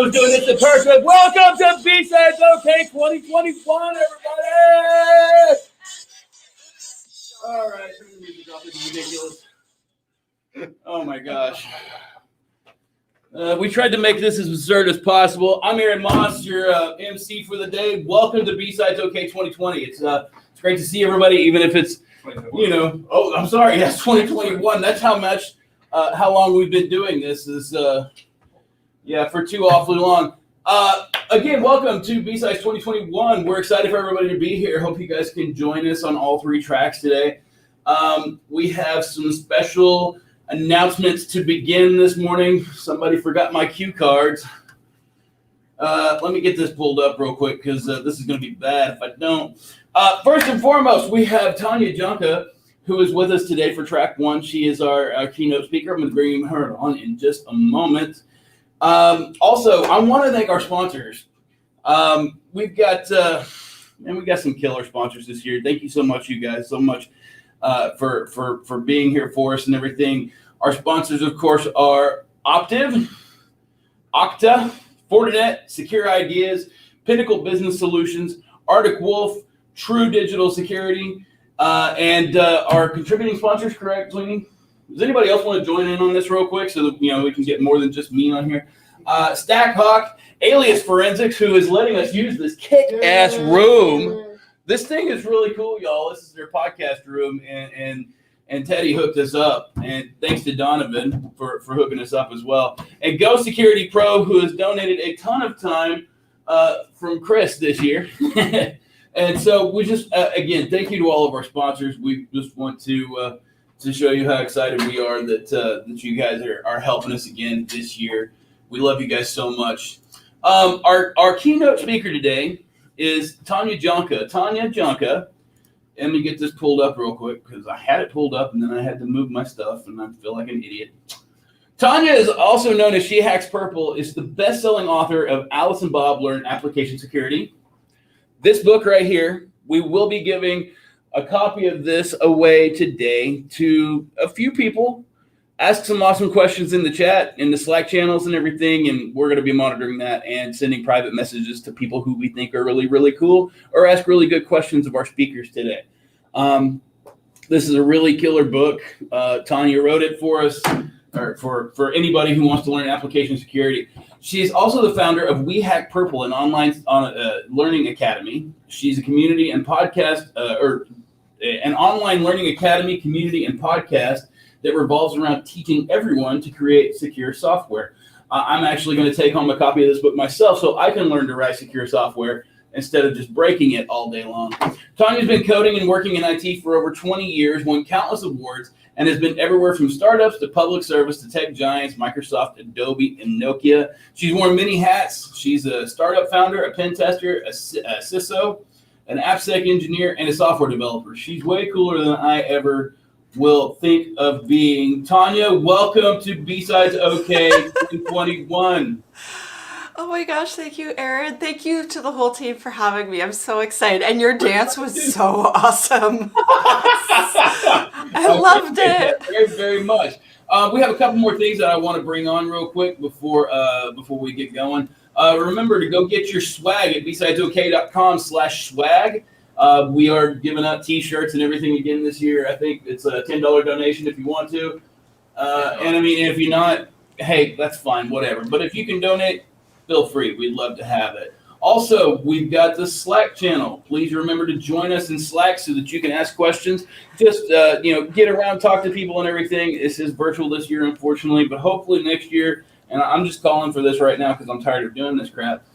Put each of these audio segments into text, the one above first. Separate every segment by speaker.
Speaker 1: was doing this in person. Welcome to BSidesOK 2021, everybody! All right, turn the music off. This is ridiculous. Oh my gosh. We tried to make this as absurd as possible. I'm Aaron Moss, your MC for the day. Welcome to BSidesOK 2020. It's great to see everybody, even if it's, oh, I'm sorry, yes, 2021. That's how long we've been doing this is, for too awfully long. Again, welcome to BSides 2021. We're excited for everybody to be here. Hope you guys can join us on all three tracks today. We have some special announcements to begin this morning. Somebody forgot my cue cards. Let me get this pulled up real quick because this is going to be bad if I don't. First and foremost, we have Tanya Junka, who is with us today for track one. She is our keynote speaker. I'm going to bring her on in just a moment. Also, I want to thank our sponsors. We've got some killer sponsors this year. Thank you so much, you guys, so much for being here for us and everything. Our sponsors, of course, are Optiv, Okta, Fortinet, Secure Ideas, Pinnacle Business Solutions, Arctic Wolf, True Digital Security, and our contributing sponsors, correct, Sweeney? Does anybody else want to join in on this real quick so that we can get more than just me on here? Stackhawk, Alias Forensics, who is letting us use this kick-ass room. This thing is really cool, y'all. This is their podcast room, and Teddy hooked us up. And thanks to Donovan for hooking us up as well. And Go Security Pro, who has donated a ton of time from Chris this year. And so we just, again, thank you to all of our sponsors. We just want to show you how excited we are that you guys are helping us again this year. We love you guys so much. Our keynote speaker today is Tanya Junka. Tanya Junka, let me get this pulled up real quick because I had it pulled up and then I had to move my stuff and I feel like an idiot. Tanya is also known as She Hacks Purple, is the best-selling author of Alice and Bob Learn Application Security. This book right here, we will be giving a copy of this away today to a few people. Ask some awesome questions in the chat, in the Slack channels and everything, and we're going to be monitoring that and sending private messages to people who we think are really, really cool or ask really good questions of our speakers today. This is a really killer book. Tanya wrote it for us, or for anybody who wants to learn application security. She's also the founder of We Hack Purple, an online learning academy. She's a community and podcast, an online learning academy, community, and podcast that revolves around teaching everyone to create secure software. I'm actually going to take home a copy of this book myself so I can learn to write secure software instead of just breaking it all day long. Tanya's been coding and working in IT for over 20 years, won countless awards, and has been everywhere from startups to public service to tech giants, Microsoft, Adobe, and Nokia. She's worn many hats. She's a startup founder, a pen tester, a CISO, an AppSec engineer, and a software developer. She's way cooler than I ever will think of being. Tanya, welcome to BSidesOK 2021.
Speaker 2: Oh my gosh, thank you, Aaron. Thank you to the whole team for having me. I'm so excited. And your dance was so awesome. I loved it.
Speaker 1: Very, very much. We have a couple more things that I want to bring on real quick before we get going. Remember to go get your swag at bsidesok.com/swag. We are giving out T-shirts and everything again this year. I think it's a $10 donation if you want to. And I mean, if you're not, hey, that's fine, whatever. But if you can donate, feel free. We'd love to have it. Also, we've got the Slack channel. Please remember to join us in Slack so that you can ask questions. Just, get around, talk to people and everything. This is virtual this year, unfortunately, but hopefully next year, and I'm just calling for this right now because I'm tired of doing this crap.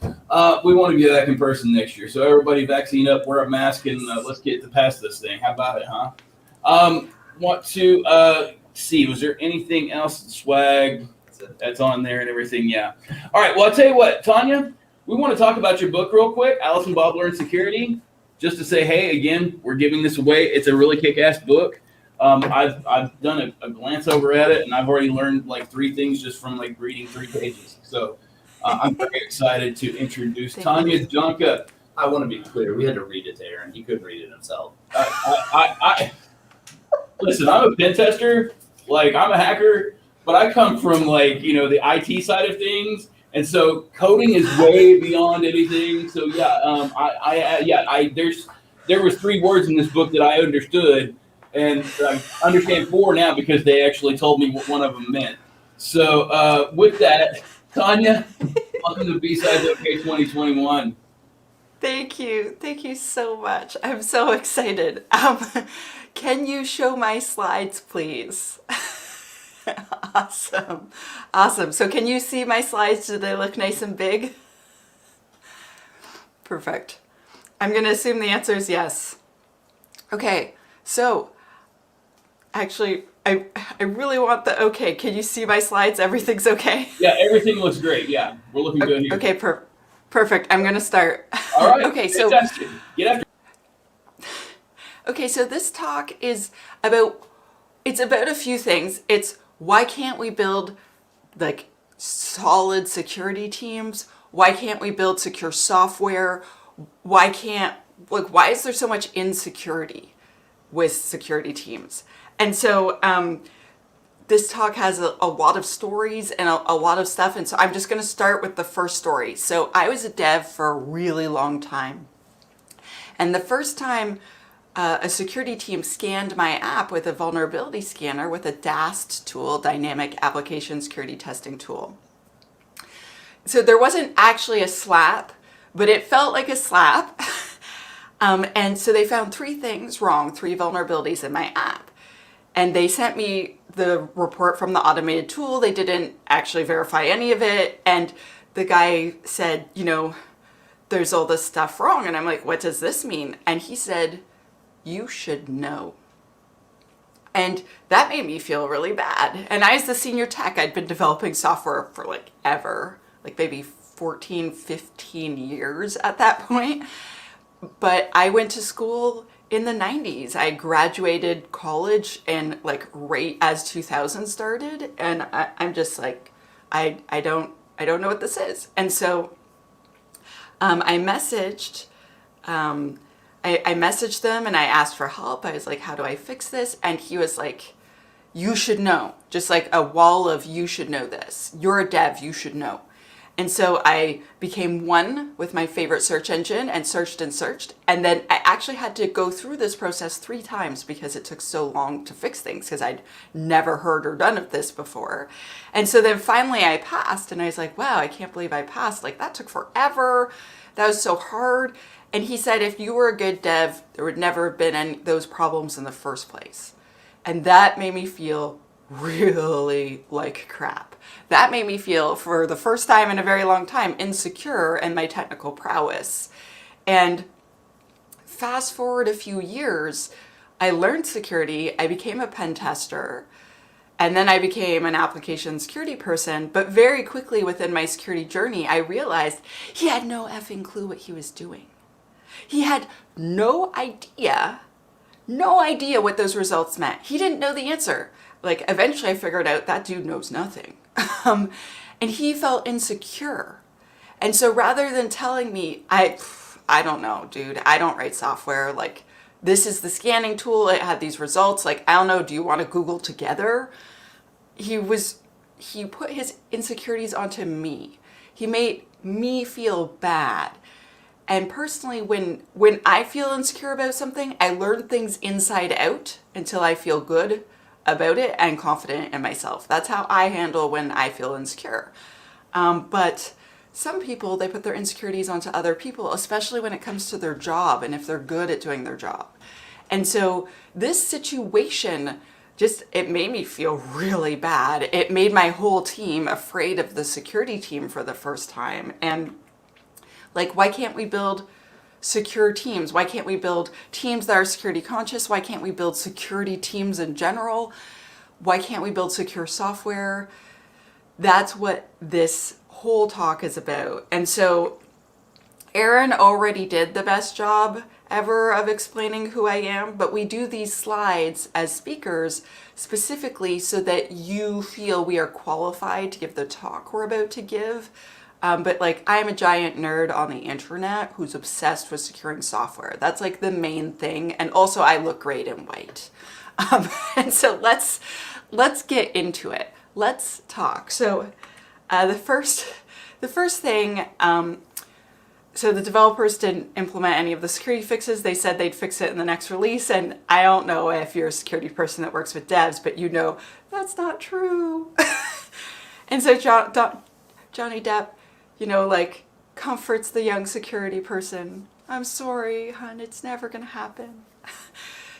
Speaker 1: We want to get back in person next year. So everybody vaccine up, wear a mask, and let's get to past this thing. How about it, huh? Want to see, was there anything else? Swag that's on there and everything, yeah. All right, well, I'll tell you what, Tanya, we want to talk about your book real quick, Alice and Bob Learn Security, just to say, hey, again, we're giving this away. It's a really kick-ass book. I've done a glance over at it, and I've already learned like 3 things just from like reading 3 pages. So I'm very excited to introduce Tanya Junka.
Speaker 3: I want to be clear. We had to read it to Aaron. He couldn't read it himself.
Speaker 1: Listen, I'm a pen tester. Like, I'm a hacker, but I come from like, the IT side of things. And so coding is way beyond anything. So yeah, there was 3 words in this book that I understood, and I understand 4 now because they actually told me what one of them meant. So with that, Tanya, welcome to BSidesOK 2021.
Speaker 2: Thank you so much. I'm so excited. Can you show my slides, please? Awesome. So can you see my slides? Do they look nice and big? Perfect. I'm going to assume the answer is yes. Okay, so actually, I really want the okay. Can you see my slides? Everything's okay?
Speaker 1: Yeah, everything looks great. Yeah, we're looking good here.
Speaker 2: Okay, perfect. I'm going to start.
Speaker 1: All right.
Speaker 2: Okay,
Speaker 1: fantastic. Get after.
Speaker 2: Okay, so this talk is about, it's about a few things. It's why can't we build like solid security teams? Why can't we build secure software? Why is there so much insecurity with security teams? And so this talk has a lot of stories and a lot of stuff. And so I'm just going to start with the first story. So I was a dev for a really long time. And the first time a security team scanned my app with a vulnerability scanner with a DAST tool, Dynamic Application Security Testing Tool. So there wasn't actually a slap, but it felt like a slap. And so they found 3 things wrong, 3 vulnerabilities in my app. And they sent me the report from the automated tool. They didn't actually verify any of it. And the guy said, there's all this stuff wrong. And I'm like, what does this mean? And he said, you should know. And that made me feel really bad. And I was the senior tech. I'd been developing software for ever, maybe 14, 15 years at that point. But I went to school in the 90s. I graduated college and right as 2000 started. And I'm just like, I don't know what this is. And so I messaged them and I asked for help. I was like, how do I fix this? And he was like, you should know. Just like a wall of, you should know this. You're a dev, you should know. And so I became one with my favorite search engine and searched. And then I actually had to go through this process 3 times because it took so long to fix things because I'd never heard or done of this before. And so then finally I passed and I was like, wow, I can't believe I passed. That took forever. That was so hard. And he said, if you were a good dev, there would never have been any those problems in the first place. And that made me feel really like crap. That made me feel, for the first time in a very long time, insecure in my technical prowess. And fast forward a few years, I learned security, I became a pen tester, and then I became an application security person. But very quickly within my security journey, I realized he had no effing clue what he was doing. He had no idea what those results meant. He didn't know the answer. Eventually I figured out that dude knows nothing. And he felt insecure. And so rather than telling me, I don't know, dude, I don't write software. This is the scanning tool. It had these results. I don't know, do you want to Google together? He put his insecurities onto me. He made me feel bad. And personally, when I feel insecure about something, I learn things inside out until I feel good about it and confident in myself. That's how I handle when I feel insecure. But some people, they put their insecurities onto other people, especially when it comes to their job and if they're good at doing their job. And so this situation it made me feel really bad. It made my whole team afraid of the security team for the first time. And why can't we build secure teams? Why can't we build teams that are security conscious? Why can't we build security teams in general? Why can't we build secure software? That's what this whole talk is about. And so Aaron already did the best job ever of explaining who I am, but we do these slides as speakers specifically so that you feel we are qualified to give the talk we're about to give. But I'm a giant nerd on the internet who's obsessed with securing software. That's the main thing. And also I look great in white. And so let's get into it. Let's talk. So the first the first thing, so the developers didn't implement any of the security fixes. They said they'd fix it in the next release. And I don't know if you're a security person that works with devs, but you know that's not true. And so Johnny Depp, you know, like comforts the young security person. I'm sorry, hon, it's never going to happen.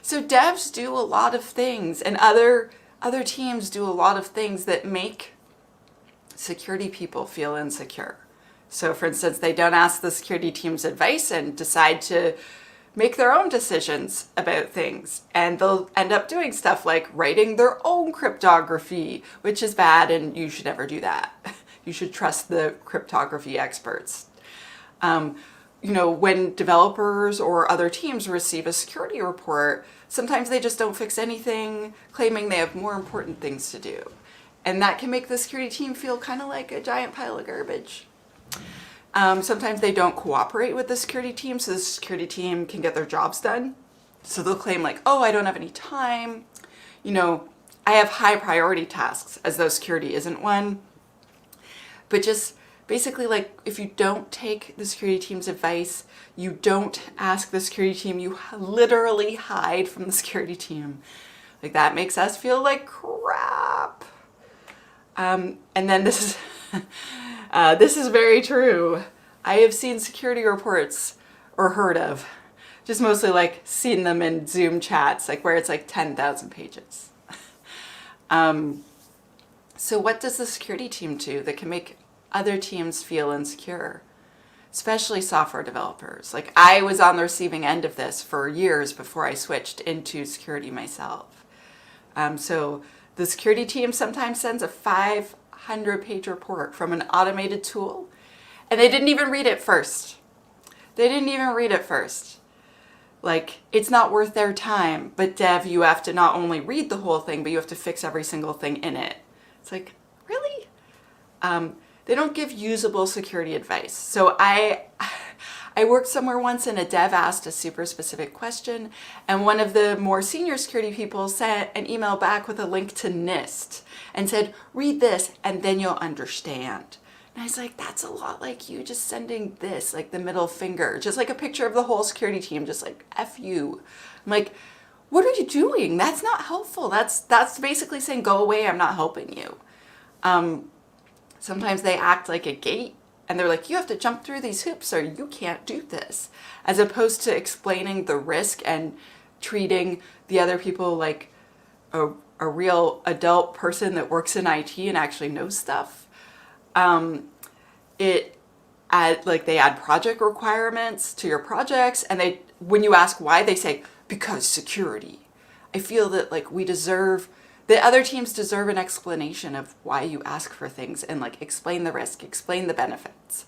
Speaker 2: So devs do a lot of things, and other teams do a lot of things that make security people feel insecure. So for instance, they don't ask the security team's advice and decide to make their own decisions about things. And they'll end up doing stuff like writing their own cryptography, which is bad, and you should never do that. You should trust the cryptography experts. You know, when developers or other teams receive a security report, sometimes they just don't fix anything, claiming they have more important things to do. And that can make the security team feel kind of like a giant pile of garbage. Sometimes they don't cooperate with the security team, so the security team can get their jobs done. So they'll claim like, oh, I don't have any time. You know, I have high priority tasks, as though security isn't one. But just basically, like, if you don't take the security team's advice, you don't ask the security team, you literally hide from the security team. Like, that makes us feel like crap. And then this is, this is very true. I have seen security reports, or heard of, just mostly like seen them in Zoom chats, like where it's like 10,000 pages. So what does the security team do that can make other teams feel insecure, especially software developers? Like, I was on the receiving end of this for years before I switched into security myself. So the security team sometimes sends a 500-page report from an automated tool, and they didn't even read it first. They didn't even read it first. Like, it's not worth their time, but dev, you have to not only read the whole thing, but you have to fix every single thing in it. It's like, really? They don't give usable security advice. So I worked somewhere once and a dev asked a super specific question, and one of the more senior security people sent an email back with a link to NIST and said, read this and then you'll understand. And I was like, that's a lot like you just sending this, like the middle finger, just like a picture of the whole security team, just like F you. I'm like, what are you doing? That's not helpful. That's basically saying, go away, I'm not helping you. Sometimes they act like a gate and they're like, you have to jump through these hoops or you can't do this, as opposed to explaining the risk and treating the other people like a real adult person that works in IT and actually knows stuff. They add project requirements to your projects, and when you ask why, they say, because security. I feel that like the other teams deserve an explanation of why you ask for things, and like explain the risk, explain the benefits.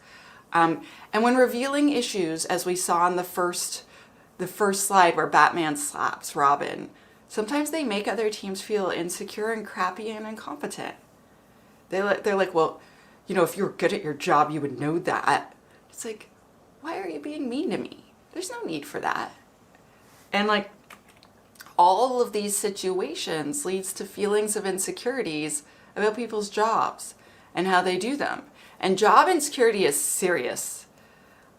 Speaker 2: And when revealing issues, as we saw on the first slide where Batman slaps Robin, sometimes they make other teams feel insecure and crappy and incompetent. They're like, well, you know, if you were good at your job, you would know that. It's like, why are you being mean to me? There's no need for that. And like, all of these situations leads to feelings of insecurities about people's jobs and how they do them. And job insecurity is serious.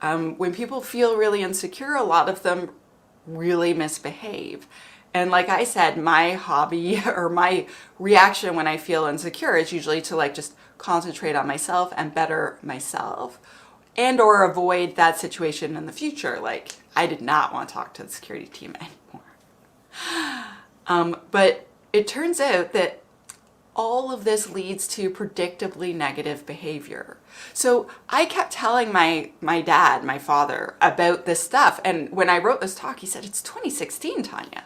Speaker 2: When people feel really insecure, a lot of them really misbehave. And like I said, my hobby or my reaction when I feel insecure is usually to like just concentrate on myself and better myself, and or avoid that situation in the future. Like, I did not want to talk to the security team anymore. But it turns out that all of this leads to predictably negative behavior. So I kept telling my dad, my father, about this stuff. And when I wrote this talk, he said, it's 2016, Tanya.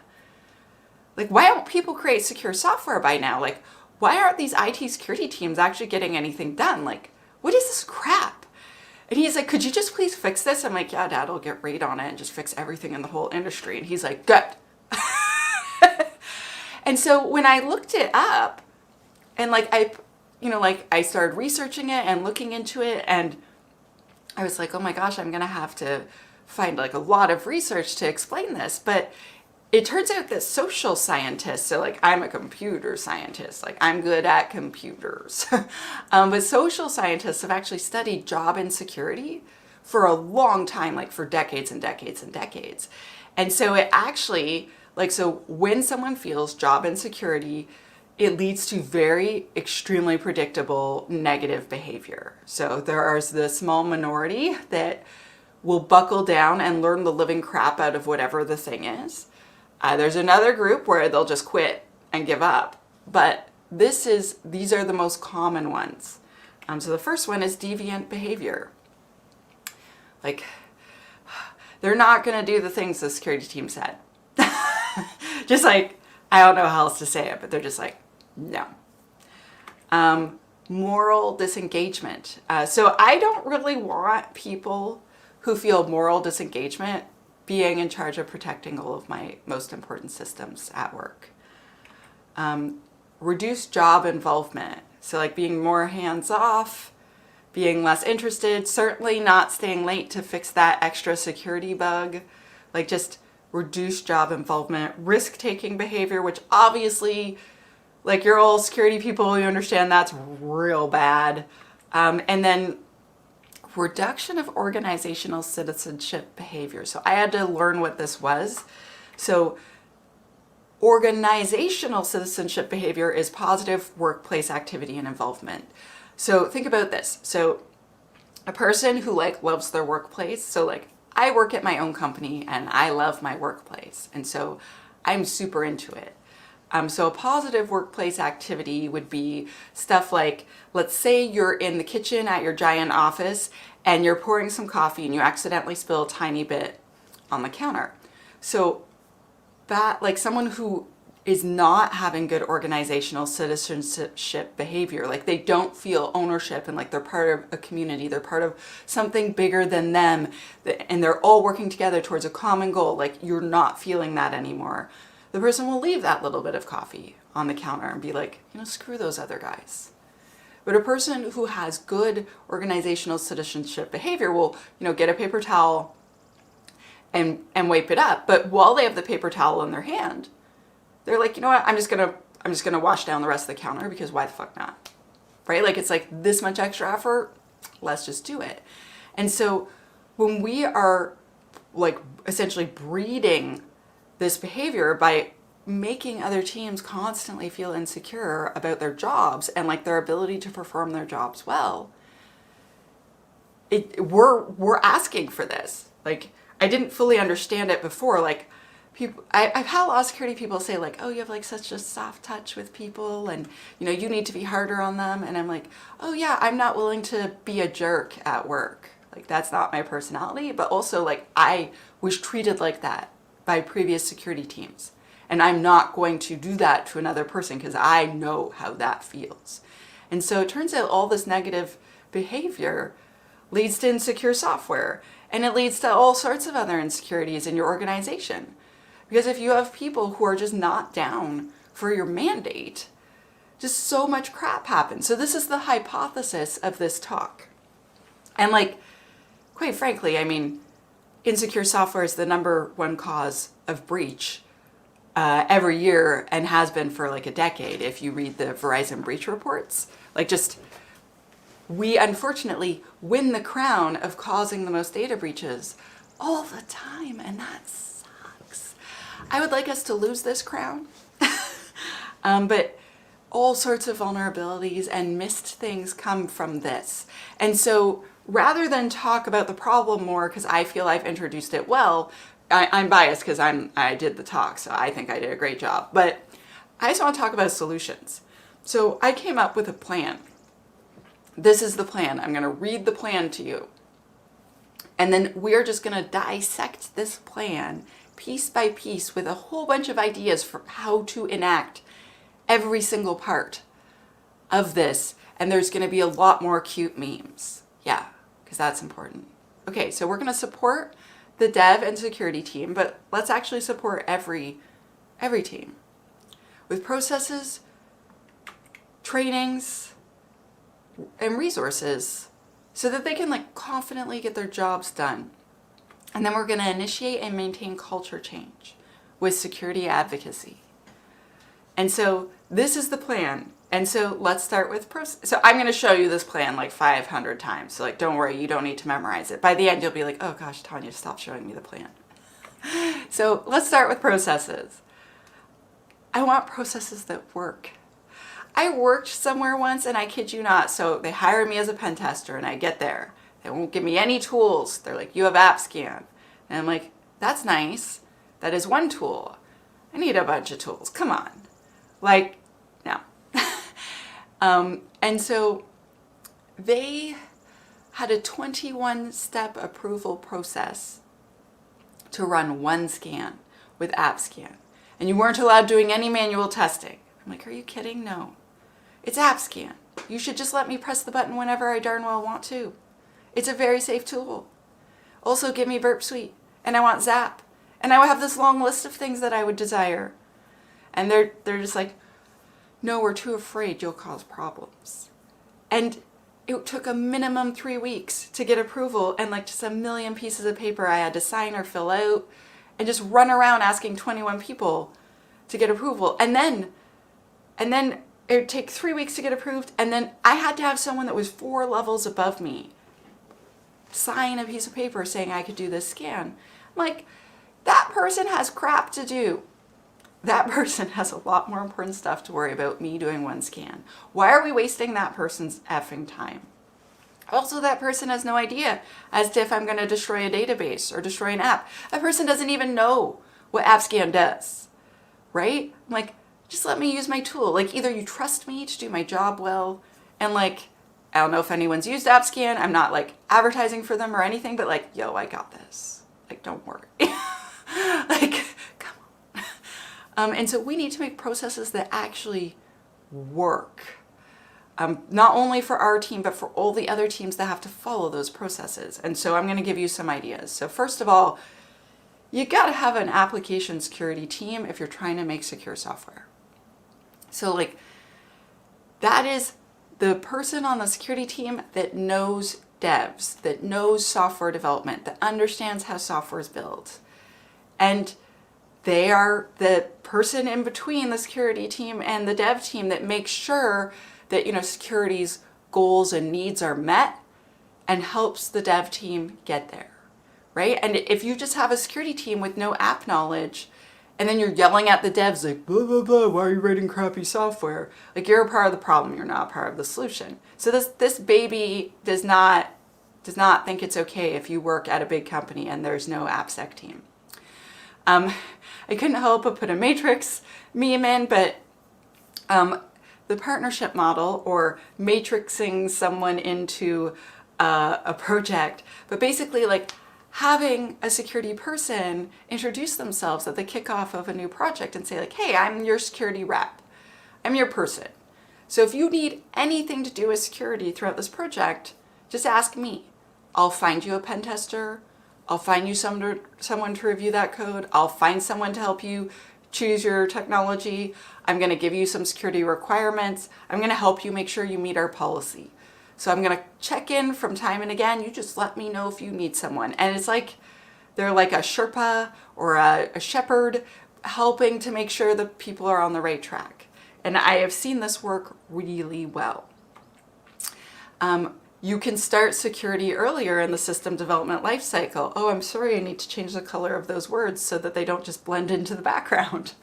Speaker 2: Like, why don't people create secure software by now? Like, why aren't these IT security teams actually getting anything done? Like, what is this crap? And he's like, could you just please fix this? I'm like, yeah, Dad, I'll get right on it and just fix everything in the whole industry. And he's like, good. And so when I looked it up and like, I started researching it and looking into it, and I was like, oh my gosh, I'm going to have to find like a lot of research to explain this. But it turns out that social scientists, so like I'm a computer scientist, like I'm good at computers, but social scientists have actually studied job insecurity for a long time, like for decades and decades and decades. And so it actually, like, so when someone feels job insecurity, it leads to very extremely predictable negative behavior. So there is the small minority that will buckle down and learn the living crap out of whatever the thing is. There's another group where they'll just quit and give up. But these are the most common ones. So the first one is deviant behavior. Like, they're not going to do the things the security team said. Just like, I don't know how else to say it, but they're just like, no. Moral disengagement. So I don't really want people who feel moral disengagement being in charge of protecting all of my most important systems at work. Reduced job involvement. So like being more hands-off, being less interested, certainly not staying late to fix that extra security bug, like just reduced job involvement, risk-taking behavior, which obviously, like you're all security people, you understand that's real bad. And then reduction of organizational citizenship behavior. So I had to learn what this was. So organizational citizenship behavior is positive workplace activity and involvement. So think about this. So a person who like loves their workplace. So like I work at my own company and I love my workplace. And so I'm super into it. So a positive workplace activity would be stuff like, let's say you're in the kitchen at your giant office and you're pouring some coffee and you accidentally spill a tiny bit on the counter. So that, like someone who is not having good organizational citizenship behavior, like they don't feel ownership and like they're part of a community, they're part of something bigger than them, and they're all working together towards a common goal, like you're not feeling that anymore. The person will leave that little bit of coffee on the counter and be like, screw those other guys. But a person who has good organizational citizenship behavior will, get a paper towel and wipe it up. But while they have the paper towel in their hand, they're like, you know what, I'm just gonna wash down the rest of the counter because why the fuck not? Right? Like it's like this much extra effort, let's just do it. And so when we are like essentially breeding this behavior by making other teams constantly feel insecure about their jobs and like their ability to perform their jobs well, we're asking for this. Like I didn't fully understand it before. Like I've had a lot of security people say like, oh, you have like such a soft touch with people and you need to be harder on them. And I'm like, oh yeah, I'm not willing to be a jerk at work. Like that's not my personality, but also like I was treated like that by previous security teams. And I'm not going to do that to another person because I know how that feels. And so it turns out all this negative behavior leads to insecure software. And it leads to all sorts of other insecurities in your organization. Because if you have people who are just not down for your mandate, just so much crap happens. So this is the hypothesis of this talk. And like, quite frankly, I mean, insecure software is the #1 cause of breach every year and has been for like a decade. If you read the Verizon breach reports, like just, we unfortunately win the crown of causing the most data breaches all the time. And that sucks. I would like us to lose this crown. But all sorts of vulnerabilities and missed things come from this. And so rather than talk about the problem more, because I feel I've introduced it well, I'm biased because I did the talk, so I think I did a great job. But I just want to talk about solutions. So I came up with a plan. This is the plan. I'm going to read the plan to you. And then we're just going to dissect this plan piece by piece with a whole bunch of ideas for how to enact every single part of this. And there's going to be a lot more cute memes. Yeah, because that's important. Okay, so we're going to support the dev and security team, but let's actually support every team with processes, trainings, and resources so that they can like confidently get their jobs done. And then we're going to initiate and maintain culture change with security advocacy. And so this is the plan. And so let's start with process. So I'm going to show you this plan like 500 times. So like, don't worry, you don't need to memorize it. By the end, you'll be like, oh gosh, Tanya, stop showing me the plan. So let's start with processes. I want processes that work. I worked somewhere once, and I kid you not, so they hire me as a pen tester, and I get there. They won't give me any tools. They're like, you have AppScan. And I'm like, that's nice. That is one tool. I need a bunch of tools. Come on. Like, no. And so they had a 21-step approval process to run one scan with AppScan. And you weren't allowed doing any manual testing. I'm like, are you kidding? No. It's AppScan. You should just let me press the button whenever I darn well want to. It's a very safe tool. Also, give me Burp Suite. And I want Zap. And I have this long list of things that I would desire. And they're just like, no, we're too afraid you'll cause problems. And it took a minimum 3 weeks to get approval, and like just a million pieces of paper I had to sign or fill out and just run around asking 21 people to get approval. And then it would take 3 weeks to get approved. And then I had to have someone that was 4 levels above me sign a piece of paper saying I could do this scan. I'm like, that person has crap to do. That person has a lot more important stuff to worry about me doing one scan. Why are we wasting that person's effing time? Also, that person has no idea as to if I'm going to destroy a database or destroy an app. That person doesn't even know what AppScan does, right? I'm like, just let me use my tool. Like, either you trust me to do my job well, and like, I don't know if anyone's used AppScan. I'm not like advertising for them or anything, but like, yo, I got this. Like, don't worry. Like, come on. And so we need to make processes that actually work. Not only for our team, but for all the other teams that have to follow those processes. And so I'm going to give you some ideas. So first of all, you got to have an application security team if you're trying to make secure software. So like, that is the person on the security team that knows devs, that knows software development, that understands how software is built. And they are the person in between the security team and the dev team that makes sure that, you know, security's goals and needs are met and helps the dev team get there, right? And if you just have a security team with no app knowledge, and then you're yelling at the devs like, blah, blah, blah, why are you writing crappy software? Like, you're a part of the problem, you're not a part of the solution. So this baby does not think it's okay if you work at a big company and there's no AppSec team. I couldn't help but put a matrix meme in, but the partnership model, or matrixing someone into a project, but basically like having a security person introduce themselves at the kickoff of a new project and say like, hey, I'm your security rep. I'm your person. So if you need anything to do with security throughout this project, just ask me. I'll find you a pen tester. I'll find you someone to review that code. I'll find someone to help you choose your technology. I'm going to give you some security requirements. I'm going to help you make sure you meet our policy. So I'm going to check in from time and again. You just let me know if you need someone. And it's like they're like a Sherpa or a shepherd helping to make sure that people are on the right track. And I have seen this work really well. You can start security earlier in the system development lifecycle. Oh, I'm sorry, I need to change the color of those words so that they don't just blend into the background.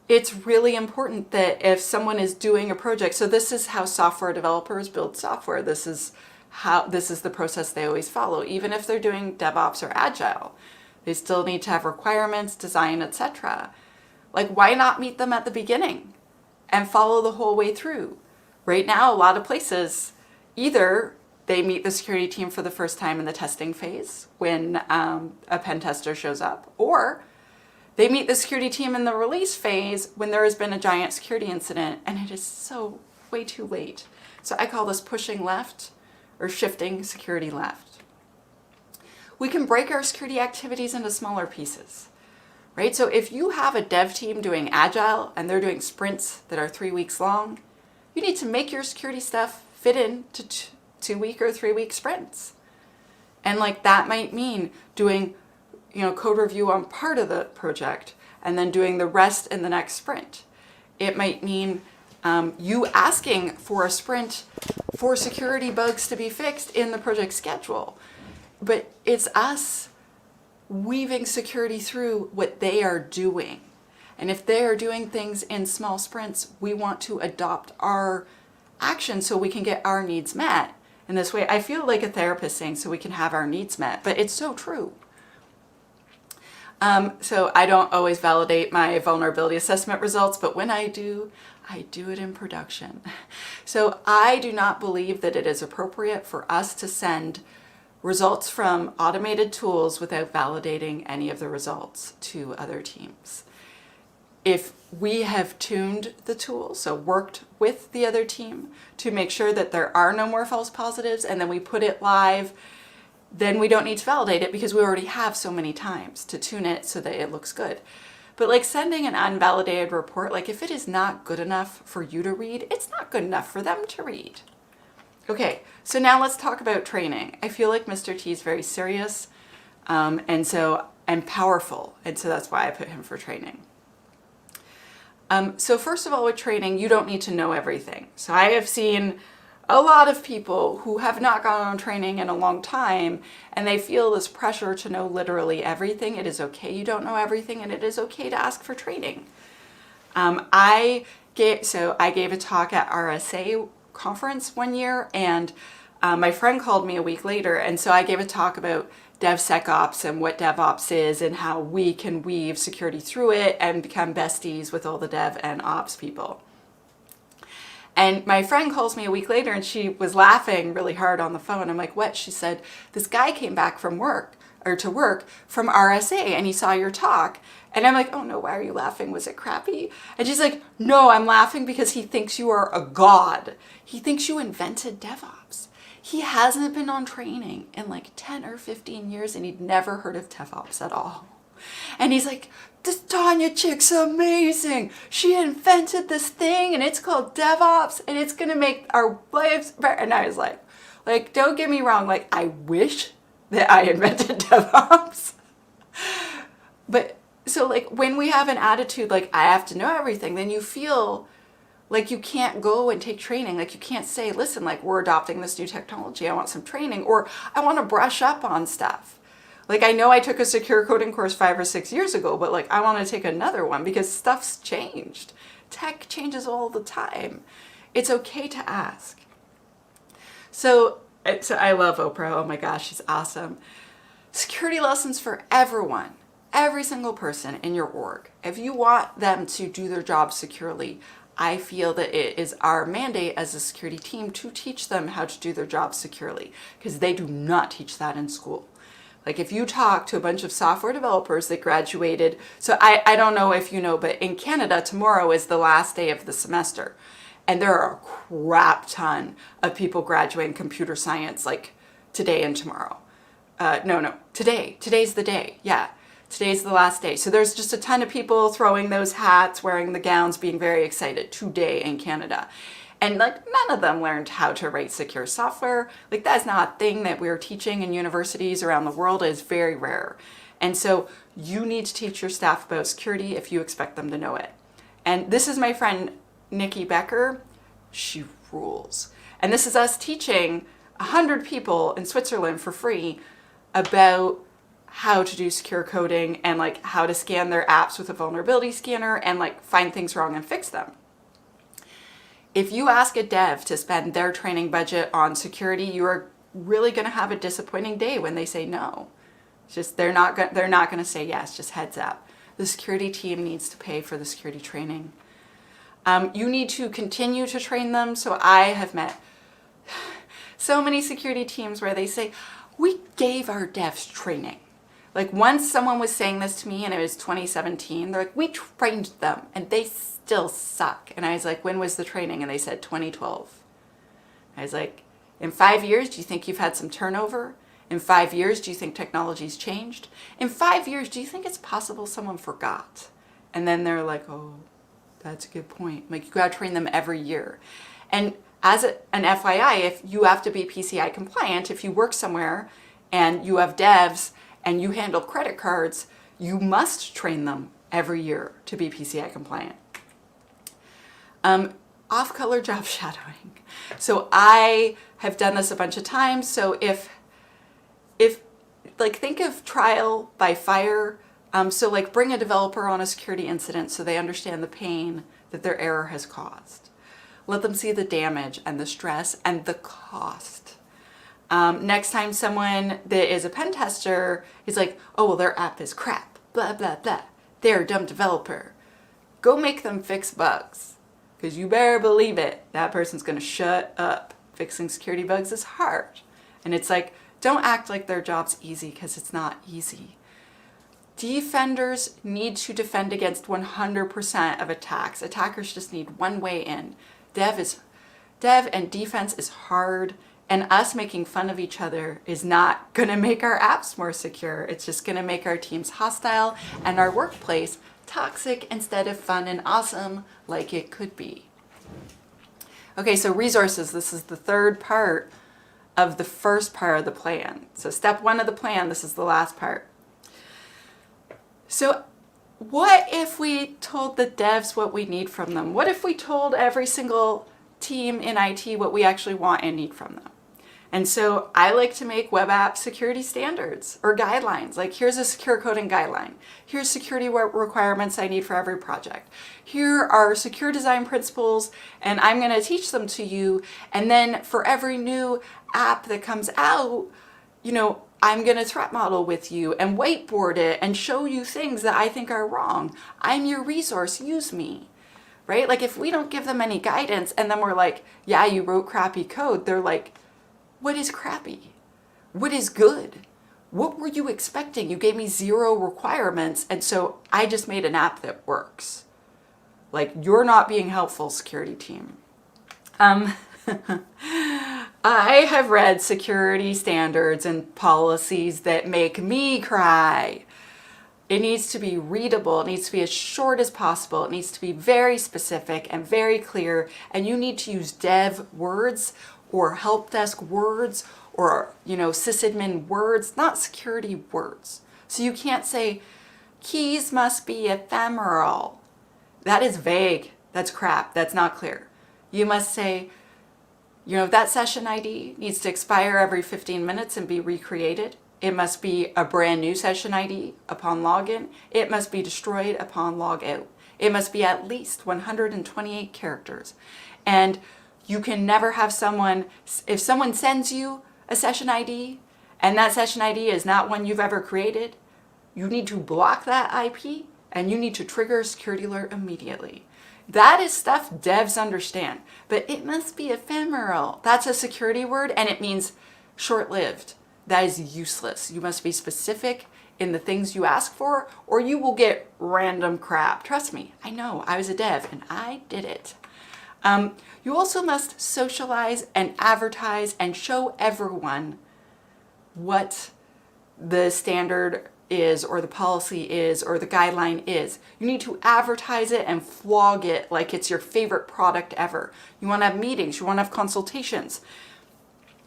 Speaker 2: It's really important that if someone is doing a project, so this is how software developers build software. This is the process they always follow. Even if they're doing DevOps or Agile, they still need to have requirements, design, etc. Like, why not meet them at the beginning and follow the whole way through? Right now, a lot of places, either they meet the security team for the first time in the testing phase when a pen tester shows up, or they meet the security team in the release phase when there has been a giant security incident, and it is so way too late. So I call this pushing left or shifting security left. We can break our security activities into smaller pieces, right? So if you have a dev team doing Agile and they're doing sprints that are 3 weeks long, you need to make your security stuff fit into 2 week or 3 week sprints. And like, that might mean doing, code review on part of the project and then doing the rest in the next sprint. It might mean you asking for a sprint for security bugs to be fixed in the project schedule. But it's us weaving security through what they are doing. And if they are doing things in small sprints, we want to adopt our action so we can get our needs met. In this way, I feel like a therapist saying so we can have our needs met, but it's so true. So I don't always validate my vulnerability assessment results, but when I do it in production. So I do not believe that it is appropriate for us to send results from automated tools without validating any of the results to other teams. If we have tuned the tool, so worked with the other team to make sure that there are no more false positives, and then we put it live, then we don't need to validate it because we already have so many times to tune it so that it looks good. But like sending an unvalidated report, like if it is not good enough for you to read, it's not good enough for them to read. Okay, so now let's talk about training. I feel like Mr. T is very serious and powerful, and so that's why I put him for training. So first of all, with training, you don't need to know everything. So I have seen a lot of people who have not gone on training in a long time, and they feel this pressure to know literally everything. It is okay you don't know everything, and it is okay to ask for training. I gave a talk at RSA conference one year, and my friend called me a week later, and so I gave a talk about DevSecOps and what DevOps is and how we can weave security through it and become besties with all the dev and ops people. And my friend calls me a week later and she was laughing really hard on the phone. I'm like, what? She said, this guy came back from work from RSA and he saw your talk. And I'm like, oh no, why are you laughing? Was it crappy? And she's like, no, I'm laughing because he thinks you are a god. He thinks you invented DevOps. He hasn't been on training in like 10 or 15 years and he'd never heard of DevOps at all. And he's like, this Tanya chick's amazing. She invented this thing and it's called DevOps and it's going to make our lives better. And I was like, don't get me wrong. Like, I wish that I invented DevOps. But so like when we have an attitude, like I have to know everything, then you feel like you can't go and take training. Like you can't say, listen, like we're adopting this new technology. I want some training, or I want to brush up on stuff. Like I know I took a secure coding course 5 or 6 years ago, but like I want to take another one because stuff's changed. Tech changes all the time. It's okay to ask. So I love Oprah. Oh my gosh, she's awesome. Security lessons for everyone, every single person in your org. If you want them to do their job securely, I feel that it is our mandate as a security team to teach them how to do their job securely because they do not teach that in school. Like if you talk to a bunch of software developers that graduated, so I don't know if you know, but in Canada, tomorrow is the last day of the semester. And there are a crap ton of people graduating computer science like today and tomorrow. Today. Today's the day. Yeah. Today's the last day. So there's just a ton of people throwing those hats, wearing the gowns, being very excited today in Canada. And like none of them learned how to write secure software. Like that's not a thing that we're teaching in universities around the world. It is very rare. And so you need to teach your staff about security if you expect them to know it. And this is my friend Nikki Becker. She rules. And this is us teaching 100 people in Switzerland for free about how to do secure coding and like how to scan their apps with a vulnerability scanner and like find things wrong and fix them. If you ask a dev to spend their training budget on security, you are really going to have a disappointing day when they say no. It's just they're not going to say yes, just heads up. The security team needs to pay for the security training. You need to continue to train them. So I have met so many security teams where they say, we gave our devs training. Like once someone was saying this to me and it was 2017, they're like, we trained them and they still suck. And I was like, when was the training? And they said 2012. I was like, in 5 years, do you think you've had some turnover? In 5 years, do you think technology's changed? In 5 years, do you think it's possible someone forgot? And then they're like, oh, that's a good point. Like you gotta train them every year. And as an FYI, if you have to be PCI compliant, if you work somewhere and you have devs and you handle credit cards, you must train them every year to be PCI compliant. Off-color job shadowing. So I have done this a bunch of times. So if like think of trial by fire. So like bring a developer on a security incident so they understand the pain that their error has caused. Let them see the damage and the stress and the cost. Next time someone that is a pen tester is like, oh, well, their app is crap, blah, blah, blah. They're a dumb developer. Go make them fix bugs. Because you better believe it, that person's going to shut up. Fixing security bugs is hard. And it's like, don't act like their job's easy, because it's not easy. Defenders need to defend against 100% of attacks. Attackers just need one way in. Dev and defense is hard, and us making fun of each other is not going to make our apps more secure. It's just going to make our teams hostile and our workplace toxic instead of fun and awesome like it could be. Okay, so resources. This is the third part of the first part of the plan. So step 1 of the plan, this is the last part. So what if we told the devs what we need from them? What if we told every single team in IT what we actually want and need from them? And so I like to make web app security standards or guidelines. Like, here's a secure coding guideline. Here's security requirements I need for every project. Here are secure design principles, and I'm going to teach them to you. And then for every new app that comes out, I'm going to threat model with you and whiteboard it and show you things that I think are wrong. I'm your resource. Use me. Right? Like, if we don't give them any guidance and then we're like, yeah, you wrote crappy code, they're like, what is crappy? What is good? What were you expecting? You gave me 0 requirements, and so I just made an app that works. Like, you're not being helpful, security team. I have read security standards and policies that make me cry. It needs to be readable. It needs to be as short as possible. It needs to be very specific and very clear, and you need to use dev words or help desk words or, sysadmin words, not security words. So you can't say, keys must be ephemeral. That is vague. That's crap. That's not clear. You must say, that session ID needs to expire every 15 minutes and be recreated. It must be a brand new session ID upon login. It must be destroyed upon logout. It must be at least 128 characters. And you can never have if someone sends you a session ID and that session ID is not one you've ever created, you need to block that IP and you need to trigger a security alert immediately. That is stuff devs understand, but it must be ephemeral. That's a security word and it means short-lived. That is useless. You must be specific in the things you ask for or you will get random crap. Trust me, I know, I was a dev and I did it. You also must socialize and advertise and show everyone what the standard is or the policy is or the guideline is. You need to advertise it and flog it like it's your favorite product ever. You want to have meetings. You want to have consultations.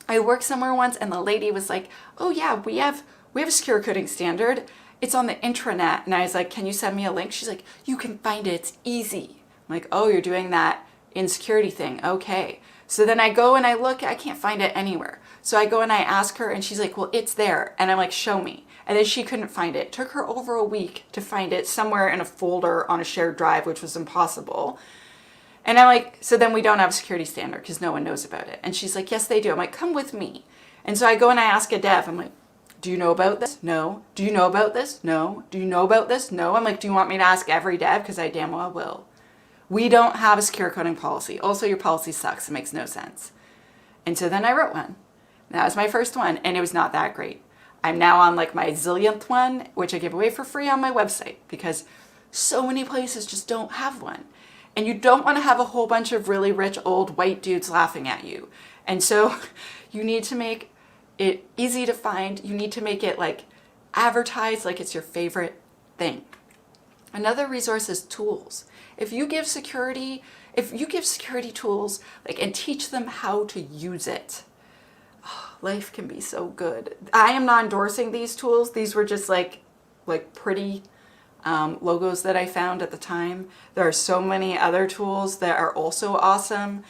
Speaker 2: I worked somewhere once and the lady was like, oh yeah, we have a secure coding standard. It's on the intranet. And I was like, can you send me a link? She's like, you can find it. It's easy. I'm like, oh, you're doing that insecurity thing. Okay. So then I go and I look, I can't find it anywhere. So I go and I ask her and she's like, well, it's there. And I'm like, show me. And then she couldn't find it. It took her over a week to find it somewhere in a folder on a shared drive, which was impossible. And I'm like, so then we don't have a security standard because no one knows about it. And she's like, yes, they do. I'm like, come with me. And so I go and I ask a dev, I'm like, do you know about this? No. Do you know about this? No. Do you know about this? No. I'm like, do you want me to ask every dev? Because I damn well will. We don't have a secure coding policy. Also, your policy sucks. It makes no sense. And so then I wrote one. That was my first one, and it was not that great. I'm now on like my zillionth one, which I give away for free on my website because so many places just don't have one. And you don't want to have a whole bunch of really rich old white dudes laughing at you. And so you need to make it easy to find. You need to make it like advertised like it's your favorite thing. Another resource is tools. If you give security tools and teach them how to use it, life can be so good. I am not endorsing these tools. These were just like pretty logos that I found at the time. There are so many other tools that are also awesome.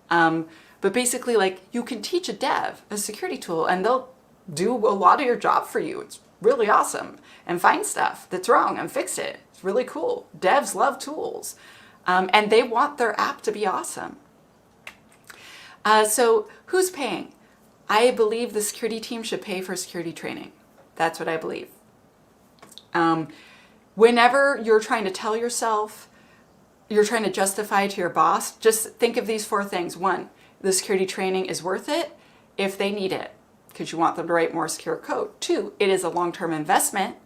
Speaker 2: But basically, like, you can teach a dev a security tool and they'll do a lot of your job for you. It's really awesome. And find stuff that's wrong and fix it. It's really cool. Devs love tools. And they want their app to be awesome. So who's paying? I believe the security team should pay for security training. That's what I believe. Whenever you're trying to tell yourself, you're trying to justify to your boss, just think of these 4 things. 1, the security training is worth it if they need it, because you want them to write more secure code. 2, it is a long-term investment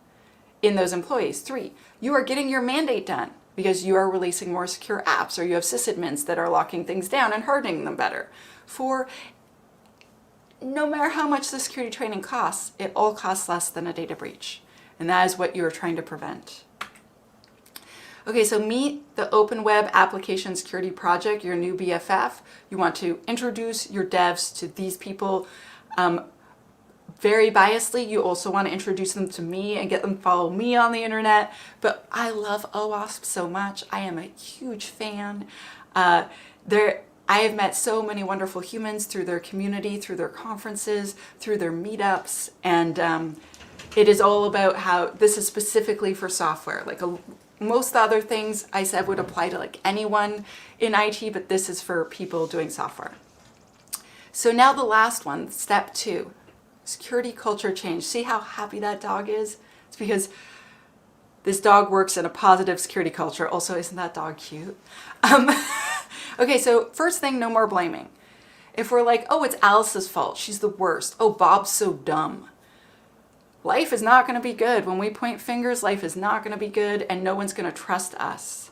Speaker 2: in those employees. 3, you are getting your mandate done because you are releasing more secure apps, or you have sysadmins that are locking things down and hardening them better. 4, no matter how much the security training costs, it all costs less than a data breach. And that is what you are trying to prevent. Okay, so meet the Open Web Application Security Project, your new BFF. You want to introduce your devs to these people. Very biasedly, you also want to introduce them to me and get them to follow me on the internet. But I love OWASP so much. I am a huge fan. I have met so many wonderful humans through their community, through their conferences, through their meetups, and it is all about how this is specifically for software. Like most of the other things I said would apply to like anyone in IT, but this is for people doing software. So now the last one, step 2, security culture change. See how happy that dog is? It's because this dog works in a positive security culture. Also, isn't that dog cute? Okay, so first thing, no more blaming. If we're like, oh, it's Alice's fault, she's the worst. Oh, Bob's so dumb. Life is not going to be good. When we point fingers, life is not going to be good, and no one's going to trust us.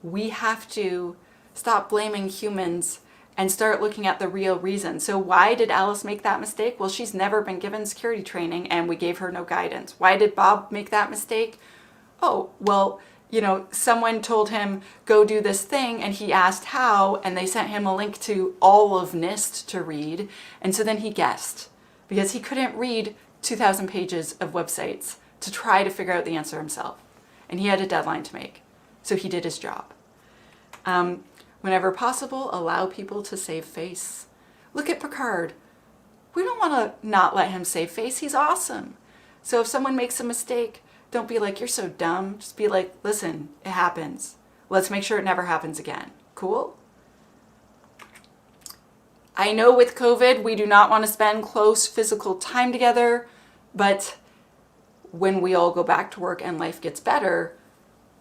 Speaker 2: We have to stop blaming humans and start looking at the real reason. So why did Alice make that mistake? Well, she's never been given security training and we gave her no guidance. Why did Bob make that mistake? Oh, well, someone told him, go do this thing, and he asked how, and they sent him a link to all of NIST to read, and so then he guessed, because he couldn't read 2,000 pages of websites to try to figure out the answer himself. And he had a deadline to make. So he did his job. Whenever possible, allow people to save face. Look at Picard. We don't want to not let him save face. He's awesome. So if someone makes a mistake, don't be like, you're so dumb. Just be like, listen, it happens. Let's make sure it never happens again. Cool? I know with COVID, we do not want to spend close physical time together, but when we all go back to work and life gets better,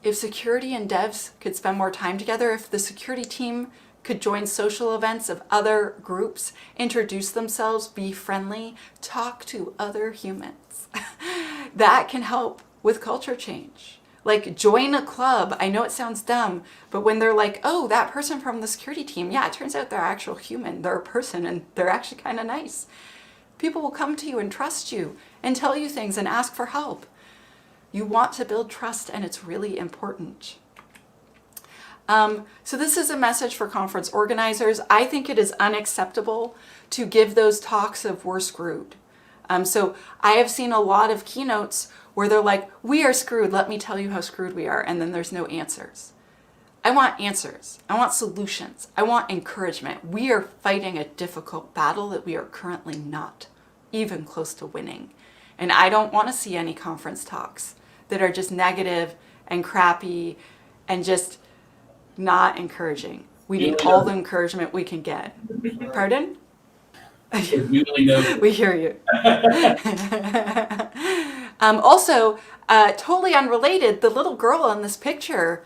Speaker 2: if security and devs could spend more time together, if the security team could join social events of other groups, introduce themselves, be friendly, talk to other humans, that can help with culture change. Like, join a club. I know it sounds dumb, but when they're like, oh, that person from the security team, yeah, it turns out they're actual human. They're a person and they're actually kind of nice. People will come to you and trust you and tell you things and ask for help. You want to build trust, and it's really important. So this is a message for conference organizers. I think it is unacceptable to give those talks of we're screwed. So I have seen a lot of keynotes where they're like, we are screwed, let me tell you how screwed we are, and then there's no answers. I want answers. I want solutions. I want encouragement. We are fighting a difficult battle that we are currently not even close to winning. And I don't want to see any conference talks that are just negative and crappy and just not encouraging. We need all the encouragement we can get. Pardon? We hear you. Also, totally unrelated, the little girl in this picture,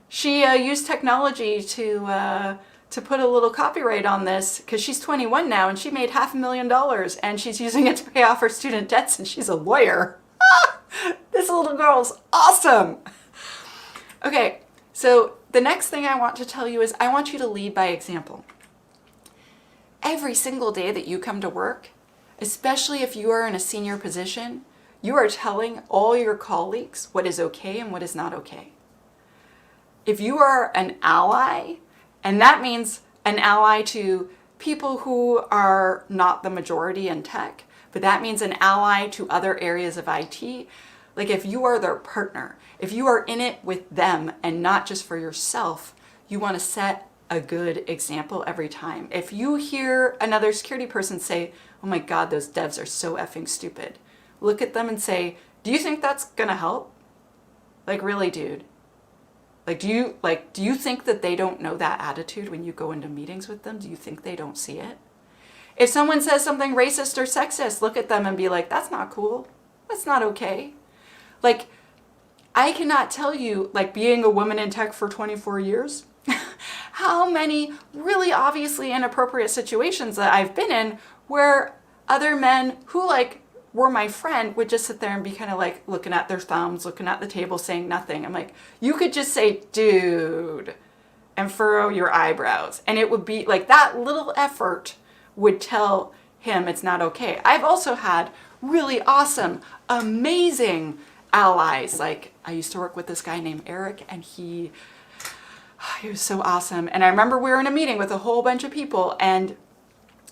Speaker 2: she used technology to put a little copyright on this because she's 21 now and she made $500,000 and she's using it to pay off her student debts and she's a lawyer. This little girl's awesome. Okay, so the next thing I want to tell you is I want you to lead by example. Every single day that you come to work, especially if you are in a senior position, you are telling all your colleagues what is okay and what is not okay. If you are an ally, and that means an ally to people who are not the majority in tech, but that means an ally to other areas of IT. Like if you are their partner, if you are in it with them and not just for yourself, you want to set a good example every time. If you hear another security person say, oh my God, those devs are so effing stupid, look at them and say, do you think that's going to help? Like, really, dude? Like, do you think that they don't know that attitude when you go into meetings with them? Do you think they don't see it? If someone says something racist or sexist, look at them and be like, that's not cool. That's not okay. Like, I cannot tell you, like, being a woman in tech for 24 years, how many really obviously inappropriate situations that I've been in where other men who, like, were my friend would just sit there and be kind of like looking at their thumbs, looking at the table, saying nothing. I'm like, you could just say, dude, and furrow your eyebrows. And it would be like that little effort would tell him it's not okay. I've also had really awesome, amazing allies. Like I used to work with this guy named Eric, and he was so awesome. And I remember we were in a meeting with a whole bunch of people, and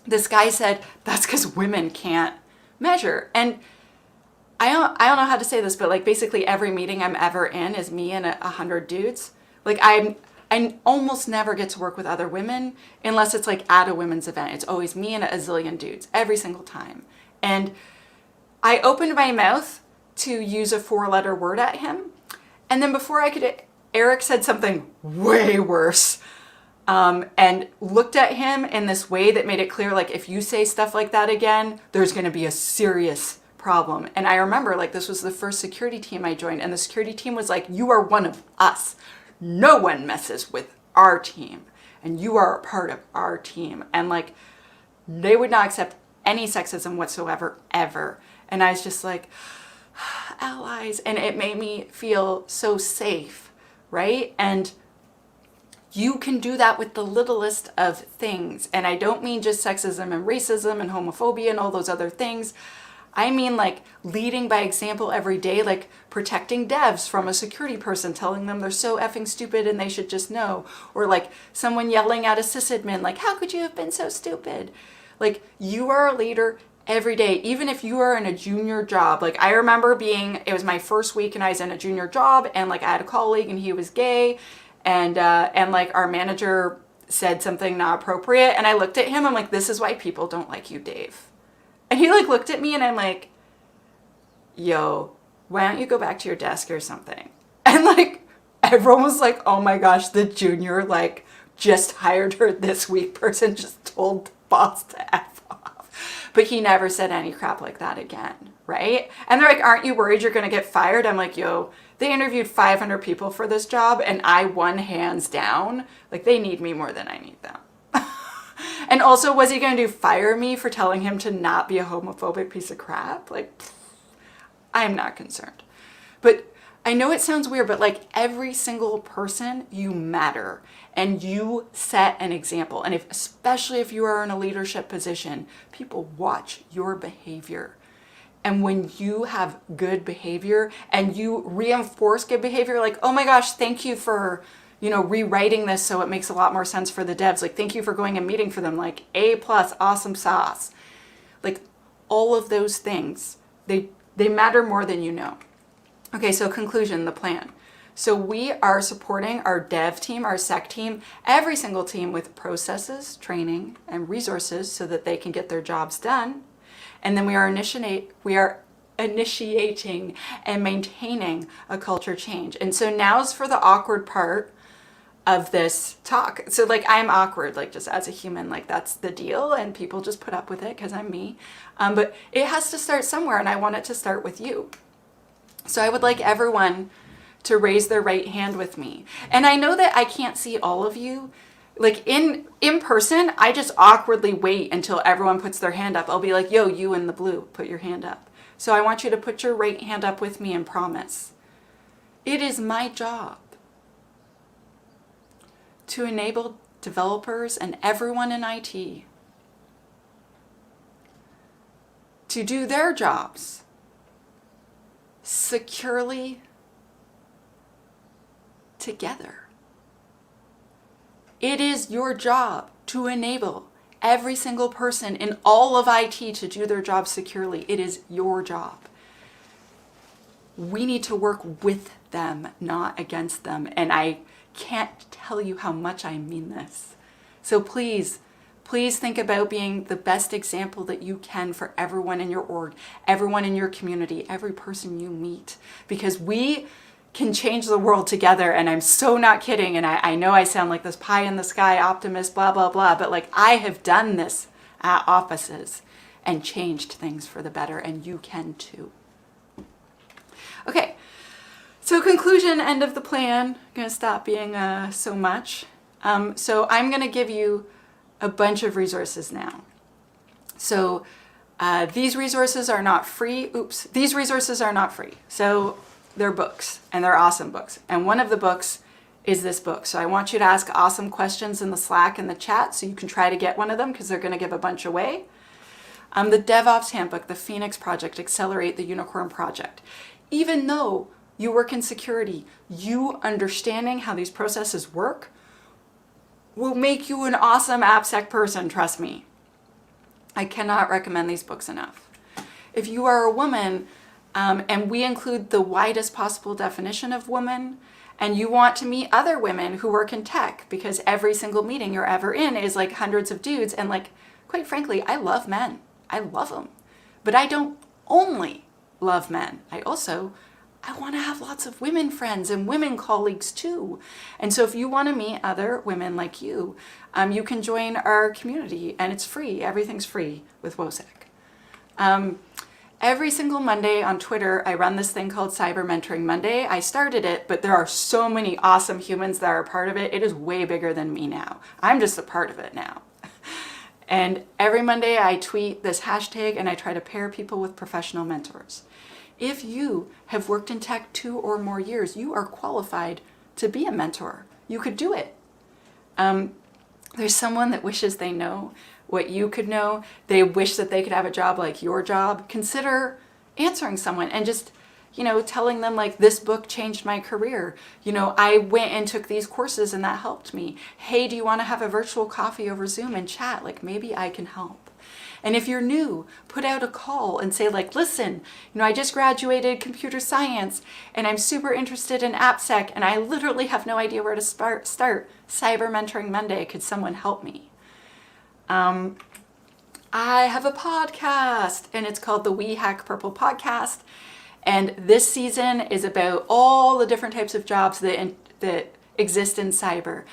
Speaker 2: this guy said, that's because women can't measure. And I don't know how to say this, but like basically every meeting I'm ever in is me and 100 dudes. Like I almost never get to work with other women unless it's like at a women's event. It's always me and a zillion dudes every single time. And I opened my mouth to use a 4-letter word at him. And then before I could, Eric said something way worse. And looked at him in this way that made it clear, like, if you say stuff like that again, there's going to be a serious problem. And I remember, like, this was the first security team I joined, and the security team was like, you are one of us. No one messes with our team, and you are a part of our team. And, like, they would not accept any sexism whatsoever, ever. And I was just like, allies. And it made me feel so safe, right? And you can do that with the littlest of things. And I don't mean just sexism and racism and homophobia and all those other things. I mean like leading by example every day, like protecting devs from a security person telling them they're so effing stupid and they should just know. Or like someone yelling at a sysadmin, like, how could you have been so stupid? Like you are a leader every day, even if you are in a junior job. Like I remember it was my first week and I was in a junior job, and like I had a colleague and he was gay. And like our manager said something not appropriate, and I looked at him, I'm like, this is why people don't like you, Dave. And he like looked at me and I'm like, yo, why don't you go back to your desk or something? And like everyone was like, oh my gosh, the junior like just hired her this week person just told the boss to F off. But he never said any crap like that again, right? And they're like, aren't you worried you're gonna get fired? I'm like, yo, they interviewed 500 people for this job and I won hands down. Like they need me more than I need them. And also, was he going to fire me for telling him to not be a homophobic piece of crap? Like, I'm not concerned. But I know it sounds weird, but like every single person, you matter and you set an example. And especially if you are in a leadership position, people watch your behavior. And when you have good behavior and you reinforce good behavior, like, oh my gosh, thank you for, rewriting this so it makes a lot more sense for the devs. Like, thank you for going and meeting for them. Like, A+, awesome sauce. Like, all of those things, they matter more than you know. Okay, so conclusion, the plan. So we are supporting our dev team, our sec team, every single team with processes, training, and resources so that they can get their jobs done. And then we are initiating and maintaining a culture change. And so now's for the awkward part of this talk. So like I'm awkward, like just as a human, like that's the deal, and people just put up with it because I'm me. But it has to start somewhere, and I want it to start with you. So I would like everyone to raise their right hand with me. And I know that I can't see all of you. Like in person, I just awkwardly wait until everyone puts their hand up. I'll be like, yo, you in the blue, put your hand up. So I want you to put your right hand up with me and promise. It is my job to enable developers and everyone in IT to do their jobs securely together. It is your job to enable every single person in all of IT to do their job securely. It is your job. We need to work with them, not against them. And I can't tell you how much I mean this. So please think about being the best example that you can for everyone in your org, everyone in your community, every person you meet, because we can change the world together. And I'm so not kidding. And I know I sound like this pie in the sky optimist, blah, blah, blah, but like I have done this at offices and changed things for the better, and you can too. Okay, so conclusion, end of the plan. I'm gonna stop being so much. So I'm gonna give you a bunch of resources now. So these resources are not free. These resources are not free. So they're books, and they're awesome books. And one of the books is this book. So I want you to ask awesome questions in the Slack and the chat so you can try to get one of them, because they're gonna give a bunch away. The DevOps Handbook, the Phoenix Project, Accelerate the Unicorn Project. Even though you work in security, you understanding how these processes work will make you an awesome AppSec person, trust me. I cannot recommend these books enough. If you are a woman, and we include the widest possible definition of woman, and you want to meet other women who work in tech, because every single meeting you're ever in is like hundreds of dudes, and like, quite frankly, I love men. I love them. But I don't only love men. I want to have lots of women friends and women colleagues too. And so if you want to meet other women like you, you can join our community, and it's free. Everything's free with WSEC. Every single Monday on Twitter, I run this thing called Cyber Mentoring Monday. I started it, but there are so many awesome humans that are a part of it. It is way bigger than me now. I'm just a part of it now. And every Monday I tweet this hashtag, and I try to pair people with professional mentors. If you have worked in tech 2 or more years, you are qualified to be a mentor. You could do it. There's someone that wishes they know what you could know. They wish that they could have a job like your job. Consider answering someone and just, telling them like, this book changed my career. I went and took these courses and that helped me. Hey, do you want to have a virtual coffee over Zoom and chat? Like, maybe I can help. And if you're new, put out a call and say like, listen, I just graduated computer science and I'm super interested in AppSec and I literally have no idea where to start. Cyber Mentoring Monday, could someone help me? I have a podcast, and it's called the We Hack Purple podcast. And this season is about all the different types of jobs that exist in cyber.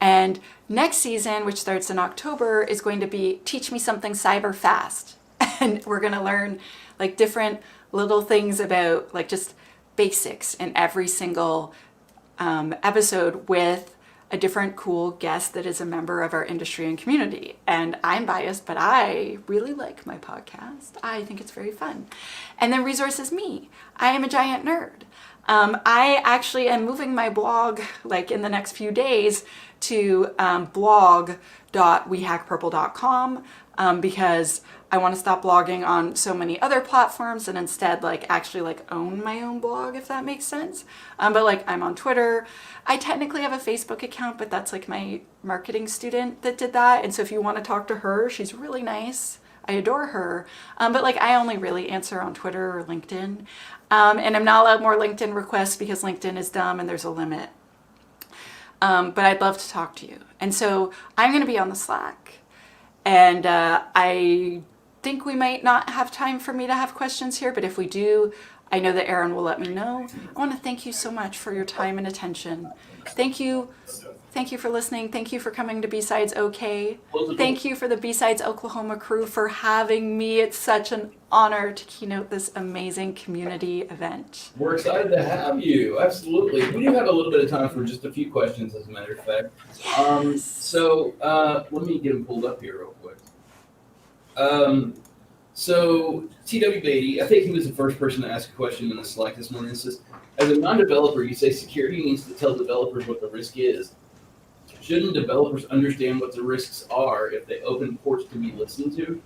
Speaker 2: And next season, which starts in October, is going to be Teach Me Something Cyber Fast. And we're going to learn like different little things about like just basics in every single episode with a different cool guest that is a member of our industry and community. And I'm biased, but I really like my podcast. I think it's very fun. And then resources me. I am a giant nerd. I actually am moving my blog like in the next few days to blog.wehackpurple.com because I want to stop blogging on so many other platforms and instead like actually like own my own blog, if that makes sense. But like I'm on Twitter. I technically have a Facebook account, but that's like my marketing student that did that. And so if you want to talk to her, she's really nice. I adore her. But like I only really answer on Twitter or LinkedIn. And I'm not allowed more LinkedIn requests because LinkedIn is dumb and there's a limit. But I'd love to talk to you. And so I'm going to be on the Slack. And I think we might not have time for me to have questions here, but if we do, I know that Aaron will let me know. I want to thank you so much for your time and attention. Thank you. Thank you for listening. Thank you for coming to BSidesOK. Thank you for the BSides Oklahoma crew for having me. It's such an honor to keynote this amazing community event.
Speaker 1: We're excited to have you. Absolutely. We do have a little bit of time for just a few questions, as a matter of fact.
Speaker 2: Yes.
Speaker 1: So let me get them pulled up here real quick. So T.W. Beatty, I think he was the first person to ask a question in the Slack this morning. It says, as a non-developer, you say security needs to tell developers what the risk is. Shouldn't developers understand what the risks are if they open ports to be listened to?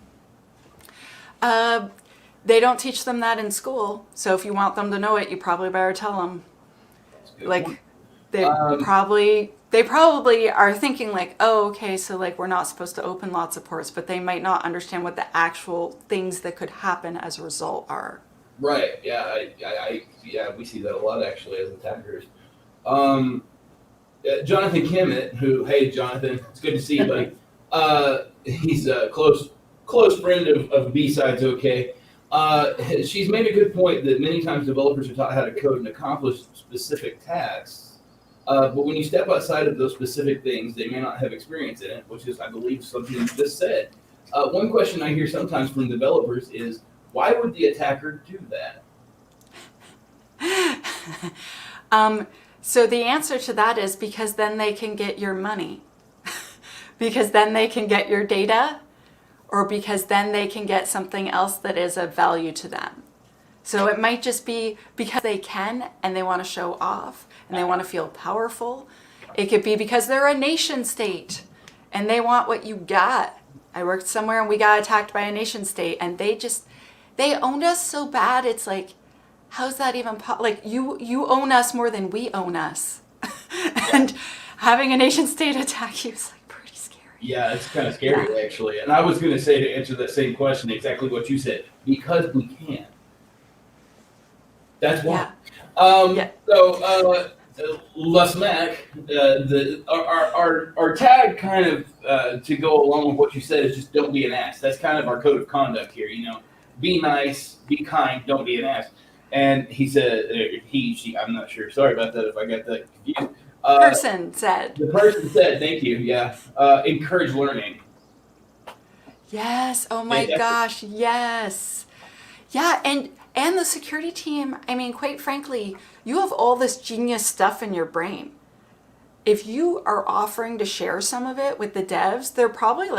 Speaker 2: They don't teach them that in school. So if you want them to know it, you probably better tell them. Like, they probably they probably are thinking like, oh, okay, so like we're not supposed to open lots of ports, but they might not understand what the actual things that could happen as a result are.
Speaker 1: Right. Yeah. Yeah. We see that a lot actually as attackers. Um, Jonathan Kimmett, who, hey Jonathan, it's good to see you, buddy. He's a close friend of BSidesOK. She's made a good point that many times developers are taught how to code and accomplish specific tasks, but when you step outside of those specific things, they may not have experience in it, which is, I believe, something you just said. One question I hear sometimes from developers is, why would the attacker do that?
Speaker 2: So the answer to that is because then they can get your money, because then they can get your data, or because then they can get something else that is of value to them. So it might just be because they can and they want to show off and they want to feel powerful. It could be because they're a nation state and they want what you got. I worked somewhere and we got attacked by a nation state and they owned us so bad. It's like, how's that even like you own us more than we own us. And having a nation state attack you is like pretty scary.
Speaker 1: Yeah, it's kind of scary actually. And I was going to say, to answer that same question, exactly what you said, because we can. That's why. So Les Mac, our tag kind of to go along with what you said is just don't be an ass. That's kind of our code of conduct here. Be nice, be kind, don't be an ass. And he said, she, I'm not sure. Sorry about that if I got that confused.
Speaker 2: Person said.
Speaker 1: The person said, thank you, yeah. Encourage learning.
Speaker 2: Yes, oh my gosh, yes. Yeah, and the security team, I mean, quite frankly, you have all this genius stuff in your brain. If you are offering to share some of it with the devs, they probably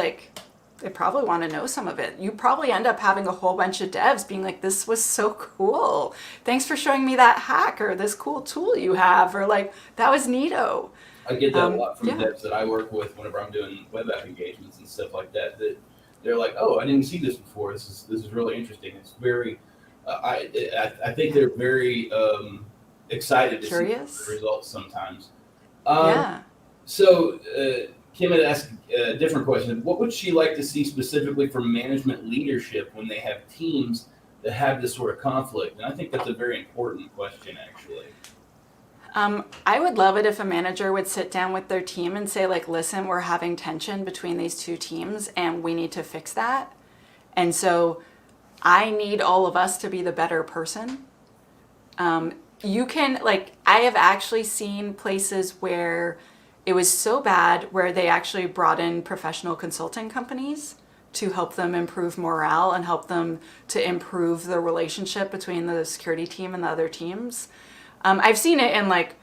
Speaker 2: want to know some of it. You probably end up having a whole bunch of devs being like, this was so cool. Thanks for showing me that hack or this cool tool you have, or like, that was neato.
Speaker 1: I get that a lot from devs that I work with whenever I'm doing web app engagements and stuff like that, that they're like, oh, I didn't see this before. This is really interesting. It's very, I think they're very excited to see the results sometimes. So, Kim had asked a different question. What would she like to see specifically from management leadership when they have teams that have this sort of conflict? And I think that's a very important question, actually.
Speaker 2: I would love it if a manager would sit down with their team and say, like, listen, we're having tension between these two teams and we need to fix that. And so I need all of us to be the better person. You can, like, I have actually seen places where it was so bad where they actually brought in professional consulting companies to help them improve morale and help them to improve the relationship between the security team and the other teams. I've seen it in like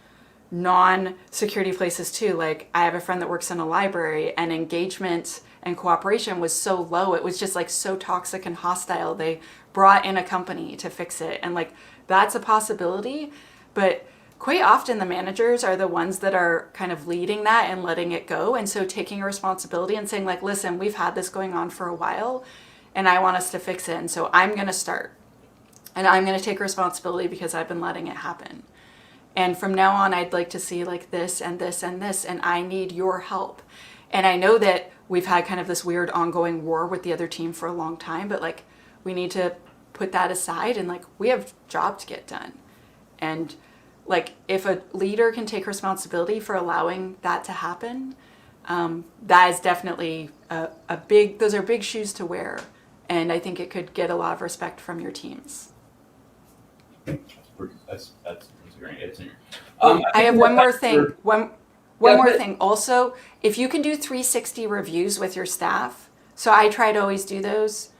Speaker 2: non-security places too. Like I have a friend that works in a library and engagement and cooperation was so low. It was just like so toxic and hostile. They brought in a company to fix it. And like, that's a possibility, but quite often the managers are the ones that are kind of leading that and letting it go. And so taking a responsibility and saying like, listen, we've had this going on for a while and I want us to fix it. And so I'm going to start and I'm going to take responsibility because I've been letting it happen. And from now on, I'd like to see like this and this and this, and I need your help. And I know that we've had kind of this weird ongoing war with the other team for a long time, but like we need to put that aside and like we have a job to get done. And like if a leader can take responsibility for allowing that to happen, that is definitely those are big shoes to wear. And I think it could get a lot of respect from your teams.
Speaker 1: That's a great answer.
Speaker 2: I have one more thing. One more thing. Also, if you can do 360 reviews with your staff, so I try to always do those,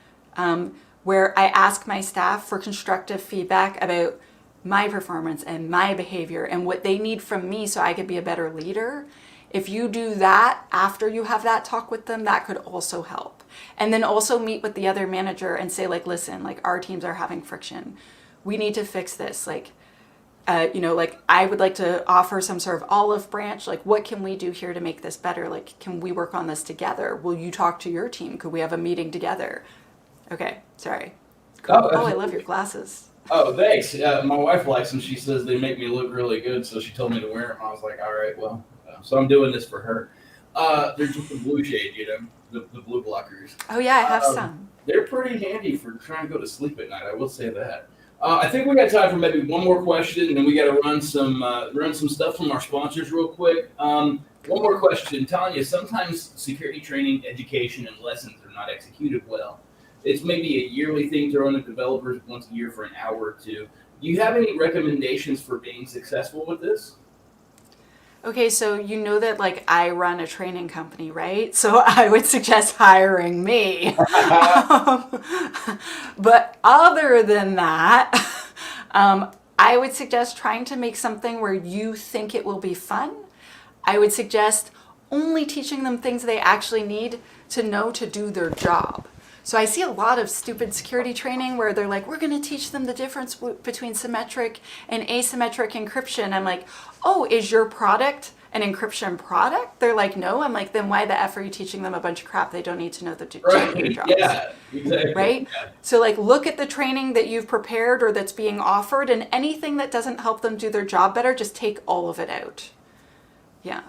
Speaker 2: where I ask my staff for constructive feedback about my performance and my behavior and what they need from me so I could be a better leader. If you do that after you have that talk with them, that could also help. And then also meet with the other manager and say like, listen, like our teams are having friction. We need to fix this. Like, like I would like to offer some sort of olive branch. Like, what can we do here to make this better? Like, can we work on this together? Will you talk to your team? Could we have a meeting together? Okay, sorry. Cool. Oh, I love your glasses.
Speaker 1: Oh, thanks. My wife likes them. She says they make me look really good, so she told me to wear them. I was like, all right, well, So I'm doing this for her. They're just the blue shade, the blue blockers.
Speaker 2: Oh yeah, I have some.
Speaker 1: They're pretty handy for trying to go to sleep at night. I will say that. I think we got time for maybe one more question, and then we got to run some stuff from our sponsors real quick. One more question, Tanya. Sometimes security training, education, and lessons are not executed well. It's maybe a yearly thing thrown at developers once a year for an hour or two. Do you have any recommendations for being successful with this?
Speaker 2: Okay, so you know that like I run a training company, right? So I would suggest hiring me. But other than that, I would suggest trying to make something where you think it will be fun. I would suggest only teaching them things they actually need to know to do their job. So I see a lot of stupid security training where they're like, we're going to teach them the difference between symmetric and asymmetric encryption. I'm like, oh, is your product an encryption product? They're like, no. I'm like, then why the F are you teaching them a bunch of crap they don't need to know to do their jobs?
Speaker 1: Yeah, exactly.
Speaker 2: Right?
Speaker 1: Yeah.
Speaker 2: So like, look at the training that you've prepared or that's being offered, and anything that doesn't help them do their job better, just take all of it out. Yeah.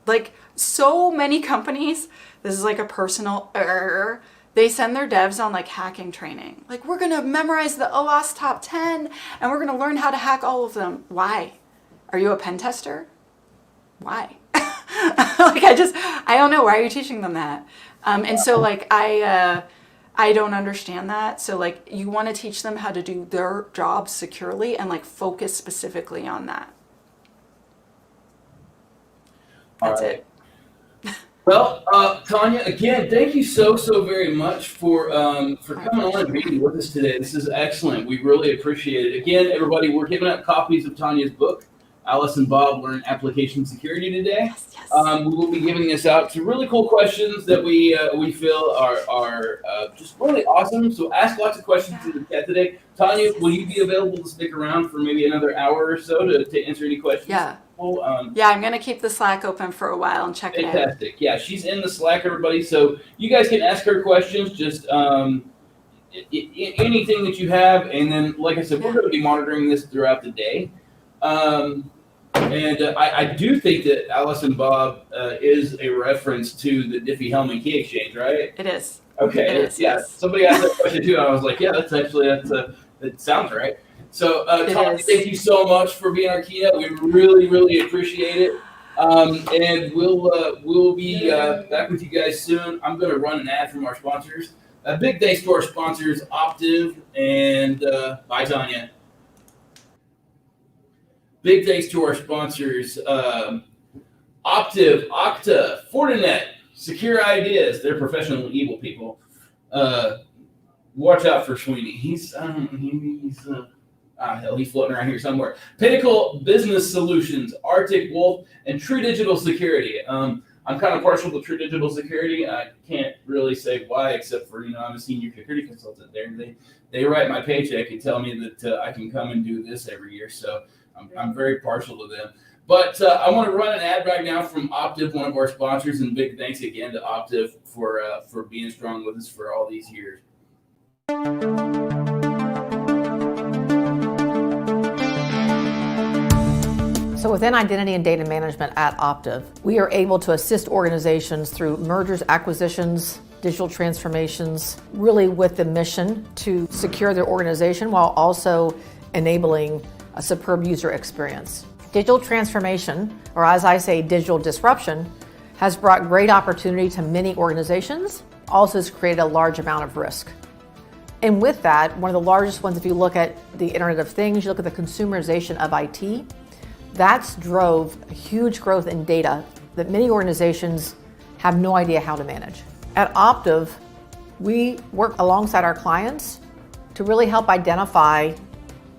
Speaker 2: Like so many companies, this is like a personal error, they send their devs on like hacking training. Like, we're going to memorize the OWASP top 10 and we're going to learn how to hack all of them. Why? Are you a pen tester? Why? Like, I don't know. Why are you teaching them that? And so like, I don't understand that. So like, you want to teach them how to do their job securely and like focus specifically on that. That's it.
Speaker 1: Well, Tanya, again, thank you so very much for coming on and reading with us today. This is excellent. We really appreciate it. Again, everybody, we're giving out copies of Tanya's book, Alice and Bob Learn Application Security today.
Speaker 2: Yes, yes.
Speaker 1: We will be giving this out to really cool questions that we feel are just really awesome. So ask lots of questions in the chat today. Tanya, will you be available to stick around for maybe another hour or so to answer any questions?
Speaker 2: Yeah. Yeah, I'm going to keep the Slack open for a while and check it out.
Speaker 1: Fantastic. Yeah, she's in the Slack, everybody. So you guys can ask her questions, just anything that you have. And then, like I said, we're going to be monitoring this throughout the day. And I do think that Alice and Bob is a reference to the Diffie-Hellman key exchange, right?
Speaker 2: It is.
Speaker 1: Okay.
Speaker 2: It is,
Speaker 1: yeah.
Speaker 2: yes.
Speaker 1: Somebody asked that question too. And I was like, yeah, that sounds right. So, Tanya, thank you so much for being our keynote. We really appreciate it. And we'll be back with you guys soon. I'm going to run an ad from our sponsors. A big thanks to our sponsors, Optiv and bye, Tanya. Big thanks to our sponsors, Optiv, Okta, Fortinet, Secure Ideas. They're professional evil people. Watch out for Sweeney. He's floating around here somewhere. Pinnacle Business Solutions, Arctic Wolf, and True Digital Security. I'm kind of partial to True Digital Security. I can't really say why, except for, I'm a senior security consultant there. They write my paycheck and tell me that I can come and do this every year. So I'm very partial to them. But I want to run an ad right now from Optiv, one of our sponsors, and big thanks again to Optiv for being strong with us for all these years.
Speaker 4: So within identity and data management at Optiv, we are able to assist organizations through mergers, acquisitions, digital transformations, really with the mission to secure their organization while also enabling a superb user experience. Digital transformation, or as I say, digital disruption, has brought great opportunity to many organizations, also has created a large amount of risk. And with that, one of the largest ones, if you look at the Internet of Things, you look at the consumerization of IT, that's drove a huge growth in data that many organizations have no idea how to manage. At Optiv, we work alongside our clients to really help identify,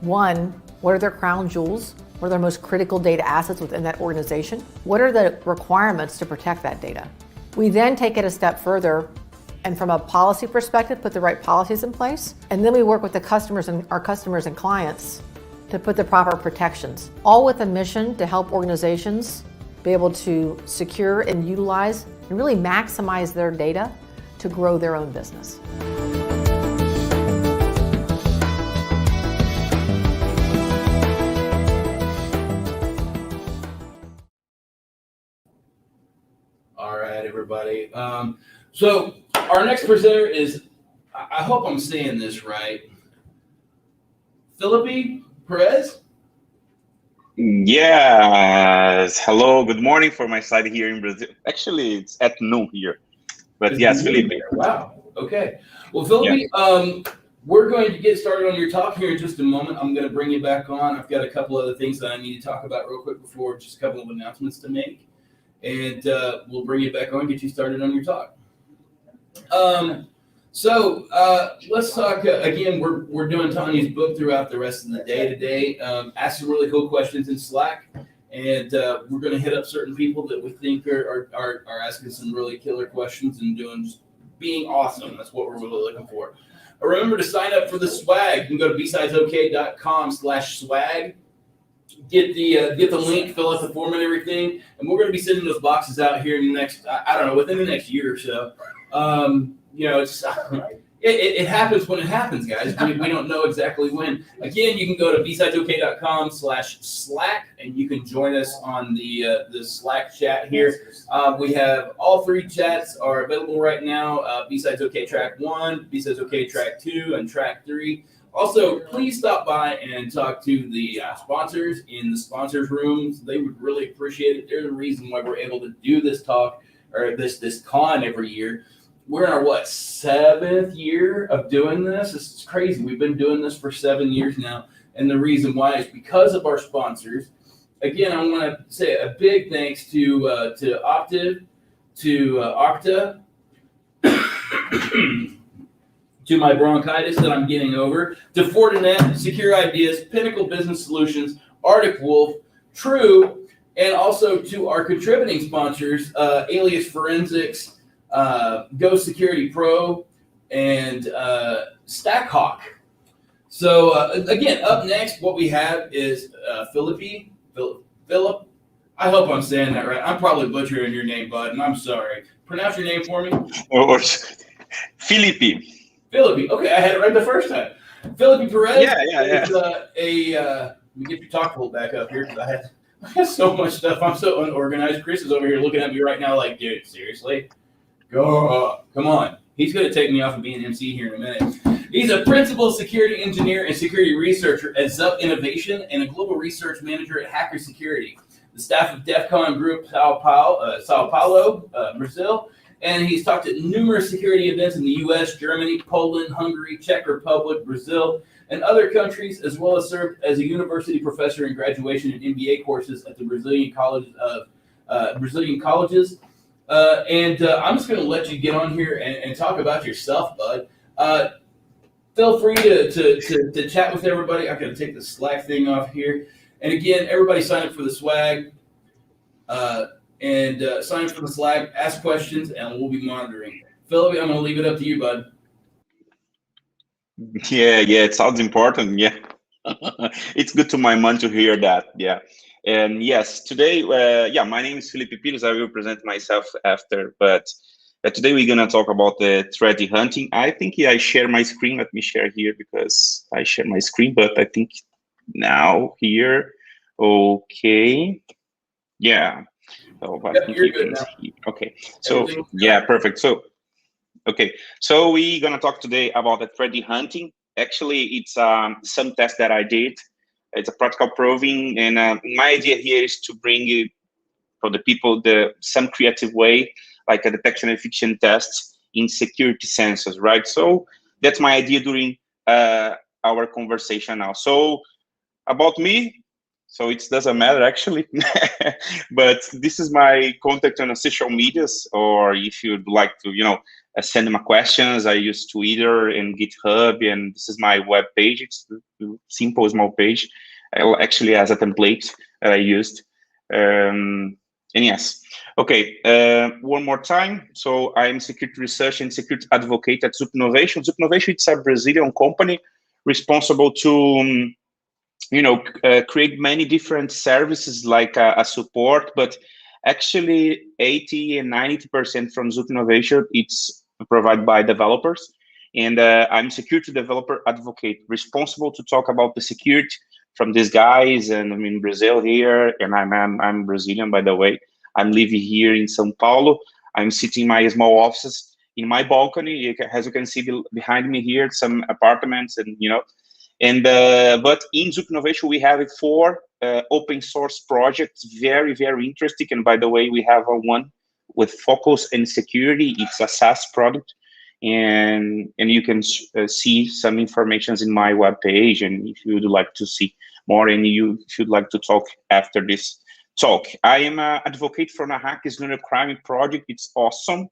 Speaker 4: one, what are their crown jewels? What are their most critical data assets within that organization? What are the requirements to protect that data? We then take it a step further and from a policy perspective, put the right policies in place. And then we work with the customers and our customers and clients to put the proper protections, all with a mission to help organizations be able to secure and utilize and really maximize their data to grow their own business.
Speaker 1: All right, everybody. So our next presenter is, I hope I'm saying this right, Felipe Perez?
Speaker 5: Yes. Hello. Good morning for my side here in Brazil. Actually, it's at noon here. But yes, Felipe.
Speaker 1: Wow. Okay. Well, Felipe, we're going to get started on your talk here in just a moment. I'm going to bring you back on. I've got a couple other things that I need to talk about real quick before, just a couple of announcements to make. And we'll bring you back on and get you started on your talk. So let's talk again. We're doing Tanya's book throughout the rest of the day today. Ask some really cool questions in Slack, and we're going to hit up certain people that we think are asking some really killer questions and being awesome. That's what we're really looking for. Remember to sign up for the swag. You can go to BSidesOK.com/swag. Get the link, fill out the form and everything, and we're going to be sending those boxes out here in the next, I don't know, within the next year or so. It happens when it happens, guys. We don't know exactly when. Again, you can go to BSidesOK.com/Slack, and you can join us on the Slack chat here. We have all three chats are available right now. BSidesOK Track 1, BSidesOK Track 2, and Track 3. Also, please stop by and talk to the sponsors in the sponsors rooms. They would really appreciate it. They're the reason why we're able to do this talk or this con every year. We're in our 7th year of doing this. This is crazy. We've been doing this for 7 years now, and the reason why is because of our sponsors. Again, I want to say a big thanks to Optiv, to Okta, to my bronchitis that I'm getting over, to Fortinet, Secure Ideas, Pinnacle Business Solutions, Arctic Wolf, True, and also to our contributing sponsors, Alias Forensics, Go Security Pro, and Stackhawk. So again, up next, what we have is Philip. I hope I'm saying that right. I'm probably butchering your name, bud, and I'm sorry. Pronounce your name for me.
Speaker 5: Or Felipe.
Speaker 1: Philip. Okay, I had it right the first time. Philippe Perez is let me get your talk pulled back up here because I have so much stuff. I'm so unorganized. Chris is over here looking at me right now like, dude, seriously? Come on. He's going to take me off of being MC here in a minute. He's a principal security engineer and security researcher at Zup Innovation and a global research manager at Hacker Security, the staff of DEF CON Group Sao Paulo, Brazil. And he's talked at numerous security events in the U.S., Germany, Poland, Hungary, Czech Republic, Brazil, and other countries, as well as served as a university professor in graduation and MBA courses at the Brazilian colleges. I'm just going to let you get on here and talk about yourself, bud. Feel free to chat with everybody. I'm going to take the Slack thing off here. And again, everybody sign up for the swag. Sign up for the Slack, ask questions, and we'll be monitoring. Philip, I'm going to leave it up to you, bud.
Speaker 5: Yeah, it sounds important. Yeah, it's good to my mind to hear that. Yeah, and yes, today, my name is Felipe Pires. I will present myself after, but today we're gonna talk about the threat hunting. I think I share my screen. Let me share here because I share my screen, but I think now here, okay, yeah. Oh, I think you can see. Okay, so perfect. So, okay, so we're gonna talk today about the threat hunting. Actually, it's some test that I did. It's a practical proving, and my idea here is to bring you for the people some creative way, like a detection and fiction test in security sensors, right? So that's my idea during our conversation now. So about me. So it doesn't matter actually, but this is my contact on the social medias, or if you'd like to, send my questions, I use Twitter and GitHub, and this is my web page. It's a simple, small page. Actually has a template that I used. And yes, okay, one more time. So I'm security research and security advocate at Zup Innovation. Zup Innovation, it's a Brazilian company responsible to create many different services like a support, but actually 80 and 90% from Zup Innovation, it's provided by developers. And I'm security developer advocate, responsible to talk about the security from these guys. And I'm in Brazil here, and I'm Brazilian, by the way. I'm living here in São Paulo. I'm sitting in my small offices in my balcony. As you can see behind me here, some apartments, and but in Zook Innovation we have 4 open source projects, very interesting. And by the way, we have one with focus and security. It's a SaaS product, and you can see some information in my webpage. And if you would like to see more, and you should like to talk after this talk, I am an advocate from a Hack is Not a Crime project. It's awesome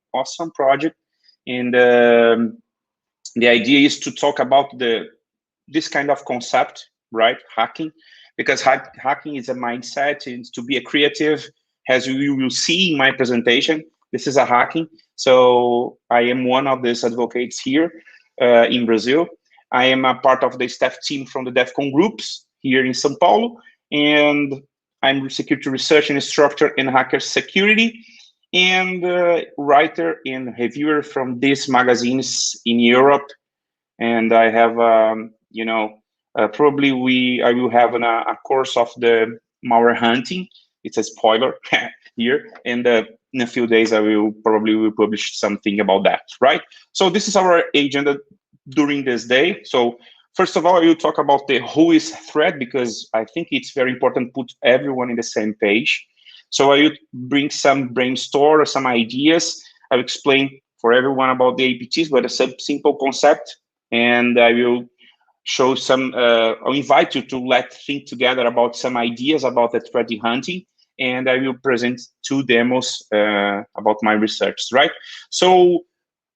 Speaker 5: project, and the idea is to talk about this kind of concept, right? Hacking, because hacking is a mindset. It's to be a creative, as you will see in my presentation. This is a hacking. So I am one of these advocates here in Brazil. I am a part of the staff team from the DEFCON groups here in São Paulo, and I'm security research instructor in hacker security, and writer and reviewer from these magazines in Europe. And I have, probably I will have a course of the malware hunting. It's a spoiler here, and in a few days I will probably publish something about that, right? So this is our agenda during this day. So first of all, I will talk about the who is threat, because I think it's very important to put everyone in the same page. So I will bring some brainstorm or some ideas. I will explain for everyone about the APTs, but a simple concept. And I will show some, I'll invite you to think together about some ideas about the threat hunting. And I will present 2 demos about my research, right? So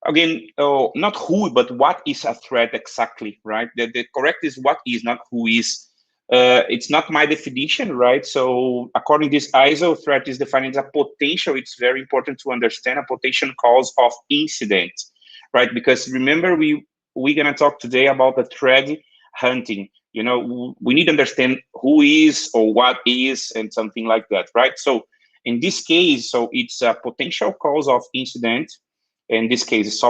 Speaker 5: again, not who, but what is a threat exactly, right? The correct is what is, not who is. It's not my definition, right? So according to this ISO, threat is defined as a potential. It's very important to understand a potential cause of incident, right? Because remember, we're gonna talk today about the threat hunting. We need to understand who is or what is and something like that, right? So in this case, so it's a potential cause of incident. In this case,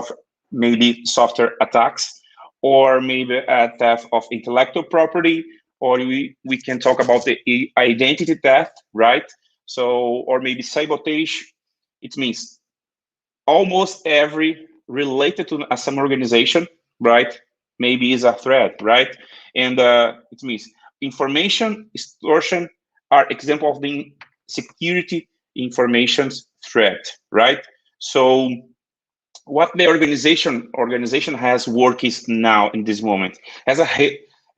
Speaker 5: maybe software attacks, or maybe a theft of intellectual property, or we can talk about the identity theft, right? So, or maybe sabotage. It means almost every related to some organization, right? Maybe is a threat, right? And it means information extortion are example of the security information threat, right? So what the organization has work is now in this moment. As a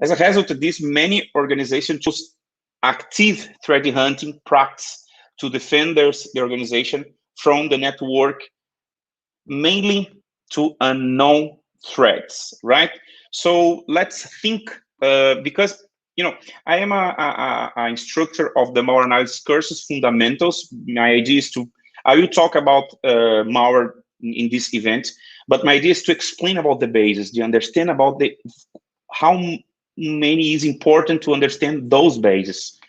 Speaker 5: result of this, many organizations choose active threat hunting practice to defend the organization from the network, mainly to unknown threats, right? So let's think, because I am a instructor of the malware analysis courses fundamentals. My idea is I will talk about malware in this event, but my idea is to explain about the basis, to understand about how many is important to understand those bases.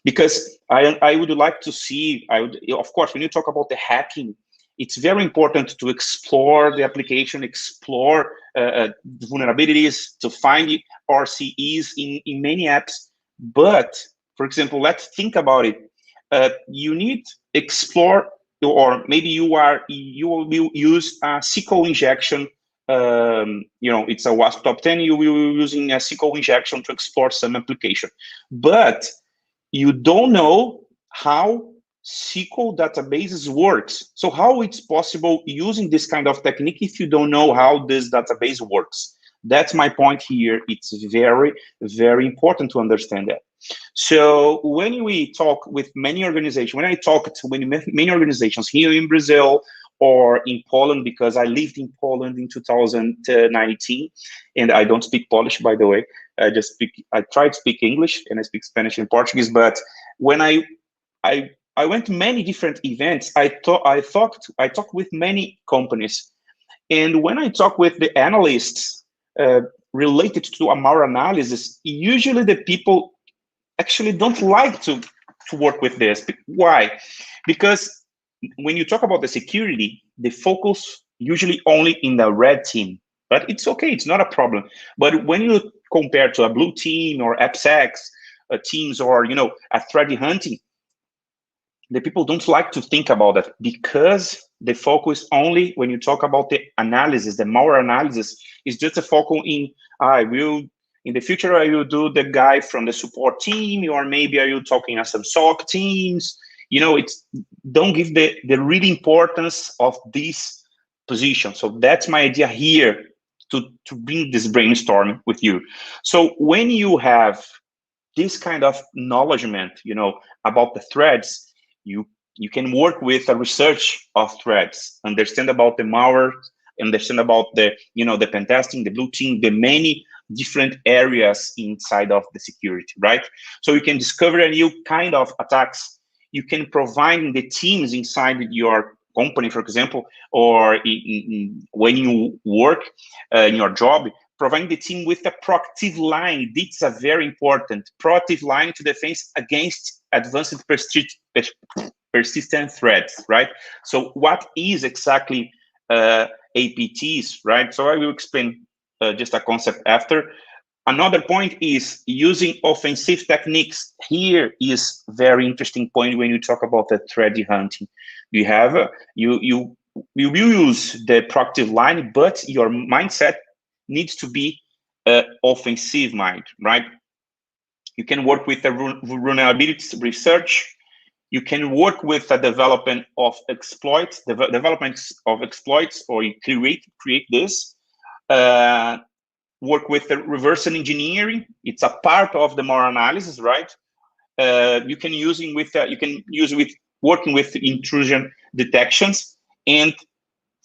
Speaker 5: Because I would like to see, of course, when you talk about the hacking, it's very important to explore the application, explore vulnerabilities, to find RCEs in many apps. But, for example, let's think about it. You need explore, or maybe you will use a SQL injection. It's a WASP top 10. You will be using a SQL injection to explore some application, but you don't know how SQL databases works. So how it's possible using this kind of technique if you don't know how this database works? That's my point here. It's very, very important to understand that. So when we talk with many organizations, when I talk to many organizations here in Brazil or in Poland, because I lived in Poland in 2019, and I don't speak Polish, by the way. I try to speak English, and I speak Spanish and Portuguese. But when I went to many different events, I talked with many companies, and when I talk with the analysts related to a malware analysis, usually the people actually don't like to work with this. Why? Because when you talk about the security, they focus usually only in the red team. But it's okay, it's not a problem. But when you compare to a blue team or AppSec teams, or a threat hunting, the people don't like to think about that, because the focus only when you talk about the analysis, the malware analysis, is just a focal in, in the future, I will do the guy from the support team, or maybe are you talking to some SOC teams? You know, don't give the real importance of this position. So that's my idea here, to bring this brainstorm with you. So when you have this kind of acknowledgement, you know, about the threads, you can work with a research of threads, understand about the malware, understand about the, you know, the pen testing, the blue team, the many different areas inside of the security, right? So you can discover a new kind of attacks. You can provide the teams inside your company, for example, or when you work in your job, providing the team with a proactive line. This is a very important proactive line to defense against advanced persistent threats, right? So what is exactly APTs, right? So I will explain just a concept after. Another point is using offensive techniques. Here is very interesting point when you talk about the threat hunting. You have you will use the proactive line, but your mindset needs to be offensive mind, right? You can work with the vulnerability research. You can work with the development of exploits, or you create this. Work with the reverse engineering. It's a part of the more analysis, right? You can use with working with intrusion detections and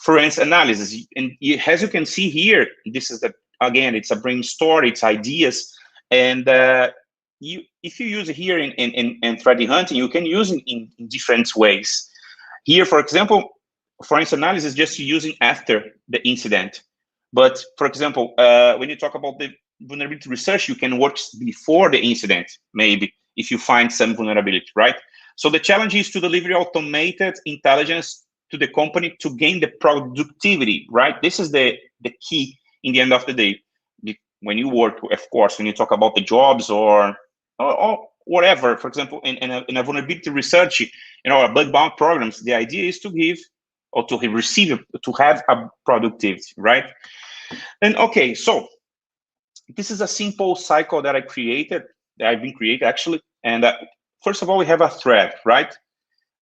Speaker 5: forensic analysis. And as you can see here, this is again, it's a brainstorm, it's ideas, and if you use it here in threat hunting, you can use it in different ways. Here, for example, forensic analysis just using after the incident. But for example, when you talk about the vulnerability research, you can work before the incident, maybe, if you find some vulnerability, right? So the challenge is to deliver automated intelligence to the company to gain the productivity, right? This is the key in the end of the day. When you work, of course, when you talk about the jobs or whatever, for example, in a vulnerability research, you know, a bug bounty programs, the idea is to give or to receive, to have a productivity, right? And okay, so this is a simple cycle that I've been created actually. And first of all, we have a thread, right?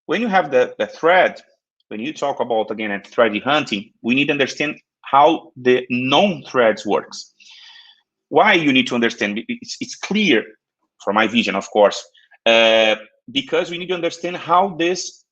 Speaker 5: When you have the thread, when you talk about, again, thread hunting, we need to understand how the known threads works. Why you need to understand? It's clear from my vision, of course, because we need to understand how this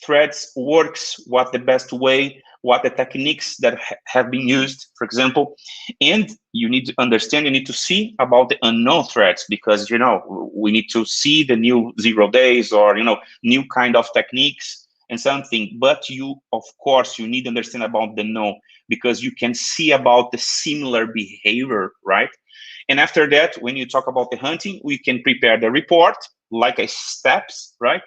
Speaker 5: threads works, what the best way, what the techniques that have been used, for example, and you need to understand, you need to see about the unknown threats, because, you know, we need to see the new 0 days or, you know, new kind of techniques and something, but you, of course, you need to understand about the known, because you can see about the similar behavior, right? And after that, when you talk about the hunting, we can prepare the report, like a steps, right?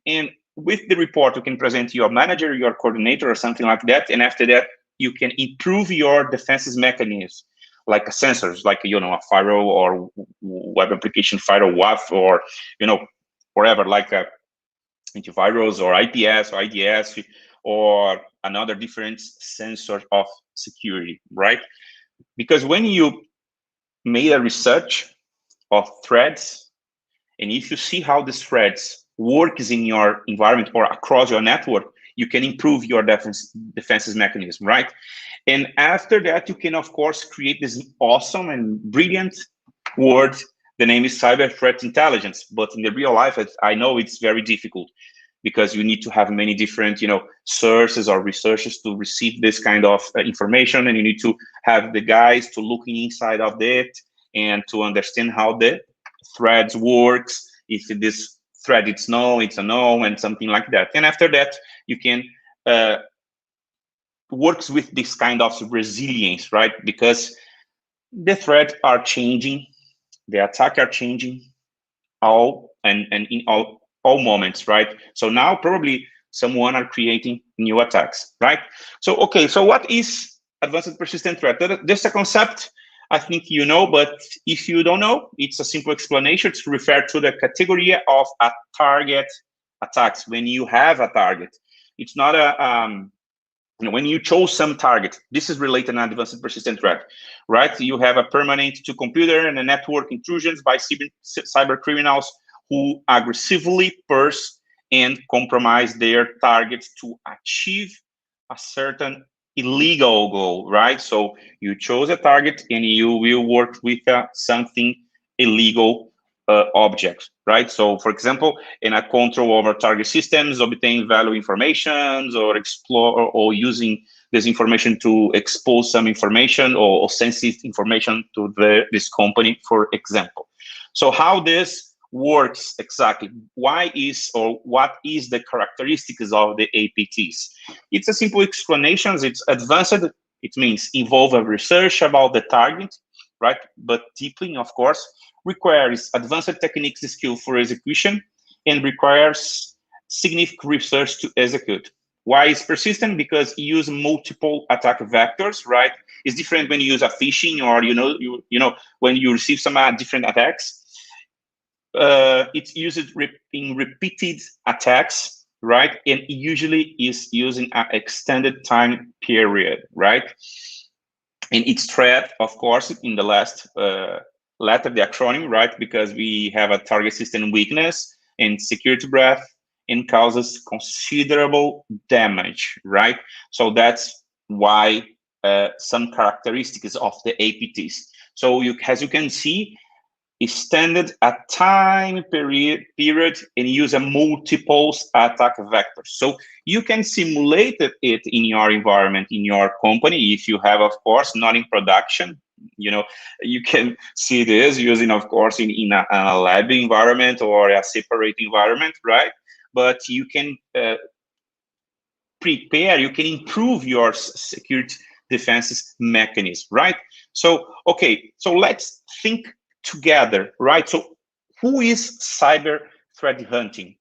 Speaker 5: And with the report, you can present to your manager, your coordinator, or something like that. And after that, you can improve your defenses mechanisms, like sensors, like, you know, a firewall or web application firewall, WAF, or, you know, whatever, like a antivirus or IPS or IDS or another different sensor of security, right? Because when you made a research of threads, and if you see how these threads works in your environment or across your network, you can improve your defenses mechanism, right? And after that, you can, of course, create this awesome and brilliant word. The name is cyber threat intelligence, but in the real life, I know it's very difficult, because you need to have many different, you know, sources or researchers to receive this kind of information, and you need to have the guys to look inside of it and to understand how the threads works, if this thread it's no, it's a no, and something like that. And after that, you can works with this kind of resilience, right? Because the threats are changing, the attack are changing and in all moments, right? So now probably someone are creating new attacks, right? So okay, so what is advanced persistent threat? That's a concept I think you know, but if you don't know, it's a simple explanation. It's referred to the category of a target attacks. When you have a target, it's not when you chose some target, this is related to an advanced persistent threat, right? You have a permanent to computer and a network intrusions by cyber criminals who aggressively purse and compromise their targets to achieve a certain illegal goal, right? So you chose a target and you will work with something illegal object, right? So for example, in a control over target systems, obtain value informations or explore or using this information to expose some information or sensitive information to this company, for example. So how this works exactly? Why is or what is the characteristics of the APTs? It's a simple explanation. It's advanced. It means involve a research about the target, right? But deeply, of course, requires advanced techniques skill for execution and requires significant research to execute. Why is persistent? Because you use multiple attack vectors, right? It's different when you use a phishing or you know when you receive some different attacks. It's used in repeated attacks, right? And usually is using an extended time period, right? And its threat, of course, in the last letter, the acronym, right? Because we have a target system weakness and security breach and causes considerable damage, right? So that's why some characteristics of the APTs. So as you can see, extended a time period and use a multiple attack vectors. So you can simulate it in your environment, in your company, if you have, of course, not in production. You know, you can see this using, of course, in a lab environment or a separate environment, right? But you can prepare, you can improve your security defenses mechanism, right? So, okay, so let's think together, right? So who is cyber threat hunting?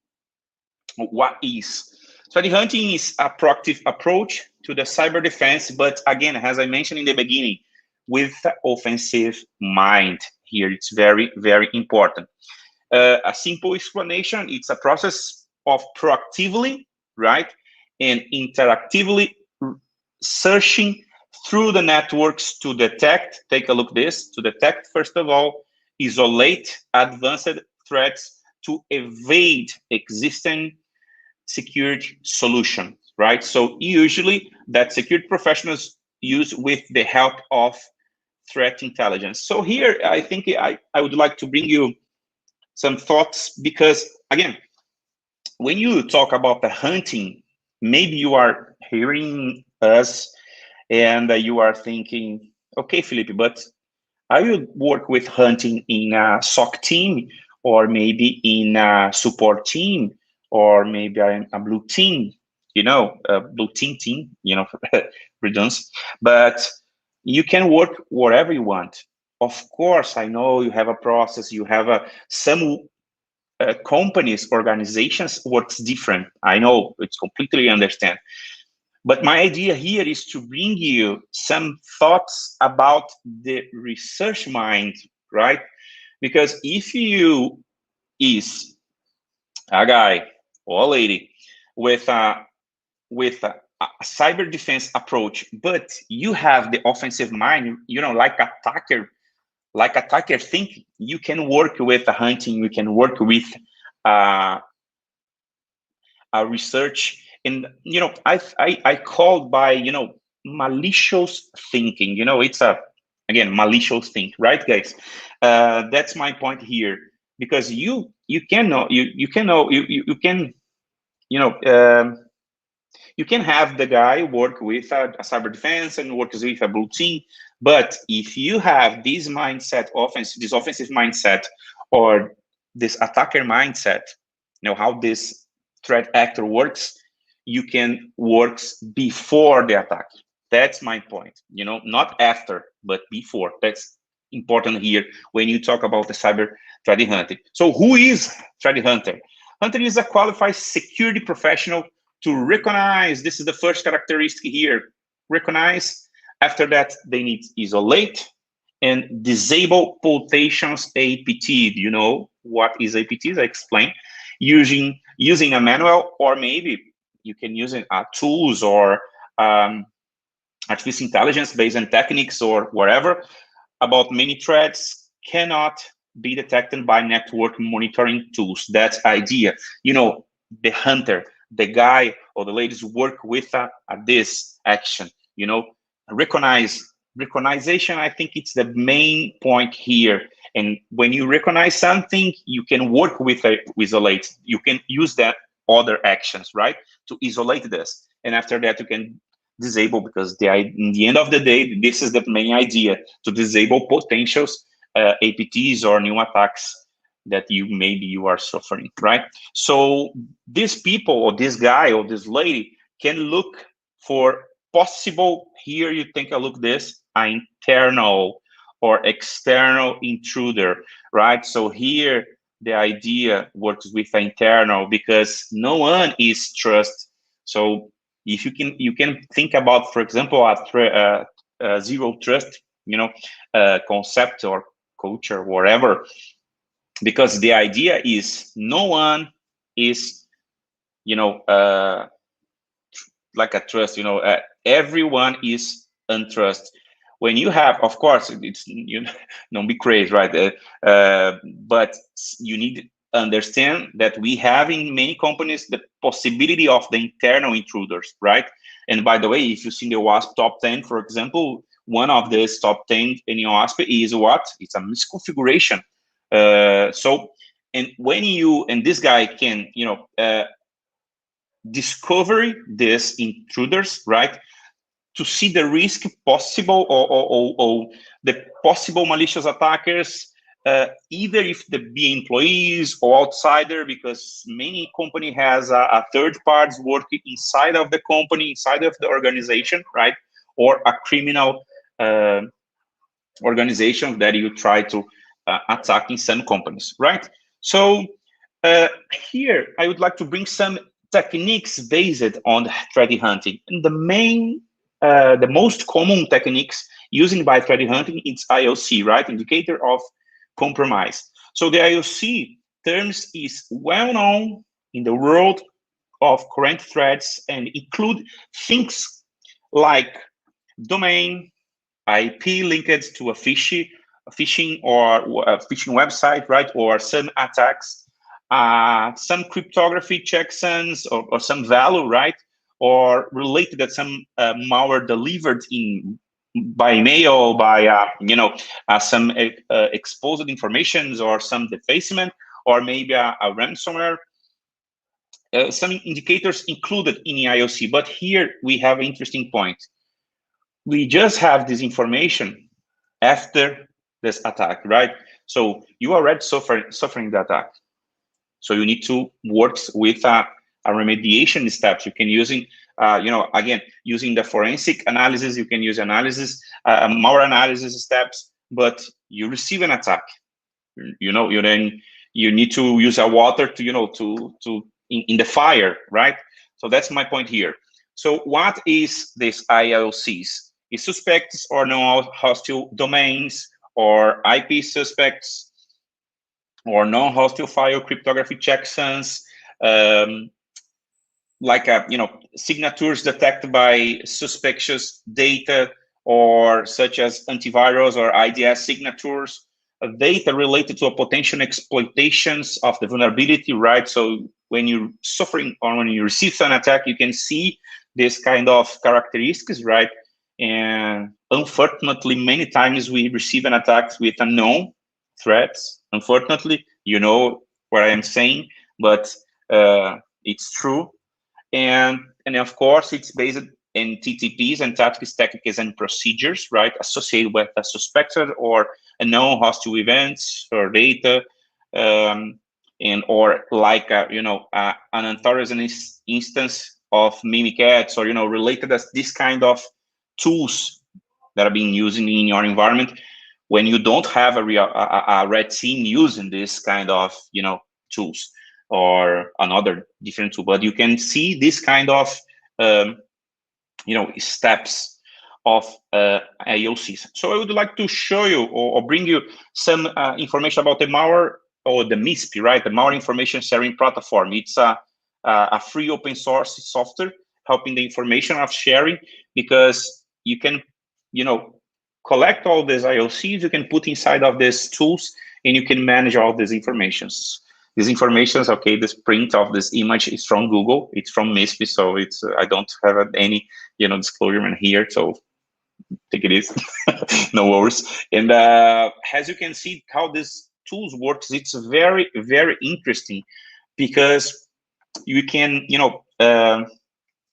Speaker 5: What is? Threat hunting is a proactive approach to the cyber defense, but again, as I mentioned in the beginning, with offensive mind here. It's very, very important. A simple explanation, it's a process of proactively, right, and interactively searching through the networks to detect, take a look at this, to detect, first of all, isolate advanced threats to evade existing security solutions, right? So usually that security professionals use with the help of threat intelligence. So here, I think I would like to bring you some thoughts because, again, when you talk about the hunting, maybe you are hearing us and you are thinking, okay, Felipe, but I will work with hunting in a SOC team or maybe in a support team or maybe a blue team, you know, a blue team, you know, redundancy. But you can work wherever you want. Of course, I know you have a process, you have some companies, organizations works different. I know, it's completely understand. But my idea here is to bring you some thoughts about the research mind, right? Because if you is a guy or a lady with a cyber defense approach, but you have the offensive mind, you know, like attacker think, you can work with a hunting, you can work with a research, and you know, I called by, you know, malicious thinking. You know, it's a, again, malicious think, right, guys? That's my point here, because you can know, you can know, you can, you know, you can have the guy work with a cyber defense and work with a blue team, but if you have this mindset, this offensive mindset, or this attacker mindset, you know how this threat actor works, you can work before the attack. That's my point. You know, not after, but before. That's important here when you talk about the cyber threat hunting. So who is threat hunter? Hunter is a qualified security professional to recognize, this is the first characteristic here, recognize. After that, they need isolate and disable potentials APT. You know what is APTs? I explained. Using a manual, or maybe you can use tools or artificial intelligence based on techniques or whatever about many threats cannot be detected by network monitoring tools. That's idea. You know, the hunter, the guy or the ladies work with this action. You know, recognition. I think it's the main point here. And when you recognize something, you can work with isolate. You can use that other actions, right, to isolate this. And after that, you can disable, because in the end of the day, this is the main idea, to disable potentials, APTs or new attacks that you are suffering, right? So these people or this guy or this lady can look for possible, here you take a look this, an internal or external intruder, right? So here the idea works with internal because no one is trust. So if you can think about, for example, a zero trust, concept or culture, whatever, because the idea is no one is, like a trust. Everyone is untrust. When you have, of course, it's don't be crazy, right? But you need to understand that we have in many companies the possibility of the internal intruders, right? And by the way, if you see the WASP top 10, for example, one of these top 10 in WASP is what? It's a misconfiguration. So, and when and this guy can, discover these intruders, right? To see the risk possible or the possible malicious attackers, either if they be employees or outsider, because many company has a third parties working inside of the company, inside of the organization, right? Or a criminal organization that you try to attack in some companies, right? So here I would like to bring some techniques based on threat hunting. And the most common techniques used by threat hunting is IOC, right? Indicator of compromise. So the IOC terms is well known in the world of current threats and include things like domain, IP linked to a phishing or a phishing website, right? Or some attacks, some cryptography checksums or some value, right? Or related to some malware delivered by mail, by some exposed informations or some defacement, or maybe a ransomware. Some indicators included in the IOC, but here we have an interesting point. We just have this information after this attack, right? So you are already suffering the attack. So you need to work with a remediation steps. You can using, again, using the forensic analysis, you can use analysis, malware analysis steps, but you receive an attack. Then you need to use a water to in the fire, right? So that's my point here. So what is this IOCs? Is suspects or non-hostile domains, or IP suspects, or non-hostile file cryptography checksums, like signatures detected by suspicious data, or such as antivirus or IDS signatures, data related to a potential exploitations of the vulnerability, right? So when you're suffering or when you receive an attack, you can see this kind of characteristics, right? And unfortunately, many times we receive an attack with unknown threats. Unfortunately, you know what I am saying, but it's true. And of course, it's based in TTPs and tactics, techniques, and procedures, right? Associated with a suspected or a known hostile events or data, or like an unauthorized instance of Mimikatz, or related as this kind of tools that are being used in your environment when you don't have a red team using this kind of tools or another different tool. But you can see this kind of steps of IOCs. So I would like to show you or bring you some information about the malware, or the MISP, right? The Malware Information Sharing Platform. It's a free open source software helping the information of sharing, because you can, collect all these IOCs, you can put inside of these tools, and you can manage all these informations. These informations, okay, this print of this image is from Google, it's from MISP, so it's I don't have any, disclosure in here, so take it easy, no worries. And as you can see how this tools works, it's very, very interesting, because you can,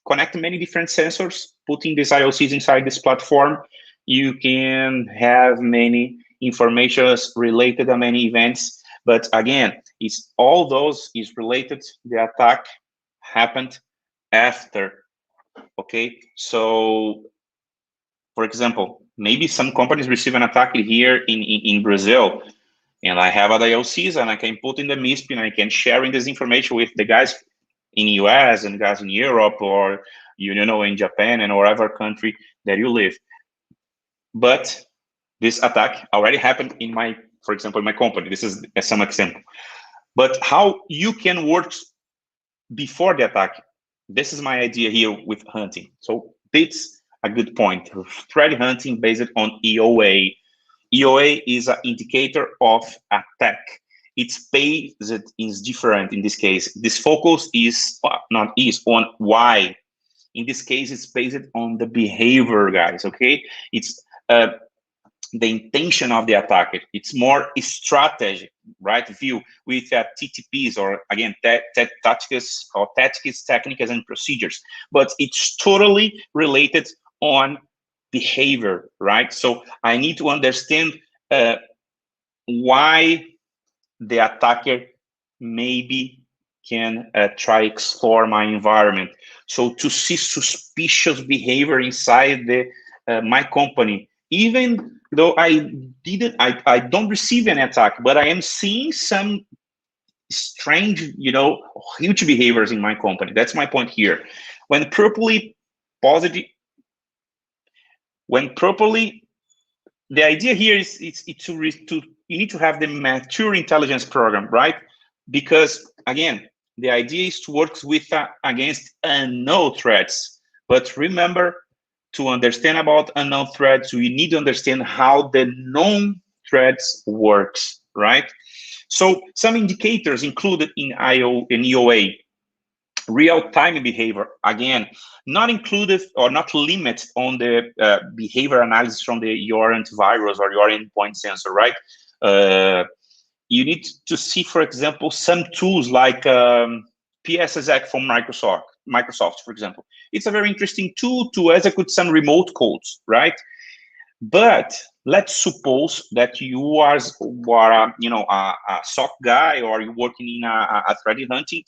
Speaker 5: connect many different sensors, putting these IOCs inside this platform. You can have many informations related to many events, but again, it's all those is related. The attack happened after. Okay, so for example, maybe some companies receive an attack here in Brazil, and I have other IOCs, and I can put in the MISP, and I can share this information with the guys in US and guys in Europe, or in Japan and wherever country that you live. But this attack already happened in for example, in my company. This is some example. But how you can work before the attack? This is my idea here with hunting. So it's a good point. Threat hunting based on EOA. EOA is an indicator of attack. Its base is different in this case. This focus is on why. In this case, it's based on the behavior, guys. Okay, it's the intention of the attacker. It's more strategic, right? View with TTPs, or again, tactics or tactics, techniques and procedures. But it's totally related on behavior, right? So I need to understand why the attacker maybe can try explore my environment. So to see suspicious behavior inside my company, even though I don't receive an attack, but I am seeing some strange, huge behaviors in my company. That's my point here. When properly, the idea here is you need to have the mature intelligence program, right? Because again, the idea is to work with against unknown threats. But remember, to understand about unknown threats, we need to understand how the known threats works, right? So some indicators included in EOA. Real-time behavior, again, not included or not limited on the behavior analysis from your antivirus or your endpoint sensor, right? You need to see, for example, some tools like BSidesOK from Microsoft, for example. It's a very interesting tool to execute some remote codes, right? But let's suppose that you are a SOC guy, or you're working in a threat hunting,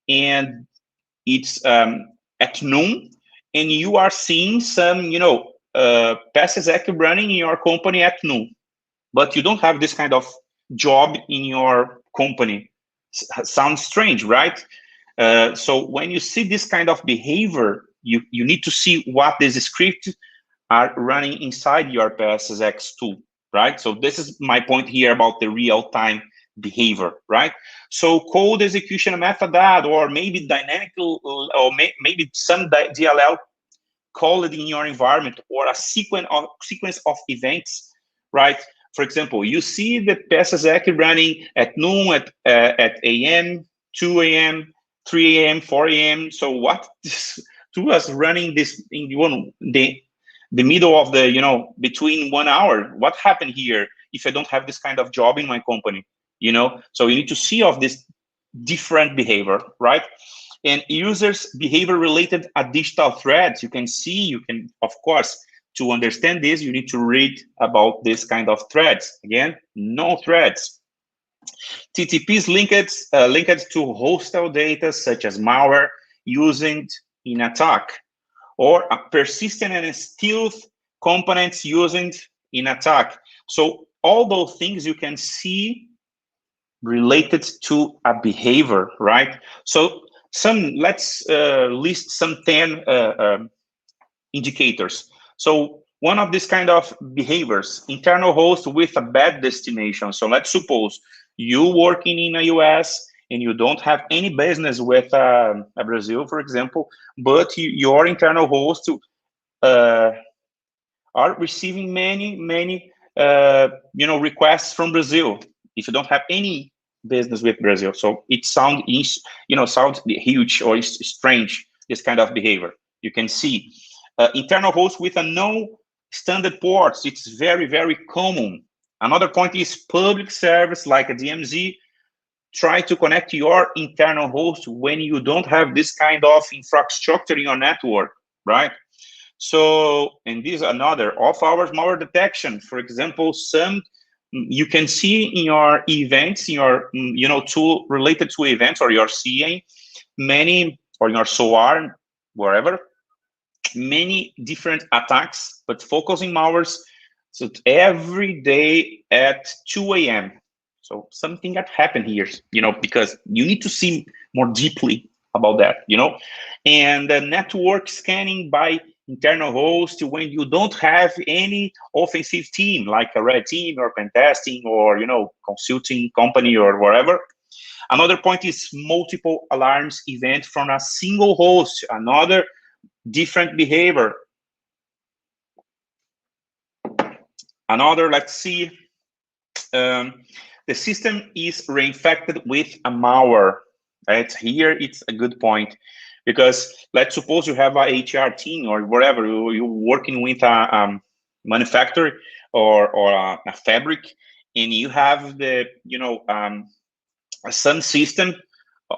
Speaker 5: and it's at noon, and you are seeing some, BSidesOK running in your company at noon, but you don't have this kind of job in your company. Sounds strange, right? So when you see this kind of behavior, you need to see what these scripts are running inside your BSidesOK tool, right? So this is my point here about the real-time behavior, right? So code execution method that, or maybe dynamic, or maybe some DLL called in your environment, or a sequence of events, right? For example, you see the BSidesOK running at noon, at AM, 2 a.m., 3 a.m., 4 a.m. So what to us running this in the middle of the, between 1 hour? What happened here if I don't have this kind of job in my company? So you need to see of this different behavior, right? And users behavior related digital threats. You can, of course, to understand this, you need to read about this kind of threats. Again, no threats. TTPs linked to hostile data such as malware used in attack, or a persistent and stealth components used in attack. So all those things you can see related to a behavior, right? So let's list some 10 indicators. So one of these kind of behaviors, internal host with a bad destination. So let's suppose you working in the US and you don't have any business with Brazil, for example, but your internal host are receiving many requests from Brazil. If you don't have any business with Brazil, so it sounds huge or strange, this kind of behavior. You can see internal host with a no standard ports. It's very common. Another point is public service like a DMZ. Try to connect your internal host when you don't have this kind of infrastructure in your network, right? So, and this is another off-hours malware detection. For example, some you can see in your events, in your tool related to events or your CA, many, or your SOAR, wherever, many different attacks, but focusing malwares. So every day at 2 a.m. So something that happened here, because you need to see more deeply about that, and the network scanning by internal host when you don't have any offensive team like a red team or pen testing or consulting company or whatever. Another point is multiple alarms event from a single host, another different behavior. Another, let's see, the system is reinfected with a malware. Right here, it's a good point, because let's suppose you have a HR team or whatever, you're working with a manufacturer or a fabric, and you have the some system,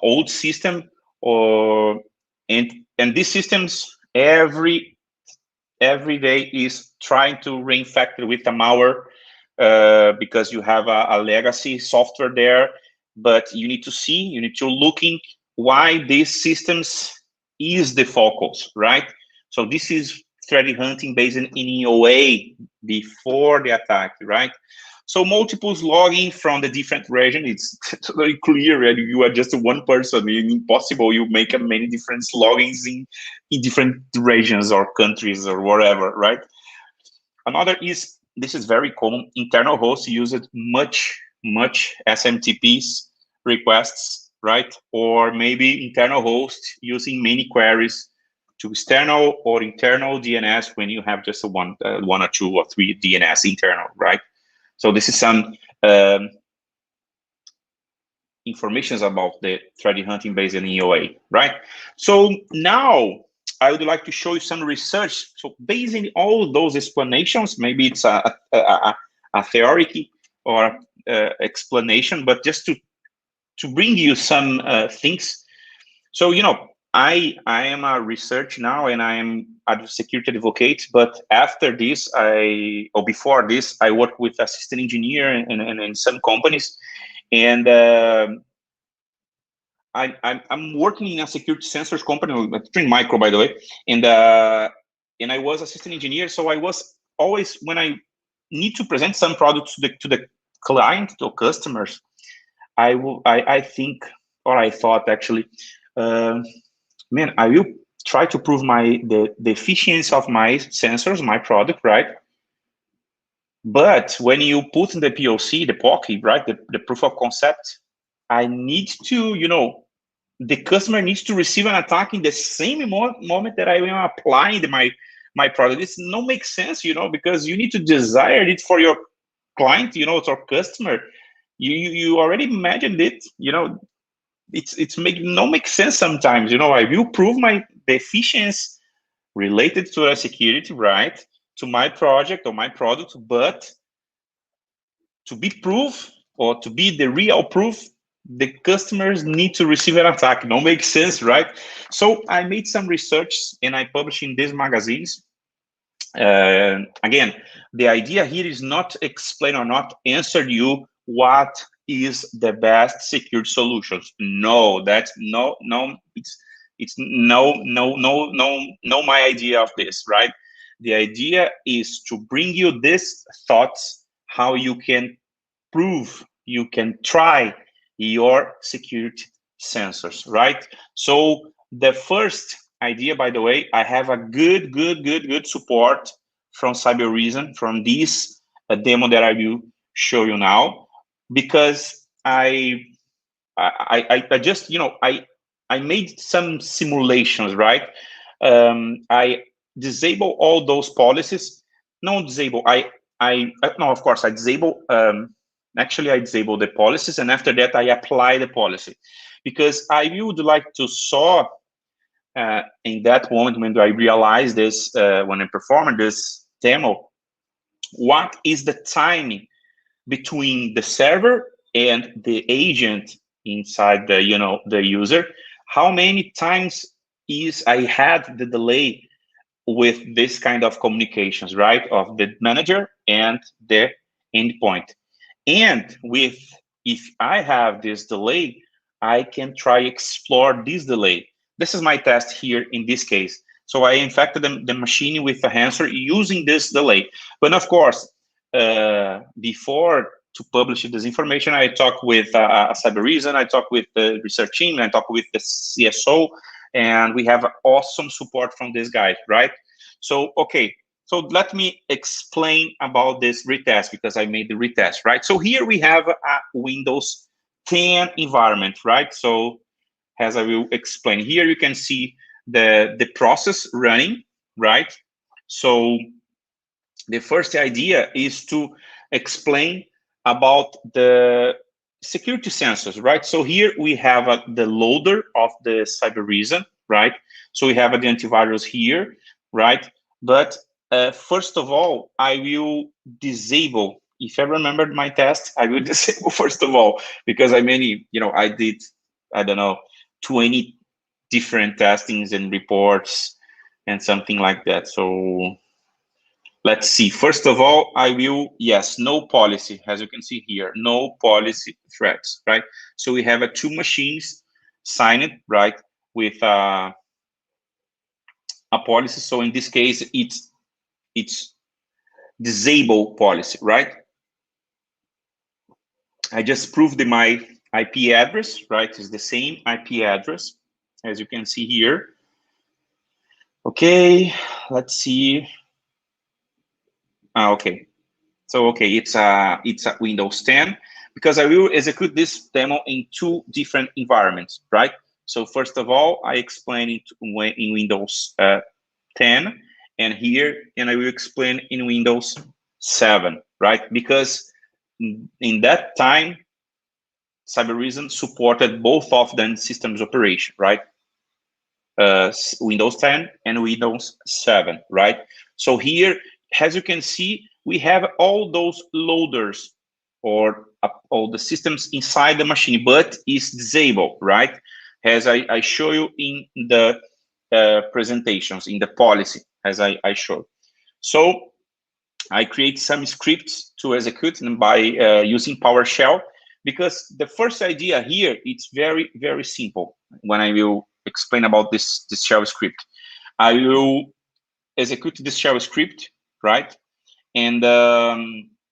Speaker 5: old system, or and these systems every day is trying to reinfect it with a malware, because you have a legacy software there. But you need to looking why these systems is the focus, right? So this is threat hunting based in EOA before the attack, right? So multiples logging from the different region, it's very clear, right? You are just one person, it's impossible you make many different logins in different regions or countries or whatever, right? Another is, this is very common, internal hosts use it much SMTPs requests, right? Or maybe internal hosts using many queries to external or internal DNS when you have just one or two or three DNS internal, right? So this is some informations about the threat hunting based on EOA, right? So now I would like to show you some research. So based on all those explanations, maybe it's a theoretic or explanation, but just to bring you some things. So, I am a research now, and I am a security advocate. But after this, before this, I work with assistant engineer in some companies, and I'm working in a security sensors company, Trend Micro, by the way, and I was assistant engineer. So I was always, when I need to present some products to the client, to customers, I think, or I thought actually, man, I will try to prove the efficiency of my sensors, my product, right? But when you put in the POC, the POC, right, the proof of concept, I need to, the customer needs to receive an attack in the same moment that I am applying my product. It's no make sense, because you need to desire it for your client, it's our customer. You already imagined it, it's make sense sometimes. I will prove the efficiency related to the security, right, to my project or my product, but to be proof or to be the real proof, the customers need to receive an attack. No make sense, right? So I made some research and I published in these magazines. Again, the idea here is not explain or not answer you what is the best security solutions. No, that's no, it's no my idea of this, right? The idea is to bring you these thoughts, how you can prove, you can try your security sensors, right? So the first idea, by the way, I have a good support from Cyber from this demo that I will show you now, because I I just, I made some simulations, right? I disable all those policies. No, disable. No, of course, I disable. Actually, I disable the policies, and after that, I apply the policy, because I would like to saw in that moment when I realized this, when I performed this demo, what is the timing between the server and the agent inside the the user? How many times is I had the delay with this kind of communications, right, of the manager and the endpoint? And with, if I have this delay, I can try explore this delay. This is my test here in this case. So I infected the machine with a answer using this delay. But of course, before to publish this information, I talk with Cybereason, I talk with the research team, I talk with the CSO, and we have awesome support from this guy, right? So, okay, so let me explain about this retest, because I made the retest, right? So here we have a Windows 10 environment, right? So as I will explain here, you can see the process running, right? So the first idea is to explain about the security sensors, right? So here we have the loader of the Cybereason, right? So we have the antivirus here, right? But first of all, I will disable. If I remembered my test, I will disable first of all, because I I did, I don't know, 20 different testings and reports and something like that. So let's see. First of all, I will, yes, no policy, as you can see here, no policy threats, right? So we have two machines signed, right, with a policy. So in this case, it's disable policy, right? I just proved my IP address, right? It's the same IP address, as you can see here. Okay, let's see. Okay. So, okay, it's a Windows 10, because I will execute this demo in two different environments, right? So first of all, I explain it in Windows 10, and here, and I will explain in Windows 7, right? Because in that time, Cybereason supported both of them systems operation, right? Windows 10 and Windows 7, right? So here, as you can see, we have all those loaders or all the systems inside the machine, but it's disabled, right? As I show you in the presentations, in the policy, as I showed. So I create some scripts to execute them by using PowerShell, because the first idea here, it's very, very simple. When I will explain about this shell script, I will execute this shell script, right? And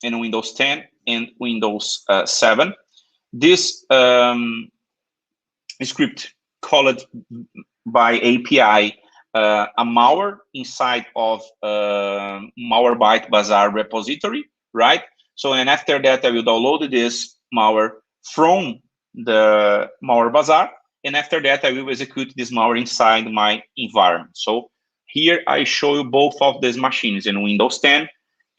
Speaker 5: in Windows 10 and Windows 7, this script called by API a malware inside of Malwarebytes Bazaar repository, right? So, and after that, I will download this malware from the Malware Bazaar, and after that, I will execute this malware inside my environment. So here I show you both of these machines in Windows 10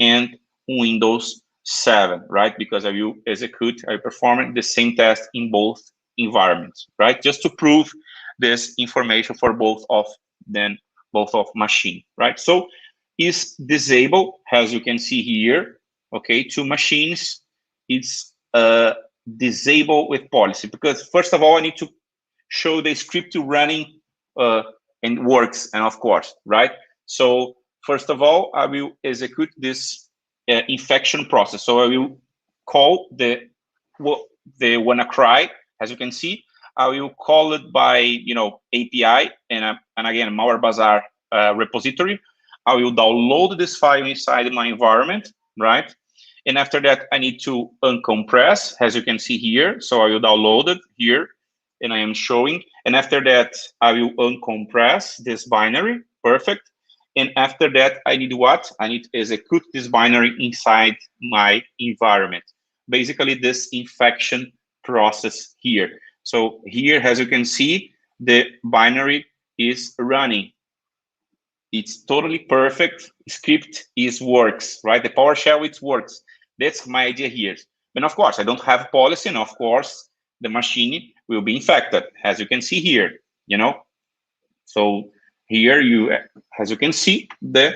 Speaker 5: and Windows 7, right? Because I will execute, I perform the same test in both environments, right? Just to prove this information for both of machine, right? So is disabled, as you can see here, okay, two machines, it's disabled with policy, because first of all, I need to show the script running and works, and of course, right? So first of all, I will execute this infection process. So I will call the WannaCry, as you can see. I will call it by API and again Malware Bazaar repository. I will download this file inside my environment, right? And after that, I need to uncompress, as you can see here. So I will download it here, and I am showing. And after that, I will uncompress this binary, perfect. And after that, I need what? I need to execute this binary inside my environment. Basically, this infection process here. So here, as you can see, the binary is running. It's totally perfect. Script works, right? The PowerShell, it works. That's my idea here. And of course, I don't have policy, and of course, the machine will be infected, as you can see here, you know? So here as you can see, the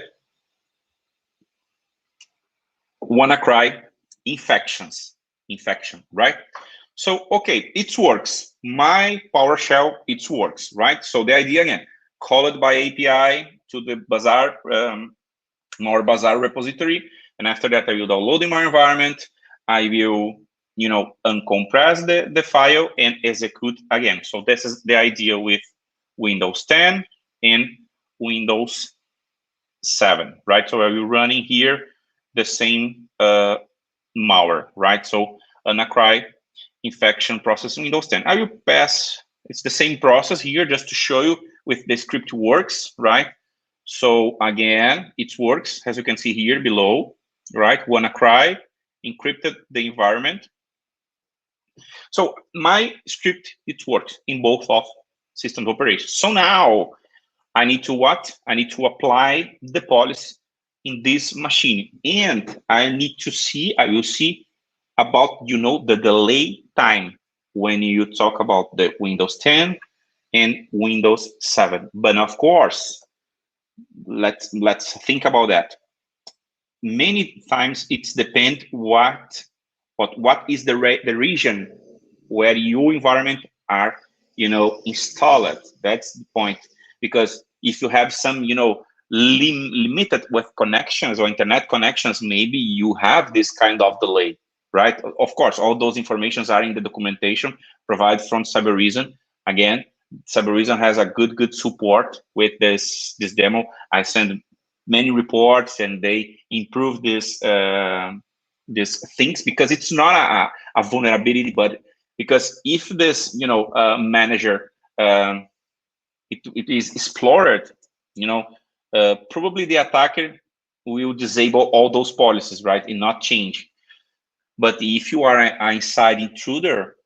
Speaker 5: WannaCry infection, right? So, okay, it works. My PowerShell, it works, right? So the idea again, call it by API to the Bazaar, our Bazaar repository. And after that, I will download in my environment. I will, uncompress the file and execute again. So this is the idea with Windows 10 and Windows 7, right? So I will run in here the same malware, right? So WannaCry infection process in Windows 10. I will pass, it's the same process here just to show you with the script works, right? So again, it works, as you can see here below, right? WannaCry encrypted the environment. So my script, it works in both of systems operations. So now I need to what? I need to apply the policy in this machine. And I need to see, I will see about, the delay time when you talk about the Windows 10 and Windows 7. But of course, let's think about that. Many times it's depend what is the region where your environment are installed. That's the point. Because if you have some limited with connections or internet connections, maybe you have this kind of delay, right? Of course, all those informations are in the documentation provided from Cybereason. Again, Cybereason has a good support with this demo. I send many reports and they improve these things, because it's not a vulnerability, but because if this manager it is explored, probably the attacker will disable all those policies, right, and not change. But if you are an inside intruder,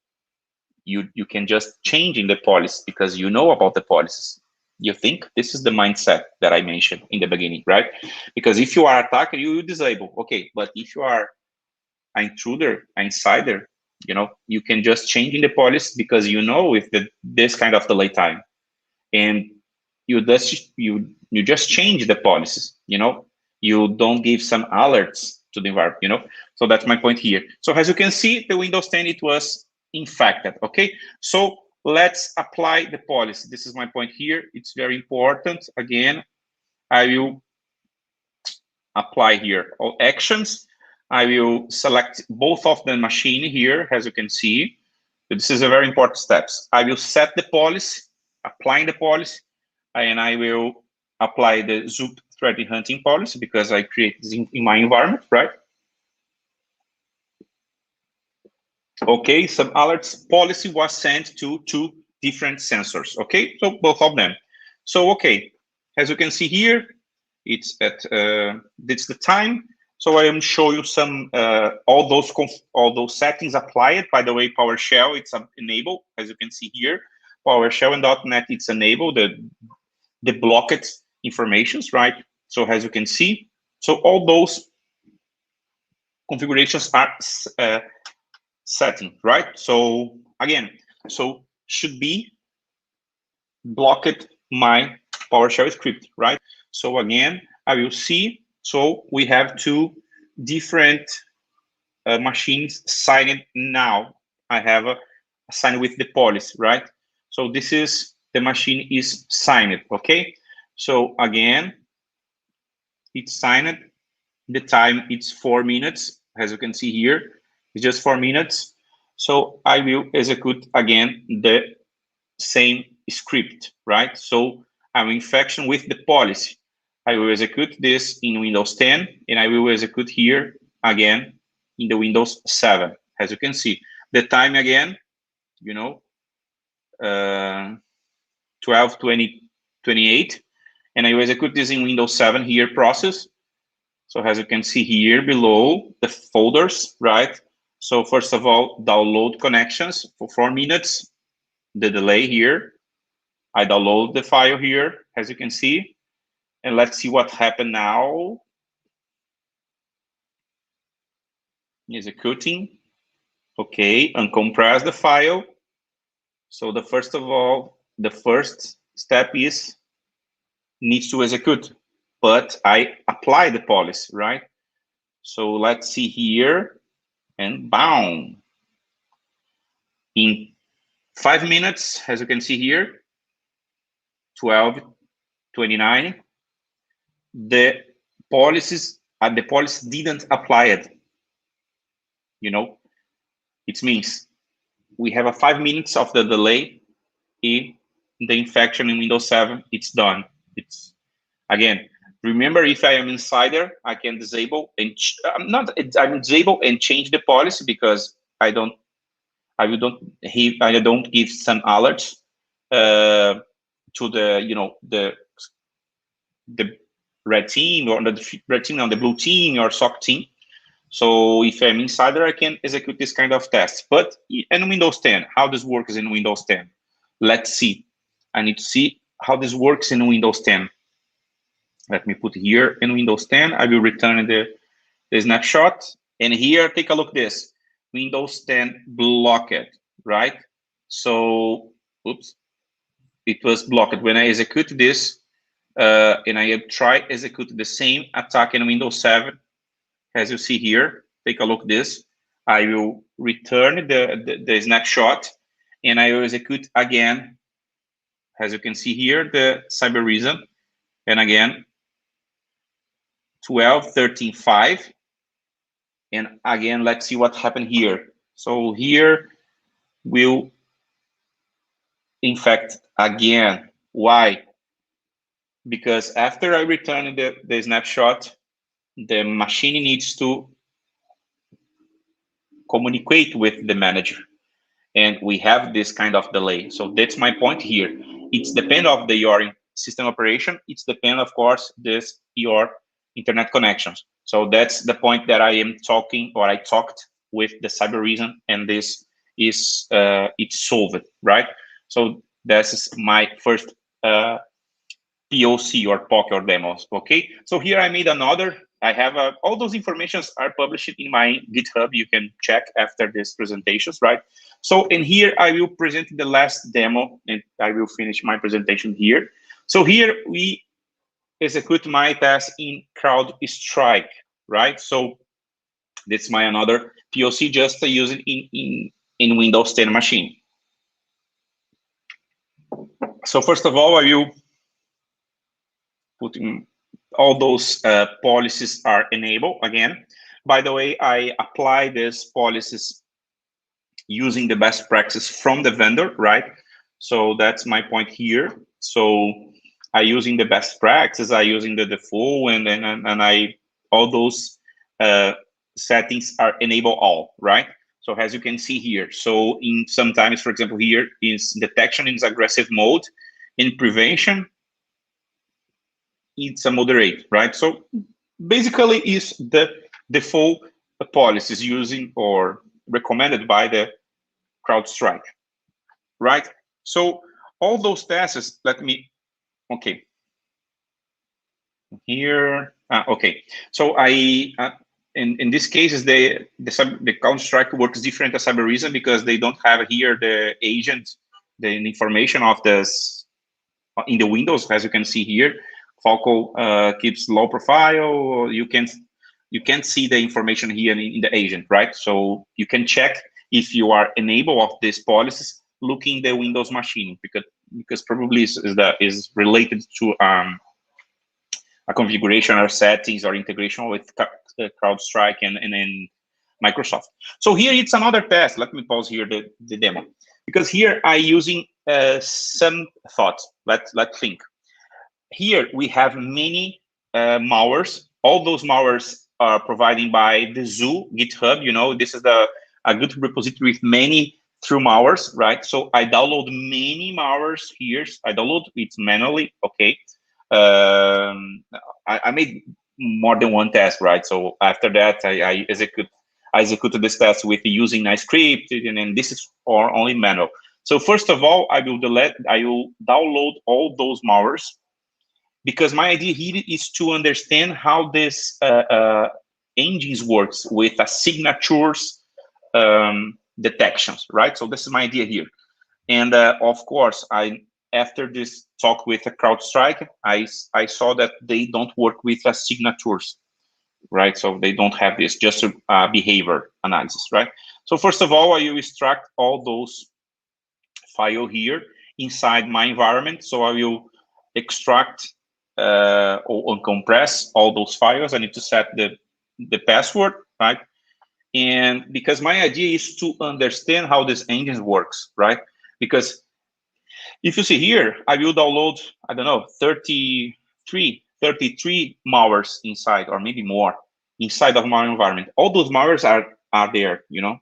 Speaker 5: you can just change in the policy because you know about the policies. You think this is the mindset that I mentioned in the beginning, right? Because if you are attacker, you will disable. Okay, but if you are an intruder, an insider, you can just change in the policy because with this kind of delay time, and you just change the policies. You don't give some alerts to the environment. So that's my point here. So as you can see, the Windows 10 it was infected. Okay, so let's apply the policy. This is my point here. It's very important. Again, I will apply here all actions. I will select both of the machine here, as you can see. This is a very important steps. I will set the policy, applying the policy, and I will apply the Zoop threat hunting policy because I create this in my environment, right? Okay, some alerts policy was sent to 2 different sensors. Okay, so both of them. So okay, as you can see here, it's at it's the time. So I am showing you some all those settings applied. By the way, PowerShell it's enabled, as you can see here. PowerShell and .NET it's enabled the blocked informations, right? So as you can see, so all those configurations are setting, right? So again, so should be blocked my PowerShell script, right? So again, I will see. So we have 2 different machines signed now. I have signed with the policy, right? So this is the machine is signed. Okay. So again, it's signed. The time it's 4 minutes, as you can see here. It's just 4 minutes. So I will execute again the same script, right? So I'm infection with the policy. I will execute this in Windows 10, and I will execute here again in the Windows 7. As you can see, the time again, 12:20:28, and I will execute this in Windows 7 here process. So as you can see here below, the folders, right? So first of all, download connections for 4 minutes. the delay here. I download the file here, as you can see, and let's see what happened now. Executing. Okay, uncompress the file. So the first step is needs to execute, but I apply the policy, right? So let's see here, and boom. In 5 minutes, as you can see here, 12:29, the policy didn't apply it. You know, it means we have a 5 minutes of the delay in the infection in Windows 7. It's done. It's again. Remember, if I am insider, I can disable and I'm disable and change the policy because I don't give some alerts to the red team or the red team on the blue team or SOC team. So if I'm insider, I can execute this kind of tests. But in Windows 10, how this works in Windows 10? Let's see. I need to see how this works in Windows 10. Let me put here in Windows 10. I will return the snapshot. And here, take a look at this. Windows 10 blocked, right? So, oops, it was blocked. When I execute this, and I try execute the same attack in Windows 7, as you see here, take a look at this. I will return the snapshot, and I will execute again, as you can see here, the cyber reason, and again, 12:13:5. And again, let's see what happened here. So here will infect again. Why? Because after I return the snapshot, the machine needs to communicate with the manager. And we have this kind of delay. So that's my point here. It's depend of your system operation. It's depend, of course, your internet connections. So that's the point that I am talking, or I talked with the cyber reason, and this is it's solved, right? So this is my first POC or POC or demos. Okay. So here I made another. I have all those informations are published in my GitHub. You can check after these presentations, right? So in here I will present the last demo, and I will finish my presentation here. So here we execute my test in CrowdStrike, right? So that's my another POC, just to use it in Windows 10 machine. So first of all, I will put in all those policies are enabled again. By the way, I apply these policies using the best practice from the vendor, right? So that's my point here. So I using the best practice, I using the default, and I all those settings are enable all, right? So as you can see here, so in sometimes, for example, here is detection in aggressive mode, in prevention, it's a moderate, right? So basically is the default policies using or recommended by the CrowdStrike, right? So all those tests, let me, okay. Here, okay. So I, in this case, the CrowdStrike works different as cyber reason because they don't have here the agent, the information of this in the Windows, as you can see here. Falco keeps low profile. You can't see the information here in the agent, right? So you can check if you are enabled of these policies looking the Windows machine, because probably is related to a configuration or settings or integration with CrowdStrike and Microsoft. So here it's another test. Let me pause here the demo, because here I using some thoughts. Let's think. Here we have many malwares. All those malwares are provided by the Zoo GitHub. You know, this is a good repository with many true malwares, right? So I download many malwares here. I download it manually, okay. I made more than one test, right? So after that, I executed this test with using a script, and this is only manual. So first of all, I will download all those malwares, because my idea here is to understand how this engines works with a signatures detections, right? So this is my idea here. And of course, after this talk with CrowdStrike, I saw that they don't work with signatures, right? So they don't have this, just behavior analysis, right? So first of all, I will extract all those file here inside my environment. So I will extract or compress all those files. I need to set the password, right? And because my idea is to understand how this engine works, right? Because if you see here, I will download, I don't know, 33 malwares inside, or maybe more, inside of my environment. All those malwares are there, you know?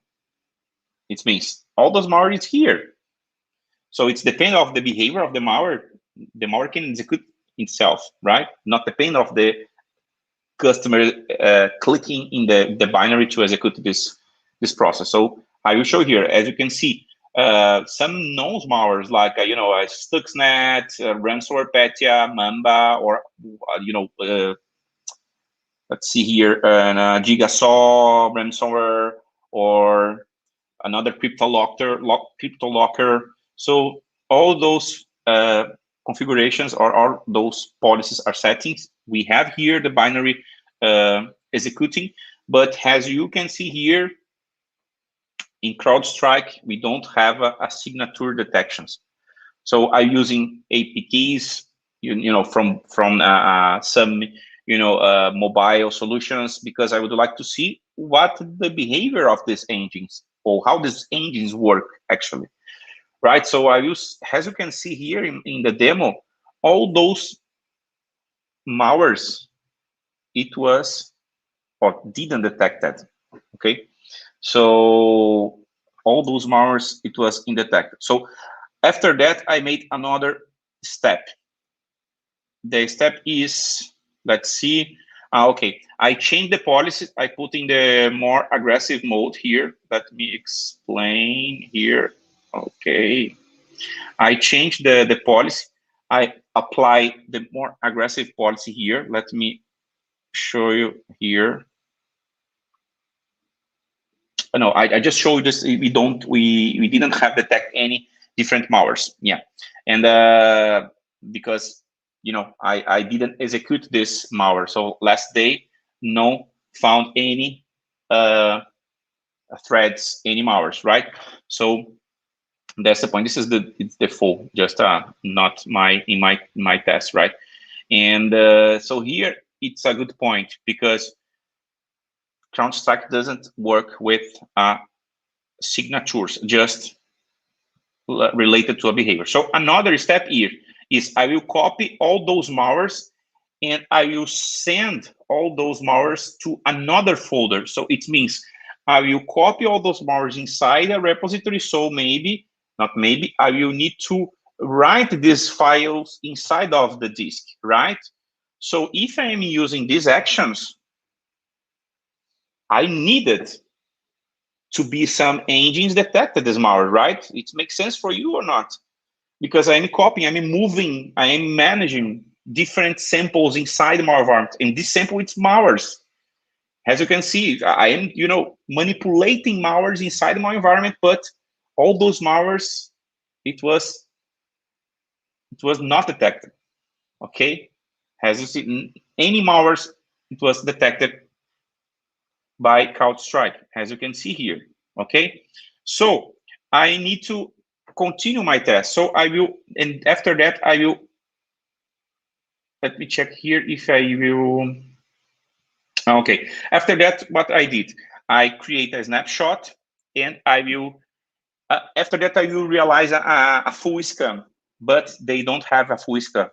Speaker 5: It means all those malware is here. So it's depend of the behavior of the malware. The malware can execute itself, right? Not depend of the customer clicking in the binary to execute this process. So I will show here, as you can see, some known malwares like Stuxnet, ransomware Petya, Mamba, or let's see here, Gigasaw ransomware, or another CryptoLocker. So all those configurations or all those policies are settings. We have here the binary executing, but as you can see here, in CrowdStrike, we don't have a signature detections. So I'm using APKs, from some mobile solutions, because I would like to see what the behavior of these engines, or how these engines work actually, right? So I use, as you can see here in the demo, all those malwares, it was or didn't detect that. Okay, so all those malwares, it was undetected. So after that, I made another step. The step is, let's see, okay, I changed the policy. I put in the more aggressive mode here. Let me explain here. Okay, I changed the policy. I apply the more aggressive policy here. Let me show you here. No, I just showed this. We didn't have detect any different malwares. Yeah, and because I didn't execute this malware. So last day, no found any threads, any malwares, right? So that's the point. This is it's the full, just not in my test, right? And so here it's a good point, because CrowdStrike doesn't work with signatures, just related to a behavior. So another step here is I will copy all those malwares, and I will send all those malwares to another folder. So it means I will copy all those malwares inside a repository. So not maybe, I will need to write these files inside of the disk, right? So if I am using these actions, I needed to be some engines detected this malware, right? It makes sense for you or not? Because I'm copying, I'm moving, I am managing different samples inside my environment. And this sample, it's malwares. As you can see, I am, manipulating malwares inside my environment, but all those malwares, it was not detected. Okay? As you see, any malwares, it was detected by CrowdStrike, as you can see here. Okay? So I need to continue my test. So I will, and after that, I will, let me check here if I will. Okay, after that, what I did, I create a snapshot, and I will, after that, I will realize a full scan, but they don't have a full scan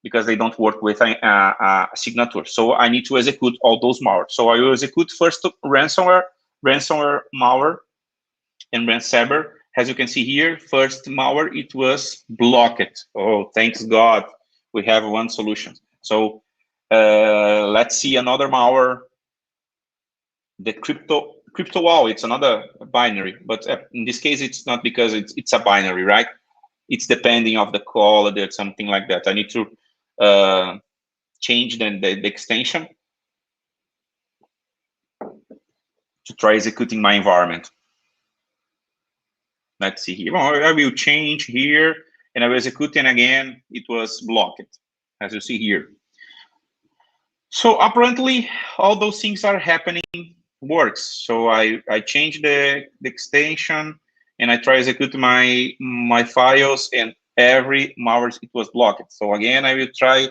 Speaker 5: because they don't work with a signature. So I need to execute all those malware. So I will execute first ransomware malware, and ransomware. As you can see here, first malware, it was blocked. Oh, thanks God, we have one solution. So let's see another malware, the crypto wall, it's another binary, but in this case, it's not because it's a binary, right? It's depending of the quality or something like that. I need to change the extension to try executing my environment. Let's see here. Well, I will change here, and I will execute, and again, it was blocked, as you see here. So apparently, all those things are happening, works. So I change the extension, and I try to execute my files, and every malware, it was blocked. So again, I will try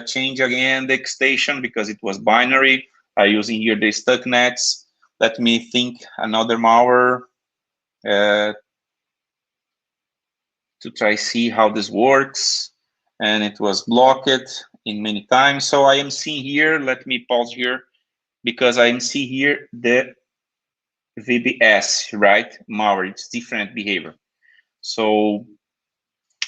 Speaker 5: change again the extension because it was binary. I using here the stuck nets. Let me think another malware to try see how this works, and it was blocked in many times. So I am seeing here, let me pause here, because I am seeing here the VBS, right? Malware, it's different behavior. So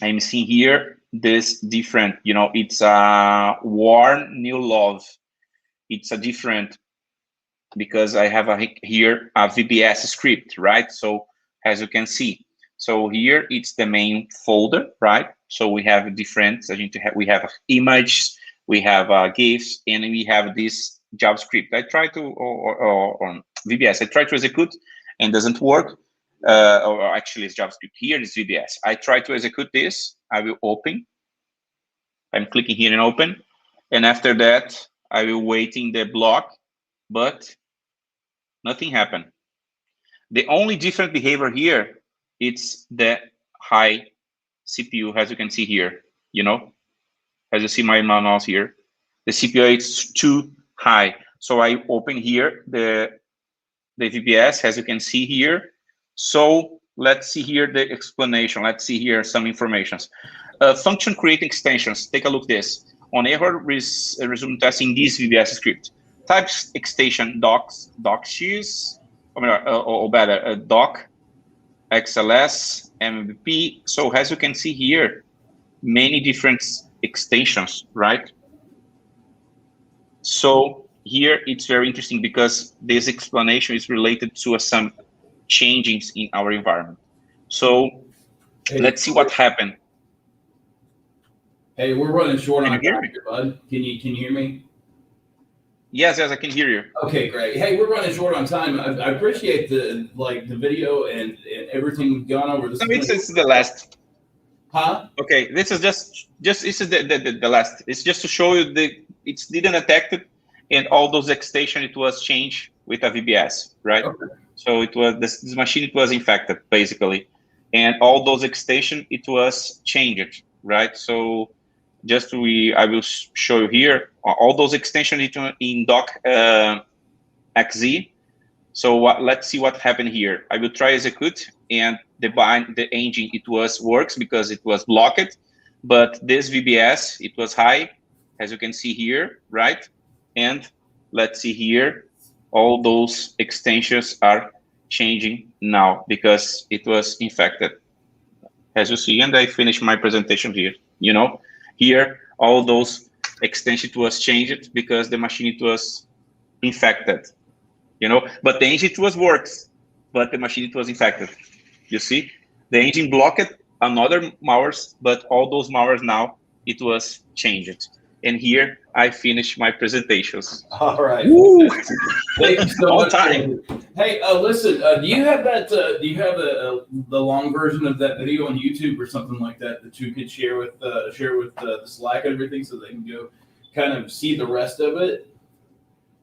Speaker 5: I'm seeing here this different, it's a warn new love. It's a different, because I have here a VBS script, right? So as you can see, so here it's the main folder, right? So we have different, we have images, we have GIFs, and we have this JavaScript. I try to, or VBS, I try to execute and doesn't work. Or actually it's JavaScript. Here is VBS. I try to execute this. I will open. I'm clicking here and open. And after that, I will waiting the block, but nothing happened. The only different behavior here, it's the high CPU, as you can see here, as you see my mouse here, the CPU is too high. So I open here the VBS, as you can see here. So let's see here the explanation. Let's see here some informations. Function create extensions. Take a look at this. On error, resume testing this VBS script. Type extension docs or better, doc, XLS, MVP. So as you can see here, many different extensions, right? So here it's very interesting because this explanation is related to some changes in our environment. So let's see what happened.
Speaker 1: Hey, we're running short on time here, bud. Can you hear me?
Speaker 5: Yes, I can hear you.
Speaker 1: Okay, great. Hey, we're running short on time. I appreciate the video and everything we've gone over.
Speaker 5: This is the last.
Speaker 1: Huh?
Speaker 5: Okay, this is just this is the last. It's just to show you it didn't detect it, and all those extension it was changed with a VBS, right? Okay. So it was this machine, it was infected basically, and all those extension it was changed, right? So just I will show you here all those extensions in doc XZ. So let's see what happened here. I will try execute, and the engine it works because it was blocked, but this VBS it was high, as you can see here, right? And let's see here, all those extensions are changing now because it was infected, as you see. And I finished my presentation here. Here all those extensions was changed because the machine it was infected. But the engine it works, but the machine it was infected. You see, the engine blocked another malwares, but all those malwares now it was changed. And here I finish my presentations.
Speaker 1: All right. Thank you so much.
Speaker 5: Time.
Speaker 1: Hey, listen, do you have that? Do you have the long version of that video on YouTube or something like that you could share with the Slack and everything, so they can go kind of see the rest of it?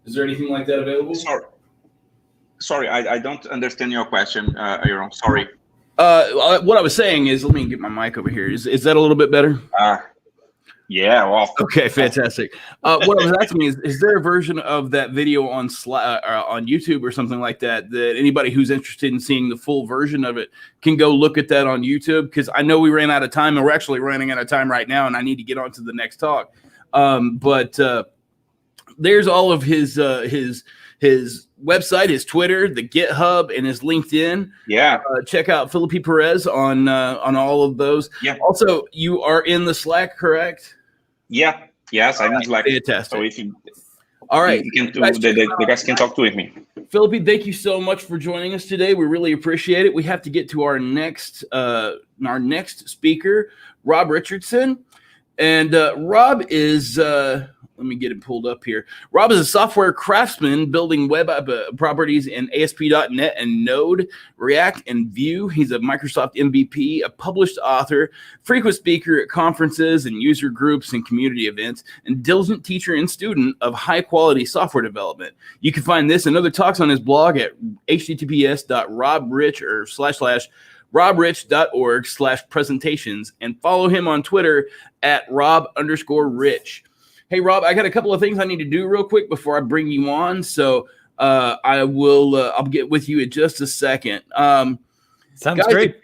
Speaker 1: Is there anything like that available?
Speaker 5: Sorry, I don't understand your question, Aaron. Sorry.
Speaker 1: What I was saying is, let me get my mic over here. Is that a little bit better?
Speaker 5: Yeah. Well.
Speaker 1: Okay, fantastic. What I was asking is there a version of that video on on YouTube or something like that anybody who's interested in seeing the full version of it can go look at that on YouTube? Because I know we ran out of time, and we're actually running out of time right now, and I need to get on to the next talk. But there's all of his website, his Twitter, the GitHub, and his LinkedIn.
Speaker 5: Yeah.
Speaker 1: Check out Felipe Perez on all of those.
Speaker 5: Yeah.
Speaker 1: Also, you are in the Slack, correct?
Speaker 5: Yeah. Yes, I'm in Slack.
Speaker 1: Fantastic.
Speaker 5: So if you,
Speaker 1: all right,
Speaker 5: the guys can talk to with me.
Speaker 1: Philippi, thank you so much for joining us today. We really appreciate it. We have to get to our next speaker, Rob Richardson. And Rob is, let me get it pulled up here. Rob is a software craftsman building web properties in ASP.NET and Node, React, and Vue. He's a Microsoft MVP, a published author, frequent speaker at conferences and user groups and community events, and diligent teacher and student of high-quality software development. You can find this and other talks on his blog at https://robrich.org/presentations, and follow him on Twitter at Rob_Rich. Hey, Rob, I got a couple of things I need to do real quick before I bring you on. So I'll get with you in just a second.
Speaker 6: Sounds
Speaker 1: guys,
Speaker 6: great.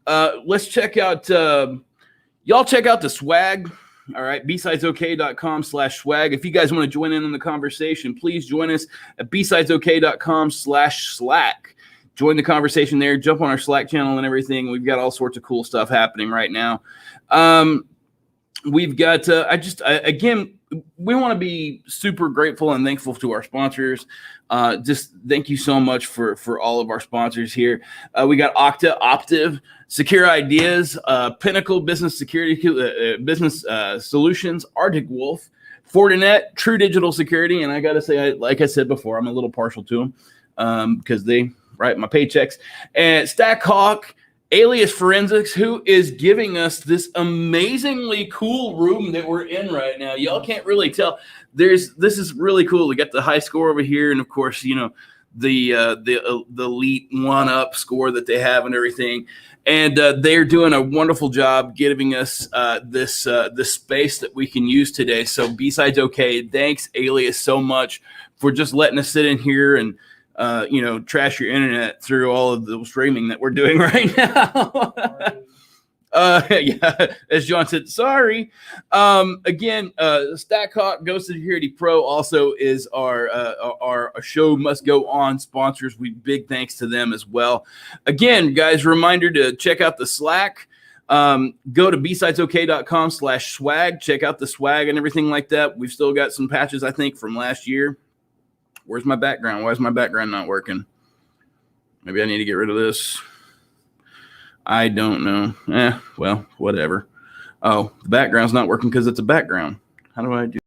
Speaker 1: Let's check out, y'all check out the swag. All right, BSidesOK.com/swag. If you guys want to join in on the conversation, please join us at BSidesOK.com/Slack. Join the conversation there. Jump on our Slack channel and everything. We've got all sorts of cool stuff happening right now. We've got, again, we want to be super grateful and thankful to our sponsors. Just thank you so much for all of our sponsors here. We got Okta, Optiv, Secure Ideas, Pinnacle Business Security, Business Solutions, Arctic Wolf, Fortinet, True Digital Security. And I got to say, like I said before, I'm a little partial to them because they write my paychecks. And Stackhawk, Alias Forensics, who is giving us this amazingly cool room that we're in right now. Y'all can't really tell. This is really cool. We got the high score over here, and of course, you know, the elite 1-up score that they have and everything. And they're doing a wonderful job giving us this space that we can use today. So BSidesOK, thanks Alias so much for just letting us sit in here and trash your internet through all of the streaming that we're doing right now. Yeah, as John said, sorry. Again, Stackhawk Ghost Security Pro also is our show must go on sponsors. We big thanks to them as well. Again, guys, reminder to check out the Slack. Go to BSidesOK.com/swag. Check out the swag and everything like that. We've still got some patches, I think, from last year. Where's my background? Why is my background not working? Maybe I need to get rid of this. I don't know. Well, whatever. Oh, the background's not working because it's a background. How do I do?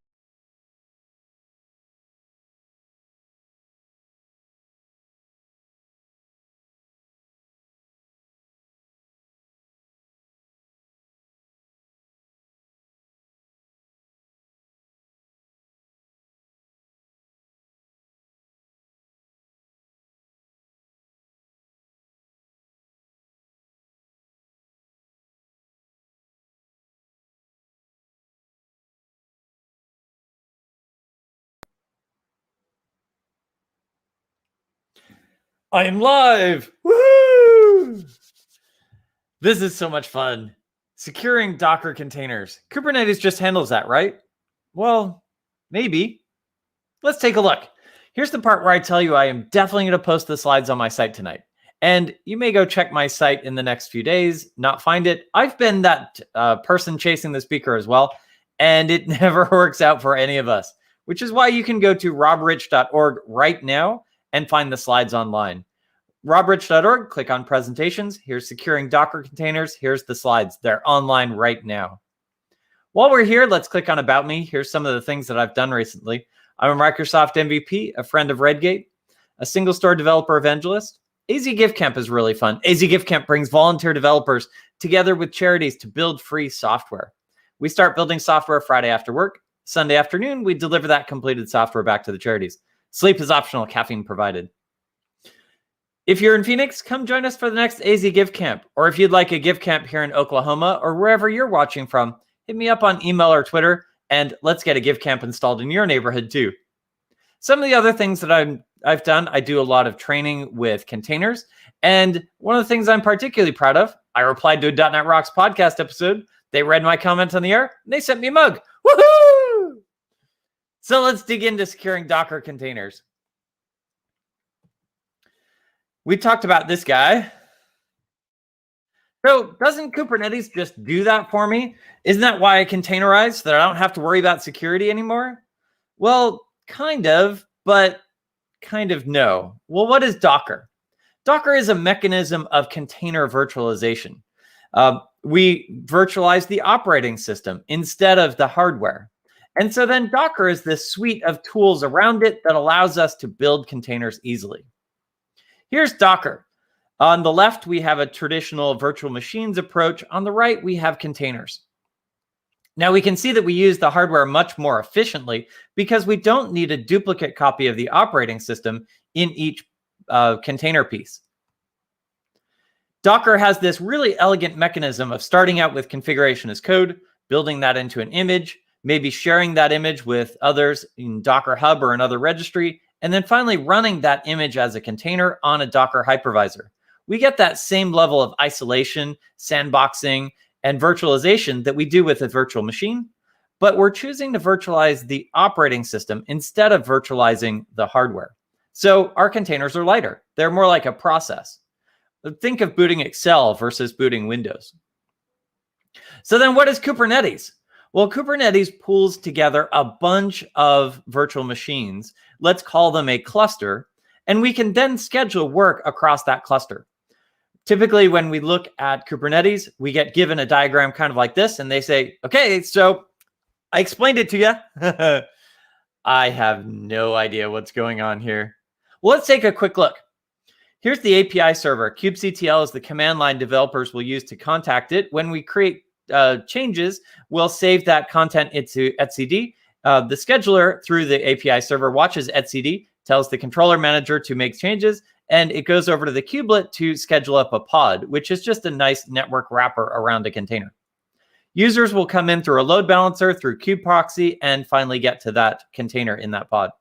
Speaker 6: I am live. Woo! This is so much fun. Securing Docker containers. Kubernetes just handles that, right? Well, maybe. Let's take a look. Here's the part where I tell you I am definitely going to post the slides on my site tonight. And you may go check my site in the next few days, not find it. I've been that person chasing the speaker as well, and it never works out for any of us, which is why you can go to robrich.org right now and find the slides online. robrich.org, click on presentations. Here's securing Docker containers. Here's the slides. They're online right now. While we're here, let's click on About Me. Here's some of the things that I've done recently. I'm a Microsoft MVP, a friend of Redgate, a single store developer evangelist. AZ Gift Camp is really fun. AZ Gift Camp brings volunteer developers together with charities to build free software. We start building software Friday after work. Sunday afternoon, we deliver that completed software back to the charities. Sleep is optional, caffeine provided. If you're in Phoenix, come join us for the next AZ Gift Camp. Or if you'd like a gift camp here in Oklahoma or wherever you're watching from, hit me up on email or Twitter, and let's get a gift camp installed in your neighborhood too. Some of the other things that I've done, I do a lot of training with containers. And one of the things I'm particularly proud of, I replied to a .NET Rocks podcast episode. They read my comment on the air, and they sent me a mug. Woohoo! So let's dig into securing Docker containers. We talked about this guy. So doesn't Kubernetes just do that for me? Isn't that why I containerize so that I don't have to worry about security anymore? Well, kind of, but kind of no. Well, what is Docker? Docker is a mechanism of container virtualization. We virtualize the operating system instead of the hardware. And so then Docker is this suite of tools around it that allows us to build containers easily. Here's Docker. On the left, we have a traditional virtual machines approach. On the right, we have containers. Now we can see that we use the hardware much more efficiently because we don't need a duplicate copy of the operating system in each container piece. Docker has this really elegant mechanism of starting out with configuration as code, building that into an image, maybe sharing that image with others in Docker Hub or another registry, and then finally running that image as a container on a Docker hypervisor. We get that same level of isolation, sandboxing, and virtualization that we do with a virtual machine, but we're choosing to virtualize the operating system instead of virtualizing the hardware. So our containers are lighter. They're more like a process. Think of booting Excel versus booting Windows. So then what is Kubernetes? Well, Kubernetes pulls together a bunch of virtual machines. Let's call them a cluster, and we can then schedule work across that cluster. Typically, when we look at Kubernetes, we get given a diagram kind of like this, and they say, okay, so I explained it to you. I have no idea what's going on here. Well, let's take a quick look. Here's the API server. kubectl is the command line developers will use to contact it. When we create changes, we'll save that content into etcd. The scheduler through the API server watches etcd, tells the controller manager to make changes, and it goes over to the kubelet to schedule up a pod, which is just a nice network wrapper around a container. Users will come in through a load balancer, through kubeproxy, and finally get to that container in that pod.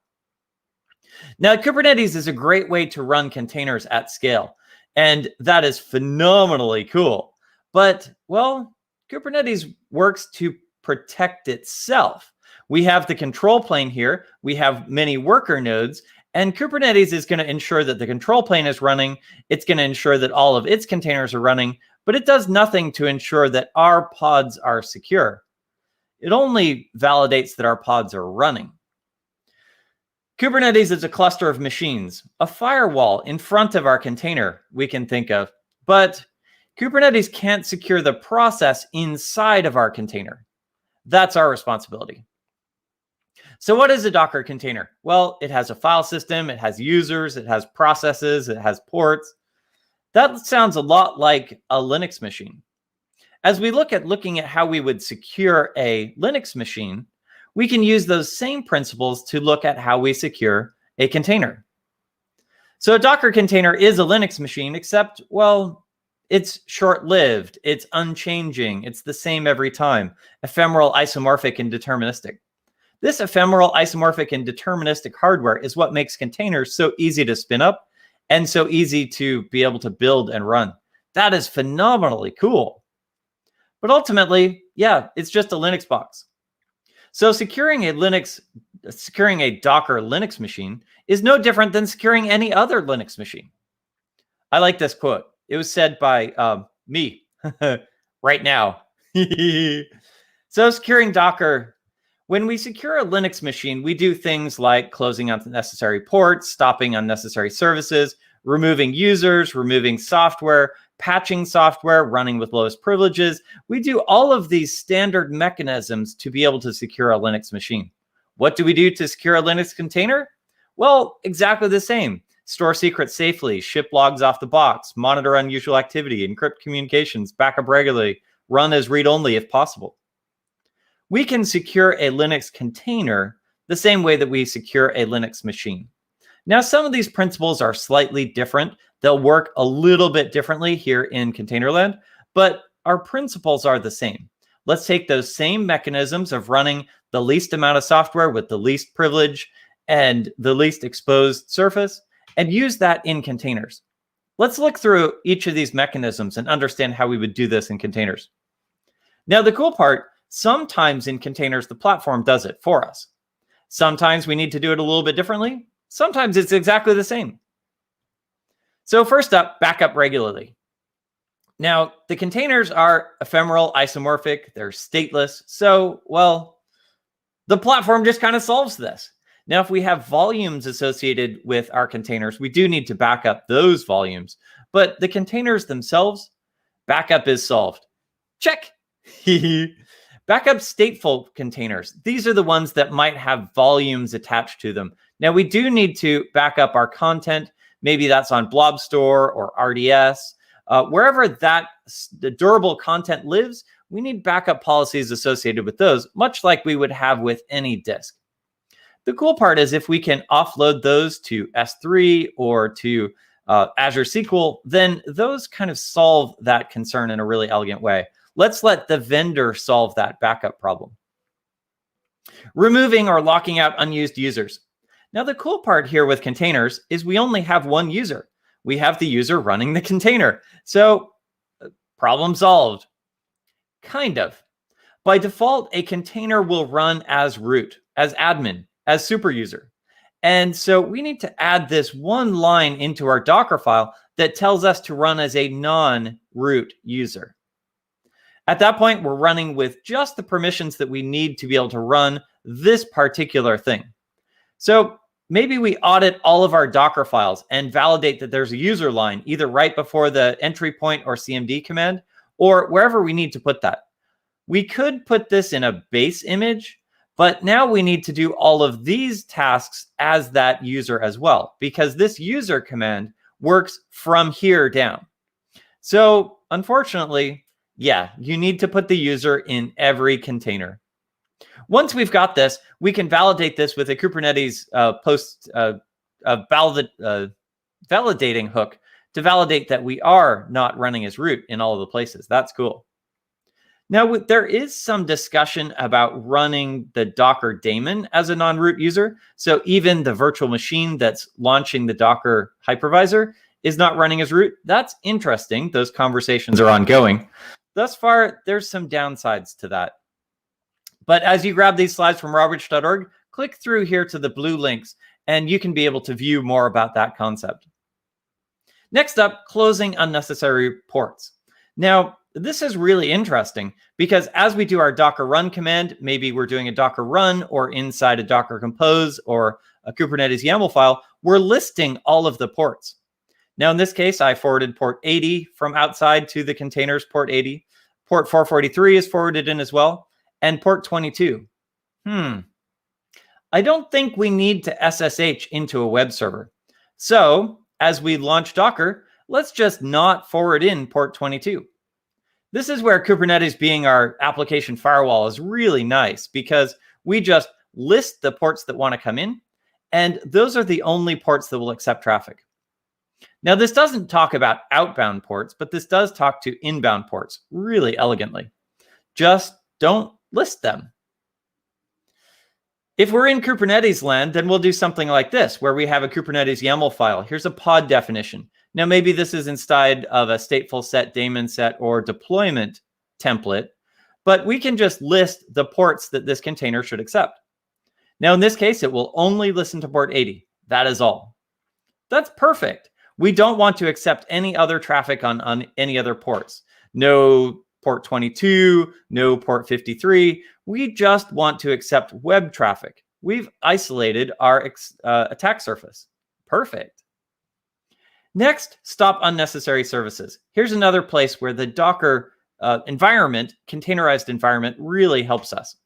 Speaker 6: Now, Kubernetes is a great way to run containers at scale, and that is phenomenally cool. But, well, Kubernetes works to protect itself. We have the control plane here. We have many worker nodes, and Kubernetes is going to ensure that the control plane is running. It's going to ensure that all of its containers are running, but it does nothing to ensure that our pods are secure. It only validates that our pods are running. Kubernetes is a cluster of machines, a firewall in front of our container we can think of, but Kubernetes can't secure the process inside of our container. That's our responsibility. So what is a Docker container? Well, it has a file system, it has users, it has processes, it has ports. That sounds a lot like a Linux machine. As we looking at how we would secure a Linux machine, we can use those same principles to look at how we secure a container. So a Docker container is a Linux machine, except, well, it's short-lived, it's unchanging, it's the same every time, ephemeral, isomorphic, and deterministic. This ephemeral, isomorphic, and deterministic hardware is what makes containers so easy to spin up and so easy to be able to build and run. That is phenomenally cool. But ultimately, yeah, it's just a Linux box. So securing a Docker Linux machine is no different than securing any other Linux machine. I like this quote. It was said by me right now. So securing Docker, when we secure a Linux machine, we do things like closing unnecessary ports, stopping unnecessary services, removing users, removing software, patching software, running with lowest privileges. We do all of these standard mechanisms to be able to secure a Linux machine. What do we do to secure a Linux container? Well, exactly the same. Store secrets safely, ship logs off the box, monitor unusual activity, encrypt communications, backup regularly, run as read-only if possible. We can secure a Linux container the same way that we secure a Linux machine. Now, some of these principles are slightly different. They'll work a little bit differently here in Containerland, but our principles are the same. Let's take those same mechanisms of running the least amount of software with the least privilege and the least exposed surface and use that in containers. Let's look through each of these mechanisms and understand how we would do this in containers. Now, the cool part, sometimes in containers, the platform does it for us. Sometimes we need to do it a little bit differently. Sometimes it's exactly the same. So first up, backup regularly. Now, the containers are ephemeral, isomorphic, they're stateless. So, well, the platform just kind of solves this. Now, if we have volumes associated with our containers, we do need to back up those volumes. But the containers themselves, backup is solved. Check. Backup stateful containers. These are the ones that might have volumes attached to them. Now, we do need to back up our content. Maybe that's on Blob Store or RDS. Wherever the durable content lives, we need backup policies associated with those, much like we would have with any disk. The cool part is if we can offload those to S3 or to Azure SQL, then those kind of solve that concern in a really elegant way. Let's let the vendor solve that backup problem. Removing or locking out unused users. Now, the cool part here with containers is we only have one user. We have the user running the container. So, problem solved. Kind of. By default, a container will run as root, as admin, as super user. And so we need to add this one line into our Docker file that tells us to run as a non-root user. At that point, we're running with just the permissions that we need to be able to run this particular thing. So maybe we audit all of our Docker files and validate that there's a user line, either right before the entry point or CMD command, or wherever we need to put that. We could put this in a base image, but now we need to do all of these tasks as that user as well, because this user command works from here down. So unfortunately, yeah, you need to put the user in every container. Once we've got this, we can validate this with a Kubernetes validating hook to validate that we are not running as root in all of the places. That's cool. Now, there is some discussion about running the Docker daemon as a non-root user. So even the virtual machine that's launching the Docker hypervisor is not running as root. That's interesting. Those conversations are ongoing. Thus far, there's some downsides to that. But as you grab these slides from roberts.org, click through here to the blue links, and you can be able to view more about that concept. Next up, closing unnecessary ports. Now, this is really interesting because as we do our Docker run command, maybe we're doing a Docker run or inside a Docker compose or a Kubernetes YAML file, we're listing all of the ports. Now, in this case, I forwarded port 80 from outside to the containers, port 80. Port 443 is forwarded in as well, and port 22. I don't think we need to SSH into a web server. So, as we launch Docker, let's just not forward in port 22. This is where Kubernetes being our application firewall is really nice because we just list the ports that want to come in, and those are the only ports that will accept traffic. Now, this doesn't talk about outbound ports, but this does talk to inbound ports really elegantly. Just don't list them. If we're in Kubernetes land, then we'll do something like this, where we have a Kubernetes YAML file. Here's a pod definition. Now, maybe this is inside of a stateful set, daemon set, or deployment template, but we can just list the ports that this container should accept. Now, in this case, it will only listen to port 80. That is all. That's perfect. We don't want to accept any other traffic on any other ports. No port 22, no port 53. We just want to accept web traffic. We've isolated our attack surface. Perfect. Next, stop unnecessary services. Here's another place where the Docker environment, containerized environment, really helps us.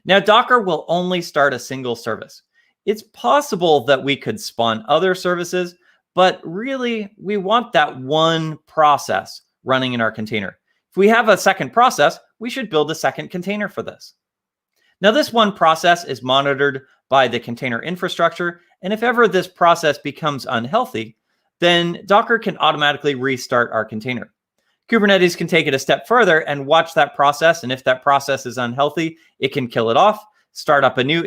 Speaker 6: Now, Docker will only start a single service. It's possible that we could spawn other services, but really, we want that one process running in our container. If we have a second process, we should build a second container for this. Now, this one process is monitored by the container infrastructure, and if ever this process becomes unhealthy, then Docker can automatically restart our container. Kubernetes can take it a step further and watch that process, and if that process is unhealthy, it can kill it off, start up a new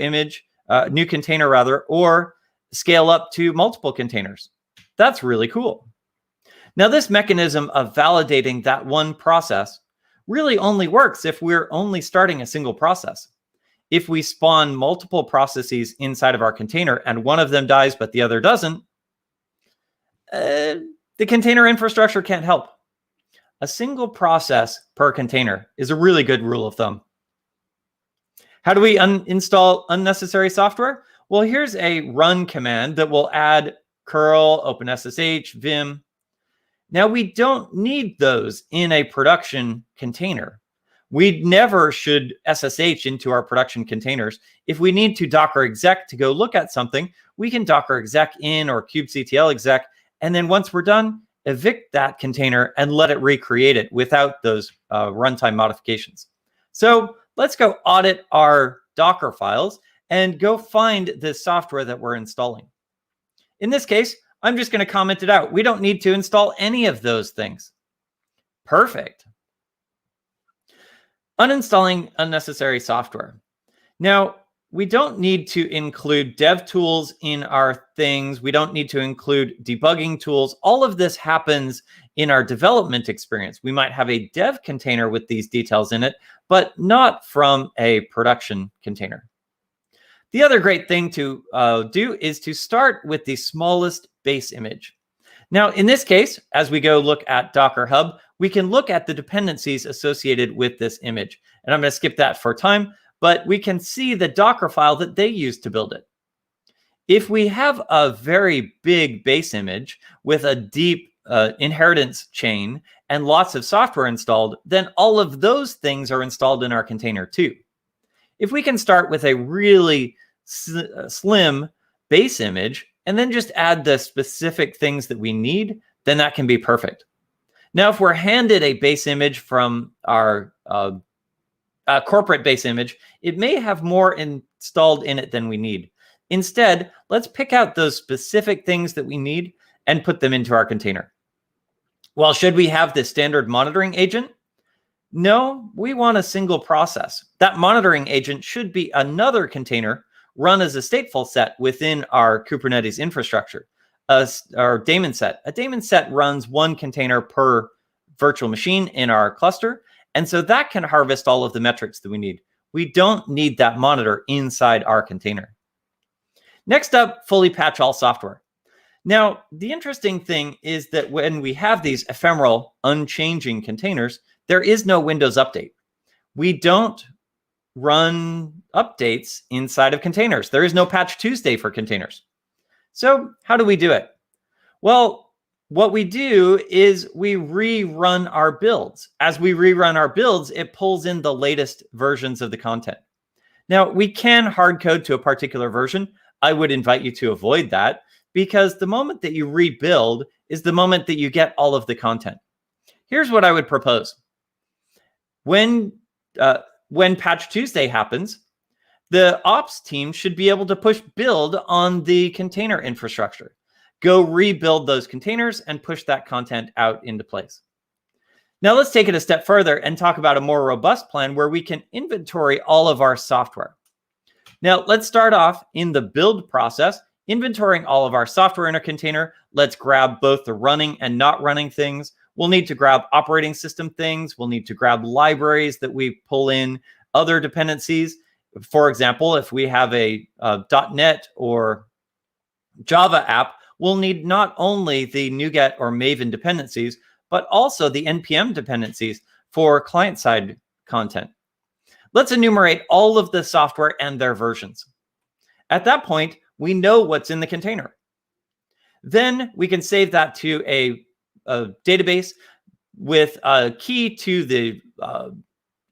Speaker 6: new container rather, or scale up to multiple containers. That's really cool. Now, this mechanism of validating that one process really only works if we're only starting a single process. If we spawn multiple processes inside of our container and one of them dies but the other doesn't, the container infrastructure can't help. A single process per container is a really good rule of thumb. How do we install unnecessary software? Well, here's a run command that will add curl, OpenSSH, Vim. Now, we don't need those in a production container. We never should SSH into our production containers. If we need to Docker exec to go look at something, we can Docker exec in or kubectl exec. And then once we're done, evict that container and let it recreate it without those runtime modifications. So let's go audit our Docker files and go find the software that we're installing. In this case, I'm just going to comment it out. We don't need to install any of those things. Perfect. Uninstalling unnecessary software. Now, we don't need to include dev tools in our things. We don't need to include debugging tools. All of this happens in our development experience. We might have a dev container with these details in it, but not from a production container. The other great thing to do is to start with the smallest base image. Now, in this case, as we go look at Docker Hub, we can look at the dependencies associated with this image. And I'm going to skip that for time, but we can see the Docker file that they used to build it. If we have a very big base image with a deep inheritance chain and lots of software installed, then all of those things are installed in our container too. If we can start with a really slim base image and then just add the specific things that we need, then that can be perfect. Now, if we're handed a base image from our corporate base image, it may have more installed in it than we need. Instead, let's pick out those specific things that we need and put them into our container. Well, should we have the standard monitoring agent? No, we want a single process. That monitoring agent should be another container run as a stateful set within our Kubernetes infrastructure, our daemon set. A daemon set runs one container per virtual machine in our cluster, and so that can harvest all of the metrics that we need. We don't need that monitor inside our container. Next up, fully patch all software. Now, the interesting thing is that when we have these ephemeral, unchanging containers, there is no Windows update. We don't run updates inside of containers. There is no Patch Tuesday for containers. So how do we do it? Well, what we do is we rerun our builds. As we rerun our builds, it pulls in the latest versions of the content. Now, we can hard code to a particular version. I would invite you to avoid that because the moment that you rebuild is the moment that you get all of the content. Here's what I would propose. When Patch Tuesday happens, the ops team should be able to push build on the container infrastructure. Go rebuild those containers and push that content out into place. Now let's take it a step further and talk about a more robust plan where we can inventory all of our software. Now let's start off in the build process, inventorying all of our software in a container. Let's grab both the running and not running things. We'll need to grab operating system things. We'll need to grab libraries that we pull in, other dependencies. For example, if we have a .NET or Java app, we'll need not only the NuGet or Maven dependencies, but also the NPM dependencies for client-side content. Let's enumerate all of the software and their versions. At that point, we know what's in the container. Then we can save that to a database with a key to the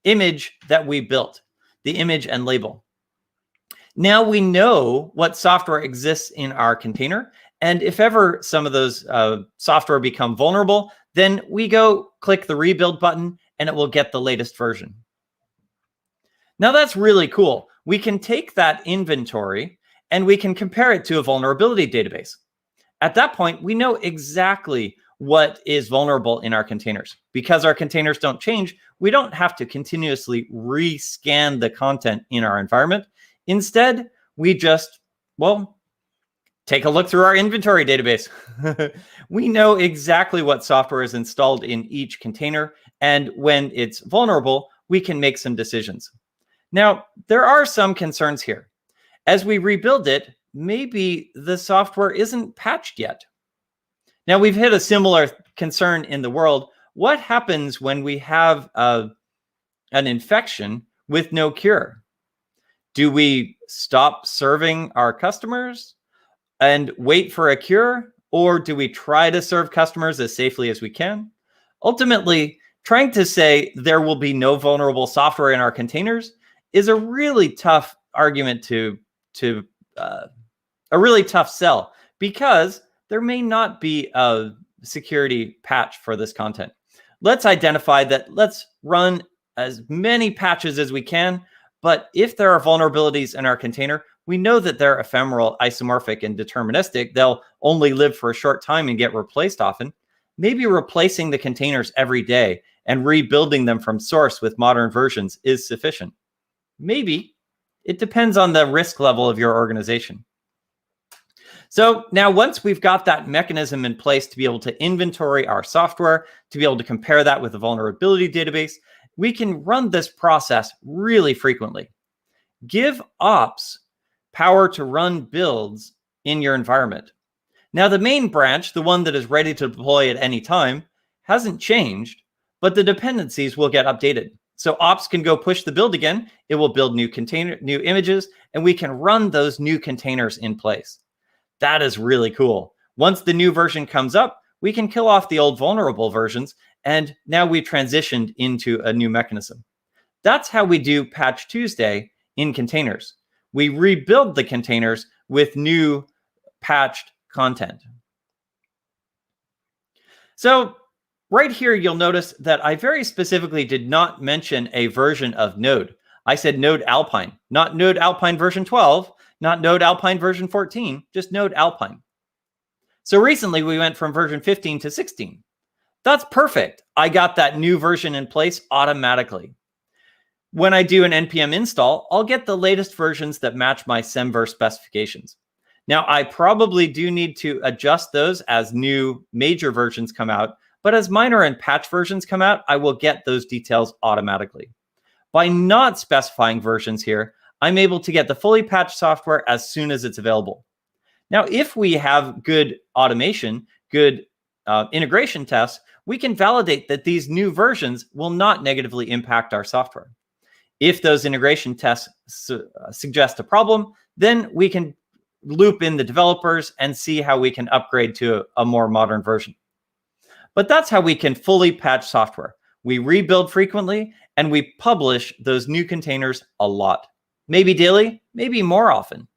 Speaker 6: image that we built, the image and label. Now we know what software exists in our container. And if ever some of those software become vulnerable, then we go click the rebuild button and it will get the latest version. Now that's really cool. We can take that inventory and we can compare it to a vulnerability database. At that point, we know exactly what is vulnerable in our containers. Because our containers don't change, we don't have to continuously rescan the content in our environment. Instead, we just, well, take a look through our inventory database. We know exactly what software is installed in each container, and when it's vulnerable, we can make some decisions. Now, there are some concerns here. As we rebuild it, maybe the software isn't patched yet. Now, we've hit a similar concern in the world. What happens when we have an infection with no cure? Do we stop serving our customers and wait for a cure? Or do we try to serve customers as safely as we can? Ultimately, trying to say there will be no vulnerable software in our containers is a really tough argument a really tough sell, because there may not be a security patch for this content. Let's identify that. Let's run as many patches as we can. But if there are vulnerabilities in our container, we know that they're ephemeral, isomorphic, and deterministic. They'll only live for a short time and get replaced often. Maybe replacing the containers every day and rebuilding them from source with modern versions is sufficient. Maybe. It depends on the risk level of your organization. So now, once we've got that mechanism in place to be able to inventory our software, to be able to compare that with a vulnerability database, we can run this process really frequently. Give ops power to run builds in your environment. Now, the main branch, the one that is ready to deploy at any time, hasn't changed, but the dependencies will get updated. So ops can go push the build again. It will build new images, and we can run those new containers in place. That is really cool. Once the new version comes up, we can kill off the old vulnerable versions, and now we've transitioned into a new mechanism. That's how we do Patch Tuesday in containers. We rebuild the containers with new patched content. So right here, you'll notice that I very specifically did not mention a version of Node. I said Node Alpine, not Node Alpine version 12, not Node Alpine version 14, just Node Alpine. So recently we went from version 15 to 16. That's perfect. I got that new version in place automatically. When I do an npm install, I'll get the latest versions that match my Semver specifications. Now, I probably do need to adjust those as new major versions come out, but as minor and patch versions come out, I will get those details automatically. By not specifying versions here, I'm able to get the fully patched software as soon as it's available. Now, if we have good automation, good integration tests, we can validate that these new versions will not negatively impact our software. If those integration tests suggest a problem, then we can loop in the developers and see how we can upgrade to a more modern version. But that's how we can fully patch software. We rebuild frequently, and we publish those new containers a lot. Maybe daily, maybe more often.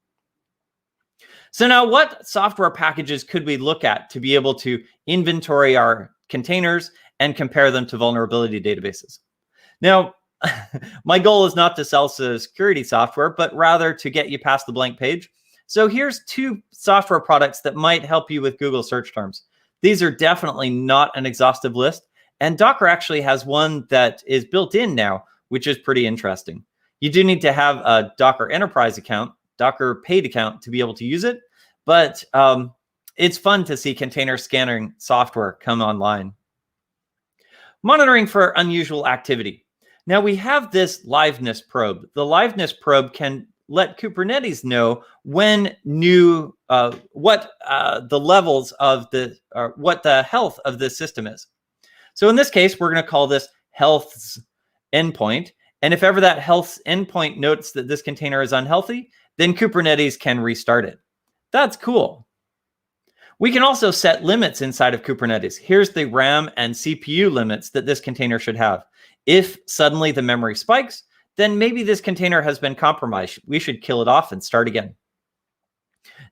Speaker 6: So now, what software packages could we look at to be able to inventory our containers and compare them to vulnerability databases? Now, my goal is not to sell security software, but rather to get you past the blank page. So here's two software products that might help you with Google search terms. These are definitely not an exhaustive list. And Docker actually has one that is built in now, which is pretty interesting. You do need to have a Docker Enterprise account, Docker paid account to be able to use it. But it's fun to see container scanning software come online. Monitoring for unusual activity. Now we have this liveness probe. The liveness probe can let Kubernetes know when new, what the levels of the, or what the health of this system is. So in this case, we're going to call this health's endpoint. And if ever that health's endpoint notes that this container is unhealthy, then Kubernetes can restart it. That's cool. We can also set limits inside of Kubernetes. Here's the RAM and CPU limits that this container should have. If suddenly the memory spikes, then maybe this container has been compromised. We should kill it off and start again.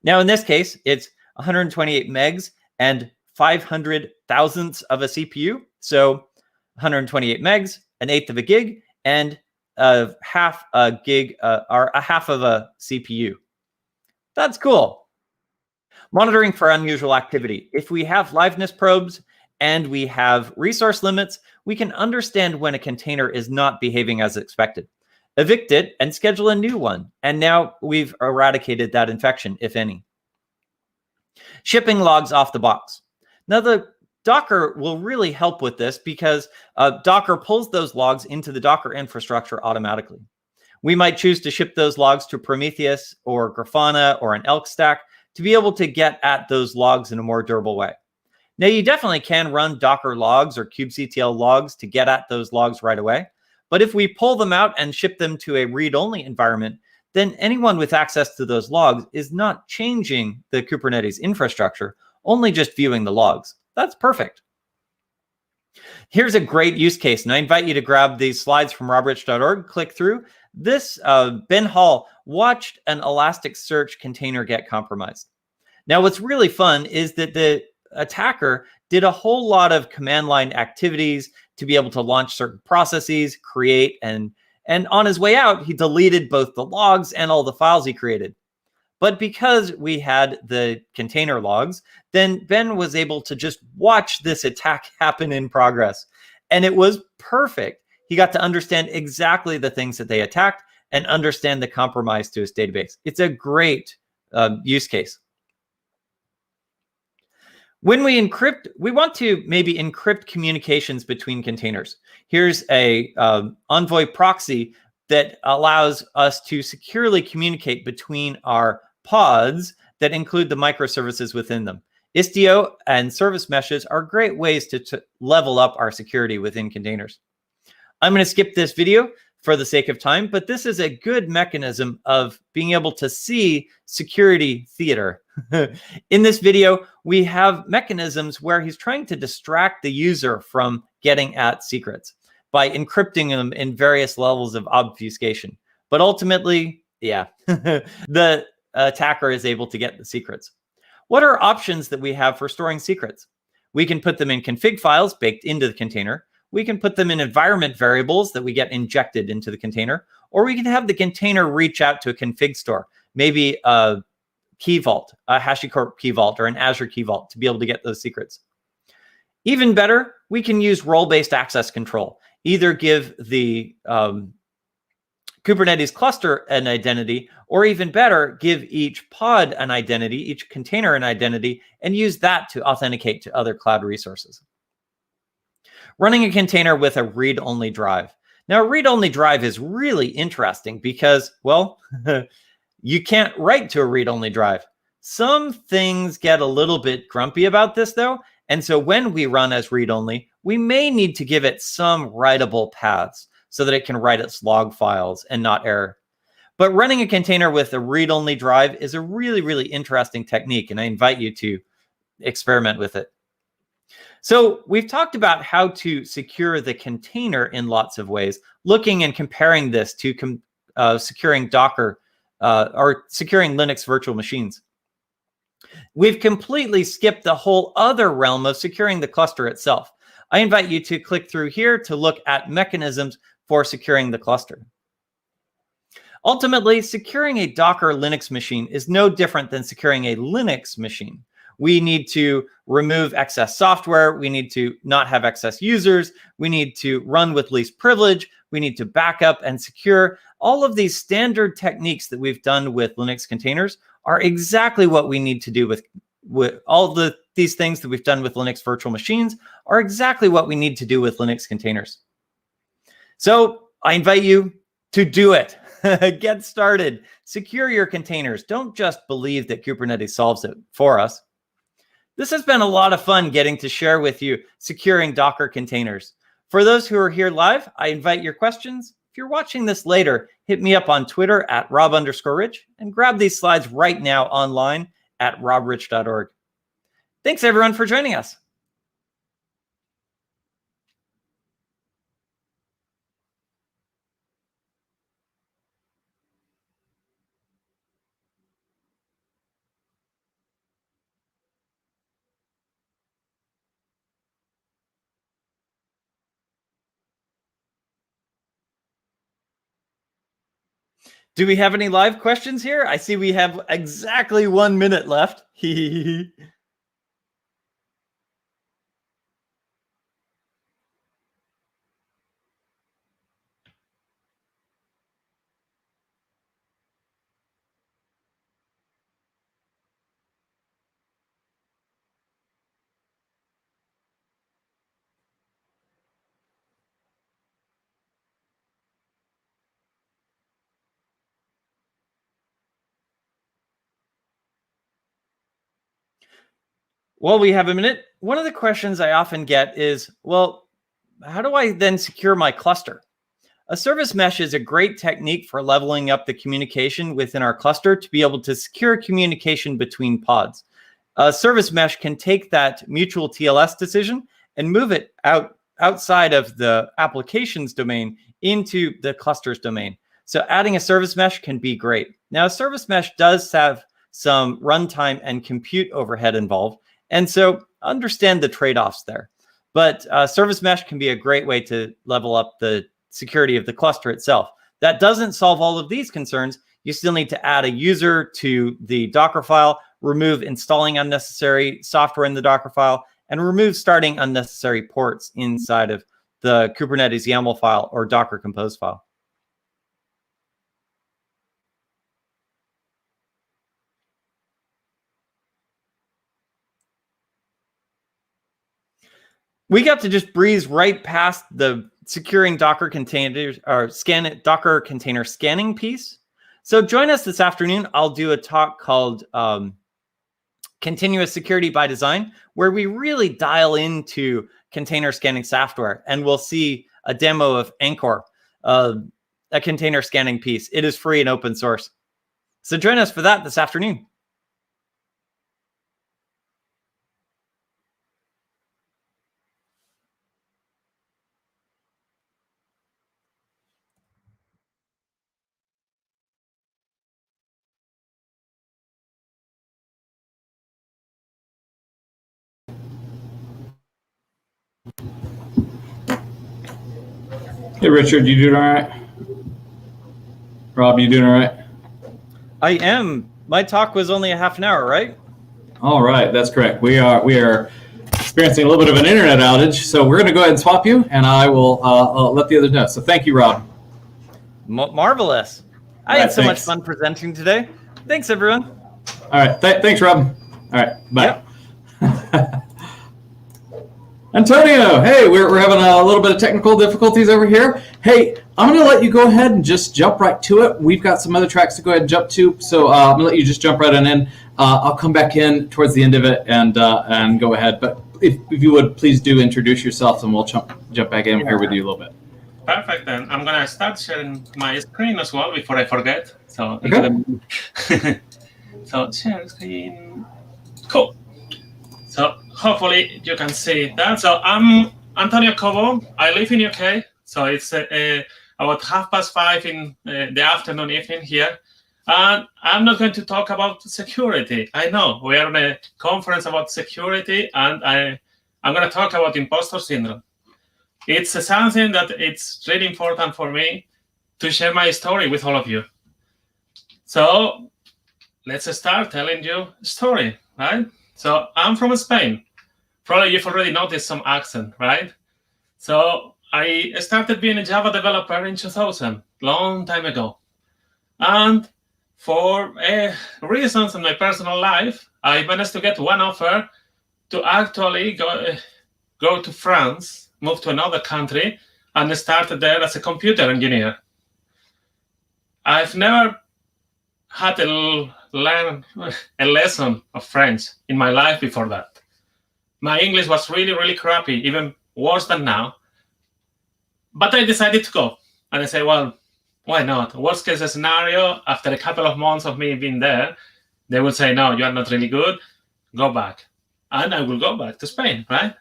Speaker 6: Now, in this case, it's 128 megs and 500 thousandths of a CPU. So 128 megs, an eighth of a gig, and half a gig, or a half of a CPU. That's cool. Monitoring for unusual activity. If we have liveness probes and we have resource limits, we can understand when a container is not behaving as expected. Evict it and schedule a new one. And now we've eradicated that infection, if any. Shipping logs off the box. Now, the Docker will really help with this because Docker pulls those logs into the Docker infrastructure automatically. We might choose to ship those logs to Prometheus or Grafana or an Elk stack to be able to get at those logs in a more durable way. Now, you definitely can run Docker logs or kubectl logs to get at those logs right away. But if we pull them out and ship them to a read-only environment, then anyone with access to those logs is not changing the Kubernetes infrastructure, only just viewing the logs. That's perfect. Here's a great use case, and I invite you to grab these slides from robrich.org, click through. This Ben Hall watched an Elasticsearch container get compromised. Now, what's really fun is that the attacker did a whole lot of command line activities to be able to launch certain processes, create, and on his way out, he deleted both the logs and all the files he created. But because we had the container logs, then Ben was able to just watch this attack happen in progress. And it was perfect. He got to understand exactly the things that they attacked and understand the compromise to his database. It's a great use case. When we encrypt, we want to maybe encrypt communications between containers. Here's a Envoy proxy that allows us to securely communicate between our pods that include the microservices within them. Istio and service meshes are great ways to level up our security within containers. I'm going to skip this video for the sake of time, but this is a good mechanism of being able to see security theater. In this video, we have mechanisms where he's trying to distract the user from getting at secrets by encrypting them in various levels of obfuscation. But ultimately, yeah, the attacker is able to get the secrets. What are options that we have for storing secrets? We can put them in config files baked into the container. We can put them in environment variables that we get injected into the container, or we can have the container reach out to a config store, maybe a key vault, a HashiCorp key vault, or an Azure key vault to be able to get those secrets. Even better, we can use role-based access control. Either give the Kubernetes cluster an identity, or even better, give each pod an identity, each container an identity, and use that to authenticate to other cloud resources. Running a container with a read-only drive. Now, a read-only drive is really interesting because, well, you can't write to a read-only drive. Some things get a little bit grumpy about this, though, and so when we run as read-only, we may need to give it some writable paths so that it can write its log files and not error. But running a container with a read-only drive is a really, really interesting technique, and I invite you to experiment with it. So we've talked about how to secure the container in lots of ways, looking and comparing this to securing Docker or securing Linux virtual machines. We've completely skipped the whole other realm of securing the cluster itself. I invite you to click through here to look at mechanisms for securing the cluster. Ultimately, securing a Docker Linux machine is no different than securing a Linux machine. We need to remove excess software. We need to not have excess users. We need to run with least privilege. We need to back up and secure. All of these standard techniques that we've done with Linux containers are exactly what we need to do with all these things that we've done with Linux virtual machines are exactly what we need to do with Linux containers. So I invite you to do it. Get started. Secure your containers. Don't just believe that Kubernetes solves it for us. This has been a lot of fun getting to share with you securing Docker containers. For those who are here live, I invite your questions. If you're watching this later, hit me up on Twitter at @Rob_Rich and grab these slides right now online at robrich.org. Thanks everyone for joining us. Do we have any live questions here? I see we have exactly 1 minute left. Well, we have a minute. One of the questions I often get is, well, how do I then secure my cluster? A service mesh is a great technique for leveling up the communication within our cluster to be able to secure communication between pods. A service mesh can take that mutual TLS decision and move it outside of the applications domain into the clusters domain. So adding a service mesh can be great. Now, a service mesh does have some runtime and compute overhead involved, and so understand the trade-offs there. But service mesh can be a great way to level up the security of the cluster itself. That doesn't solve all of these concerns. You still need to add a user to the Docker file, remove installing unnecessary software in the Docker file, and remove starting unnecessary ports inside of the Kubernetes YAML file or Docker Compose file. We got to just breeze right past the securing Docker containers or Docker container scanning piece. So join us this afternoon. I'll do a talk called Continuous Security by Design, where we really dial into container scanning software, and we'll see a demo of Anchor, a container scanning piece. It is free and open source. So join us for that this afternoon.
Speaker 7: Hey, Richard, you doing all right? Rob, you doing all right?
Speaker 6: I am. My talk was only a half an hour, right?
Speaker 7: All right, that's correct. We are experiencing a little bit of an internet outage, so we're going to go ahead and swap you, and I will let the others know. So thank you, Rob.
Speaker 6: Marvelous. I had so much fun presenting today. Thanks, everyone.
Speaker 7: All right, thanks, Rob. All right, bye. Yep. Antonio, hey, we're having a little bit of technical difficulties over here. Hey, I'm going to let you go ahead and just jump right to it. We've got some other tracks to go ahead and jump to, so I'm going to let you just jump right on in. I'll come back in towards the end of it and go ahead. But if you would, please do introduce yourself, and we'll jump back in here with you a little bit.
Speaker 8: Perfect, then. I'm going to start sharing my screen as well before I forget. So,
Speaker 7: okay.
Speaker 8: So share screen. Cool. So hopefully you can see that. So I'm Antonio Cobo. I live in UK. So it's about 5:30 in the afternoon, evening here. And I'm not going to talk about security. I know we are in a conference about security, and I'm going to talk about imposter syndrome. It's something that it's really important for me to share my story with all of you. So let's start telling you a story, right? So I'm from Spain. Probably you've already noticed some accent, right? So I started being a Java developer in 2000, long time ago. And for reasons in my personal life, I managed to get one offer to actually go to France, move to another country, and started there as a computer engineer. I've never had learn a lesson of French in my life before that. My English was really, really crappy, even worse than now. But I decided to go. And I said, well, why not? Worst case scenario, after a couple of months of me being there, they would say, no, you are not really good, go back. And I will go back to Spain, right?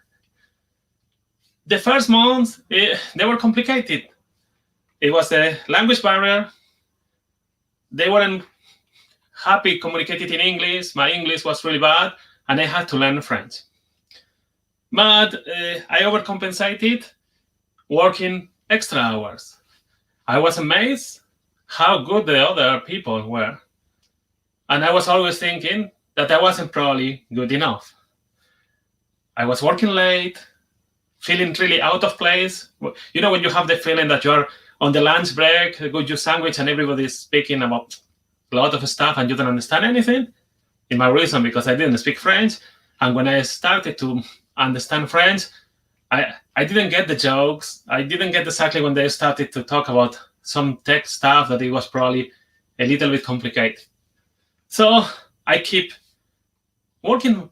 Speaker 8: The first months, they were complicated. It was a language barrier. They weren't happy communicating in English. My English was really bad, and I had to learn French. But I overcompensated working extra hours. I was amazed how good the other people were. And I was always thinking that I wasn't probably good enough. I was working late, feeling really out of place. You know, when you have the feeling that you're on the lunch break, go to your sandwich, and everybody's speaking about a lot of stuff and you don't understand anything? In my reason, because I didn't speak French. And when I started to understand French, I didn't get the jokes. I didn't get exactly when they started to talk about some tech stuff that it was probably a little bit complicated. So I keep working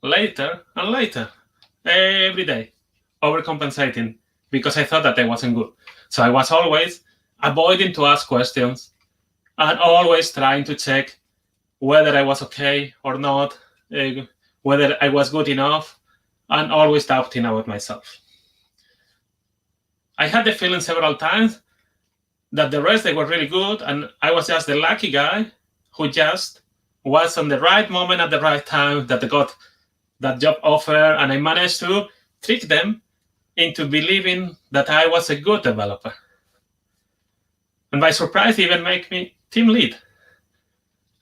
Speaker 8: later and later, every day, overcompensating, because I thought that I wasn't good. So I was always avoiding to ask questions and always trying to check whether I was okay or not, whether I was good enough, and always doubting about myself. I had the feeling several times that the rest, they were really good, and I was just the lucky guy who just was on the right moment at the right time that they got that job offer, and I managed to trick them into believing that I was a good developer. And by surprise, even make me team lead.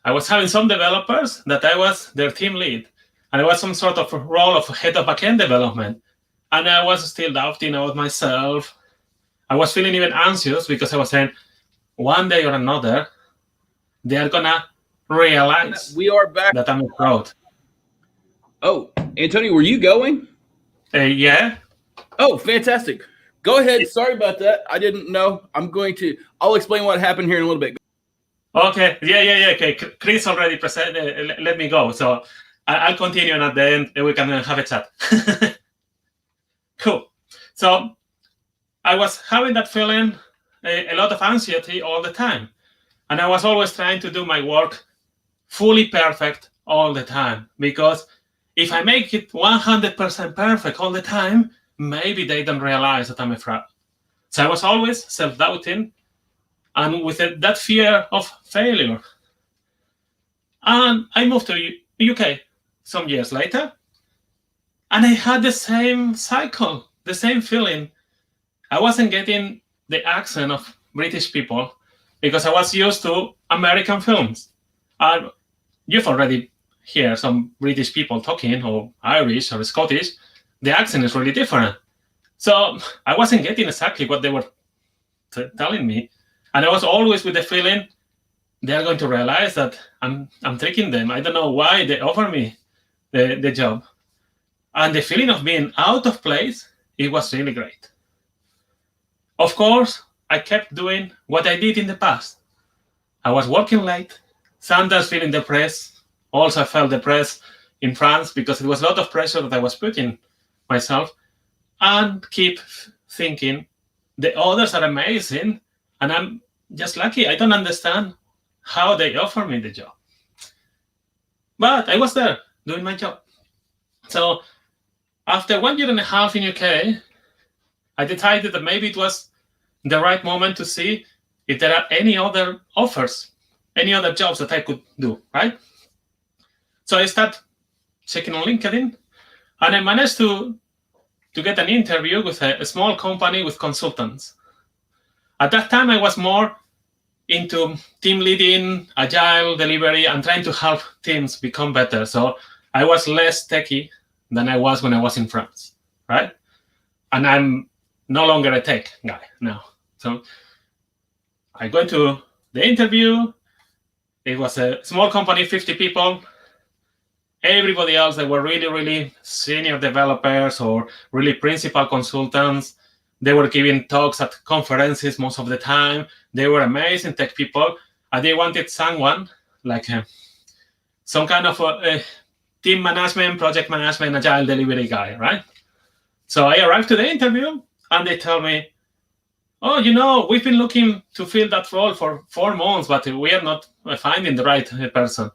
Speaker 8: I was having some developers that I was their team lead, and I was some sort of role of head of backend development, and I was still doubting about myself. I was feeling even anxious because I was saying, one day or another, they are gonna realize
Speaker 1: We are back.
Speaker 8: that I'm a fraud.
Speaker 1: Oh, Antonio, were you going?
Speaker 8: Yeah.
Speaker 1: Oh, fantastic. Go ahead. Sorry about that. I didn't know. I'll explain what happened here in a little bit.
Speaker 8: Okay. Yeah. Okay. Chris already let me go, so I'll continue, and at the end we can have a chat. Cool. So I was having that feeling, a lot of anxiety all the time, and I was always trying to do my work fully perfect all the time, because if I make it 100% perfect all the time, maybe they don't realize that I'm a fraud. So I was always self-doubting and with that fear of failure. And I moved to UK some years later, and I had the same cycle, the same feeling. I wasn't getting the accent of British people because I was used to American films. And you've already heard some British people talking, or Irish or Scottish. The accent is really different. So I wasn't getting exactly what they were telling me. And I was always with the feeling they're going to realize that I'm tricking them. I don't know why they offer me the job. And the feeling of being out of place, it was really great. Of course, I kept doing what I did in the past. I was working late, sometimes feeling depressed. Also, I felt depressed in France because it was a lot of pressure that I was putting myself, and keep thinking the others are amazing and I'm just lucky. I don't understand how they offer me the job. But I was there doing my job. So after 1.5 years in UK, I decided that maybe it was the right moment to see if there are any other offers, any other jobs that I could do, right? So I started checking on LinkedIn, and I managed to get an interview with a small company with consultants. At that time, I was more into team leading, agile delivery, and trying to help teams become better. So I was less techie than I was when I was in France, right? And I'm no longer a tech guy now. So I go to the interview. It was a small company, 50 people. Everybody else, they were really, really senior developers or really principal consultants. They were giving talks at conferences most of the time. They were amazing tech people. And they wanted someone like some kind of a team management, project management, agile delivery guy, right? So I arrived to the interview, and they tell me, oh, we've been looking to fill that role for 4 months, but we are not finding the right person.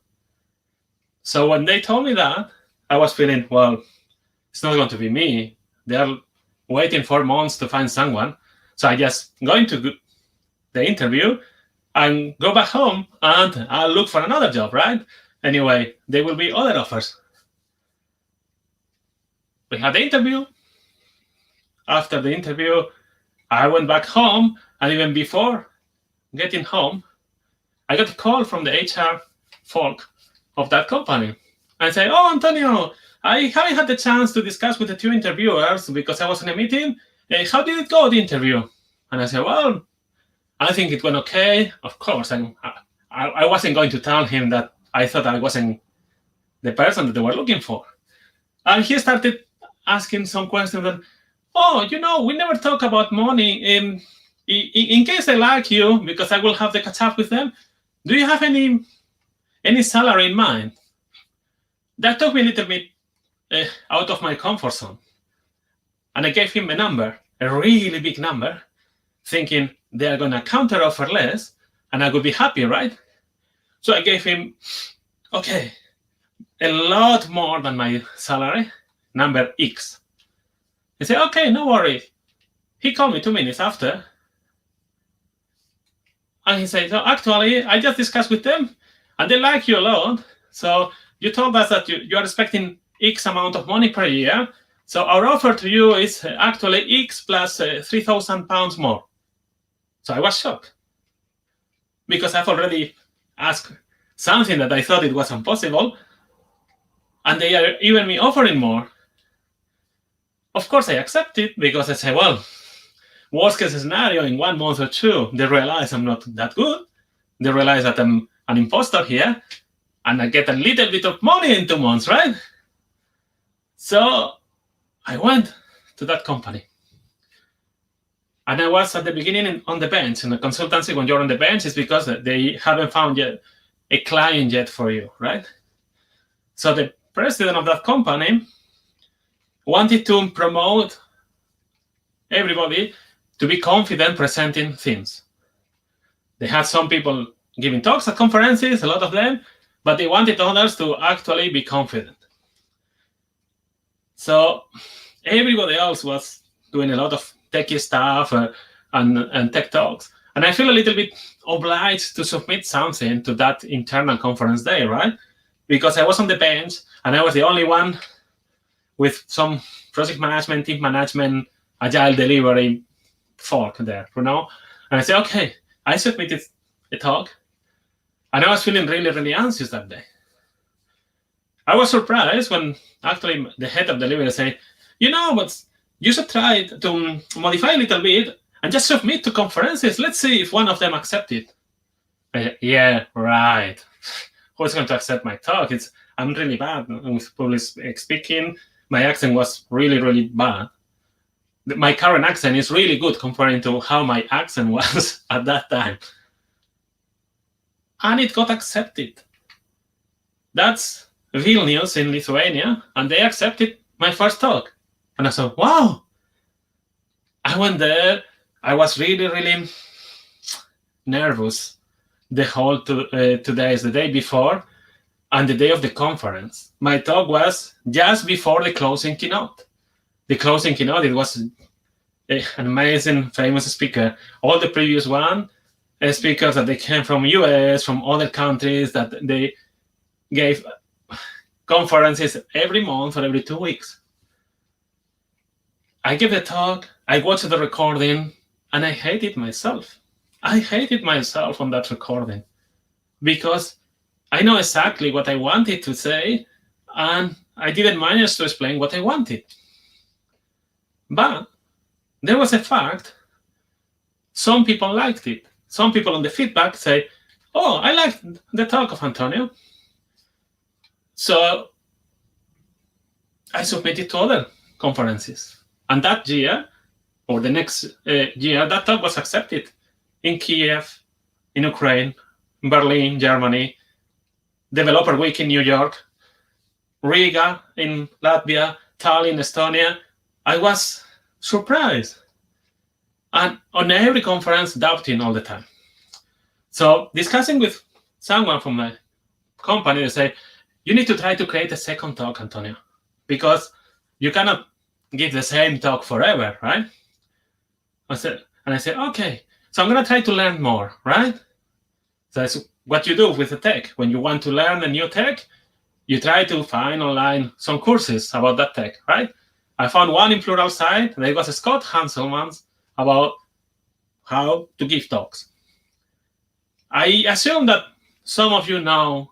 Speaker 8: So when they told me that, I was feeling, well, it's not going to be me. They're waiting 4 months to find someone. So I just go into the interview and go back home, and I'll look for another job, right? Anyway, there will be other offers. We had the interview. After the interview, I went back home, and even before getting home, I got a call from the HR folk of that company and say, oh, Antonio, I haven't had the chance to discuss with the 2 interviewers because I was in a meeting. How did it go, the interview? And I said, well, I think it went okay. Of course, I wasn't going to tell him that I thought I wasn't the person that they were looking for. And he started asking some questions that, we never talk about money. In case they like you, because I will have to catch up with them, do you have any salary in mind? That took me a little bit out of my comfort zone. And I gave him a number. a really big number, thinking they're going to counter offer less, and I would be happy, right? So I gave him, okay, a lot more than my salary, number X. He said, okay, no worries. He called me 2 minutes after, and he said, so actually, I just discussed with them, and they like you a lot. So you told us that you are expecting X amount of money per year. So our offer to you is actually X plus £3,000 more. So I was shocked, because I've already asked something that I thought it was impossible, and they are even me offering more. Of course, I accepted, because I say, well, worst case scenario, in 1 month or 2, they realize I'm not that good. They realize that I'm an imposter here, and I get a little bit of money in 2 months, right? So I went to that company. And I was at the beginning on the bench. In the consultancy, when you're on the bench, it's because they haven't found yet a client yet for you, right? So the president of that company wanted to promote everybody to be confident presenting things. They had some people giving talks at conferences, a lot of them, but they wanted others to actually be confident. So everybody else was doing a lot of techie stuff and tech talks. And I feel a little bit obliged to submit something to that internal conference day, right? Because I was on the bench, and I was the only one with some project management, team management, agile delivery folk there, And I said, okay, I submitted a talk, and I was feeling really, really anxious that day. I was surprised when actually the head of delivery said, but you should try to modify a little bit and just submit to conferences. Let's see if one of them accepts it. I said, yeah, right. Who's going to accept my talk? I'm really bad with public speaking. My accent was really, really bad. My current accent is really good comparing to how my accent was at that time. And it got accepted. That's Vilnius in Lithuania, and they accepted my first talk. And I said, wow. I went there. I was really, really nervous the whole 2 days, the day before and the day of the conference. My talk was just before the closing keynote. The closing keynote, it was an amazing, famous speaker. All the previous speakers that they came from US, from other countries, that they gave conferences every month or every 2 weeks. I gave the talk, I watched the recording, and I hated myself. I hated myself on that recording, because I know exactly what I wanted to say, and I didn't manage to explain what I wanted. But there was a fact. Some people liked it. Some people on the feedback say, oh, I liked the talk of Antonio. So I submitted to other conferences. And that year, or the next year, that talk was accepted in Kiev, in Ukraine, Berlin, Germany, Developer Week in New York, Riga in Latvia, Tallinn, Estonia. I was surprised. And on every conference, doubting all the time. So discussing with someone from my company, they say, you need to try to create a second talk, Antonio, because you cannot give the same talk forever, right? I said, okay, so I'm going to try to learn more, right? So that's what you do with the tech. When you want to learn a new tech, you try to find online some courses about that tech, right? I found one in Pluralsight, and it was Scott Hanselman's about how to give talks. I assume that some of you know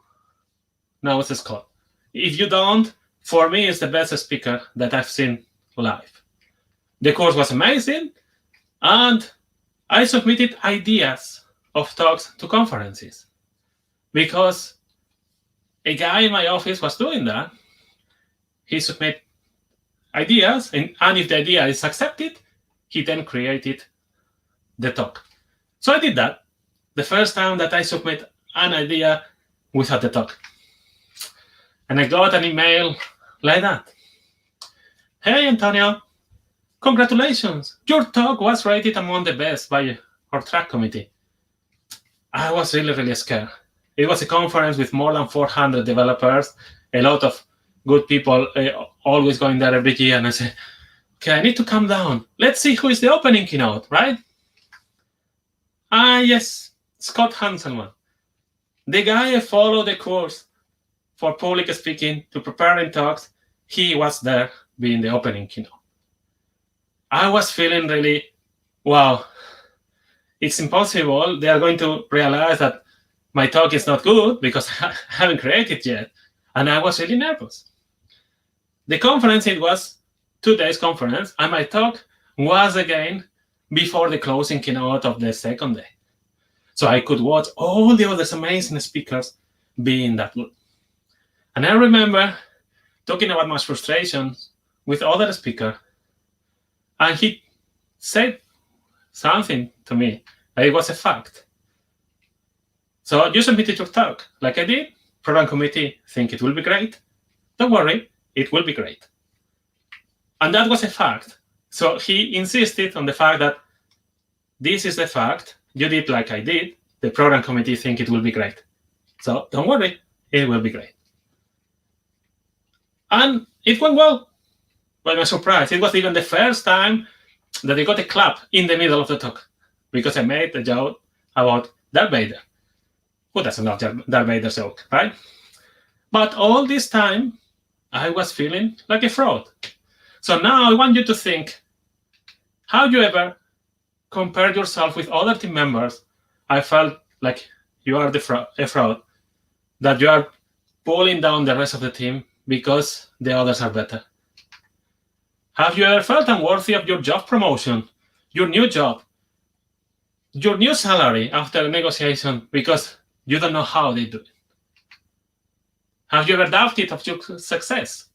Speaker 8: Scott. If you don't, for me, it's the best speaker that I've seen live. The course was amazing, and I submitted ideas of talks to conferences because a guy in my office was doing that. He submitted ideas, and if the idea is accepted, he then created the talk. So I did that the first time that I submit an idea without the talk. And I got an email like that. Hey, Antonio, congratulations, your talk was rated among the best by our track committee. I was really, really scared. It was a conference with more than 400 developers, a lot of good people always going there every year. And I said, okay, I need to calm down. Let's see who is the opening keynote, right? Yes, Scott Hanselman. The guy I followed the course for public speaking to preparing talks, he was there being the opening keynote. I was feeling really, wow, it's impossible. They are going to realize that my talk is not good because I haven't created yet. And I was really nervous. The conference, it was 2 days conference, and my talk was again before the closing keynote of the second day. So I could watch all the other amazing speakers being that good. And I remember talking about my frustrations with other speaker, and he said something to me. It was a fact. So you submitted your talk like I did. Program committee think it will be great. Don't worry, it will be great. And that was a fact. So he insisted on the fact that this is the fact. You did like I did. The program committee think it will be great. So don't worry, it will be great. And it went well. By my surprise, it was even the first time that I got a clap in the middle of the talk because I made a joke about Darth Vader. Who doesn't love Darth Vader's joke, right? But all this time, I was feeling like a fraud. So now I want you to think, have you ever compared yourself with other team members? I felt like you are a fraud, that you are pulling down the rest of the team because the others are better. Have you ever felt unworthy of your job promotion, your new job, your new salary after negotiation because you don't know how they do it? Have you ever doubted of your success?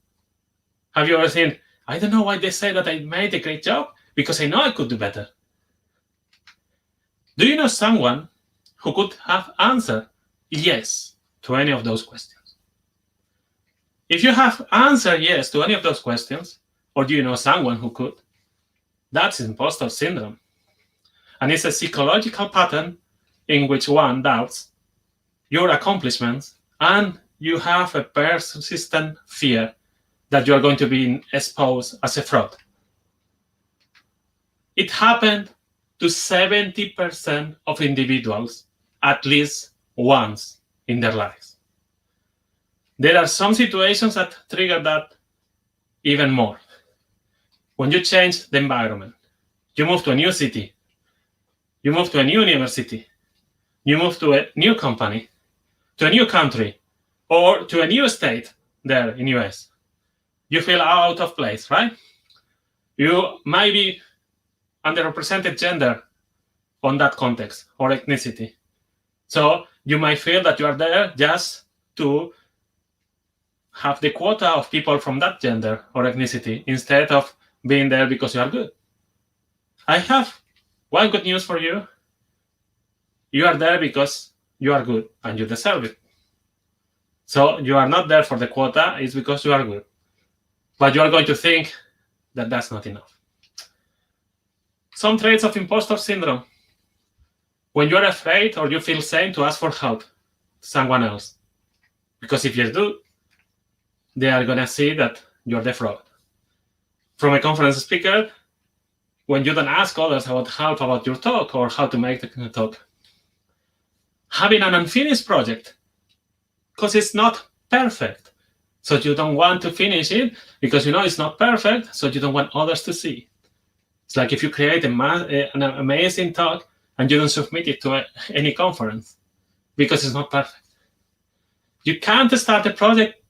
Speaker 8: Have you ever seen, I don't know why they say that I made a great job because I know I could do better? Do you know someone who could have answered yes to any of those questions? If you have answered yes to any of those questions, or do you know someone who could? That's imposter syndrome. And it's a psychological pattern in which one doubts your accomplishments and you have a persistent fear that you are going to be exposed as a fraud. It happened to 70% of individuals at least once in their lives. There are some situations that trigger that even more. When you change the environment, you move to a new city, you move to a new university, you move to a new company, to a new country, or to a new state there in US. You feel out of place, right? You might be underrepresented gender on that context or ethnicity. So you might feel that you are there just to have the quota of people from that gender or ethnicity instead of being there because you are good. I have one good news for you. You are there because you are good and you deserve it. So you are not there for the quota, it's because you are good. But you are going to think that that's not enough. Some traits of imposter syndrome. When you are afraid or you feel shame to ask for help to someone else. Because if you do, they are going to see that you're the fraud. From a conference speaker, when you don't ask others about help about your talk or how to make the talk. Having an unfinished project, because it's not perfect. So you don't want to finish it because you know it's not perfect, so you don't want others to see. It's like if you create an amazing talk and you don't submit it to any conference because it's not perfect. You can't start a project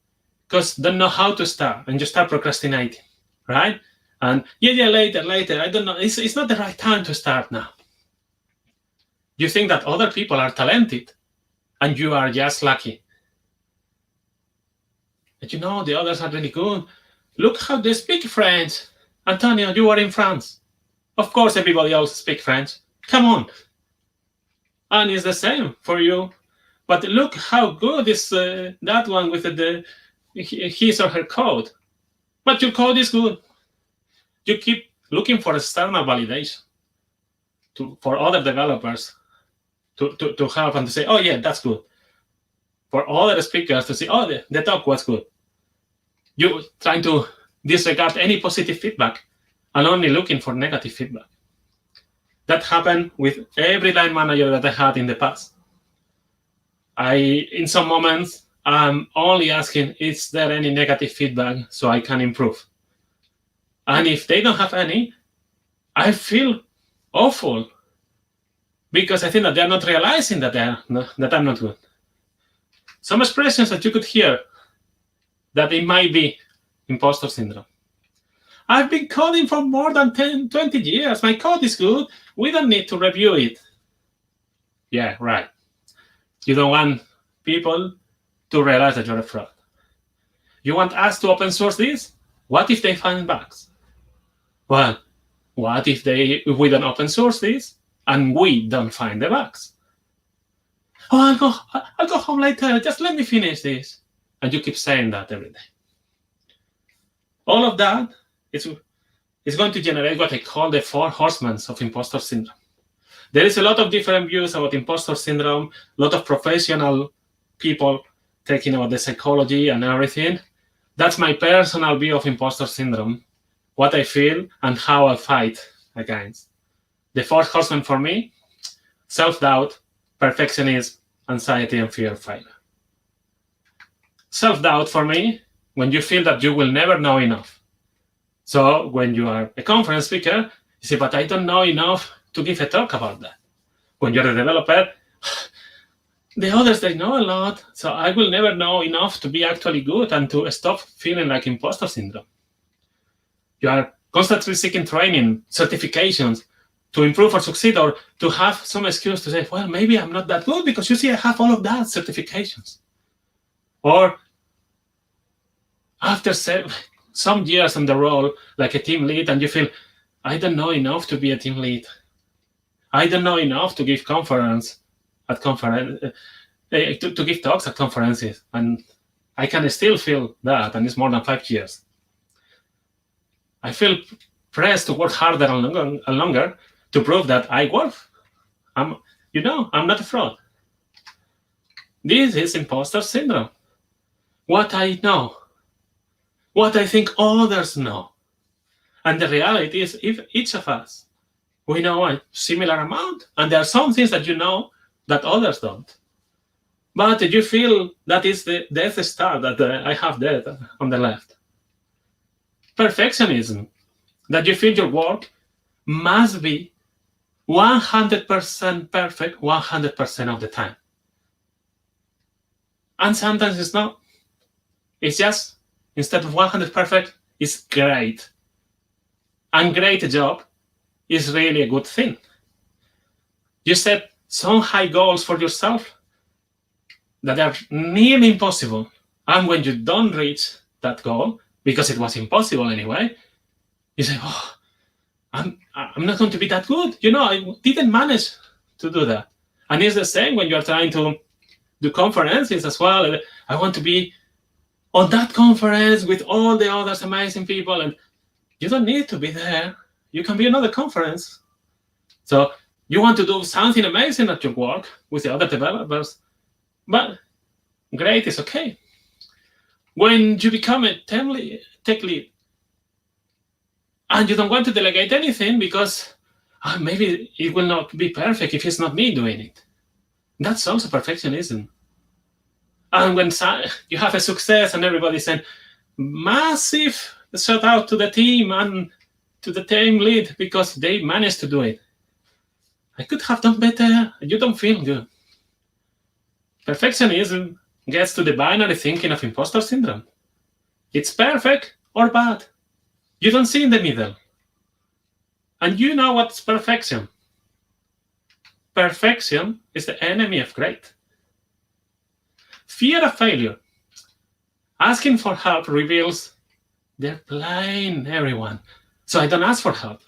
Speaker 8: because you don't know how to start and you start procrastinating, right? And later, I don't know. It's not the right time to start now. You think that other people are talented and you are just lucky. But you know, the others are really good. Look how they speak French. Antonio, you are in France. Of course, everybody else speaks French. Come on. And it's the same for you. But look how good is that one with his or her code. But your code is good. You keep looking for external validation for other developers to help and to say, oh yeah, that's good. For other speakers to say, oh, the talk was good. You trying to disregard any positive feedback and only looking for negative feedback. That happened with every line manager that I had in the past. In some moments, I'm only asking, is there any negative feedback so I can improve? And if they don't have any, I feel awful because I think that they're not realizing that I'm not good. Some expressions that you could hear that it might be imposter syndrome. I've been coding for more than 20 years. My code is good. We don't need to review it. Yeah, right. You don't want people to realize that you're a fraud. You want us to open source this? What if they find bugs? Well, what if we don't open source this and we don't find the bugs? Oh, I'll go home later. Just let me finish this. And you keep saying that every day. All of that is going to generate what I call the 4 horsemen of imposter syndrome. There is a lot of different views about imposter syndrome, a lot of professional people taking about the psychology and everything. That's my personal view of imposter syndrome, what I feel and how I fight against. The 4 horsemen for me: self-doubt, perfectionism, anxiety, and fear of failure. Self-doubt for me, when you feel that you will never know enough. So when you are a conference speaker, you say, but I don't know enough to give a talk about that. When you're a developer, the others, they know a lot, so I will never know enough to be actually good and to stop feeling like imposter syndrome. You are constantly seeking training, certifications to improve or succeed, or to have some excuse to say, well, maybe I'm not that good because you see I have all of that certifications. Or after some years on the role, like a team lead, and you feel, I don't know enough to be a team lead. I don't know enough to give to give talks at conferences, and I can still feel that, and it's more than 5 years. I feel pressed to work harder and longer to prove that I work. I'm not a fraud. This is imposter syndrome. What I know, what I think others know. And the reality is, if each of us, we know a similar amount, and there are some things that you know that others don't. But you feel that is the Death Star that I have there on the left. Perfectionism, that you feel your work must be 100% perfect 100% of the time. And sometimes it's not. It's just, instead of 100 perfect, it's great. And great job is really a good thing. You set some high goals for yourself that are nearly impossible. And when you don't reach that goal, because it was impossible anyway, you say, oh, I'm not going to be that good. I didn't manage to do that. And it's the same when you're trying to do conferences as well. I want to be on that conference with all the other amazing people, and you don't need to be there. You can be another conference. So you want to do something amazing at your work with the other developers, but great is okay. When you become a tech lead, and you don't want to delegate anything because maybe it will not be perfect if it's not me doing it. That's also perfectionism. And when you have a success and everybody's saying, massive shout out to the team and to the team lead because they managed to do it. I could have done better. You don't feel good. Perfectionism gets to the binary thinking of imposter syndrome. It's perfect or bad. You don't see in the middle. And you know what's perfection. Perfection is the enemy of great. Fear of failure. Asking for help reveals they're playing everyone. So I don't ask for help.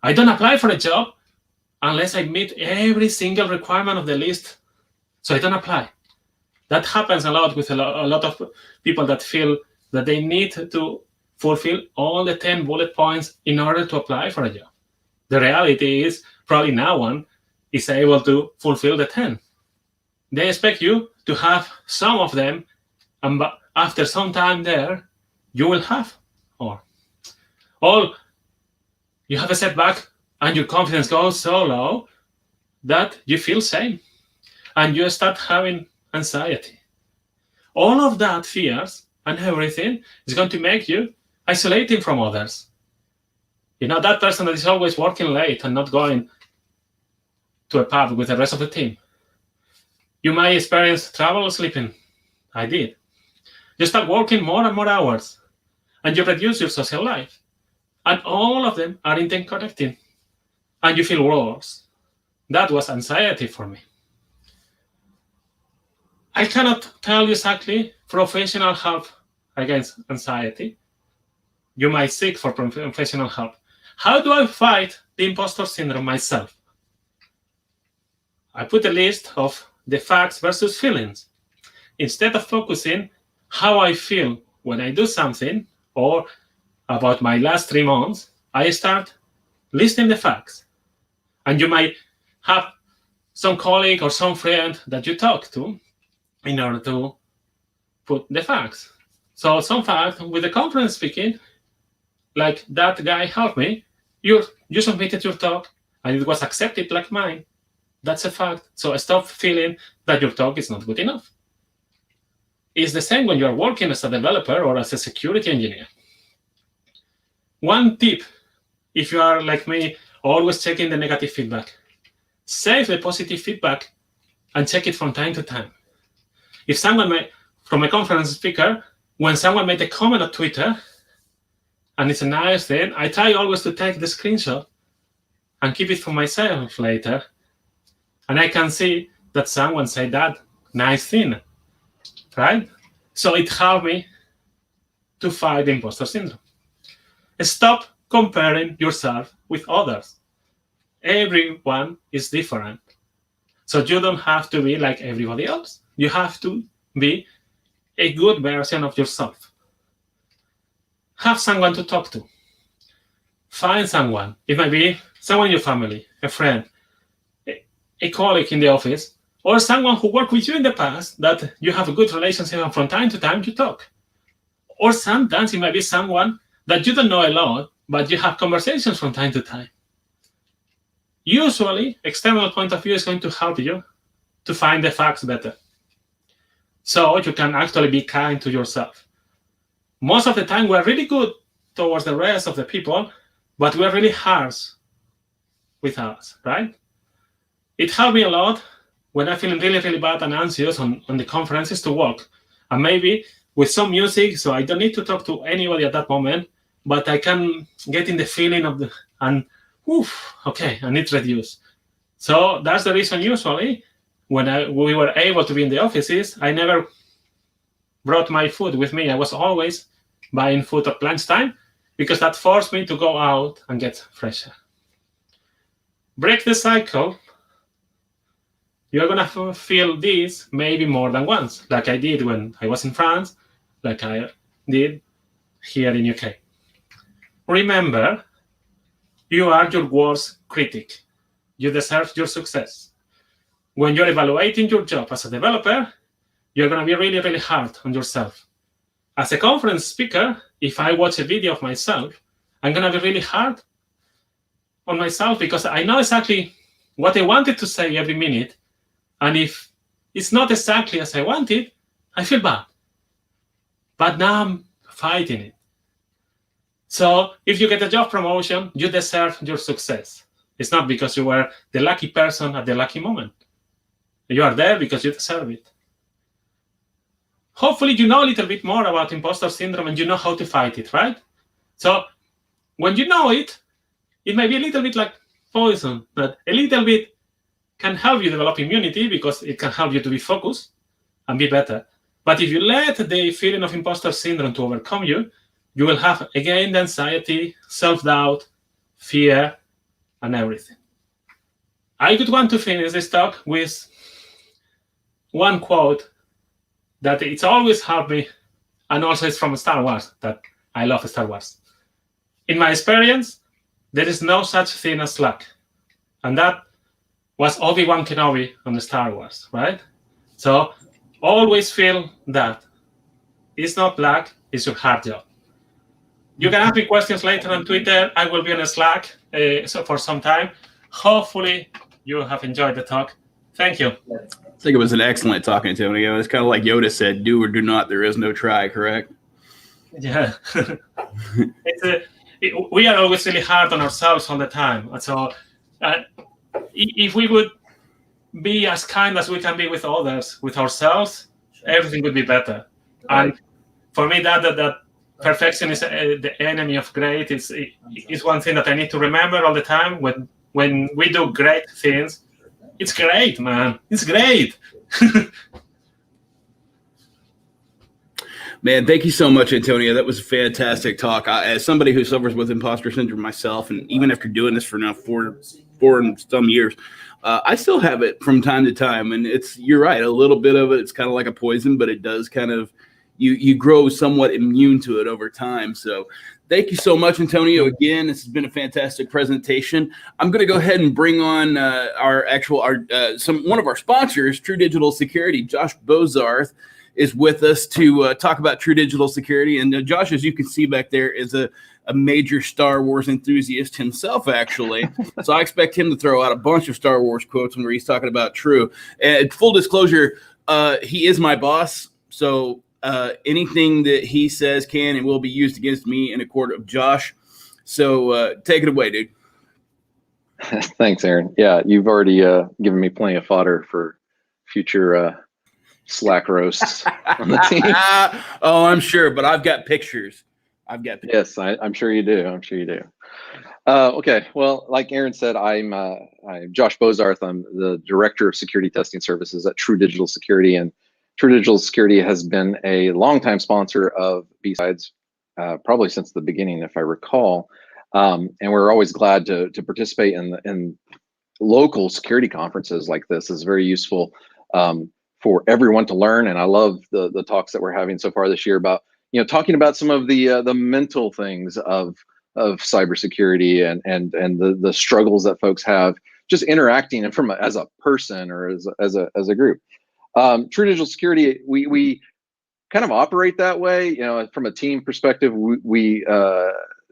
Speaker 8: I don't apply for a job unless I meet every single requirement of the list. So I don't apply. That happens a lot with a lot of people that feel that they need to fulfill all the 10 bullet points in order to apply for a job. The reality is probably no one is able to fulfill the 10. They expect you to have some of them, and after some time there, you will have more. Or you have a setback and your confidence goes so low that you feel shame and you start having anxiety. All of that fears and everything is going to make you isolating from others. You know, that person that is always working late and not going to a pub with the rest of the team. You might experience trouble sleeping. I did. You start working more and more hours, and you reduce your social life. And all of them are interconnected, and you feel worse. That was anxiety for me. I cannot tell you exactly professional help against anxiety. You might seek for professional help. How do I fight the imposter syndrome myself? I put a list of the facts versus feelings. Instead of focusing how I feel when I do something or about my last 3 months, I start listing the facts. And you might have some colleague or some friend that you talk to in order to put the facts. So some fact with the conference speaking, like that guy helped me, you submitted your talk and it was accepted like mine. That's a fact. So stop feeling that your talk is not good enough. It's the same when you're working as a developer or as a security engineer. One tip, if you are like me, always checking the negative feedback. Save the positive feedback and check it from time to time. If someone from a conference speaker, when someone made a comment on Twitter, and it's a nice thing, I try always to take the screenshot and keep it for myself later. And I can see that someone said that nice thing, right? So it helped me to fight the imposter syndrome. Stop comparing yourself with others. Everyone is different. So you don't have to be like everybody else. You have to be a good version of yourself. Have someone to talk to. Find someone. It might be someone in your family, a friend, a colleague in the office, or someone who worked with you in the past that you have a good relationship and from time to time you talk. Or sometimes it might be someone that you don't know a lot, but you have conversations from time to time. Usually, external point of view is going to help you to find the facts better. So you can actually be kind to yourself. Most of the time, we're really good towards the rest of the people, but we're really harsh with us, right? It helped me a lot when I'm feeling really, really bad and anxious on the conferences to walk. And maybe with some music, so I don't need to talk to anybody at that moment, but I can get in the feeling of okay, and it's reduced. So that's the reason usually when we were able to be in the offices, I never brought my food with me. I was always buying food at lunchtime because that forced me to go out and get fresher. Break the cycle. You're going to feel this maybe more than once, like I did when I was in France, like I did here in UK. Remember, you are your worst critic. You deserve your success. When you're evaluating your job as a developer, you're going to be really, really hard on yourself. As a conference speaker, if I watch a video of myself, I'm going to be really hard on myself because I know exactly what I wanted to say every minute. And if it's not exactly as I wanted, I feel bad. But now I'm fighting it. So if you get a job promotion, you deserve your success. It's not because you were the lucky person at the lucky moment. You are there because you deserve it. Hopefully you know a little bit more about imposter syndrome and you know how to fight it, right? So when you know it, it may be a little bit like poison, but a little bit can help you develop immunity because it can help you to be focused and be better. But if you let the feeling of imposter syndrome to overcome you, you will have, again, the anxiety, self-doubt, fear, and everything. I would want to finish this talk with one quote that it's always helped me, and also it's from Star Wars, that I love Star Wars. In my experience, there is no such thing as luck. And that was Obi-Wan Kenobi on the Star Wars, right? So always feel that it's not luck, it's your hard job. You can ask me questions later on Twitter. I will be on Slack so for some time. Hopefully, you have enjoyed the talk. Thank you.
Speaker 1: I think it was an excellent talk, Antonio. It's kind of like Yoda said, do or do not, there is no try, correct?
Speaker 8: Yeah. We are always really hard on ourselves all the time. So if we would be as kind as we can be with others, with ourselves, everything would be better. And for me, that perfection is the enemy of great. It's one thing that I need to remember all the time. When we do great things, it's great, man. It's great.
Speaker 1: Man, thank you so much, Antonio. That was a fantastic talk. As somebody who suffers with imposter syndrome myself, and even after doing this for now four and some years, I still have it from time to time. And you're right, a little bit of it, it's kind of like a poison, but it does kind of, you grow somewhat immune to it over time. So thank you so much, Antonio. Again, this has been a fantastic presentation. I'm going to go ahead and bring on one of our sponsors, True Digital Security. Josh Bozarth is with us to talk about True Digital Security. And Josh, as you can see back there, is a major Star Wars enthusiast himself, actually. So I expect him to throw out a bunch of Star Wars quotes where he's talking about True. And full disclosure, he is my boss. So anything that he says can and will be used against me in a court of Josh. So take it away, dude.
Speaker 9: Thanks, Aaron. Yeah, you've already given me plenty of fodder for future Slack roasts on the team.
Speaker 1: Oh, I'm sure, but I've got pictures.
Speaker 9: Yes, I'm sure you do. Okay, well, like Aaron said, I'm Josh Bozarth. I'm the Director of Security Testing Services at True Digital Security, and True Digital Security has been a longtime sponsor of BSides, probably since the beginning, if I recall. And we're always glad to participate in local security conferences like this. It's very useful for everyone to learn. And I love the talks that we're having so far this year about, talking about some of the mental things of cybersecurity and the struggles that folks have just interacting and as a person or as a group. True Digital Security, we kind of operate that way. From a team perspective, we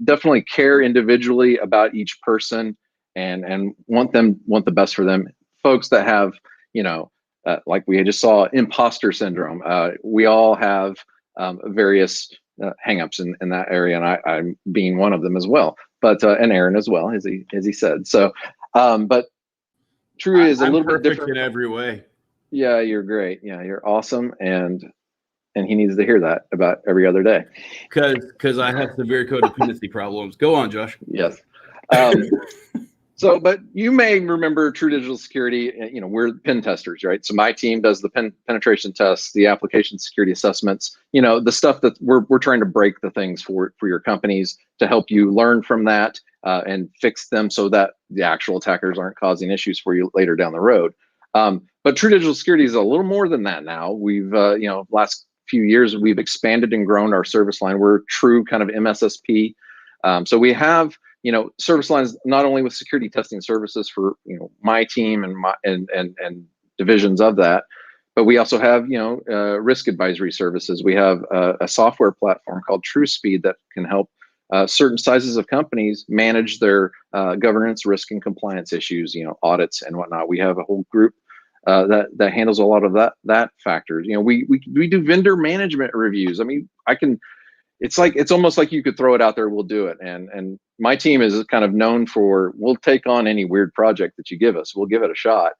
Speaker 9: definitely care individually about each person and want the best for them. Folks that have, like we just saw, imposter syndrome. We all have various hangups in that area, and I'm being one of them as well. But and Aaron as well, as he said. So, but True is a little bit different
Speaker 1: in every way.
Speaker 9: Yeah, you're great. Yeah, you're awesome, and he needs to hear that about every other day.
Speaker 1: Because I have severe codependency problems. Go on, Josh.
Speaker 9: Yes. So, but you may remember True Digital Security. We're pen testers, right? So my team does the penetration tests, the application security assessments. The stuff that we're trying to break the things for your companies to help you learn from that and fix them so that the actual attackers aren't causing issues for you later down the road. But True Digital Security is a little more than that now. We've, last few years, we've expanded and grown our service line. We're true kind of MSSP. So we have, service lines not only with security testing services for, my team and divisions of that, but we also have, risk advisory services. We have a software platform called TrueSpeed that can help certain sizes of companies manage their governance, risk, and compliance issues, audits and whatnot. We have a whole group that handles a lot of that factors. We do vendor management reviews. I mean, it's almost like you could throw it out there, we'll do it. And my team is kind of known for, we'll take on any weird project that you give us. We'll give it a shot.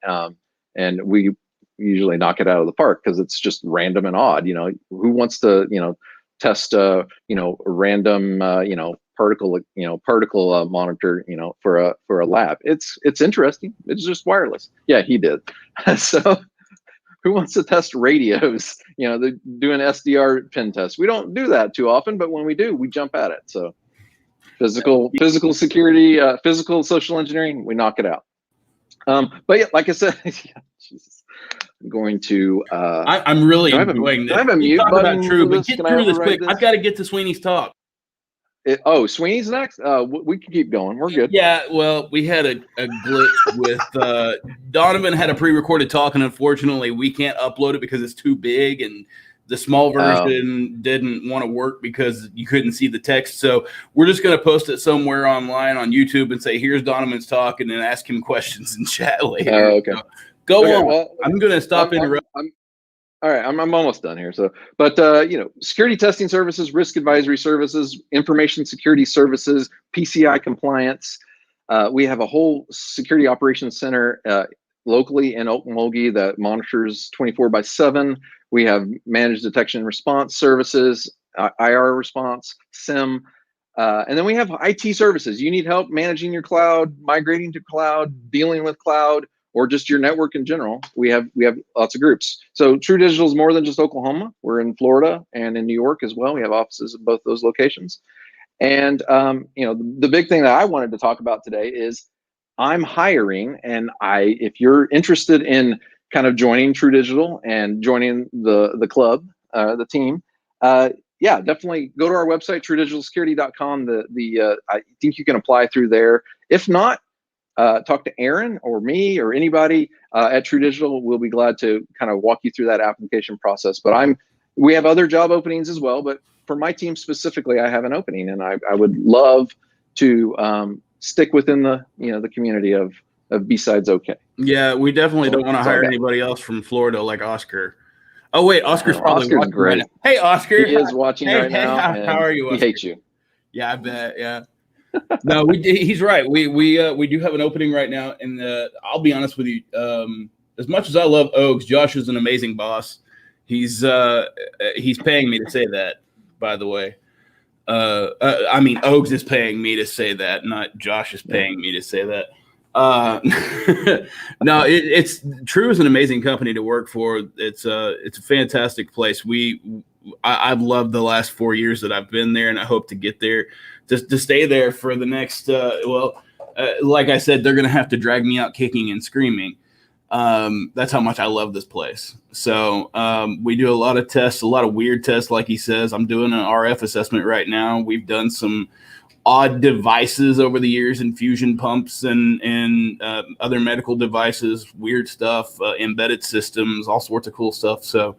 Speaker 9: And we usually knock it out of the park because it's just random and odd. Who wants to, test a random particle monitor for a lab? It's interesting. It's just wireless. Yeah, he did. So who wants to test radios? They do an SDR pen test. We don't do that too often, but when we do, we jump at it. So physical security, physical social engineering, we knock it out. But yeah, like I said, Jesus, I'm going to.
Speaker 1: I'm really enjoying this.
Speaker 9: I have a mute button.
Speaker 1: True, but get through this quick. I've got to get to Sweeney's talk.
Speaker 9: Sweeney's next. We can keep going. We're good.
Speaker 1: Yeah, well, we had a glitch with Donovan had a pre-recorded talk, and unfortunately, we can't upload it because it's too big, and the small version didn't want to work because you couldn't see the text. So we're just going to post it somewhere online on YouTube and say, "Here's Donovan's talk," and then ask him questions in chat later.
Speaker 9: Okay.
Speaker 1: So go on.
Speaker 9: Well,
Speaker 1: I'm going to stop interrupting.
Speaker 9: All right, I'm almost done here. So, but security testing services, risk advisory services, information security services, PCI compliance. We have a whole security operations center locally in Okmulgee that monitors 24/7. We have managed detection and response services, IR response, SIM, and then we have IT services. You need help managing your cloud, migrating to cloud, dealing with cloud, or just your network in general. We have lots of groups. So True Digital is more than just Oklahoma. We're in Florida and in New York as well. We have offices in both those locations. And the big thing that I wanted to talk about today is I'm hiring, and if you're interested in kind of joining True Digital and joining the club, the team, definitely go to our website, truedigitalsecurity.com. I think you can apply through there. If not, talk to Aaron or me or anybody at True Digital. We'll be glad to kind of walk you through that application process. But we have other job openings as well, but for my team specifically, I have an opening, and I would love to stick within the community of BSidesOK.
Speaker 1: Yeah, we definitely don't want to hire anybody else from Florida like Oscar. Oh wait, Oscar's probably
Speaker 9: Oscar's
Speaker 1: watching
Speaker 9: great.
Speaker 1: right now. Hey, Oscar,
Speaker 9: He is watching right now.
Speaker 1: How are you, Oscar?
Speaker 9: He hates you.
Speaker 1: Yeah, I bet. Yeah. No, he's right. We do have an opening right now, and I'll be honest with you. As much as I love Oaks, Josh is an amazing boss. He's paying me to say that, by the way. I mean, Oaks is paying me to say that, not Josh is paying me to say that. No, it's True is an amazing company to work for. It's a fantastic place. I've loved the last 4 years that I've been there, and I hope to get there to stay there for the next. Like I said, they're going to have to drag me out kicking and screaming. That's how much I love this place. So we do a lot of tests, a lot of weird tests, like he says. I'm doing an RF assessment right now. We've done some odd devices over the years, infusion pumps and other medical devices, weird stuff, embedded systems, all sorts of cool stuff. So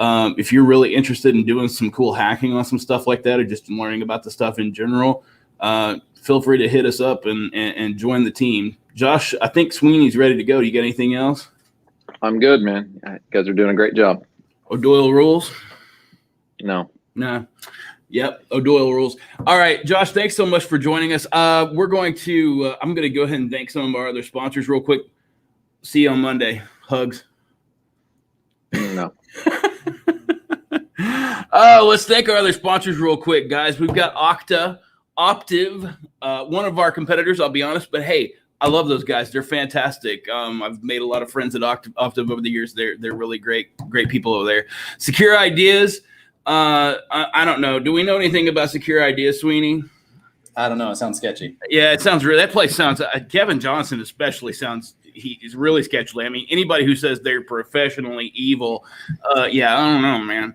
Speaker 1: if you're really interested in doing some cool hacking on some stuff like that, or just learning about the stuff in general, feel free to hit us up and join the team. Josh, I think Sweeney's ready to go. Do you got anything else?
Speaker 9: I'm good, man. You guys are doing a great job.
Speaker 1: O'Doyle rules?
Speaker 9: No.
Speaker 1: Yep, O'Doyle rules. All right, Josh, thanks so much for joining us. We're going to I'm going to go ahead and thank some of our other sponsors real quick. See you on Monday. Hugs.
Speaker 9: No.
Speaker 1: Let's thank our other sponsors real quick, guys. We've got Optiv, one of our competitors, I'll be honest, but hey, I love those guys. They're fantastic. I've made a lot of friends at Optiv over the years. They're really great people over there. Secure Ideas. I don't know. Do we know anything about Secure Ideas, Sweeney?
Speaker 3: I don't know. It sounds sketchy.
Speaker 1: Yeah, it sounds real. That place sounds. Kevin Johnson especially sounds. He's really sketchy. I mean, anybody who says they're professionally evil, yeah, I don't know, man.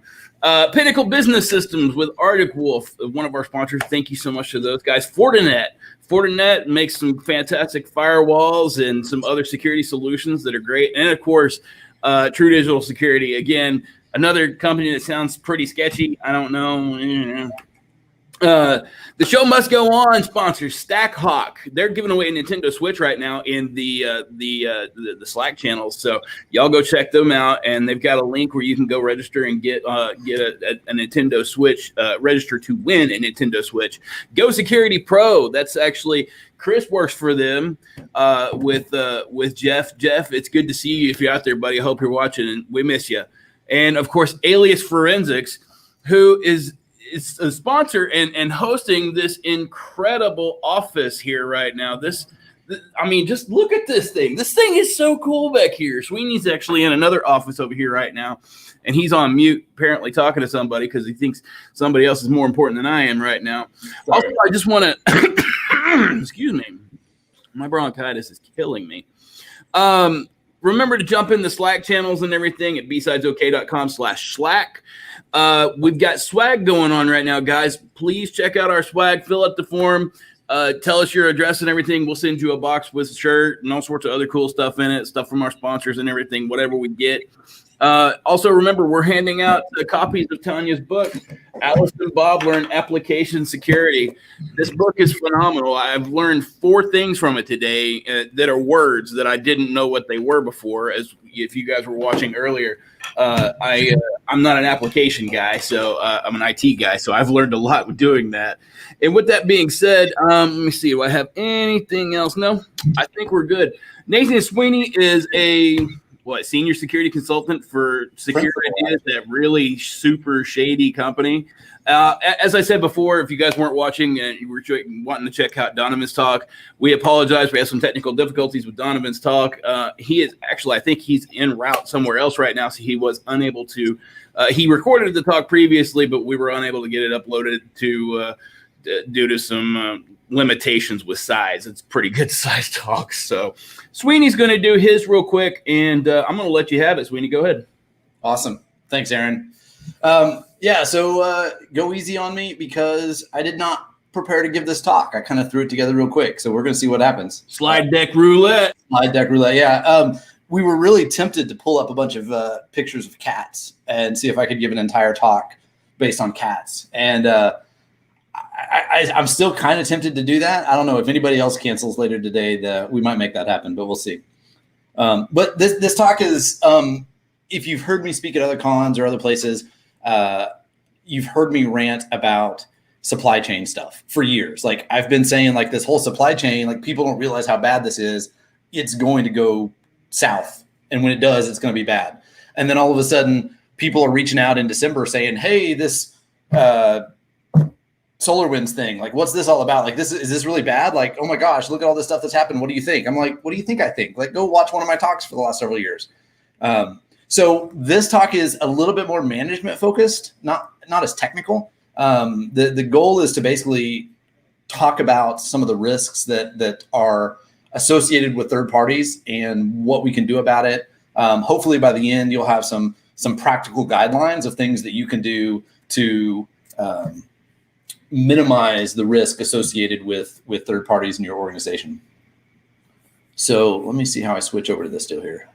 Speaker 1: Pinnacle Business Systems with Arctic Wolf, one of our sponsors. Thank you so much to those guys. Fortinet makes some fantastic firewalls and some other security solutions that are great. And of course, True Digital Security. Again, another company that sounds pretty sketchy. I don't know. The show must go on. Sponsors Stackhawk. They're giving away a Nintendo Switch right now in the Slack channels. So y'all go check them out, and they've got a link where you can go register and get a Nintendo Switch. Register to win a Nintendo Switch. Go Security Pro. That's actually Chris works for them with Jeff. Jeff, it's good to see you if you're out there, buddy. I hope you're watching, and we miss you. And of course, Alias Forensics, who is a sponsor and hosting this incredible office here right now. I mean, just look at this thing. This thing is so cool back here. Sweeney's actually in another office over here right now, and he's on mute, apparently talking to somebody because he thinks somebody else is more important than I am right now. Also, I just want to, excuse me, my bronchitis is killing me. remember to jump in the Slack channels and everything at bsidesok.com/Slack. We've got swag going on right now, guys. Please check out our swag. Fill out the form. Tell us your address and everything. We'll send you a box with a shirt and all sorts of other cool stuff in it, stuff from our sponsors and everything, whatever we get. Also, remember, we're handing out copies of Tanya's book, Alice and Bob Learn Application Security. This book is phenomenal. I've learned 4 things from it today that are words that I didn't know what they were before, as if you guys were watching earlier. I'm not an application guy, so I'm an IT guy, so I've learned a lot with doing that. And with that being said, let me see. Do I have anything else? No, I think we're good. Nathan Sweeney is a senior security consultant for Security Ideas, that really super shady company. As I said before, if you guys weren't watching and you were wanting to check out Donovan's talk, we apologize. We have some technical difficulties with Donovan's talk. He is actually, I think he's en route somewhere else right now, so he was unable to. He recorded the talk previously, but we were unable to get it uploaded to due to some limitations with size. It's pretty good size talk. So Sweeney's going to do his real quick, and I'm going to let you have it. Sweeney, go ahead.
Speaker 10: Awesome. Thanks, Aaron. So go easy on me because I did not prepare to give this talk. I kind of threw it together real quick. So we're going to see what happens.
Speaker 1: Slide deck roulette.
Speaker 10: Slide deck roulette. Yeah. We were really tempted to pull up a bunch of pictures of cats and see if I could give an entire talk based on cats. And I'm still kind of tempted to do that. I don't know if anybody else cancels later today, we might make that happen, but we'll see. But this talk is, if you've heard me speak at other cons or other places, you've heard me rant about supply chain stuff for years. Like I've been saying, like this whole supply chain, like people don't realize how bad this is. It's going to go south. And when it does, it's going to be bad. And then all of a sudden people are reaching out in December saying, hey, this, SolarWinds thing, like what's this all about? Like is this really bad? Like, oh my gosh, look at all this stuff that's happened. What do you think? I'm like, what do you think I think? Like go watch one of my talks for the last several years. So this talk is a little bit more management focused, not as technical. The goal is to basically talk about some of the risks that are associated with third parties and what we can do about it. Hopefully by the end, you'll have some practical guidelines of things that you can do to minimize the risk associated with third parties in your organization. So let me see how I switch over to this deal here.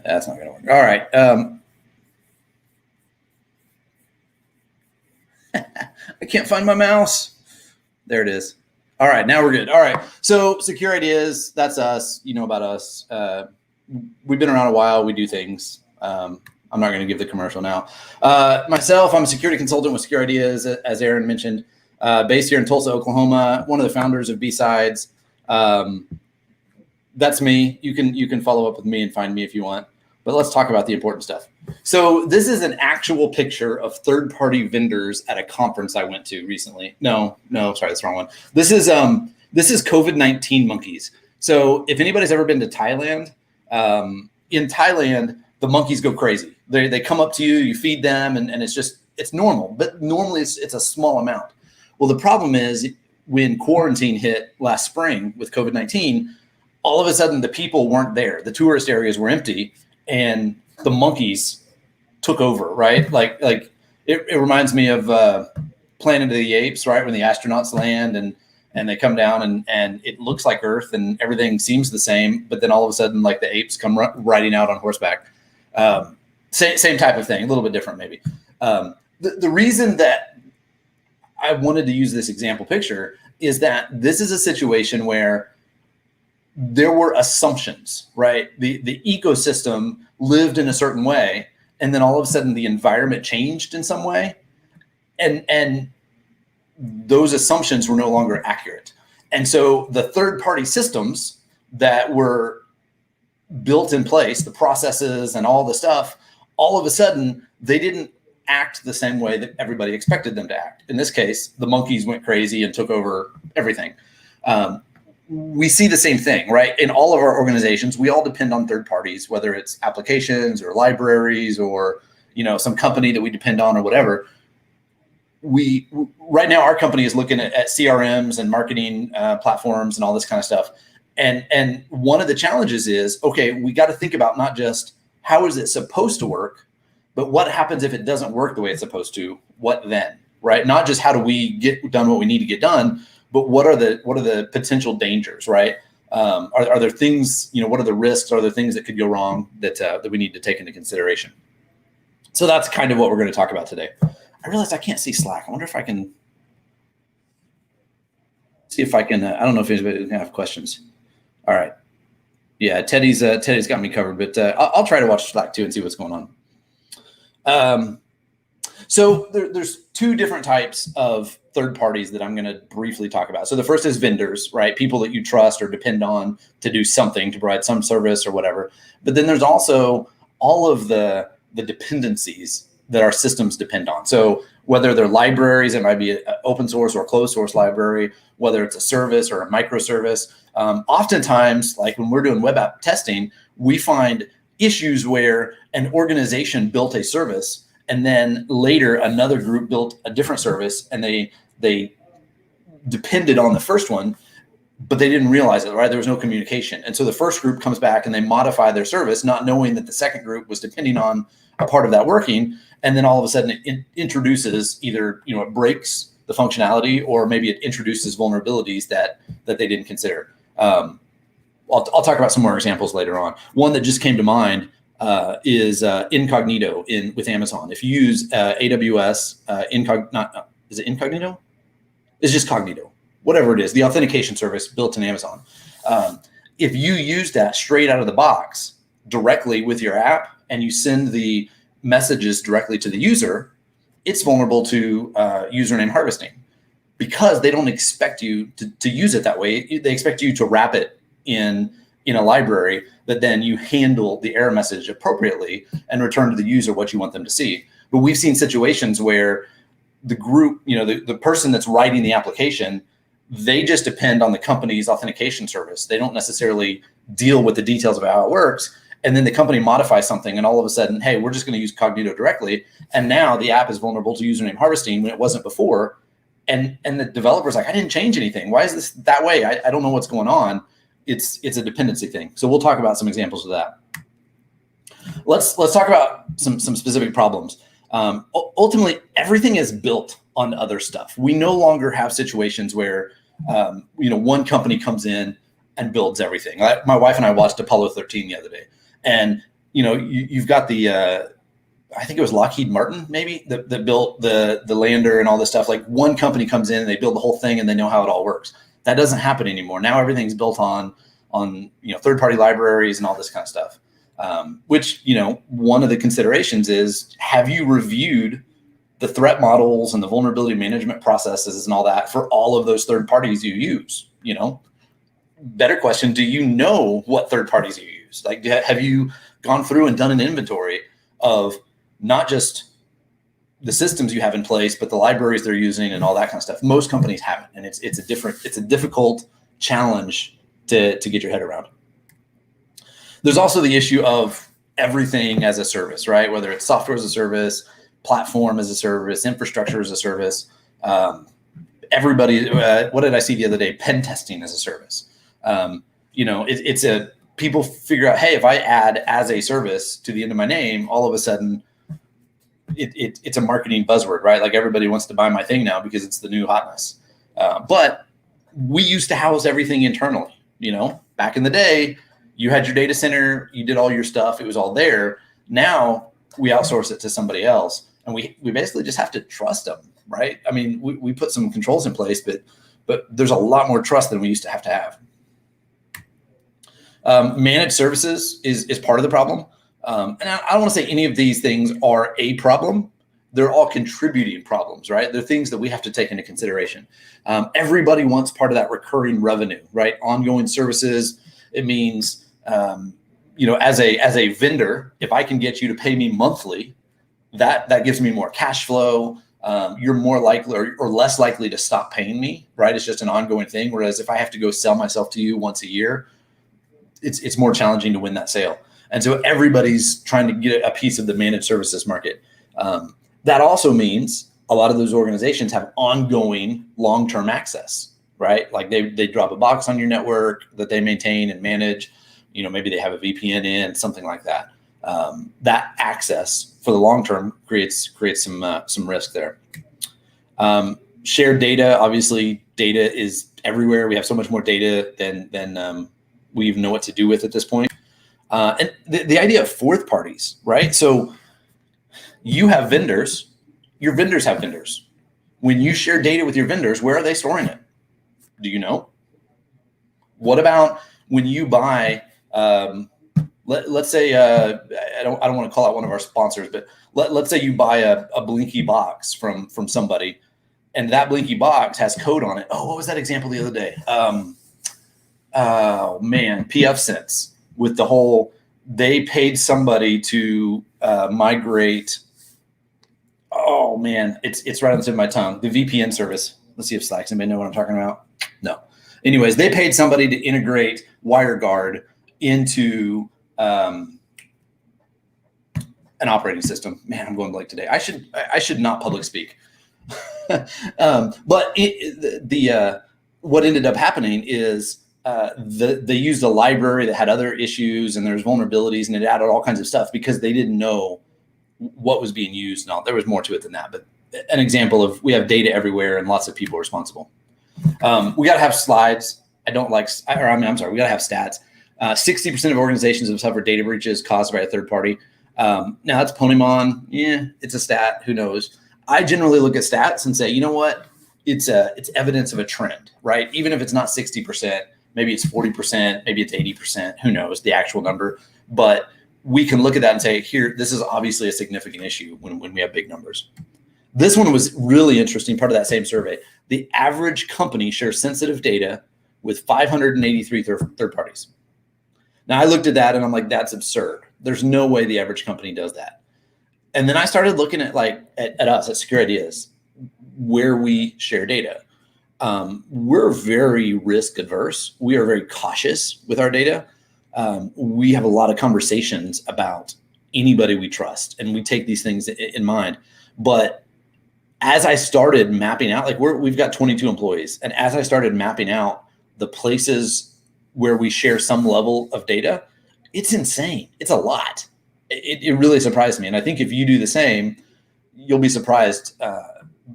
Speaker 10: That's not going to work. All right. I can't find my mouse. There it is. All right. Now we're good. All right. So Secure Ideas, that's us. You know about us. We've been around a while. We do things. I'm not going to give the commercial now. Myself, I'm a security consultant with Secure Ideas, as Aaron mentioned, based here in Tulsa, Oklahoma. One of the founders of BSides. That's me. You can follow up with me and find me if you want. But let's talk about the important stuff. So this is an actual picture of third-party vendors at a conference I went to recently. No, sorry, that's the wrong one. This is COVID-19 monkeys. So if anybody's ever been to Thailand, in Thailand, the monkeys go crazy. They come up to you, you feed them, and it's normal. But normally it's a small amount. Well, the problem is when quarantine hit last spring with COVID-19, all of a sudden the people weren't there. The tourist areas were empty, and the monkeys took over, right? Like it reminds me of Planet of the Apes, right? When the astronauts land and they come down and it looks like Earth and everything seems the same, but then all of a sudden, like the apes come riding out on horseback. Same type of thing, a little bit different maybe. The reason that I wanted to use this example picture is that this is a situation where there were assumptions, right? The ecosystem lived in a certain way, and then all of a sudden the environment changed in some way, and those assumptions were no longer accurate. And so the third-party systems that were built in place, the processes and all the stuff, all of a sudden they didn't act the same way that everybody expected them to act. In this case, the monkeys went crazy and took over everything. We see the same thing, right? In all of our organizations, we all depend on third parties, whether it's applications or libraries or, some company that we depend on or whatever. Right now, our company is looking at CRMs and marketing platforms and all this kind of stuff. And one of the challenges is, okay, we got to think about not just how is it supposed to work, but what happens if it doesn't work the way it's supposed to? What then, right? Not just how do we get done what we need to get done, but what are the potential dangers, right? Are there things, what are the risks? Are there things that could go wrong that we need to take into consideration? So that's kind of what we're going to talk about today. I realized I can't see Slack. I wonder if I can see if I can. I don't know if anybody can have questions. All right. Yeah, Teddy's got me covered, but I'll try to watch Slack too and see what's going on. So there's two different types of third parties that I'm going to briefly talk about. So the first is vendors, right? People that you trust or depend on to do something, to provide some service or whatever. But then there's also all of the dependencies that our systems depend on. So whether they're libraries, it might be an open source or closed source library, whether it's a service or a microservice. Oftentimes, like when we're doing web app testing, we find issues where an organization built a service and then later another group built a different service and they depended on the first one, but they didn't realize it, right? There was no communication. And so the first group comes back and they modify their service, not knowing that the second group was depending on a part of that working. And then all of a sudden it introduces either, it breaks the functionality or maybe it introduces vulnerabilities that they didn't consider. I'll talk about some more examples later on. One that just came to mind is incognito with Amazon. If you use AWS, is it incognito? It's just cognito, whatever it is, the authentication service built in Amazon. If you use that straight out of the box directly with your app and you send the messages directly to the user, it's vulnerable to username harvesting because they don't expect you to use it that way. They expect you to wrap it in a library that then you handle the error message appropriately and return to the user what you want them to see. But we've seen situations where the group, the person that's writing the application, they just depend on the company's authentication service. They don't necessarily deal with the details of how it works. And then the company modifies something and all of a sudden, hey, we're just going to use Cognito directly. And now the app is vulnerable to username harvesting when it wasn't before. And the developer's like, I didn't change anything. Why is this that way? I don't know what's going on. It's a dependency thing. So we'll talk about some examples of that. Let's talk about some specific problems. Ultimately, everything is built on other stuff. We no longer have situations where one company comes in and builds everything. My wife and I watched Apollo 13 the other day, and you've got the I think it was Lockheed Martin maybe that built the lander and all this stuff. Like one company comes in and they build the whole thing and they know how it all works. That doesn't happen anymore. Now everything's built on third-party libraries and all this kind of stuff. Which one of the considerations is, have you reviewed the threat models and the vulnerability management processes and all that for all of those third parties you use? Better question, do you know what third parties you use? Like, have you gone through and done an inventory of not just the systems you have in place, but the libraries they're using and all that kind of stuff? Most companies haven't, and it's a difficult challenge to get your head around. There's also the issue of everything as a service, right? Whether it's software as a service, platform as a service, infrastructure as a service. Everybody, what did I see the other day? Pen testing as a service. People figure out, hey, if I add as a service to the end of my name, all of a sudden it's a marketing buzzword, right? Like everybody wants to buy my thing now because it's the new hotness. But we used to house everything internally. Back in the day, you had your data center, you did all your stuff, it was all there. Now we outsource it to somebody else, and we basically just have to trust them, right? I mean, we put some controls in place, but there's a lot more trust than we used to have. Managed services is part of the problem. And I don't want to say any of these things are a problem. They're all contributing problems, right? They're things that we have to take into consideration. Everybody wants part of that recurring revenue, right? Ongoing services. It means, as a vendor, if I can get you to pay me monthly, that gives me more cash flow. You're more likely or less likely to stop paying me, right? It's just an ongoing thing. Whereas if I have to go sell myself to you once a year, it's more challenging to win that sale. And so everybody's trying to get a piece of the managed services market. That also means a lot of those organizations have ongoing long-term access, right? Like they drop a box on your network that they maintain and manage. Maybe they have a VPN in, something like that. That access for the long term creates some risk there. Shared data, obviously, data is everywhere. We have so much more data than we even know what to do with at this point. And the idea of fourth parties, right? So you have vendors, your vendors have vendors. When you share data with your vendors, where are they storing it? Do you know? What about when you buy? Let's say I don't want to call out one of our sponsors, but let's say you buy a Blinky box from somebody, and that Blinky box has code on it. Oh, what was that example the other day? Oh man, PF Sense with the whole. They paid somebody to migrate. Oh man, it's right on the tip of my tongue. The VPN service. Let's see if Slacks. Anybody know what I'm talking about? No. Anyways, they paid somebody to integrate WireGuard into an operating system. Man, I'm going blank today. I should not public speak. But what ended up happening is they used a library that had other issues, and there's vulnerabilities, and it added all kinds of stuff because they didn't know what was being used. And all. There was more to it than that, but an example of we have data everywhere and lots of people responsible. We got to have slides. We got to have stats. 60% of organizations have suffered data breaches caused by a third party. Now that's Pwnymon. Yeah, it's a stat. Who knows? I generally look at stats and say, you know what? It's evidence of a trend, right? Even if it's not 60%, maybe it's 40%, maybe it's 80%. Who knows the actual number? But we can look at that and say, here, this is obviously a significant issue when we have big numbers. This one was really interesting, part of that same survey. The average company shares sensitive data with 583 third parties. Now, I looked at that and I'm like, that's absurd. There's no way the average company does that. And then I started looking at us, at Secure Ideas, where we share data. We're very risk adverse. We are very cautious with our data. We have a lot of conversations about anybody we trust, and we take these things in mind. But as I started mapping out, we've got 22 employees, and as I started mapping out the places where we share some level of data, it's insane. It's a lot. It really surprised me. And I think if you do the same, you'll be surprised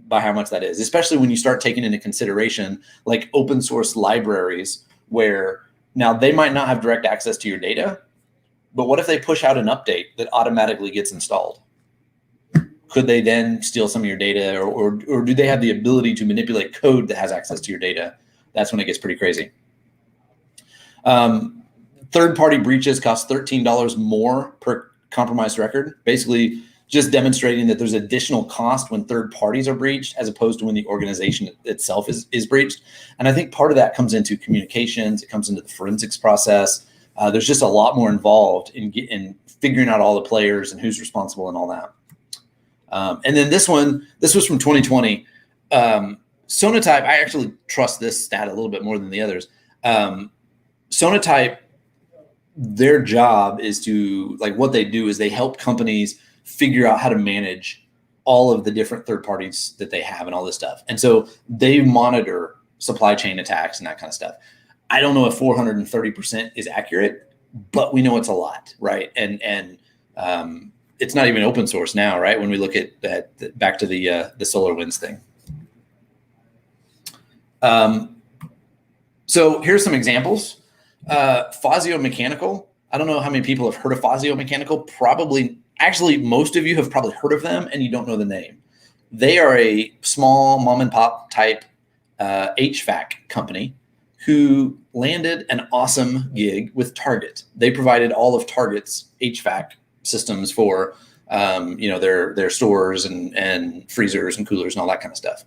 Speaker 10: by how much that is, especially when you start taking into consideration like open source libraries where now they might not have direct access to your data, but what if they push out an update that automatically gets installed? Could they then steal some of your data, or do they have the ability to manipulate code that has access to your data? That's when it gets pretty crazy. Third-party breaches cost $13 more per compromised record, basically just demonstrating that there's additional cost when third parties are breached as opposed to when the organization itself is breached. And I think part of that comes into communications. It comes into the forensics process. There's just a lot more involved in figuring out all the players and who's responsible and all that. And then this was from 2020. Sonatype, I actually trust this stat a little bit more than the others. Sonatype, their job is to, what they do is they help companies figure out how to manage all of the different third parties that they have and all this stuff. And so they monitor supply chain attacks and that kind of stuff. I don't know if 430% is accurate, but we know it's a lot, right? And it's not even open source now, right? When we look at that, back to the SolarWinds thing. So here's some examples. Fazio Mechanical. I don't know how many people have heard of Fazio Mechanical. Probably, actually, most of you have probably heard of them and you don't know the name. They are a small mom and pop type HVAC company who landed an awesome gig with Target. They provided all of Target's HVAC systems for their stores and freezers and coolers and all that kind of stuff.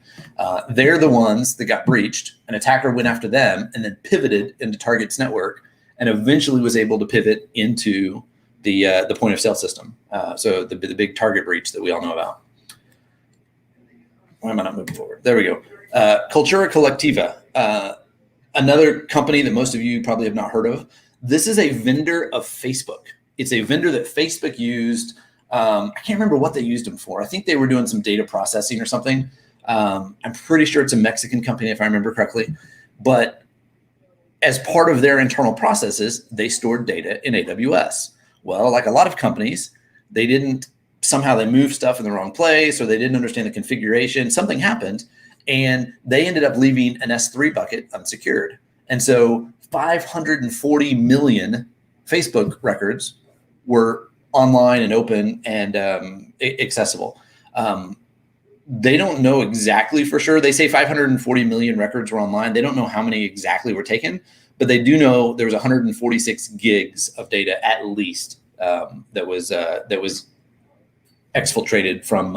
Speaker 10: They're the ones that got breached. An attacker went after them and then pivoted into Target's network and eventually was able to pivot into the point of sale system. So the big Target breach that we all know about. Why am I not moving forward? There we go. Cultura Collectiva, another company that most of you probably have not heard of. This is a vendor of Facebook. It's a vendor that Facebook used. I can't remember what they used them for. I think they were doing some data processing or something. I'm pretty sure it's a Mexican company, if I remember correctly. But as part of their internal processes, they stored data in AWS. Well, like a lot of companies, somehow they moved stuff in the wrong place, or they didn't understand the configuration. Something happened, and they ended up leaving an S3 bucket unsecured. And so 540 million Facebook records were online and open and accessible. They don't know exactly for sure. They say 540 million records were online. They don't know how many exactly were taken, but they do know there was 146 gigs of data at least that was exfiltrated from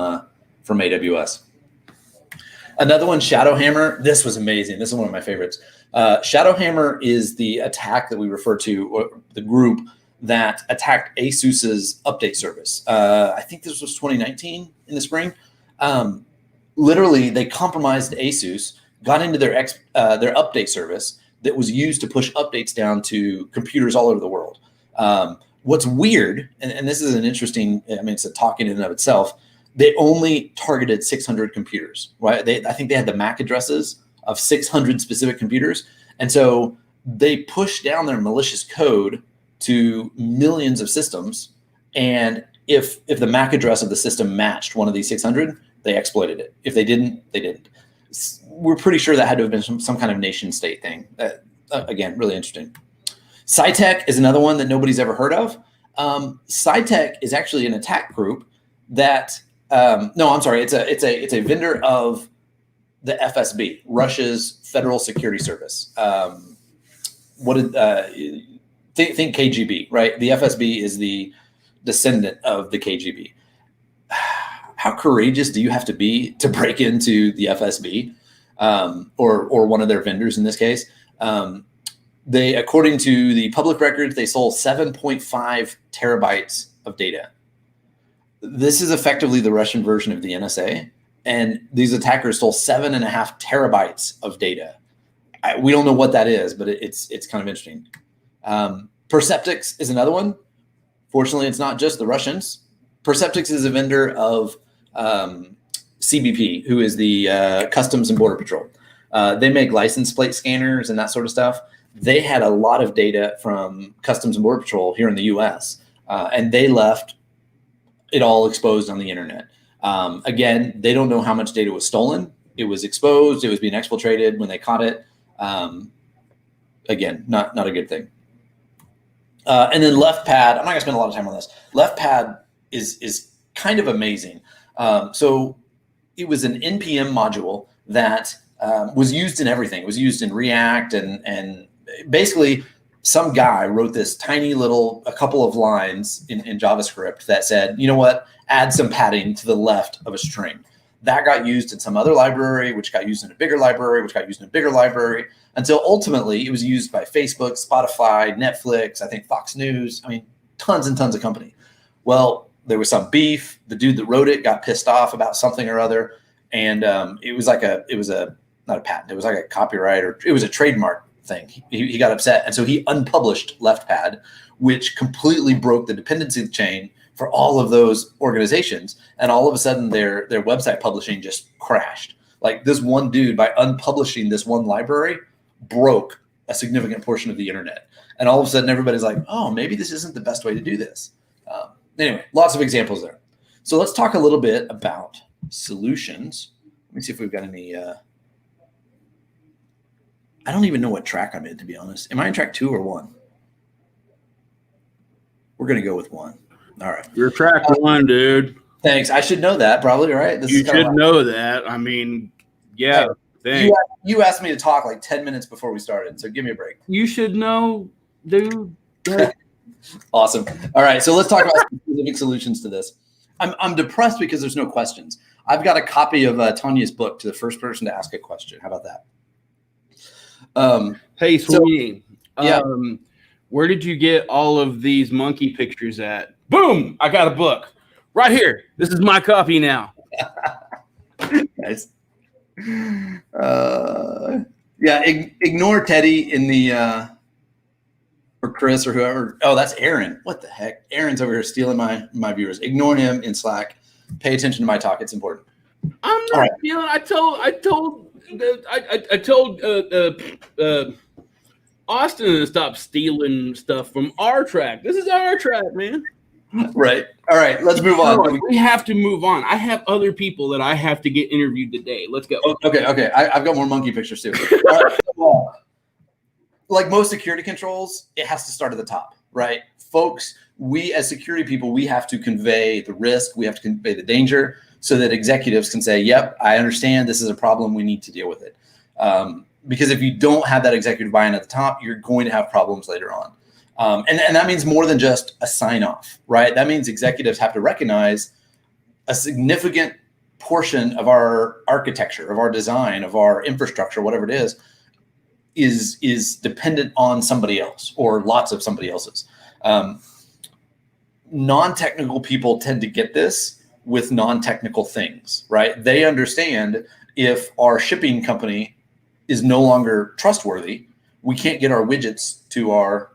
Speaker 10: AWS. Another one, Shadowhammer. This was amazing. This is one of my favorites. Shadowhammer is the attack that we refer to, or the group that attacked ASUS's update service. I think this was 2019 in the spring. Literally, they compromised ASUS, got into their update service that was used to push updates down to computers all over the world. What's weird, and this is an interesting, it's a talk in and of itself, they only targeted 600 computers, right? I think they had the MAC addresses of 600 specific computers. And so they pushed down their malicious code to millions of systems. And if the MAC address of the system matched one of these 600, they exploited it. If they didn't, they didn't. We're pretty sure that had to have been some kind of nation state thing. Again, really interesting. SciTech is another one that nobody's ever heard of. SciTech is actually an attack group that, it's a vendor of the FSB, Russia's Federal Security Service. Think KGB, right? The FSB is the descendant of the KGB. How courageous do you have to be to break into the FSB or one of their vendors in this case? They, according to the public records, they sold 7.5 terabytes of data. This is effectively the Russian version of the NSA, and these attackers stole 7.5 terabytes of data. We don't know what that is, but it's kind of interesting. Perceptix is another one. Fortunately, it's not just the Russians. Perceptix is a vendor of CBP, who is the Customs and Border Patrol. They make license plate scanners and that sort of stuff. They had a lot of data from Customs and Border Patrol here in the U.S., and they left it all exposed on the internet. Again, they don't know how much data was stolen. It was exposed. It was being exfiltrated when they caught it. Again, not a good thing. And then LeftPad, I'm not gonna spend a lot of time on this. LeftPad is kind of amazing. So it was an NPM module that was used in everything. It was used in React, and basically some guy wrote this tiny little, a couple of lines in JavaScript that said, you know what, add some padding to the left of a string. That got used in some other library, which got used in a bigger library, which got used in a bigger library, until ultimately it was used by Facebook, Spotify, Netflix, I think Fox News, tons and tons of company. Well, there was some beef. The dude that wrote it got pissed off about something or other. And it was not a patent. It was like a copyright, or it was a trademark thing. He got upset. And so he unpublished LeftPad, which completely broke the dependency chain for all of those organizations. And all of a sudden their website publishing just crashed. Like, this one dude, by unpublishing this one library, broke a significant portion of the internet. And all of a sudden everybody's like, oh, maybe this isn't the best way to do this. Anyway, lots of examples there. So let's talk a little bit about solutions. Let me see if we've got any. I don't even know what track I'm in, to be honest. Am I in track 2 or 1? We're going to go with 1. All right.
Speaker 1: You're track 1, dude.
Speaker 10: Thanks. I should know that, probably, right?
Speaker 1: You should know that. Yeah.
Speaker 10: Hey, you asked me to talk like 10 minutes before we started, so give me a break.
Speaker 1: You should know, dude.
Speaker 10: Awesome. All right, so let's talk about specific solutions to this. I'm depressed because there's no questions. I've got a copy of Tanya's book, To the First Person to Ask a Question. How about that?
Speaker 1: Hey, sweetie.
Speaker 10: Yeah.
Speaker 1: Where did you get all of these monkey pictures at? Boom! I got a book right here. This is my copy now.
Speaker 10: Nice. Ignore Teddy in the or Chris or whoever. Oh, that's Aaron. What the heck? Aaron's over here stealing my viewers. Ignore him in Slack. Pay attention to my talk. It's important.
Speaker 1: I'm not feeling. I told I told Austin to stop stealing stuff from our track. This is our track, man.
Speaker 10: Right. All right. Let's move on.
Speaker 1: We have to move on. I have other people that I have to get interviewed today. Let's go.
Speaker 10: Okay. I've got more monkey pictures too. All right. Well, like most security controls, it has to start at the top, right? Folks, we as security people, we have to convey the risk. We have to convey the danger so that executives can say, yep, I understand this is a problem. We need to deal with it. Because if you don't have that executive buy-in at the top, you're going to have problems later on. And that means more than just a sign off, right? That means executives have to recognize a significant portion of our architecture, of our design, of our infrastructure, whatever it is dependent on somebody else or lots of somebody else's. Non-technical people tend to get this with non-technical things, right? They understand if our shipping company is no longer trustworthy, we can't get our widgets to our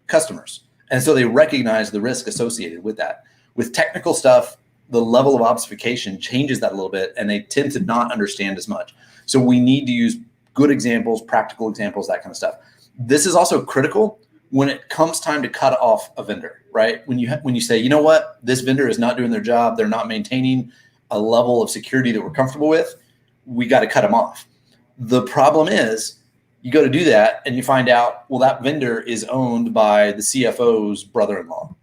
Speaker 10: customers. And so they recognize the risk associated with that. With technical stuff, the level of obfuscation changes that a little bit, and they tend to not understand as much. So we need to use good examples, practical examples, that kind of stuff. This is also critical when it comes time to cut off a vendor, right? When you say, you know what, this vendor is not doing their job, they're not maintaining a level of security that we're comfortable with, we got to cut them off. The problem is you go to do that and you find out, well, that vendor is owned by the CFO's brother-in-law.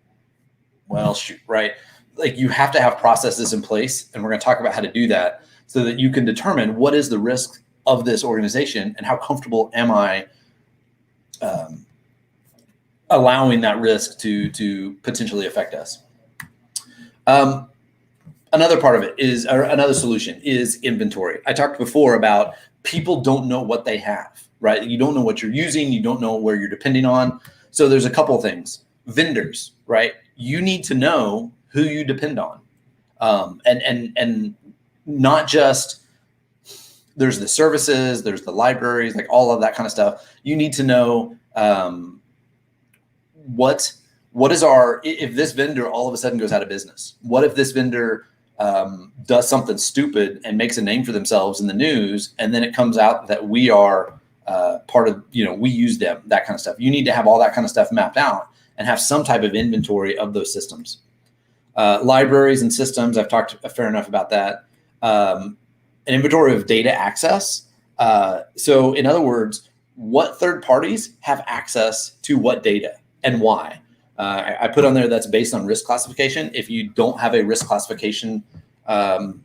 Speaker 10: Well, shoot, right? Like you have to have processes in place, and we're going to talk about how to do that so that you can determine what is the risk of this organization and how comfortable am I allowing that risk to potentially affect us. Another part of it is, or another solution is inventory. I talked before about people don't know what they have, right? You don't know what you're using. You don't know where you're depending on. So there's a couple of things. Vendors, right? You need to know who you depend on. And not just, there's the services, there's the libraries, like all of that kind of stuff. You need to know what is our, if this vendor all of a sudden goes out of business? What if this vendor does something stupid and makes a name for themselves in the news, and then it comes out that we are part of, we use them, that kind of stuff. You need to have all that kind of stuff mapped out and have some type of inventory of those systems. Libraries and systems, I've talked a fair enough about that. An inventory of data access. So in other words, what third parties have access to what data and why? I put on there that's based on risk classification. If you don't have a risk classification, some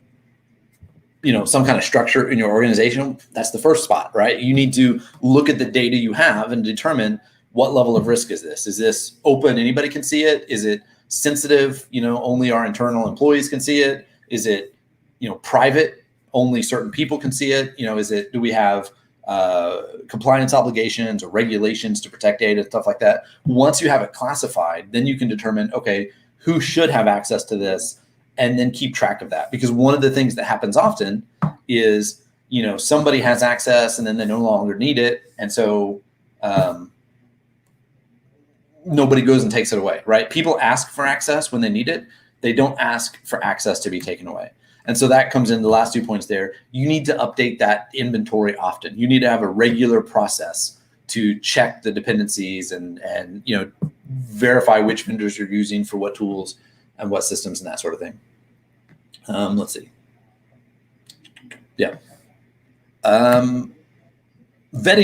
Speaker 10: kind of structure in your organization, that's the first spot, right? You need to look at the data you have and determine what level of risk is this? Is this open? Anybody can see it? Is it sensitive? Only our internal employees can see it? Is it, private? Only certain people can see it? Do we have compliance obligations or regulations to protect data, stuff like that? Once you have it classified, then you can determine, okay, who should have access to this, and then keep track of that. Because one of the things that happens often is, somebody has access and then they no longer need it. And so nobody goes and takes it away, right? People ask for access when they need it. They don't ask for access to be taken away. And so that comes in the last 2 points there. You need to update that inventory often. You need to have a regular process to check the dependencies and verify which vendors you're using for what tools and what systems and that sort of thing. Let's see. Yeah. Vetting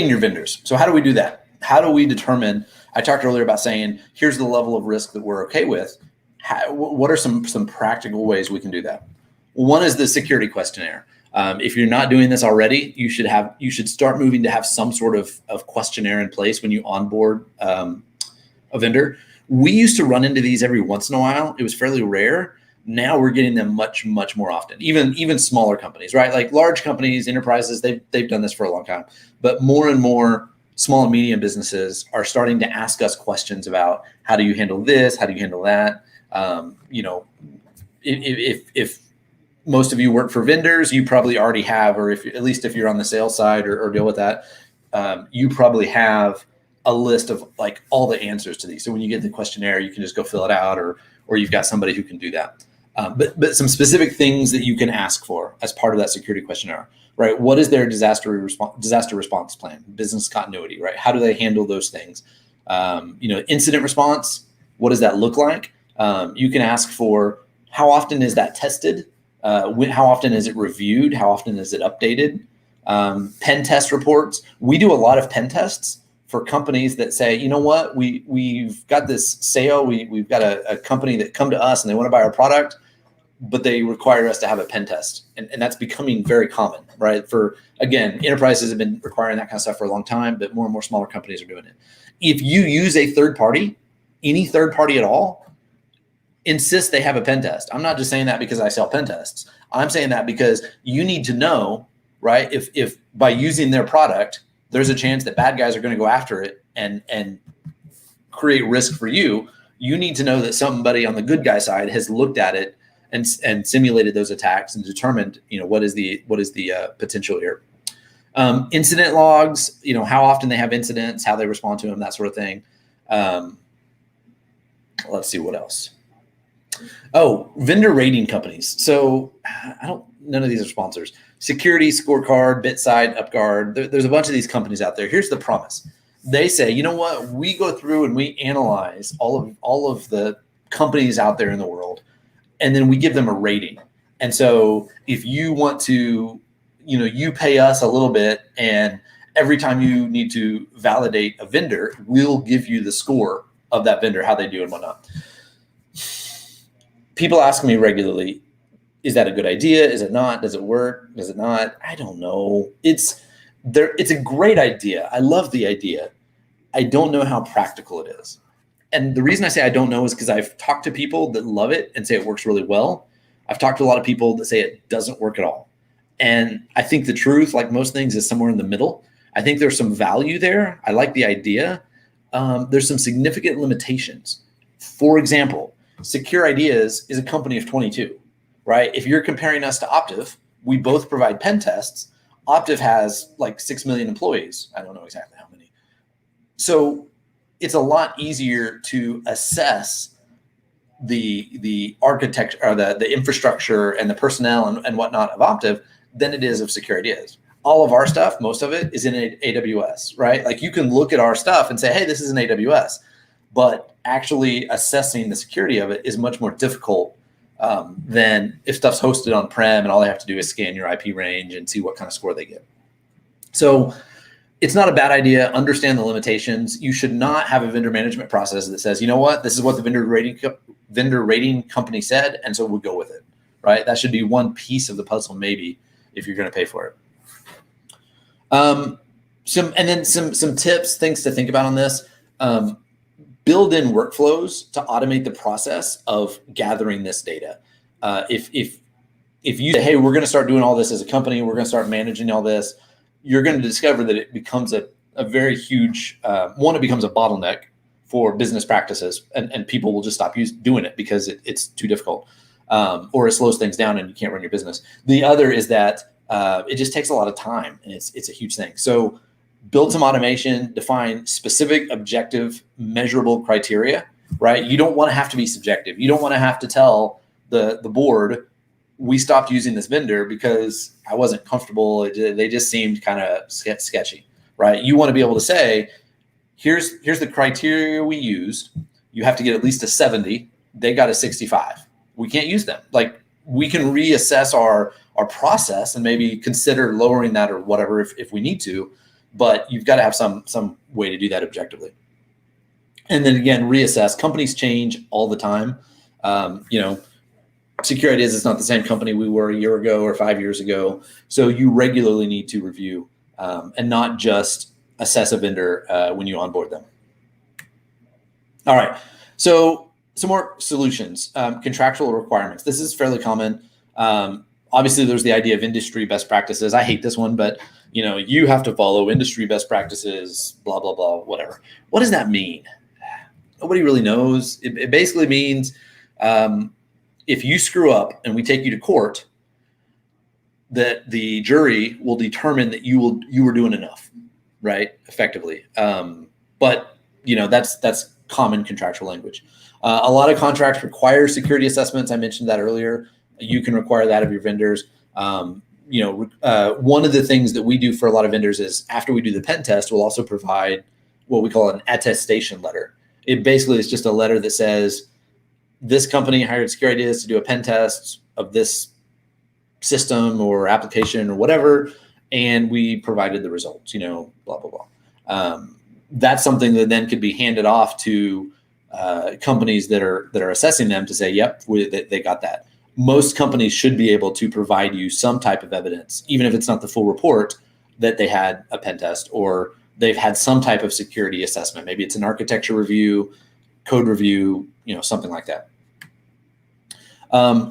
Speaker 10: your vendors. So how do we do that? How do we determine, I talked earlier about saying, here's the level of risk that we're okay with. What are some practical ways we can do that? One is the security questionnaire. If you're not doing this already, you should start moving to have some sort of questionnaire in place when you onboard a vendor. We used to run into these every once in a while. It was fairly rare. Now we're getting them much, much more often. Even smaller companies, right? Like large companies, enterprises, they've done this for a long time. But more and more small and medium businesses are starting to ask us questions about how do you handle this? How do you handle that? If most of you work for vendors, you probably already have, or at least if you're on the sales side or deal with that, you probably have a list of like all the answers to these. So when you get the questionnaire, you can just go fill it out, or you've got somebody who can do that. But some specific things that you can ask for as part of that security questionnaire. right? What is their disaster response plan, business continuity, right? How do they handle those things? Incident response, what does that look like? You can ask for how often is that tested? How often is it reviewed? How often is it updated? Pen test reports. We do a lot of pen tests for companies that say, you know what, we've got this sale, we've got a company that come to us and they want to buy our product, but they require us to have a pen test. And that's becoming very common, right? For, again, enterprises have been requiring that kind of stuff for a long time, but more and more smaller companies are doing it. If you use a third party, any third party at all, insist they have a pen test. I'm not just saying that because I sell pen tests. I'm saying that because you need to know, right? If by using their product, there's a chance that bad guys are going to go after it and create risk for you. You need to know that somebody on the good guy side has looked at it and simulated those attacks and determined, what is the potential here. Incident logs, how often they have incidents, how they respond to them, that sort of thing. Let's see what else. Oh, vendor rating companies. So none of these are sponsors. Security Scorecard, BitSide, UpGuard. There's a bunch of these companies out there. Here's the promise. They say, you know what? We go through and we analyze all of the companies out there in the world, and then we give them a rating. And so if you want to, you pay us a little bit, and every time you need to validate a vendor, we'll give you the score of that vendor, how they do and whatnot. People ask me regularly, is that a good idea? Is it not? Does it work? Does it not? I don't know. It's a great idea. I love the idea. I don't know how practical it is. And the reason I say I don't know is because I've talked to people that love it and say it works really well. I've talked to a lot of people that say it doesn't work at all. And I think the truth, like most things, is somewhere in the middle. I think there's some value there. I like the idea. There's some significant limitations. For example, Secure Ideas is a company of 22. Right? If you're comparing us to Optiv, we both provide pen tests. Optiv has like 6 million employees. I don't know exactly how many. So it's a lot easier to assess the architecture or the infrastructure and the personnel and whatnot of Optiv than it is of Secure Ideas. All of our stuff, most of it is in AWS, right? Like you can look at our stuff and say, hey, this is an AWS, but actually assessing the security of it is much more difficult than if stuff's hosted on-prem and all they have to do is scan your IP range and see what kind of score they get. So it's not a bad idea. Understand the limitations. You should not have a vendor management process that says, you know what, this is what the vendor rating company said, and so we'll go with it, right? That should be one piece of the puzzle, maybe, if you're going to pay for it. Some tips, things to think about on this. Build in workflows to automate the process of gathering this data. If you say, hey, we're going to start doing all this as a company, we're going to start managing all this, you're going to discover that it becomes a very huge, it becomes a bottleneck for business practices, and people will just stop doing it because it's too difficult, or it slows things down and you can't run your business. The other is that it just takes a lot of time, and it's a huge thing. So build some automation, define specific, objective, measurable criteria, right? You don't want to have to be subjective. You don't want to have to tell the board, we stopped using this vendor because I wasn't comfortable. They just seemed kind of sketchy, right? You want to be able to say, here's the criteria we used. You have to get at least a 70. They got a 65. We can't use them. Like, we can reassess our process and maybe consider lowering that or whatever if we need to. But you've got to have some way to do that objectively. And then again, reassess. Companies change all the time. Secure Ideas is not the same company we were a year ago or 5 years ago. So you regularly need to review and not just assess a vendor when you onboard them. All right. So some more solutions. Contractual requirements. This is fairly common. Obviously, there's the idea of industry best practices. I hate this one, but you have to follow industry best practices, blah, blah, blah, whatever. What does that mean? Nobody really knows. It basically means if you screw up and we take you to court, that the jury will determine that you were doing enough, right? Effectively. But that's common contractual language. A lot of contracts require security assessments. I mentioned that earlier. You can require that of your vendors. one of the things that we do for a lot of vendors is after we do the pen test, we'll also provide what we call an attestation letter. It basically is just a letter that says this company hired security ideas to do a pen test of this system or application or whatever, and we provided the results, blah, blah, blah. That's something that then could be handed off to companies that are assessing them to say, yep, they got that. Most companies should be able to provide you some type of evidence, even if it's not the full report, that they had a pen test or they've had some type of security assessment. Maybe it's an architecture review, code review, something like that.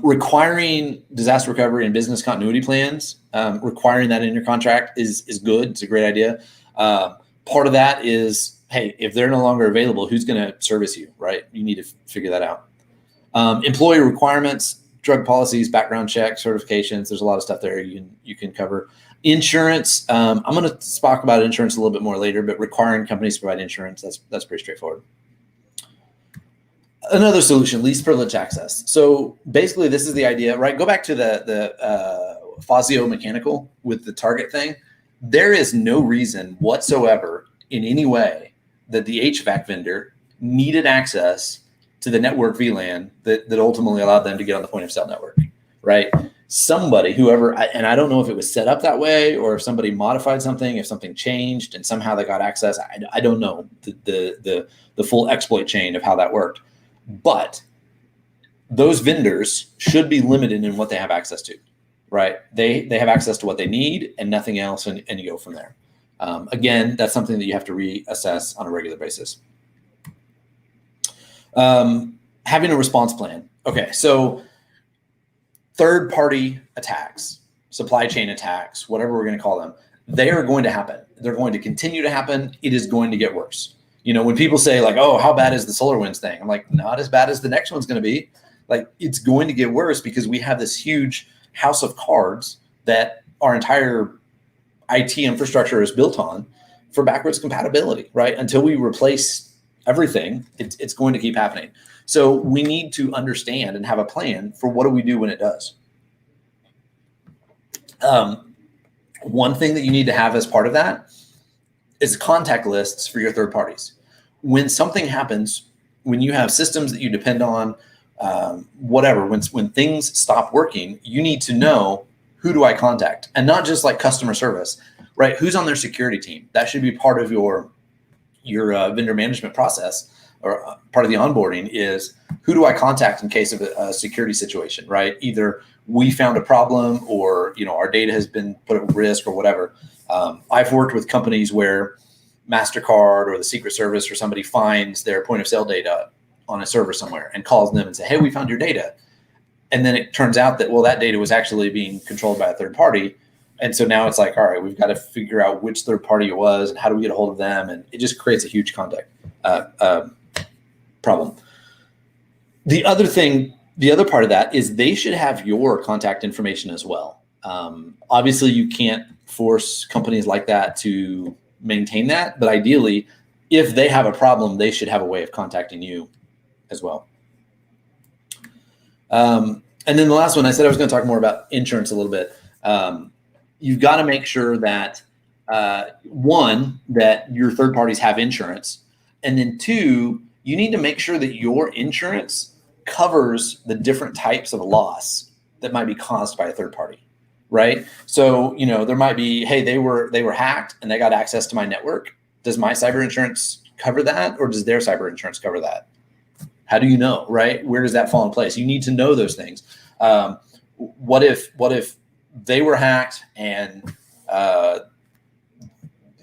Speaker 10: Requiring disaster recovery and business continuity plans, requiring that in your contract is good. It's a great idea. Part of that is, hey, if they're no longer available, who's going to service you, right? You need to figure that out. Employee requirements, drug policies, background checks, certifications. There's a lot of stuff there you can cover. Insurance. I'm going to talk about insurance a little bit more later, but requiring companies to provide insurance, that's pretty straightforward. Another solution, least privilege access. So basically, this is the idea, right? Go back to the Fazio mechanical with the target thing. There is no reason whatsoever in any way that the HVAC vendor needed access to the network VLAN that ultimately allowed them to get on the point of sale network, right? Somebody, whoever, and I don't know if it was set up that way or if somebody modified something, if something changed and somehow they got access. I don't know the full exploit chain of how that worked. But those vendors should be limited in what they have access to, right? They have access to what they need and nothing else, and you go from there. Again, that's something that you have to reassess on a regular basis. Having a response plan. Okay, so third-party attacks, supply chain attacks, whatever we're going to call them, they are going to happen. They're going to continue to happen. It is going to get worse. When people say like, oh, how bad is the SolarWinds thing? I'm like, not as bad as the next one's going to be. Like, it's going to get worse because we have this huge house of cards that our entire IT infrastructure is built on for backwards compatibility, right? Until we replace everything, it's going to keep happening. So we need to understand and have a plan for what do we do when it does. One thing that you need to have as part of that is contact lists for your third parties. When something happens, when you have systems that you depend on, whatever, when things stop working, you need to know, who do I contact? And not just like customer service, right? Who's on their security team? That should be part of your vendor management process, or part of the onboarding is, who do I contact in case of a security situation, right? Either we found a problem or, our data has been put at risk or whatever. I've worked with companies where MasterCard or the Secret Service or somebody finds their point of sale data on a server somewhere and calls them and say, hey, we found your data. And then it turns out that, well, that data was actually being controlled by a third party. And so now it's like, all right, we've got to figure out which third party it was and how do we get a hold of them? And it just creates a huge contact problem. The other part of that is they should have your contact information as well. Obviously, you can't force companies like that to maintain that, but ideally, if they have a problem, they should have a way of contacting you as well. And then the last one, I said I was going to talk more about insurance a little bit. You've got to make sure that, one, that your third parties have insurance. And then two, you need to make sure that your insurance covers the different types of loss that might be caused by a third party, right? So, there might be, hey, they were hacked and they got access to my network. Does my cyber insurance cover that, or does their cyber insurance cover that? How do you know, right? Where does that fall in place? You need to know those things. What if they were hacked and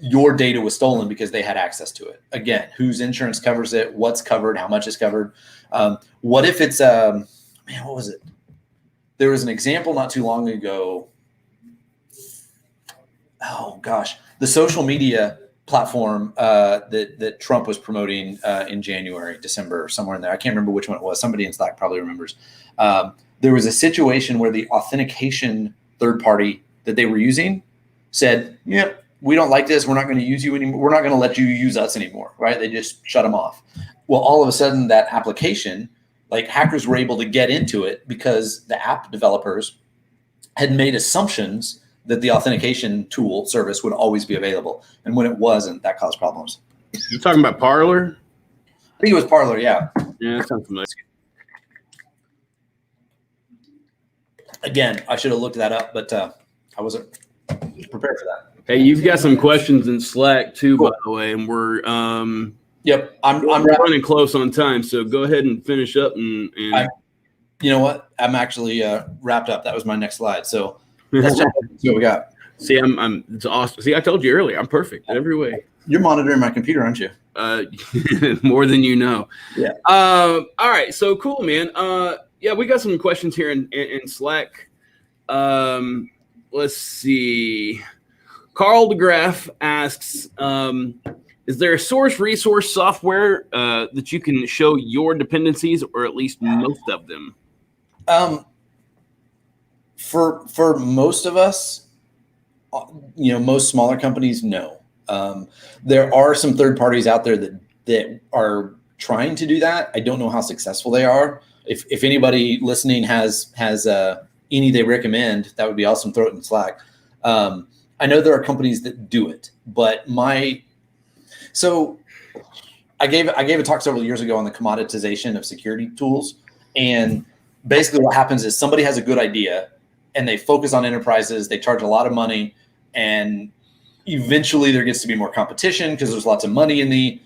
Speaker 10: your data was stolen because they had access to it? Again, whose insurance covers it? What's covered? How much is covered? What if it's what was it? There was an example not too long ago. Oh gosh, the social media platform that Trump was promoting in January, December, somewhere in there. I can't remember which one it was. Somebody in Slack probably remembers. There was a situation where the authentication third party that they were using said, yep, we don't like this. We're not going to use you anymore. We're not going to let you use us anymore, right? They just shut them off. Well, all of a sudden that application, like hackers were able to get into it because the app developers had made assumptions that the authentication tool service would always be available. And when it wasn't, that caused problems.
Speaker 1: You're talking about Parler?
Speaker 10: I think it was Parler, yeah.
Speaker 1: Yeah, that sounds familiar.
Speaker 10: Again, I should have looked that up, but I wasn't prepared for that.
Speaker 1: Hey, you've got some questions in Slack too, by the way, and we're
Speaker 10: Yep, I'm
Speaker 1: running close on time, so go ahead and finish up and
Speaker 10: you know what? I'm actually wrapped up. That was my next slide. So let's see what we got.
Speaker 1: See, it's awesome. See, I told you earlier, I'm perfect in every way.
Speaker 10: You're monitoring my computer, aren't you?
Speaker 1: More than you know.
Speaker 10: Yeah.
Speaker 1: All right. So cool, man. Yeah, we got some questions here in Slack. Let's see. Carl DeGraff asks, is there a source resource software that you can show your dependencies, or at least most of them?
Speaker 10: For most of us, most smaller companies, no. There are some third parties out there that are trying to do that. I don't know how successful they are. If anybody listening has any they recommend, that would be awesome. Throw it in Slack. I know there are companies that do it, but so I gave a talk several years ago on the commoditization of security tools, and basically what happens is somebody has a good idea and they focus on enterprises, they charge a lot of money, and eventually there gets to be more competition because there's lots of money in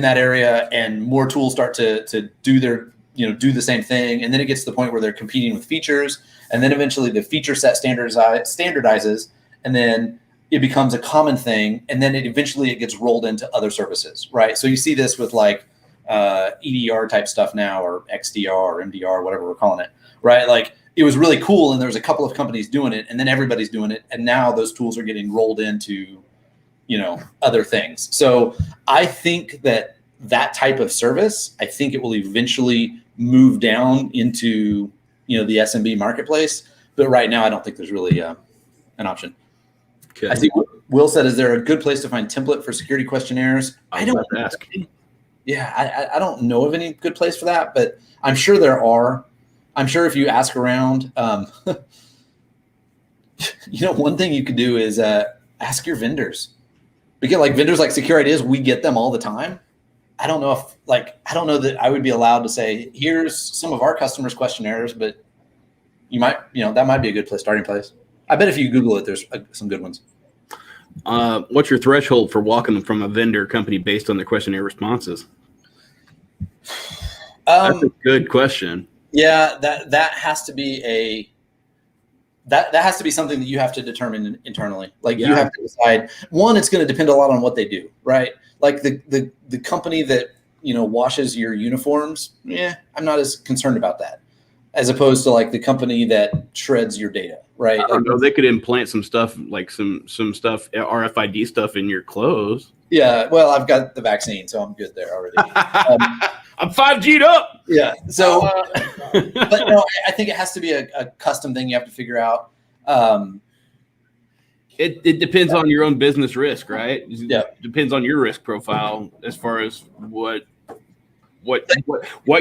Speaker 10: that area, and more tools start to do the same thing, and then it gets to the point where they're competing with features, and then eventually the feature set standardizes, and then it becomes a common thing, and then it gets rolled into other services, right? So you see this with like EDR type stuff now, or XDR or MDR, whatever we're calling it, right? Like it was really cool, and there was a couple of companies doing it, and then everybody's doing it, and now those tools are getting rolled into, other things. So I think that type of service, I think it will eventually move down into, the SMB marketplace, but right now I don't think there's really an option.
Speaker 1: Okay.
Speaker 10: I think Will said, is there a good place to find template for security questionnaires?
Speaker 1: I don't ask.
Speaker 10: Yeah, I don't know of any good place for that, but I'm sure there are. I'm sure if you ask around, one thing you could do is ask your vendors. Because like vendors like Secure Ideas, we get them all the time. I don't know that I would be allowed to say, here's some of our customers' questionnaires, but you might, that might be a good starting place. I bet if you Google it, there's some good ones.
Speaker 1: What's your threshold for walking from a vendor company based on their questionnaire responses? That's a good question.
Speaker 10: Yeah, that has to be that has to be something that you have to determine internally. Like you have to decide. One, it's going to depend a lot on what they do, right? Like the company that washes your uniforms, I'm not as concerned about that, as opposed to like the company that shreds your data, right?
Speaker 1: I don't know. They could implant some stuff, like some stuff, RFID stuff in your clothes.
Speaker 10: Yeah, well, I've got the vaccine, so I'm good there already.
Speaker 1: I'm 5G'd up.
Speaker 10: Yeah. So, but no, I think it has to be a custom thing you have to figure out.
Speaker 1: It depends on your own business risk, right?
Speaker 10: Yeah.
Speaker 1: Depends on your risk profile as far as what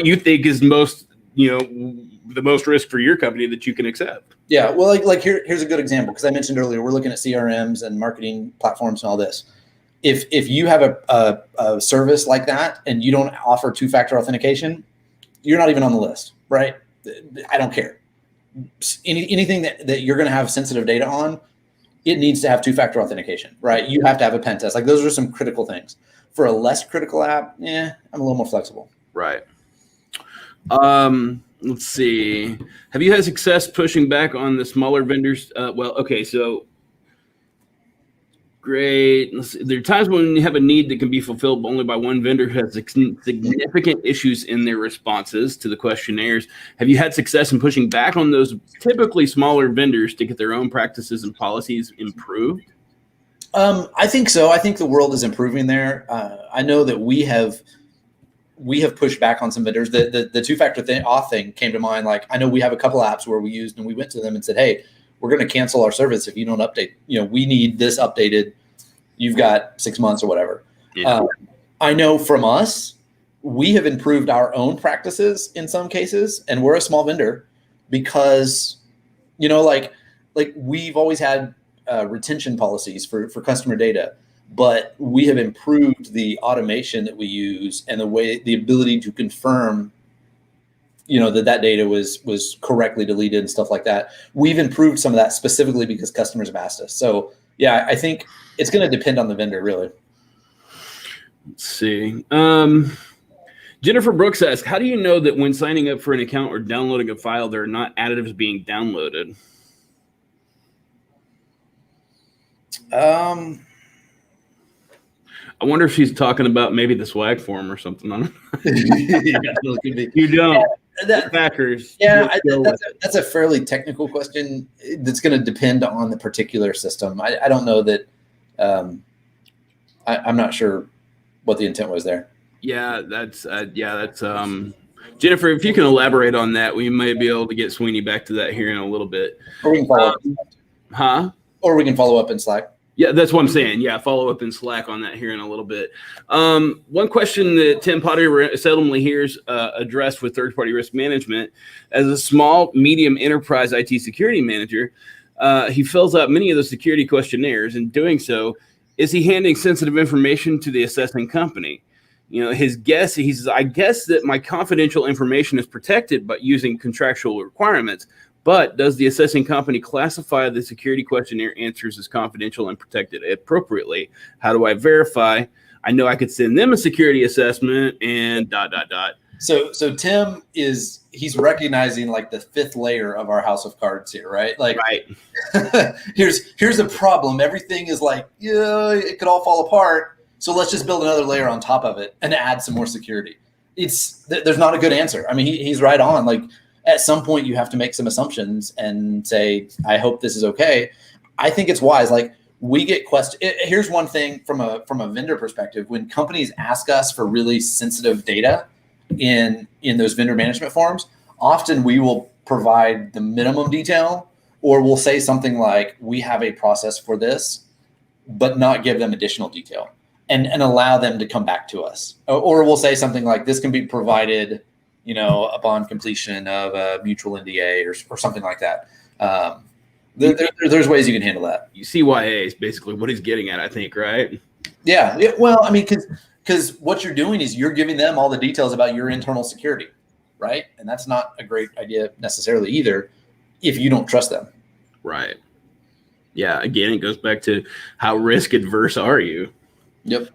Speaker 1: you think is most, the most risk for your company that you can accept.
Speaker 10: Yeah. Well, like here's a good example, because I mentioned earlier, we're looking at CRMs and marketing platforms and all this. If you have a service like that and you don't offer two-factor authentication, you're not even on the list, right? I don't care. Anything that you're going to have sensitive data on, it needs to have two-factor authentication, right? You have to have a pen test. Like those are some critical things. For a less critical app, I'm a little more flexible.
Speaker 1: Right. Let's see. Have you had success pushing back on the smaller vendors? So great. There are times when you have a need that can be fulfilled only by one vendor who has significant issues in their responses to the questionnaires. Have you had success in pushing back on those typically smaller vendors to get their own practices and policies improved?
Speaker 10: I think so. I think the world is improving there. I know that we have pushed back on some vendors. The two-factor auth thing came to mind. Like I know we have a couple apps where we used, and we went to them and said, hey, we're going to cancel our service if you don't update. We need this updated. You've got 6 months or whatever. Yeah. I know from us, we have improved our own practices in some cases, and we're a small vendor because, like we've always had retention policies for customer data, but we have improved the automation that we use and the ability to confirm, that data was correctly deleted and stuff like that. We've improved some of that specifically because customers have asked us. So yeah, I think it's going to depend on the vendor, really.
Speaker 1: Let's see. Jennifer Brooks asks, how do you know that when signing up for an account or downloading a file, there are not additives being downloaded?
Speaker 10: I
Speaker 1: wonder if she's talking about maybe the swag form or something. I don't know.
Speaker 10: Could be.
Speaker 1: You don't.
Speaker 10: Yeah,
Speaker 1: Packers.
Speaker 10: Yeah, that's a fairly technical question. That's going to depend on the particular system. I don't know that. I'm not sure what the intent was there.
Speaker 1: Yeah, that's Jennifer, if you can elaborate on that, we may be able to get Sweeney back to that here in a little bit.
Speaker 10: Or we can follow
Speaker 1: up.
Speaker 10: Or we can follow up in Slack.
Speaker 1: Yeah, that's what I'm saying. Yeah, follow up in Slack on that here in a little bit. One question that Tim Potter seldomly hears addressed with third-party risk management: as a small, medium enterprise IT security manager, he fills out many of the security questionnaires. In doing so, is he handing sensitive information to the assessing company? His guess, he says, I guess that my confidential information is protected by using contractual requirements, but does the assessing company classify the security questionnaire answers as confidential and protected appropriately? How do I verify? I know I could send them a security assessment and ...
Speaker 10: So Tim he's recognizing like the fifth layer of our house of cards here, right? Like,
Speaker 1: right.
Speaker 10: here's a problem. Everything is like, it could all fall apart. So let's just build another layer on top of it and add some more security. There's not a good answer. I mean, he's right on. Like at some point you have to make some assumptions and say, I hope this is okay. I think it's wise. Like we get questions. Here's one thing from a vendor perspective. When companies ask us for really sensitive data in those vendor management forms, often we will provide the minimum detail, or we'll say something like, we have a process for this, but not give them additional detail. And allow them to come back to us. Or we'll say something like, this can be provided, upon completion of a mutual NDA or something like that. There's ways you can handle that.
Speaker 1: CYA is basically what he's getting at, I think, right?
Speaker 10: Yeah. Well, I mean, because what you're doing is you're giving them all the details about your internal security, right? And that's not a great idea necessarily either if you don't trust them.
Speaker 1: Right. Yeah. Again, it goes back to how risk adverse are you?
Speaker 10: Yep.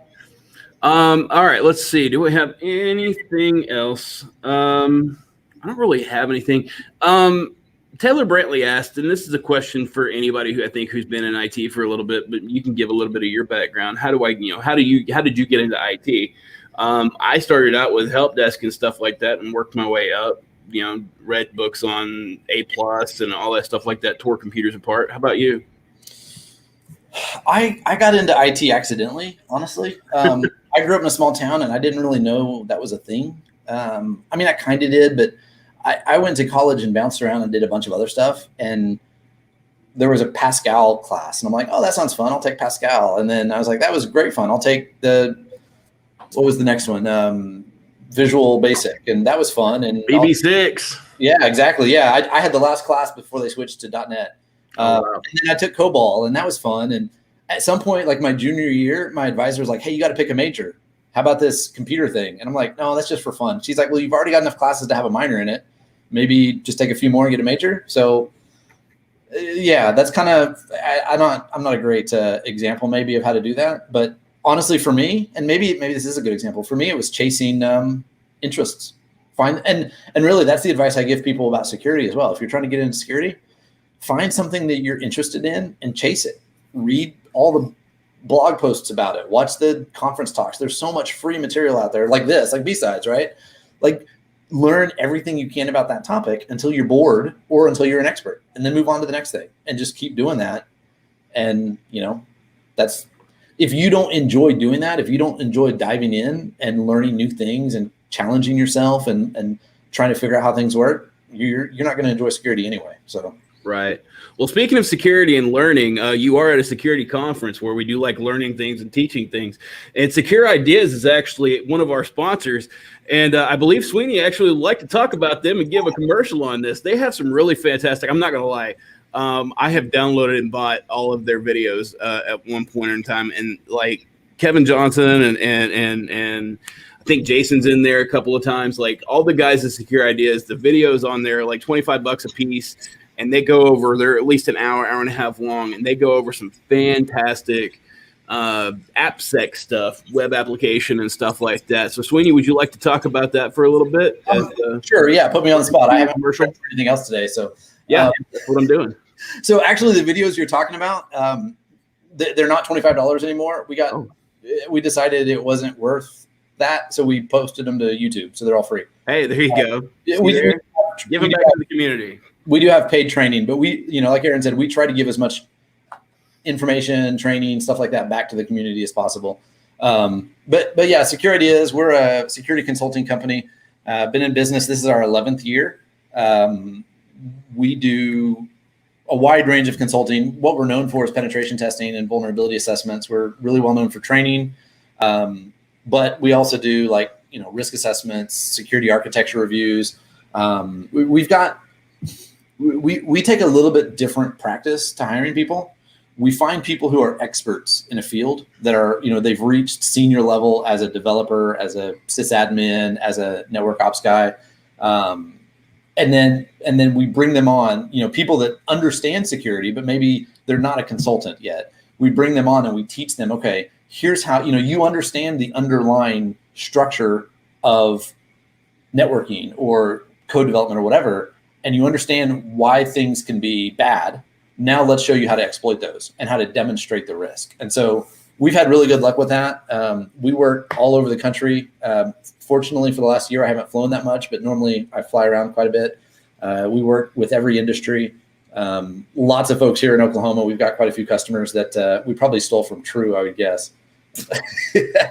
Speaker 1: All right, let's see. Do we have anything else? I don't really have anything. Taylor Brantley asked, and this is a question for anybody who's been in IT for a little bit, but you can give a little bit of your background. How did you get into IT? I started out with help desk and stuff like that and worked my way up, read books on A+ and all that stuff like that, tore computers apart. How about you?
Speaker 10: I got into IT accidentally, honestly. I grew up in a small town and I didn't really know that was a thing. I mean, I kind of did, but I went to college and bounced around and did a bunch of other stuff. And there was a Pascal class and I'm like, oh, that sounds fun. I'll take Pascal. And then I was like, that was great fun. I'll take what was the next one? Visual Basic. And that was fun. And
Speaker 1: BB6.
Speaker 10: Yeah, exactly. Yeah. I had the last class before they switched to .NET. And then I took COBOL and that was fun. And at some point, like my junior year, my advisor was like, hey, you got to pick a major. How about this computer thing? And I'm like, no, that's just for fun. She's like, well, you've already got enough classes to have a minor in it. Maybe just take a few more and get a major. So yeah, that's kind of, I'm not a great example maybe of how to do that. But honestly, for me, and maybe this is a good example, for me, it was chasing interests. And really that's the advice I give people about security as well. If you're trying to get into security, find something that you're interested in and chase it. Read all the blog posts about it. Watch the conference talks. There's so much free material out there like this, like BSides, right? Like learn everything you can about that topic until you're bored or until you're an expert, and then move on to the next thing and just keep doing that. And, that's, if you don't enjoy doing that, if you don't enjoy diving in and learning new things and challenging yourself and trying to figure out how things work, you're not going to enjoy security anyway. So.
Speaker 1: Right. Well, speaking of security and learning, you are at a security conference where we do like learning things and teaching things. And Secure Ideas is actually one of our sponsors. And I believe Sweeney actually would like to talk about them and give a commercial on this. They have some really fantastic, I'm not going to lie, I have downloaded and bought all of their videos at one point in time, and like Kevin Johnson and I think Jason's in there a couple of times. Like all the guys at Secure Ideas, the videos on there are like $25 a piece, and they go over. They're at least an hour and a half long, and they go over some fantastic AppSec stuff, web application and stuff like that. So Sweeney, would you like to talk about that for a little bit?
Speaker 10: Sure. Yeah. Put me on the spot. I haven't commercial anything else today. So
Speaker 1: yeah, that's what I'm doing.
Speaker 10: So actually the videos you're talking about, they're not $25 anymore. We decided it wasn't worth that. So we posted them to YouTube. So they're all free.
Speaker 1: Hey, there you go.
Speaker 10: We
Speaker 1: give them back to the community.
Speaker 10: We do have paid training, but we, like Aaron said, we try to give as much information, training, stuff like that back to the community as possible. But yeah, Secure Ideas, we're a security consulting company. Been in business. This is our 11th year. We do a wide range of consulting. What we're known for is penetration testing and vulnerability assessments. We're really well known for training. But we also do risk assessments, security architecture reviews. We take a little bit different practice to hiring people. We find people who are experts in a field that are, they've reached senior level as a developer, as a sysadmin, as a network ops guy. And then we bring them on, people that understand security, but maybe they're not a consultant yet. We bring them on and we teach them, okay, here's how, you understand the underlying structure of networking or code development or whatever, and you understand why things can be bad. Now let's show you how to exploit those and how to demonstrate the risk. And so we've had really good luck with that. We work all over the country. Fortunately, for the last year, I haven't flown that much, but normally I fly around quite a bit. We work with every industry. Lots of folks here in Oklahoma. We've got quite a few customers that we probably stole from True, I would guess.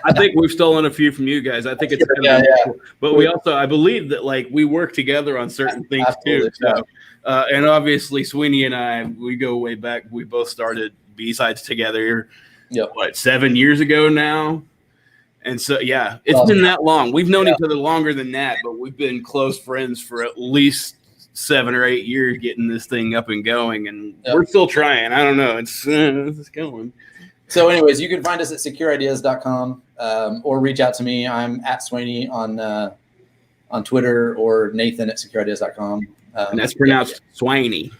Speaker 1: I think we've stolen a few from you guys. I think it's cool. But we also, I believe that we work together on certain things too. So, and obviously Sweeney and I, we go way back. We both started B-Sides together.
Speaker 10: Yep.
Speaker 1: 7 years ago now? And so, yeah, it's been that long. We've known each other longer than that, but we've been close friends for at least 7 or 8 years getting this thing up and going. And we're still trying. I don't know. It's going.
Speaker 10: So anyways, you can find us at secureideas.com or reach out to me. I'm at Sweeney on Twitter or Nathan at secureideas.com.
Speaker 1: And that's pronounced Sweeney.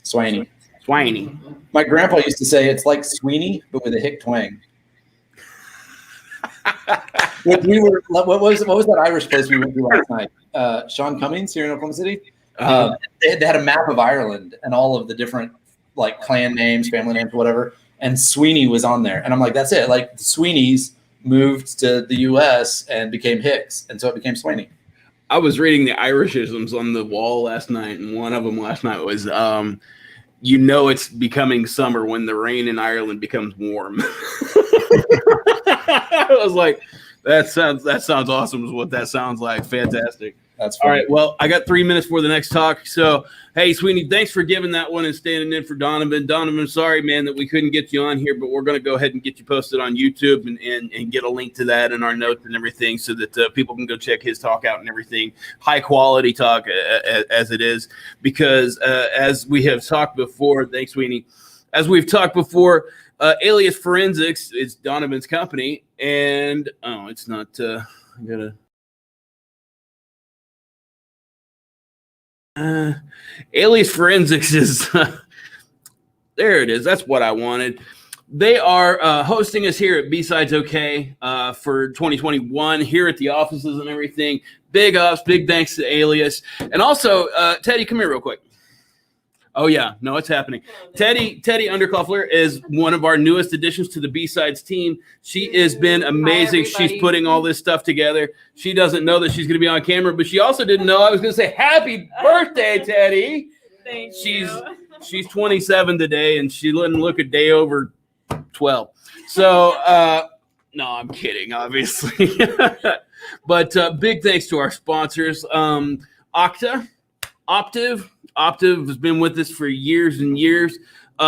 Speaker 10: Sweeney.
Speaker 1: Sweeney.
Speaker 10: My grandpa used to say it's like Sweeney, but with a hick twang. What was that Irish place we went to last night? Sean Cummings here in Oklahoma City. They had a map of Ireland and all of the different clan names, family names, whatever. And Sweeney was on there. And I'm like, that's it. The Sweeneys moved to the U.S. and became Hicks. And so it became Sweeney.
Speaker 1: I was reading the Irishisms on the wall last night. And one of them last night was, it's becoming summer when the rain in Ireland becomes warm. I was like, that sounds awesome is what that sounds like. Fantastic.
Speaker 10: That's funny.
Speaker 1: All right. Well, I got 3 minutes for the next talk. So, hey, Sweeney, thanks for giving that one and standing in for Donovan. Donovan, sorry, man, that we couldn't get you on here, but we're going to go ahead and get you posted on YouTube and get a link to that in our notes and everything so that people can go check his talk out and everything. High quality talk as it is, because as we have talked before, thanks, Sweeney, as we've talked before, Alias Forensics is Donovan's company, and it's not. I gotta. Alias Forensics is there. It is. That's what I wanted. They are hosting us here at BSidesOK for 2021 here at the offices and everything. Big ups, big thanks to Alias, and also Teddy. Come here real quick. Oh yeah, no, it's happening. Teddy Underclougher is one of our newest additions to the B-Sides team. She has been amazing. She's putting all this stuff together. She doesn't know that she's going to be on camera, but she also didn't know I was going to say happy birthday, Teddy.
Speaker 11: Thank
Speaker 1: you.
Speaker 11: you.
Speaker 1: She's 27 today, and she didn't look a day over 12. So no, I'm kidding, obviously. But big thanks to our sponsors, Okta, Optiv. Optiv has been with us for years and years.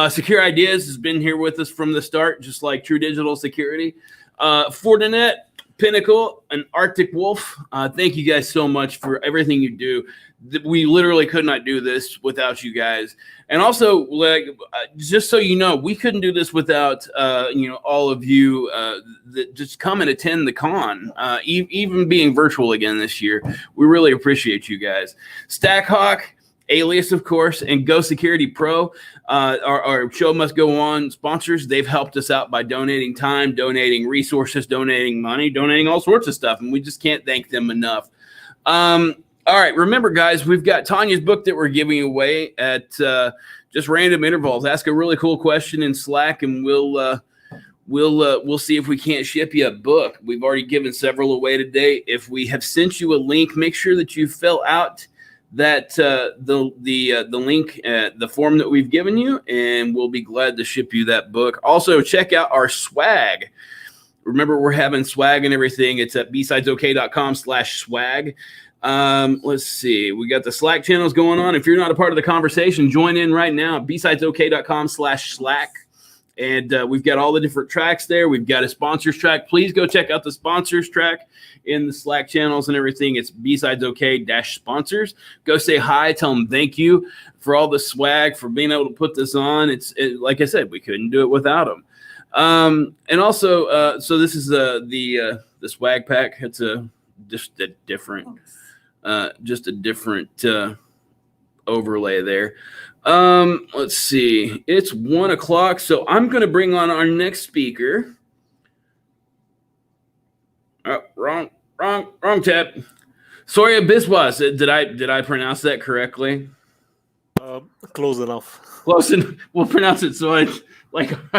Speaker 1: Secure Ideas has been here with us from the start, just like True Digital Security. Fortinet, Pinnacle, and Arctic Wolf. Thank you guys so much for everything you do. We literally could not do this without you guys. And also, like, just so you know, we couldn't do this without all of you that just come and attend the con, even being virtual again this year. We really appreciate you guys. Stackhawk, Alias, of course, and Go Security Pro, our Show Must Go On sponsors. They've helped us out by donating time, donating resources, donating money, donating all sorts of stuff, and we just can't thank them enough. All right, remember, guys, we've got Tanya's book that we're giving away at just random intervals. Ask a really cool question in Slack, and we'll see if we can't ship you a book. We've already given several away today. If we have sent you a link, make sure that you fill out that the link, the form that we've given you, and we'll be glad to ship you that book. Also, check out our swag. Remember, we're having swag and everything. It's at BSidesOK.com/swag. Let's see. We got the Slack channels going on. If you're not a part of the conversation, join in right now. BSidesOK.com/Slack. And we've got all the different tracks there. We've got a sponsors track. Please go check out the sponsors track in the Slack channels and everything. It's BSidesOK-sponsors. Go say hi. Tell them thank you for all the swag, for being able to put this on. Like I said, we couldn't do it without them. And also, so this is the swag pack. It's just a different overlay there. Let's see. It's 1 o'clock, so I'm going to bring on our next speaker. Oh, wrong tab. Soria Biswas. Did I pronounce that correctly?
Speaker 11: Close enough.
Speaker 1: Close enough. We'll pronounce it so I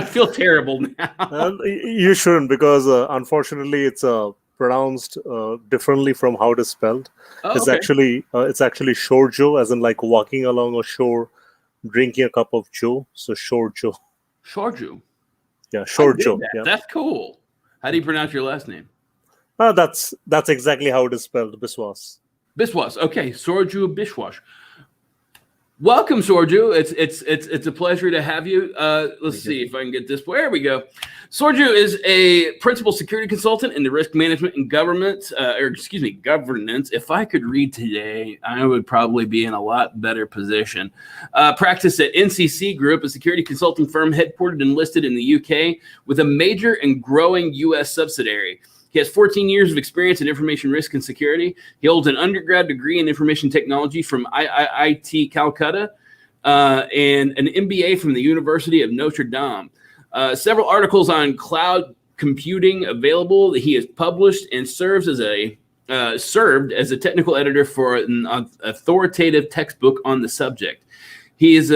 Speaker 1: feel terrible now.
Speaker 11: You shouldn't, because unfortunately it's pronounced differently from how it is spelled.
Speaker 1: Oh,
Speaker 11: it's
Speaker 1: okay.
Speaker 11: actually shorjo, as in like walking along a shore, drinking a cup of joe. So shorjo.
Speaker 1: Shorju.
Speaker 11: Yeah, shorjo. Yeah.
Speaker 1: That's cool. How do you pronounce your last name?
Speaker 11: That's exactly how it is spelled. Biswas.
Speaker 1: Biswas. Okay, Sorju Bishwash. Welcome, Sorju. It's a pleasure to have you. Let's see if I can get this. There we go. Sorju is a principal security consultant in the risk management and governance. If I could read today, I would probably be in a lot better position. Practice at NCC Group, a security consulting firm headquartered and listed in the UK with a major and growing US subsidiary. He has 14 years of experience in information risk and security. He holds an undergrad degree in information technology from IIT Calcutta and an MBA from the University of Notre Dame. Several articles on cloud computing available that he has published, and served as a technical editor for an authoritative textbook on the subject. He is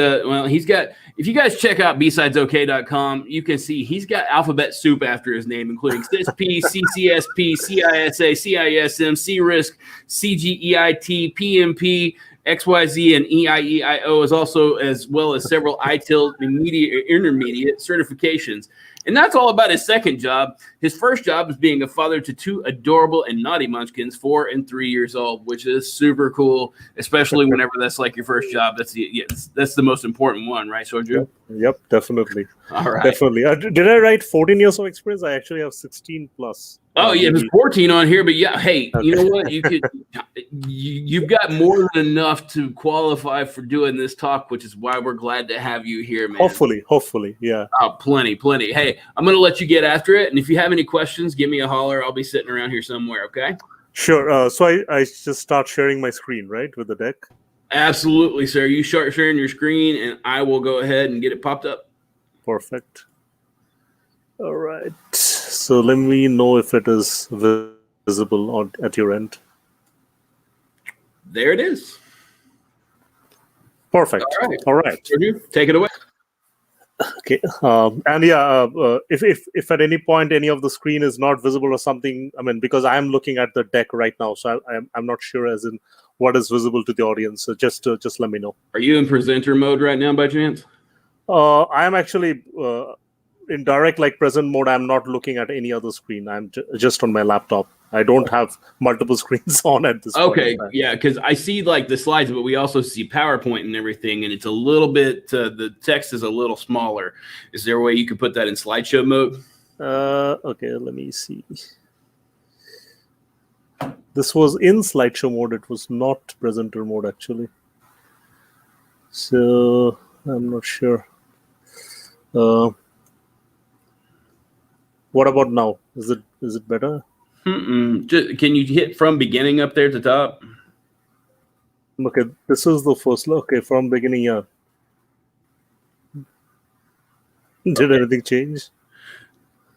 Speaker 1: he's got. If you guys check out BSidesOK.com, you can see he's got alphabet soup after his name, including CISP, CCSP, CISA, CISM, CRISC, CGEIT, PMP, XYZ, and EIEIO, as well as several ITIL intermediate certifications. And that's all about his second job. His first job is being a father to two adorable and naughty munchkins, 4 and 3 years old, which is super cool, especially whenever that's like your first job. That's the most important one, right, Sorju?
Speaker 11: Yep, definitely.
Speaker 1: All right.
Speaker 11: Definitely. Did I write 14 years of experience? I actually have 16 plus.
Speaker 1: Oh, yeah, there's 14 on here, but yeah, hey, okay. You know what? You've got more than enough to qualify for doing this talk, which is why we're glad to have you here, man.
Speaker 11: Hopefully, yeah.
Speaker 1: Oh, plenty. Hey, I'm going to let you get after it, and if you have any questions, give me a holler. I'll be sitting around here somewhere, okay?
Speaker 11: Sure. So I just start sharing my screen, right, with the deck?
Speaker 1: Absolutely, sir. You start sharing your screen, and I will go ahead and get it popped up.
Speaker 11: Perfect. All right. So let me know if it is visible at your end.
Speaker 1: There it is.
Speaker 11: Perfect. All right.
Speaker 1: Take it away.
Speaker 11: Okay. And yeah, if at any point any of the screen is not visible or something, I mean, because I am looking at the deck right now, so I'm not sure as in what is visible to the audience. So just let me know.
Speaker 1: Are you in presenter mode right now by chance?
Speaker 11: I am actually in direct present mode. I'm not looking at any other screen. I'm just on my laptop. I don't have multiple screens on at this point.
Speaker 1: Okay, yeah, because I see the slides, but we also see PowerPoint and everything, and it's a little bit, the text is a little smaller. Is there a way you could put that in slideshow mode?
Speaker 11: Okay, let me see. This was in slideshow mode. It was not presenter mode, actually. So I'm not sure. What about now? Is it better?
Speaker 1: Can you hit from beginning up there at the top?
Speaker 11: Okay, this is the first. Okay, from beginning, yeah. Did anything change?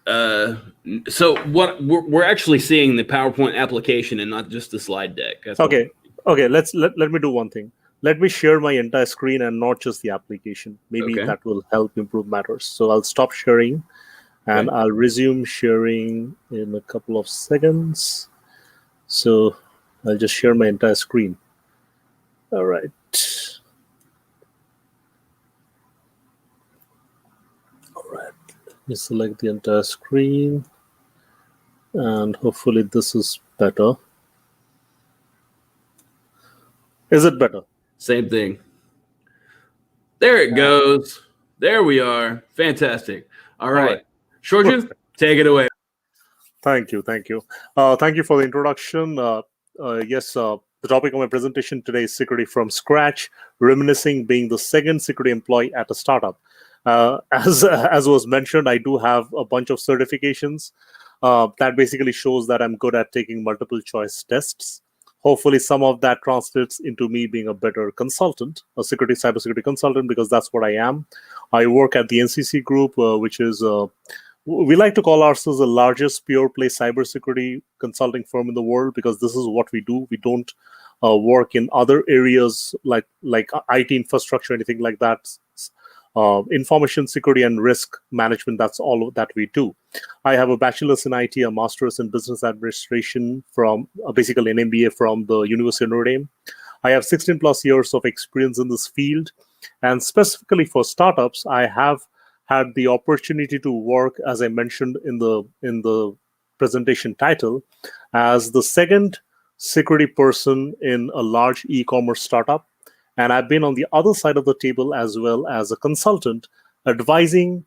Speaker 1: So what we're actually seeing the PowerPoint application and not just the slide deck. That's
Speaker 11: Okay. Let me do one thing. Let me share my entire screen and not just the application. Maybe that will help improve matters. So I'll stop sharing, and I'll resume sharing in a couple of seconds. So I'll just share my entire screen. All right. Let me select the entire screen, and hopefully this is better. Is it better?
Speaker 1: Same thing. There it goes. There we are. Fantastic. All right. Shorju, take it away.
Speaker 11: Thank you. Thank you for the introduction. Yes, the topic of my presentation today is security from scratch, reminiscing being the second security employee at a startup. As was mentioned, I do have a bunch of certifications that basically shows that I'm good at taking multiple choice tests. Hopefully, some of that translates into me being a better consultant, a cybersecurity consultant, because that's what I am. I work at the NCC Group, which is we like to call ourselves the largest pure play cybersecurity consulting firm in the world, because this is what we do. We don't work in other areas like IT infrastructure, anything like that. Information security and risk management, that's all that we do. I have a bachelor's in IT, a master's in business administration from basically an MBA from the University of Notre Dame. I have 16 plus years of experience in this field, and specifically for startups, I have had the opportunity to work, as I mentioned in the presentation title, as the second security person in a large e-commerce startup. And I've been on the other side of the table as well as a consultant, advising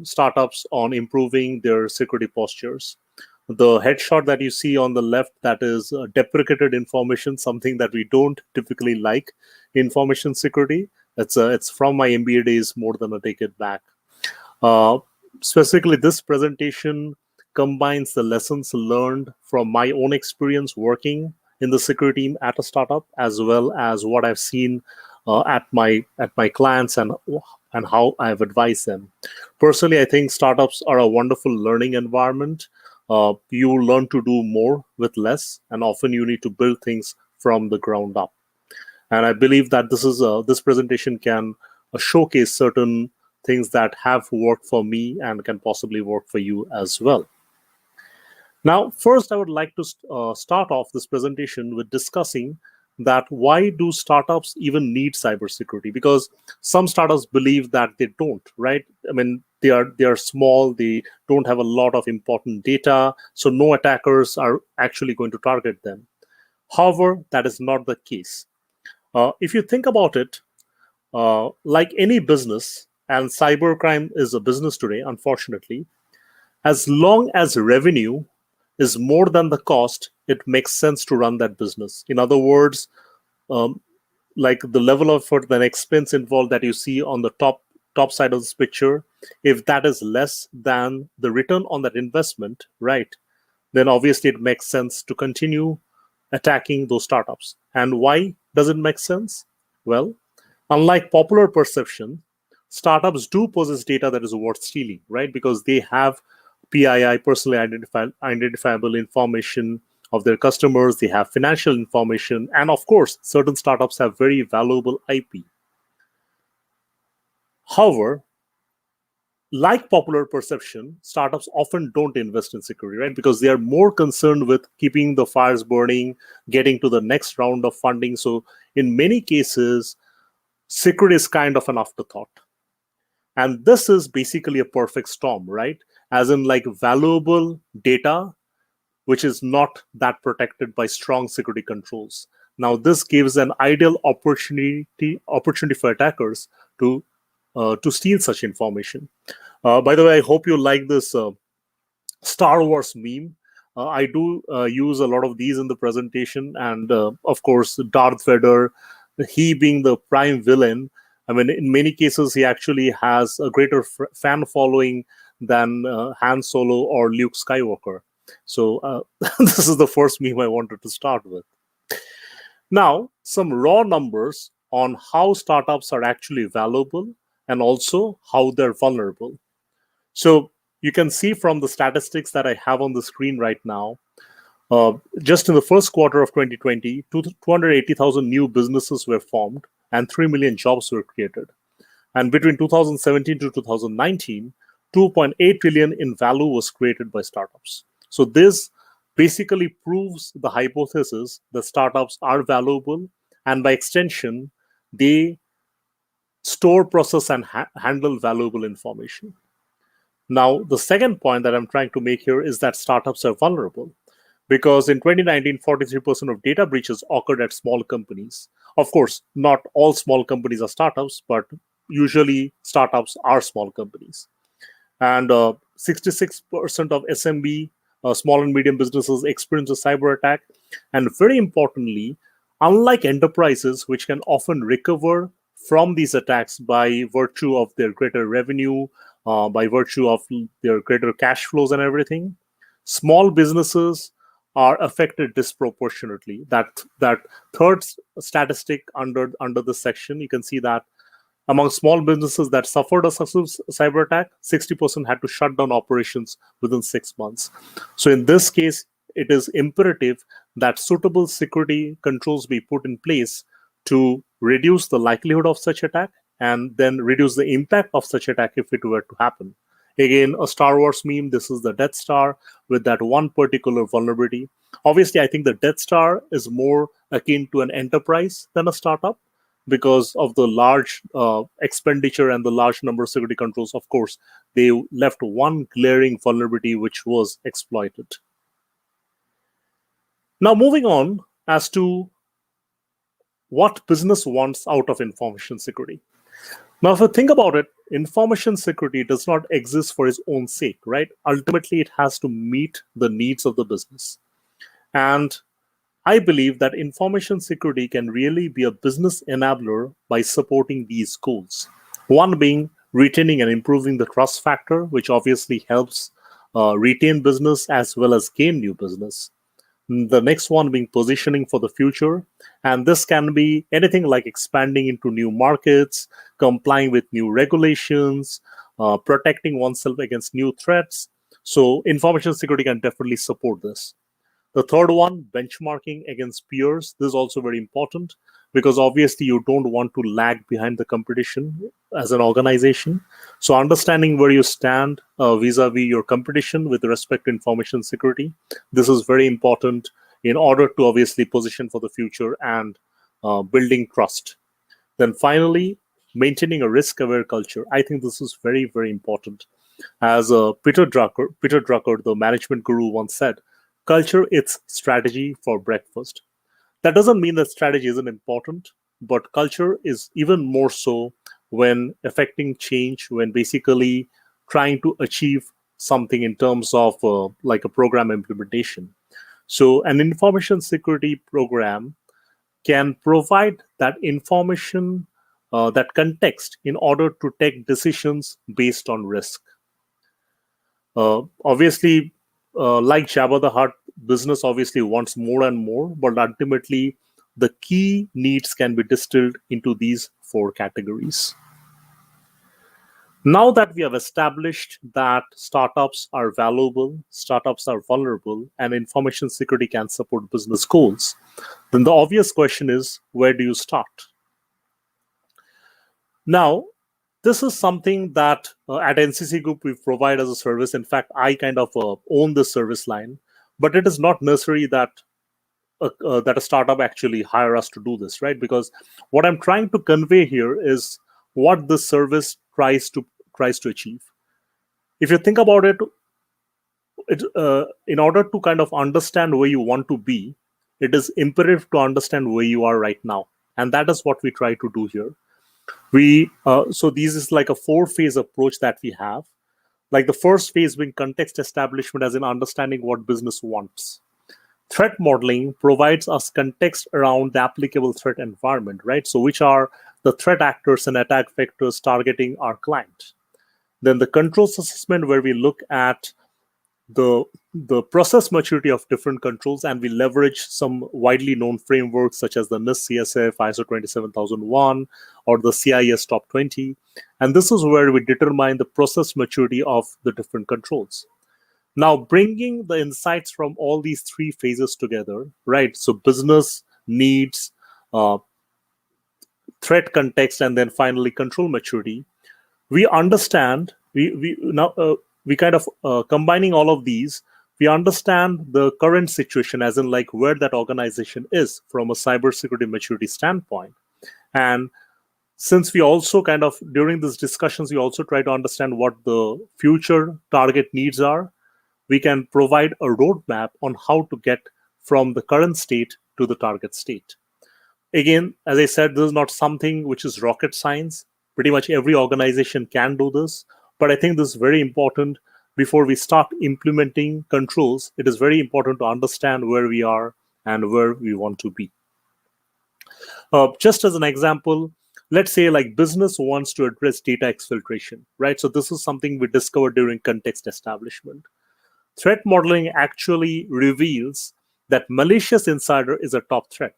Speaker 11: startups on improving their security postures. The headshot that you see on the left, that is deprecated information, something that we don't typically like in information security. It's from my MBA days more than a decade back. Specifically, this presentation combines the lessons learned from my own experience working in the security team at a startup, as well as what I've seen at my clients and how I've advised them. Personally, I think startups are a wonderful learning environment. You learn to do more with less, and often you need to build things from the ground up. And I believe that this presentation can showcase certain things that have worked for me and can possibly work for you as well. Now, first, I would like to start off this presentation with discussing that why do startups even need cybersecurity? Because some startups believe that they don't, right? I mean, they are small, they don't have a lot of important data, so no attackers are actually going to target them. However, that is not the case. If you think about it, like any business, and cybercrime is a business today, unfortunately, as long as revenue is more than the cost, it makes sense to run that business. In other words, like the level of effort and expense involved that you see on the top side of this picture, if that is less than the return on that investment, right, then obviously it makes sense to continue attacking those startups. And why does it make sense? Well, unlike popular perception, startups do possess data that is worth stealing, right? Because they have PII, personally identifiable information of their customers, they have financial information, and of course, certain startups have very valuable IP. However, like popular perception, startups often don't invest in security, right? Because they are more concerned with keeping the fires burning, getting to the next round of funding. So in many cases, security is kind of an afterthought. And this is basically a perfect storm, right? As in like valuable data, which is not that protected by strong security controls. Now, this gives an ideal opportunity for attackers to steal such information. By the way, I hope you like this Star Wars meme. I do use a lot of these in the presentation, and of course, Darth Vader, he being the prime villain. I mean, in many cases, he actually has a greater fan following than Han Solo or Luke Skywalker. So this is the first meme I wanted to start with. Now, some raw numbers on how startups are actually valuable and also how they're vulnerable. So you can see from the statistics that I have on the screen right now, just in the first quarter of 2020, 280,000 new businesses were formed and 3 million jobs were created. And between 2017 to 2019, 2.8 trillion in value was created by startups. So this basically proves the hypothesis that startups are valuable, and by extension, they store, process, and handle valuable information. Now, the second point that I'm trying to make here is that startups are vulnerable, because in 2019, 43% of data breaches occurred at small companies. Of course, not all small companies are startups, but usually startups are small companies. And 66% of SMB, small and medium businesses, experience a cyber attack. And very importantly, unlike enterprises, which can often recover from these attacks by virtue of their greater revenue, by virtue of their greater cash flows and everything, small businesses are affected disproportionately. That third statistic under this section, you can see that among small businesses that suffered a successful cyber attack, 60% had to shut down operations within 6 months. So in this case, it is imperative that suitable security controls be put in place to reduce the likelihood of such attack and then reduce the impact of such attack if it were to happen. Again, a Star Wars meme, this is the Death Star with that one particular vulnerability. Obviously, I think the Death Star is more akin to an enterprise than a startup because of the large expenditure and the large number of security controls. Of course, they left one glaring vulnerability which was exploited. Now, moving on as to what business wants out of information security. Now, if you think about it, information security does not exist for its own sake, right? Ultimately, it has to meet the needs of the business. And I believe that information security can really be a business enabler by supporting these goals. One being retaining and improving the trust factor, which obviously helps retain business as well as gain new business. The next one being positioning for the future. And this can be anything like expanding into new markets, complying with new regulations, protecting oneself against new threats. So information security can definitely support this. The third one, benchmarking against peers. This is also very important because obviously you don't want to lag behind the competition as an organization. So understanding where you stand vis-a-vis your competition with respect to information security, this is very important in order to obviously position for the future and building trust. Then finally, maintaining a risk-aware culture. I think this is very, very important. As Peter Drucker, the management guru, once said, culture, it's strategy for breakfast. That doesn't mean that strategy isn't important, but culture is even more so when affecting change, when basically trying to achieve something in terms of like a program implementation. So an information security program can provide that information, that context in order to take decisions based on risk. Obviously, like Jabba the Hutt, business obviously wants more and more, but ultimately the key needs can be distilled into these 4 categories. Now that we have established that startups are valuable, startups are vulnerable, and information security can support business goals, then the obvious question is, where do you start? Now, this is something that at NCC Group we provide as a service. In fact, I kind of own this service line, but it is not necessary that that a startup actually hire us to do this, right? Because what I'm trying to convey here is what this service tries to achieve. If you think about it, in order to kind of understand where you want to be, it is imperative to understand where you are right now, and that is what we try to do here. So this is like a 4-phase approach that we have. Like the first phase being context establishment, as in understanding what business wants. Threat modeling provides us context around the applicable threat environment, right? So which are the threat actors and attack vectors targeting our client. Then the controls assessment, where we look at the process maturity of different controls, and we leverage some widely known frameworks such as the NIST CSF, ISO 27001, or the CIS Top 20. And this is where we determine the process maturity of the different controls. Now, bringing the insights from all these three phases together, right? So business needs, threat context, and then finally control maturity. We understand, we kind of combining all of these, we understand the current situation, as in like where that organization is from a cybersecurity maturity standpoint. And since we also kind of, during these discussions, we also try to understand what the future target needs are, we can provide a roadmap on how to get from the current state to the target state. Again, as I said, this is not something which is rocket science. Pretty much every organization can do this. But I think this is very important. Before we start implementing controls, it is very important to understand where we are and where we want to be. Just as an example, let's say like business wants to address data exfiltration, right? So this is something we discovered during context establishment. Threat modeling actually reveals that malicious insider is a top threat.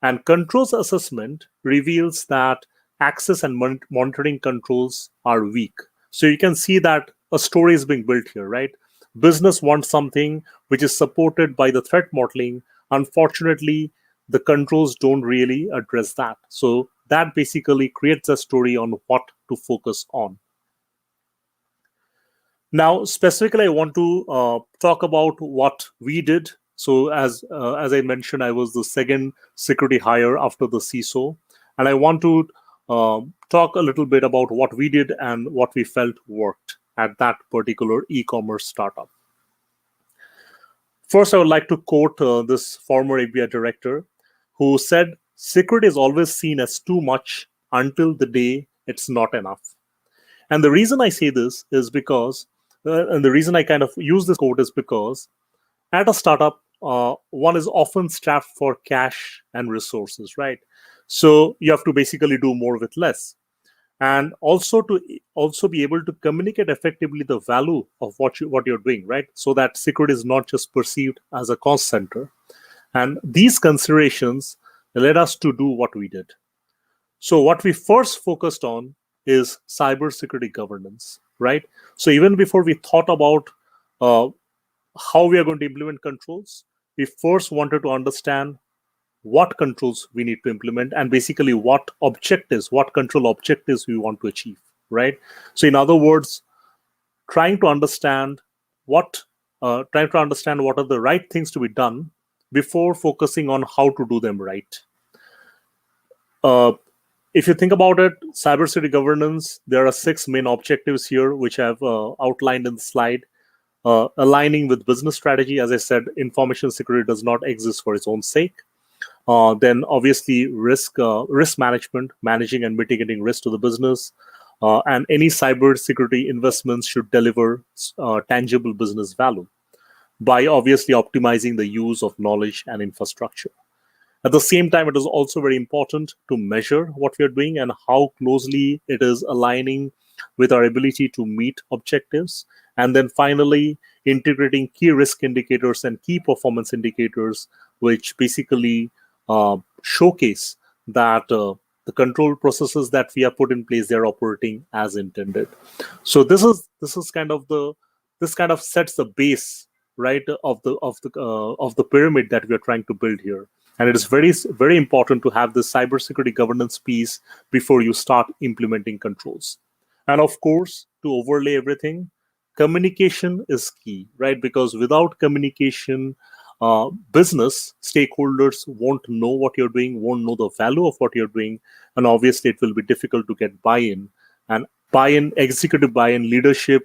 Speaker 11: And controls assessment reveals that access and monitoring controls are weak. So you can see that a story is being built here, right? Business wants something which is supported by the threat modeling. Unfortunately, the controls don't really address that. So that basically creates a story on what to focus on. Now, specifically, I want to talk about what we did. So as I mentioned, I was the second security hire after the CISO. And I want to talk a little bit about what we did and what we felt worked at that particular e-commerce startup. First, I would like to quote this former ABI director who said, security is always seen as too much until the day it's not enough. And the reason I say this is because, and the reason I kind of use this quote is because at a startup, one is often strapped for cash and resources, right? So you have to basically do more with less. And also to be able to communicate effectively the value of what you're doing, right? So that security is not just perceived as a cost center. And these considerations led us to do what we did. So what we first focused on is cybersecurity governance, right? So even before we thought about how we are going to implement controls, we first wanted to understand what controls we need to implement and basically what control objectives we want to achieve, right? So in other words, trying to understand what are the right things to be done before focusing on how to do them right. If you think about it, cybersecurity governance, there are 6 main objectives here, which I've outlined in the slide. Aligning with business strategy, as I said, information security does not exist for its own sake. Then obviously risk management, managing and mitigating risk to the business. And any cybersecurity investments should deliver tangible business value by obviously optimizing the use of knowledge and infrastructure. At the same time, it is also very important to measure what we are doing and how closely it is aligning with our ability to meet objectives. And then finally, integrating key risk indicators and key performance indicators, which basically showcase that the control processes that we have put in place, they're operating as intended. So this kind of sets the base, right, of the pyramid that we are trying to build here. And it is very, very important to have this cybersecurity governance piece before you start implementing controls. And of course, to overlay everything, communication is key, right? Because without communication, business stakeholders won't know what you're doing, won't know the value of what you're doing, and obviously it will be difficult to get buy-in. And buy-in, executive buy-in, leadership,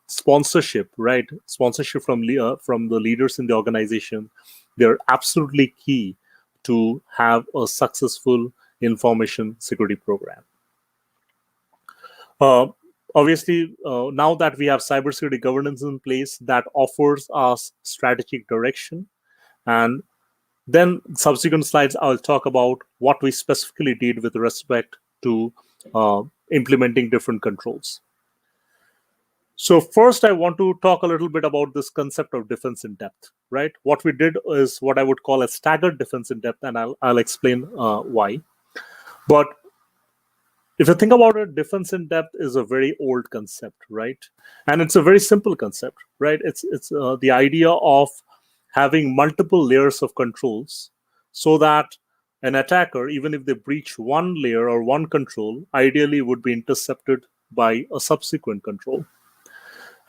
Speaker 11: sponsorship, right? Sponsorship from the leaders in the organization, they're absolutely key to have a successful information security program. obviously, now that we have cybersecurity governance in place, that offers us strategic direction. And then subsequent slides, I'll talk about what we specifically did with respect to implementing different controls. So first, I want to talk a little bit about this concept of defense in depth, right? What we did is what I would call a staggered defense in depth, and I'll explain why. But if you think about it, defense in depth is a very old concept, right? And it's a very simple concept, right? It's the idea of having multiple layers of controls so that an attacker, even if they breach one layer or one control, ideally would be intercepted by a subsequent control.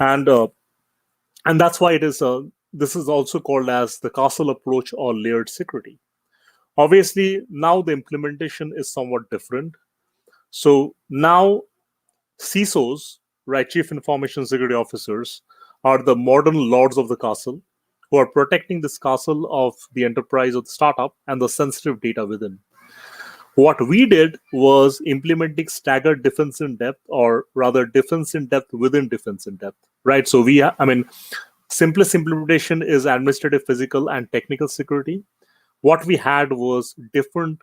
Speaker 11: And that's why it is this is also called as the castle approach or layered security. Obviously, now the implementation is somewhat different. So now CISOs, right, Chief Information Security Officers, are the modern lords of the castle who are protecting this castle of the enterprise or the startup and the sensitive data within. What we did was implementing staggered defense in depth, or rather defense in depth within defense in depth, right? So simplest implementation is administrative, physical, and technical security. What we had was different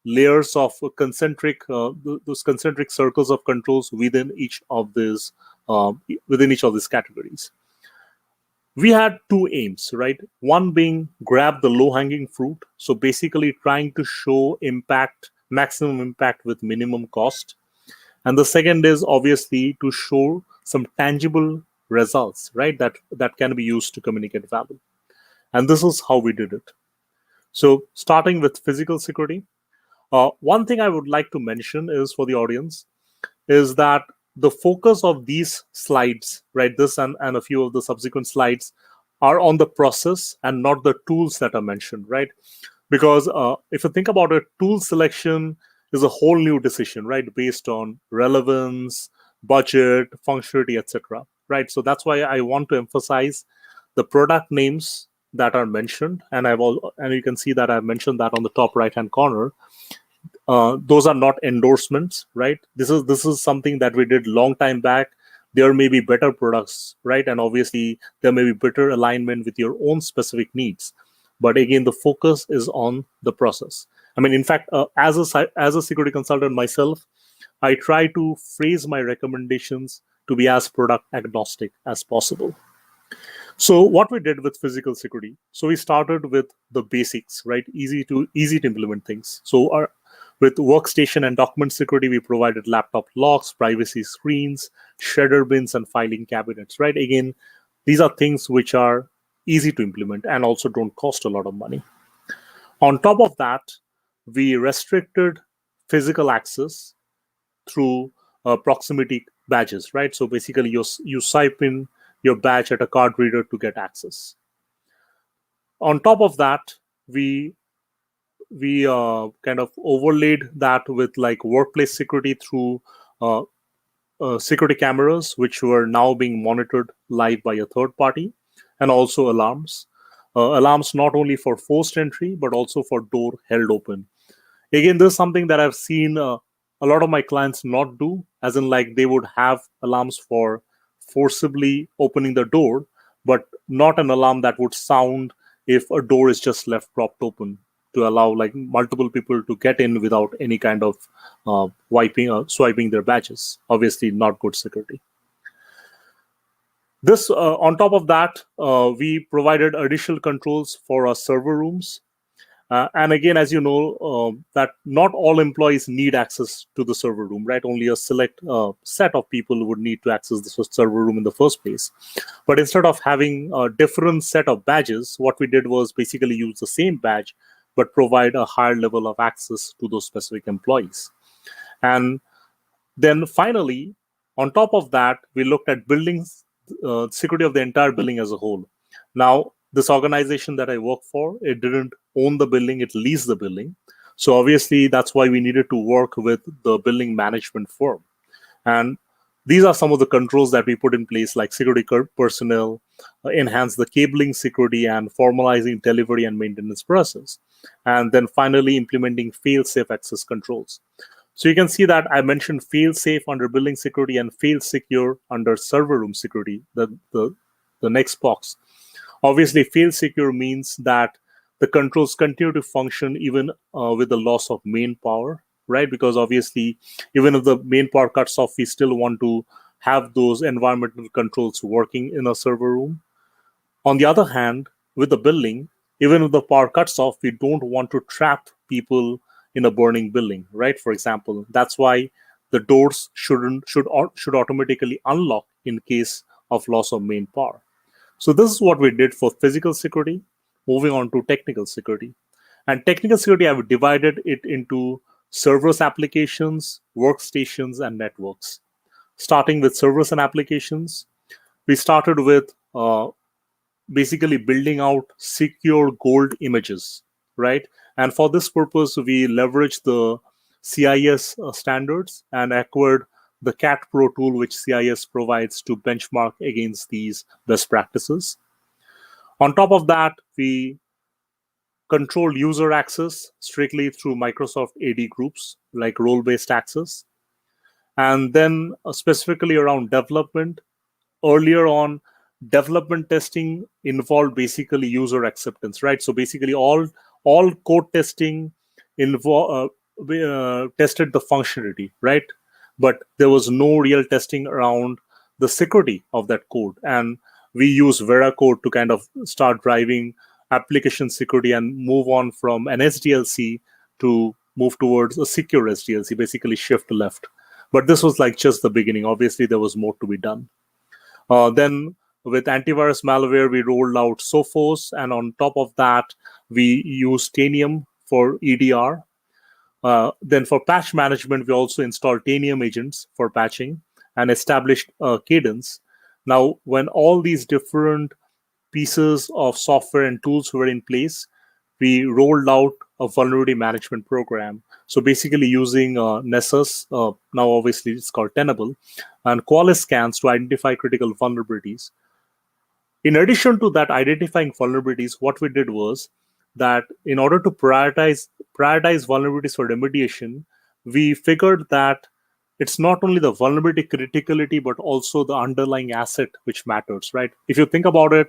Speaker 11: layers of those concentric circles of controls within each of these categories. We had two aims, right? One being grab the low-hanging fruit, so basically trying to show maximum impact with minimum cost. And the second is obviously to show some tangible results, right? That can be used to communicate value. And this is how we did it. So starting with physical security, one thing I would like to mention is for the audience is that the focus of these slides, right, this and a few of the subsequent slides, are on the process and not the tools that are mentioned, right? Because if you think about it, tool selection is a whole new decision, right, based on relevance, budget, functionality, etc. Right? So that's why I want to emphasize the product names that are mentioned, and you can see that I've mentioned that on the top right-hand corner. Those are not endorsements, right? This is something that we did long time back. There may be better products, right? And obviously there may be better alignment with your own specific needs. But again, the focus is on the process. I mean, in fact, as a security consultant myself, I try to phrase my recommendations to be as product agnostic as possible. So what we did with physical security, so we started with the basics, right? Easy to implement things. So with workstation and document security, we provided laptop locks, privacy screens, shredder bins, and filing cabinets, right? Again, these are things which are easy to implement and also don't cost a lot of money. On top of that, we restricted physical access through proximity badges, right? So basically, you swipe in your badge at a card reader to get access. On top of that, we kind of overlaid that with like workplace security through security cameras, which were now being monitored live by a third party, and also alarms. Alarms not only for forced entry, but also for door held open. Again, this is something that I've seen a lot of my clients not do, as in like they would have alarms for forcibly opening the door, but not an alarm that would sound if a door is just left propped open to allow like multiple people to get in without any kind of swiping their badges. Obviously not good security. This on top of that, we provided additional controls for our server rooms. And again, as you know, that not all employees need access to the server room, right? Only a select set of people would need to access the server room in the first place. But instead of having a different set of badges, what we did was basically use the same badge, but provide a higher level of access to those specific employees. And then finally, on top of that, we looked at buildings, security of the entire building as a whole. Now, this organization that I work for, it didn't own the building, it leased the building. So obviously, that's why we needed to work with the building management firm. And these are some of the controls that we put in place, like security personnel, enhance the cabling security, and formalizing delivery and maintenance process. And then finally, implementing fail-safe access controls. So you can see that I mentioned fail-safe under building security and fail-secure under server room security, the next box. Obviously, fail-secure means that the controls continue to function even with the loss of main power, right? Because obviously, even if the main power cuts off, we still want to have those environmental controls working in a server room. On the other hand, with the building, even if the power cuts off, we don't want to trap people in a burning building, right? For example, that's why the doors should automatically unlock in case of loss of main power. So this is what we did for physical security. Moving on to technical security. And technical security, I've divided it into servers, applications, workstations, and networks. Starting with servers and applications, we started with basically building out secure gold images, right? And for this purpose, we leveraged the CIS standards and acquired the CAT Pro tool, which CIS provides to benchmark against these best practices. On top of that, we control user access strictly through Microsoft AD groups, like role-based access. And then specifically around development, earlier on, development testing involved basically user acceptance, right? So basically all code testing tested the functionality, right? But there was no real testing around the security of that code. And we use Veracode to kind of start driving application security and move on from an SDLC to move towards a secure SDLC, basically shift left. But this was like just the beginning. Obviously, there was more to be done. Then with antivirus malware, we rolled out Sophos, and on top of that, we used Tanium for EDR. Then for patch management, we also installed Tanium agents for patching and established Cadence. Now, when all these different pieces of software and tools were in place, we rolled out a vulnerability management program. So basically using Nessus, now obviously it's called Tenable, and Qualys scans to identify critical vulnerabilities. In addition to that, identifying vulnerabilities, what we did was that in order to prioritize vulnerabilities for remediation, we figured that it's not only the vulnerability criticality, but also the underlying asset which matters, right? If you think about it,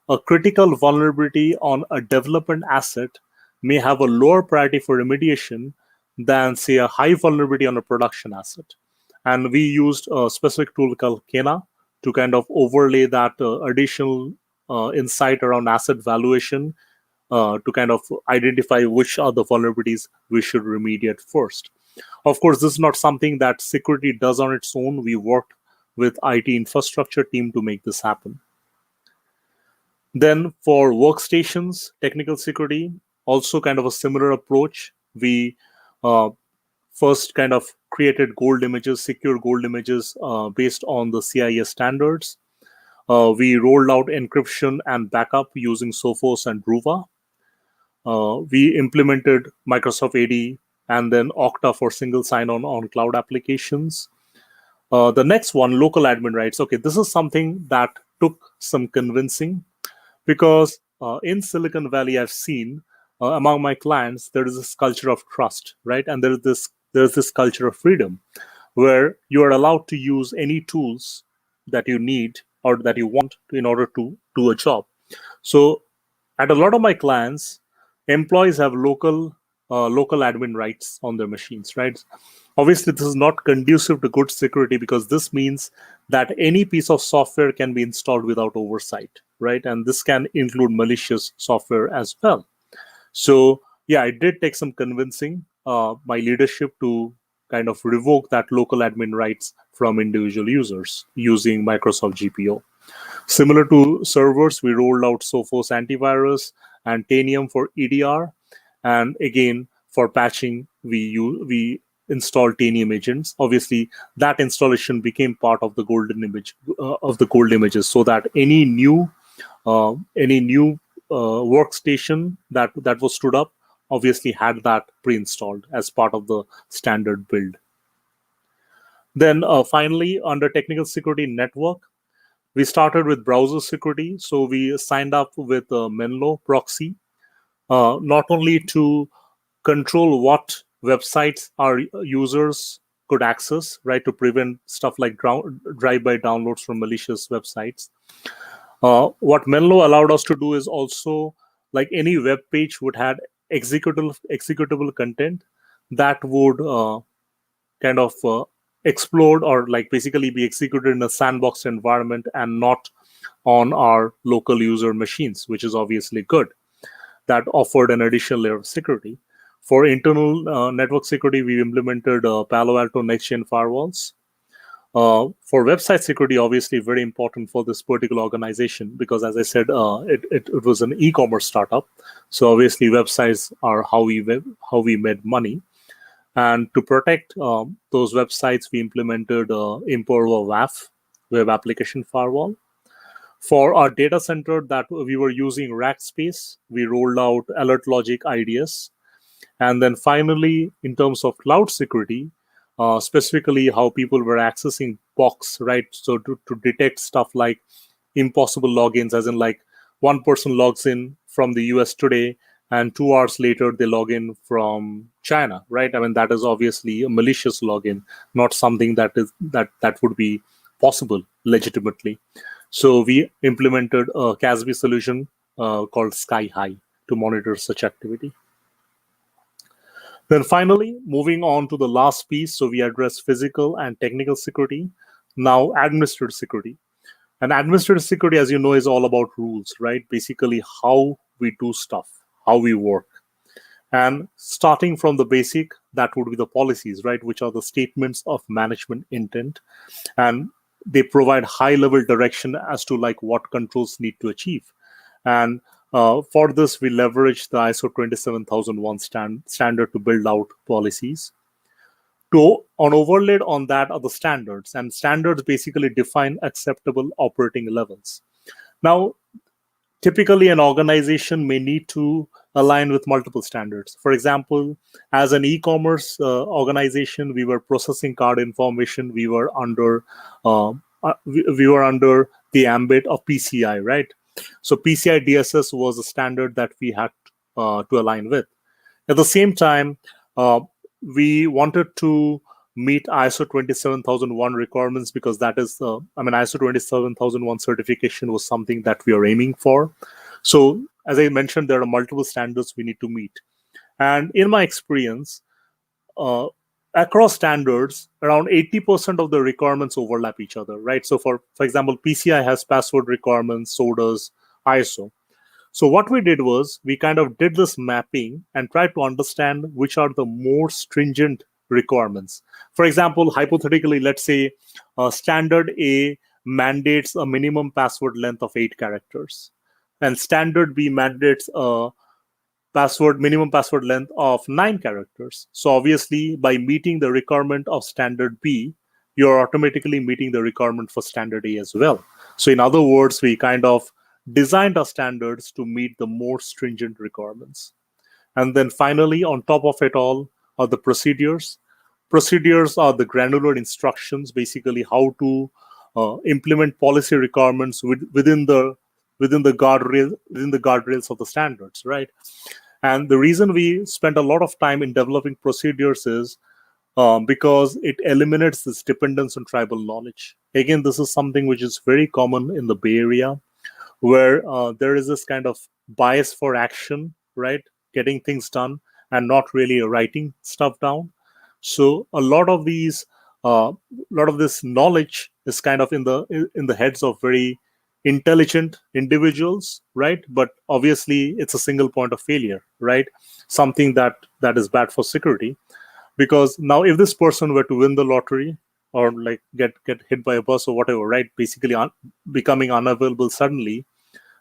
Speaker 11: a critical vulnerability on a development asset may have a lower priority for remediation than, say, a high vulnerability on a production asset. And we used a specific tool called Kena to kind of overlay that additional insight around asset valuation to kind of identify which are the vulnerabilities we should remediate first. Of course, this is not something that security does on its own. We worked with IT infrastructure team to make this happen. Then for workstations, technical security, also kind of a similar approach. We first kind of created gold images, secure gold images based on the CIS standards. We rolled out encryption and backup using Sophos and Druva. We implemented Microsoft AD and then Okta for single sign-on on cloud applications. The next one, local admin rights. Okay, this is something that took some convincing, because in Silicon Valley, I've seen among my clients, there is this culture of trust, right? And there's this culture of freedom where you are allowed to use any tools that you need or that you want in order to do a job. So at a lot of my clients, employees have local admin rights on their machines, right? Obviously, this is not conducive to good security, because this means that any piece of software can be installed without oversight, right? And this can include malicious software as well. So yeah, it did take some convincing my leadership to kind of revoke that local admin rights from individual users using Microsoft GPO. Similar to servers, we rolled out Sophos antivirus and Tanium for EDR. And again, for patching, we installed Tanium agents. Obviously, that installation became part of the golden image of the gold images, so that any new workstation that was stood up obviously had that pre-installed as part of the standard build. Then finally, under technical security network, we started with browser security. So we signed up with Menlo proxy, not only to control what websites our users could access, right, to prevent stuff like drive-by downloads from malicious websites. What Menlo allowed us to do is also, like any web page would have executable content that would kind of explode or like basically be executed in a sandbox environment and not on our local user machines, which is obviously good. That offered an additional layer of security. For internal network security, we implemented Palo Alto next-gen firewalls. For website security, obviously very important for this particular organization because, as I said, it was an e-commerce startup. So obviously, websites are how we made money. And to protect those websites, we implemented Imperva WAF, Web Application Firewall. For our data center that we were using rack space, we rolled out Alert Logic IDS. And then finally, in terms of cloud security, specifically how people were accessing box, right? So to detect stuff like impossible logins, as in like one person logs in from the US today, and 2 hours later they log in from China, right? I mean, that is obviously a malicious login, not something that would be possible legitimately. So we implemented a CASB solution called Sky High to monitor such activity. Then finally, moving on to the last piece, so we address physical and technical security. Now, administrative security. And administrative security, as you know, is all about rules, right? Basically, how we do stuff, how we work. And starting from the basic, that would be the policies, right? Which are the statements of management intent. And they provide high-level direction as to like what controls need to achieve. And for this, we leverage the ISO 27001 standard to build out policies. On overlaid on that are the standards, and standards basically define acceptable operating levels. Now, typically an organization may need to align with multiple standards. For example, as an e-commerce organization, we were processing card information. We were under the ambit of PCI, right? So PCI DSS was a standard that we had to align with. At the same time, we wanted to meet ISO 27001 requirements because that is, ISO 27001 certification was something that we are aiming for. So as I mentioned, there are multiple standards we need to meet. And in my experience, across standards, around 80% of the requirements overlap each other, right? So for example, PCI has password requirements, so does ISO. So what we did was we kind of did this mapping and tried to understand which are the more stringent requirements. For example, hypothetically, let's say standard A mandates a minimum password length of 8 characters, and standard B mandates a minimum password length of 9 characters. So obviously, by meeting the requirement of standard B, you're automatically meeting the requirement for standard A as well. So in other words, we kind of designed our standards to meet the more stringent requirements. And then finally, on top of it all, are the procedures. Procedures are the granular instructions, basically how to implement policy requirements within the guardrails of the standards, right? And the reason we spent a lot of time in developing procedures is because it eliminates this dependence on tribal knowledge. Again, this is something which is very common in the Bay Area, where there is this kind of bias for action, right? Getting things done and not really writing stuff down. So a lot of this knowledge is kind of in the heads of very intelligent individuals, right? But obviously, it's a single point of failure, right? Something that is bad for security, because now if this person were to win the lottery or like get hit by a bus or whatever, right? Basically, becoming unavailable suddenly,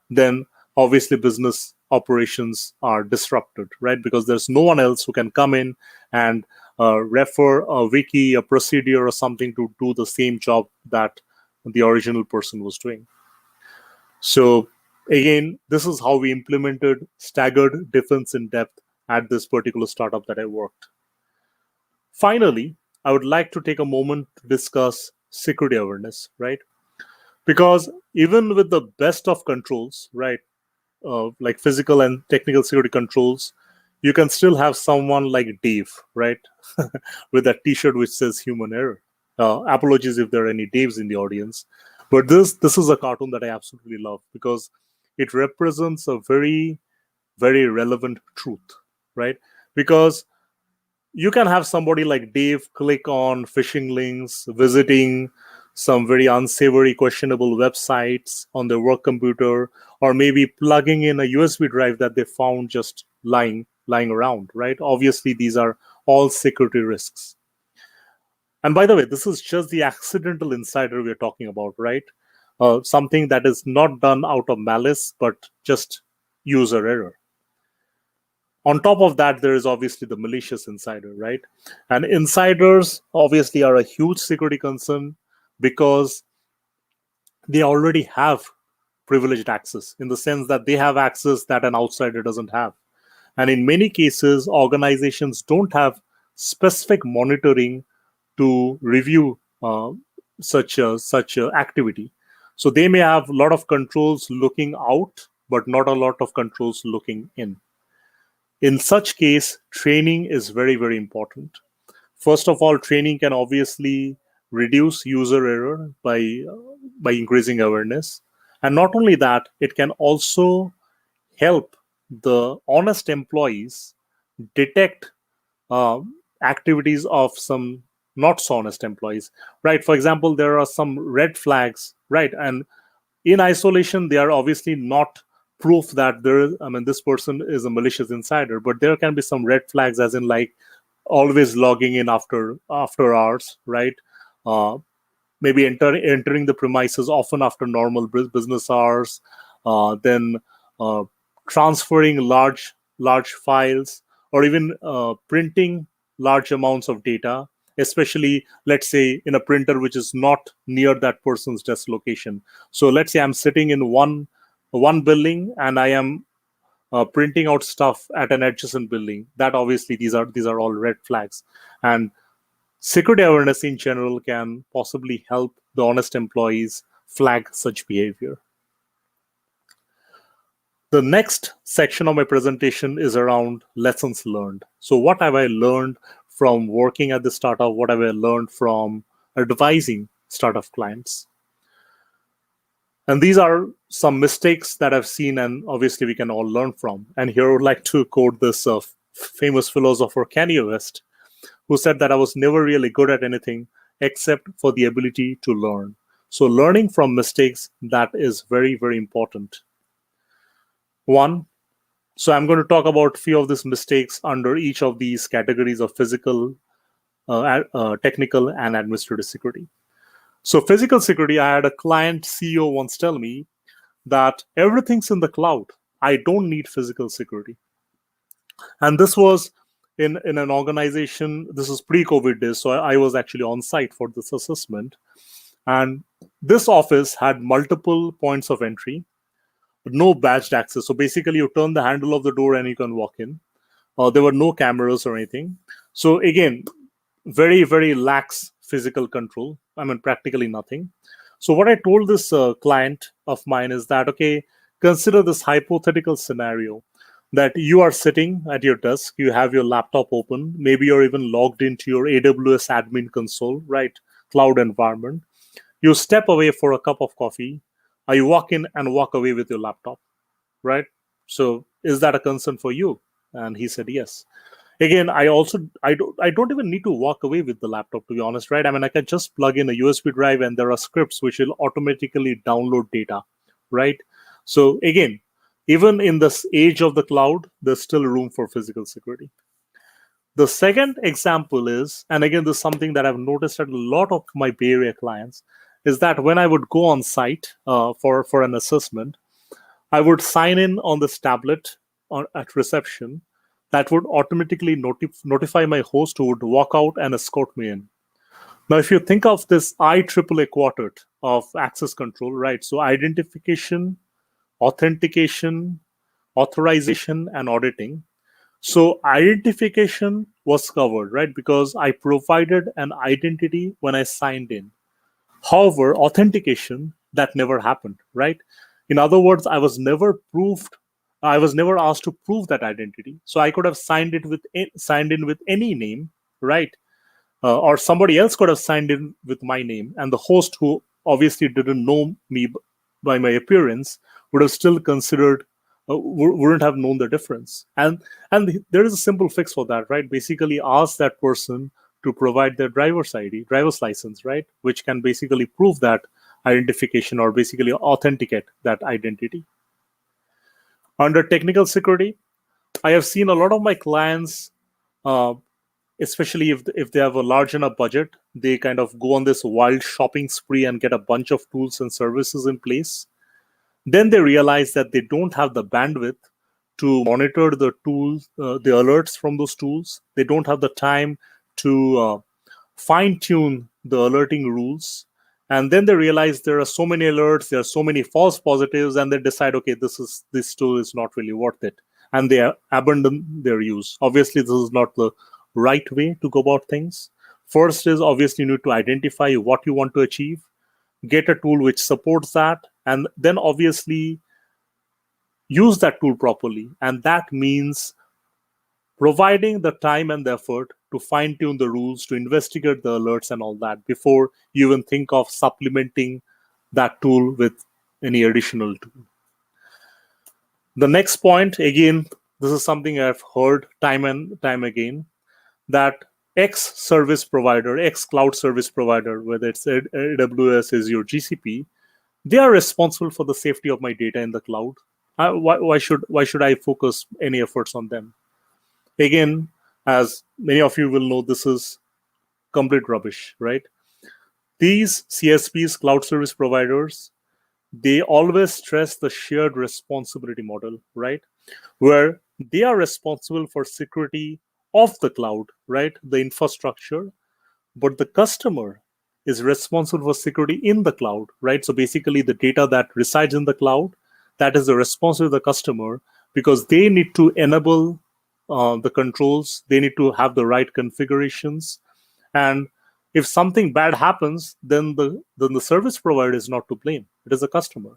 Speaker 11: then obviously business operations are disrupted, right? Because there's no one else who can come in and refer a wiki, a procedure, or something to do the same job that the original person was doing. So again, this is how we implemented staggered defense in depth at this particular startup that I worked. Finally, I would like to take a moment to discuss security awareness, right? Because even with the best of controls, right, like physical and technical security controls, you can still have someone like Dave, right, with that T-shirt which says "human error." Apologies if there are any Daves in the audience, but this is a cartoon that I absolutely love because it represents a very, very relevant truth, right? Because you can have somebody like Dave click on phishing links, visiting some very unsavory, questionable websites on their work computer, or maybe plugging in a USB drive that they found just lying around, right? Obviously, these are all security risks. And by the way, this is just the accidental insider we're talking about, right? Something that is not done out of malice, but just user error. On top of that, there is obviously the malicious insider, right? And insiders obviously are a huge security concern because they already have privileged access in the sense that they have access that an outsider doesn't have. And in many cases, organizations don't have specific monitoring to review such a activity. So they may have a lot of controls looking out, but not a lot of controls looking in. In such case, training is very, very important. First of all, training can obviously reduce user error by increasing awareness. And not only that, it can also help the honest employees detect activities of some not so honest employees, right? For example, there are some red flags, right? And in isolation, they are obviously not proof that this person is a malicious insider, but there can be some red flags, as in like always logging in after hours, right? Maybe entering the premises often after normal business hours, then transferring large files, or even printing large amounts of data, especially, let's say, in a printer which is not near that person's desk location. So let's say I'm sitting in one building and I am printing out stuff at an adjacent building. That obviously these are all red flags. And security awareness in general can possibly help the honest employees flag such behavior. The next section of my presentation is around lessons learned. So what have I learned from working at the startup? What have I learned from advising startup clients? And these are some mistakes that I've seen, and obviously we can all learn from. And here I would like to quote this famous philosopher Kanye West, who said that I was never really good at anything except for the ability to learn. So learning from mistakes, that is very, very important. One, so I'm going to talk about a few of these mistakes under each of these categories of physical, technical, and administrative security. So physical security, I had a client CEO once tell me that everything's in the cloud. I don't need physical security. And this was in an organization, this is pre-COVID days, so I was actually on site for this assessment. And this office had multiple points of entry, no badged access. So basically you turn the handle of the door and you can walk in. There were no cameras or anything. So again, very, very lax physical control. Practically nothing. So what I told this client of mine is that, okay, consider this hypothetical scenario that you are sitting at your desk, you have your laptop open, maybe you're even logged into your AWS admin console, right? Cloud environment. You step away for a cup of coffee, you walk in and walk away with your laptop, right? So is that a concern for you? And he said, yes. Again, I don't even need to walk away with the laptop, to be honest, right? I can just plug in a USB drive and there are scripts which will automatically download data, right? So again, even in this age of the cloud, there's still room for physical security. The second example is, and again, this is something that I've noticed at a lot of my Bay Area clients, is that when I would go on site for an assessment, I would sign in on this tablet at reception that would automatically notify my host, who would walk out and escort me in. Now, if you think of this IEEE quartet of access control, right? So identification, authentication, authorization, and auditing. So identification was covered, right? Because I provided an identity when I signed in. However, authentication, that never happened, right? In other words, I was never proved I was never asked to prove that identity. So I could have signed in with any name, right? Or somebody else could have signed in with my name, and the host, who obviously didn't know me by my appearance, would have still considered, wouldn't have known the difference. And there is a simple fix for that, right? Basically, ask that person to provide their driver's license, right, which can basically prove that identification or basically authenticate that identity. Under technical security, I have seen a lot of my clients, especially if they have a large enough budget, they kind of go on this wild shopping spree and get a bunch of tools and services in place. Then they realize that they don't have the bandwidth to monitor the tools, the alerts from those tools. They don't have the time to fine tune the alerting rules. And then they realize there are so many alerts, there are so many false positives, and they decide, okay, this tool is not really worth it. And they abandon their use. Obviously, this is not the right way to go about things. First is obviously you need to identify what you want to achieve, get a tool which supports that, and then obviously use that tool properly. And that means providing the time and the effort to fine-tune the rules, to investigate the alerts and all that before you even think of supplementing that tool with any additional tool. The next point, again, this is something I've heard time and time again, that X service provider, X cloud service provider, whether it's AWS, Azure, GCP, they are responsible for the safety of my data in the cloud. Why should I focus any efforts on them? Again, as many of you will know, this is complete rubbish, right? These CSPs, cloud service providers, they always stress the shared responsibility model, right? Where they are responsible for security of the cloud, right? The infrastructure, but the customer is responsible for security in the cloud, right? So basically the data that resides in the cloud, that is the responsibility of the customer, because they need to enable the controls, they need to have the right configurations. And if something bad happens, then the service provider is not to blame. It is the customer.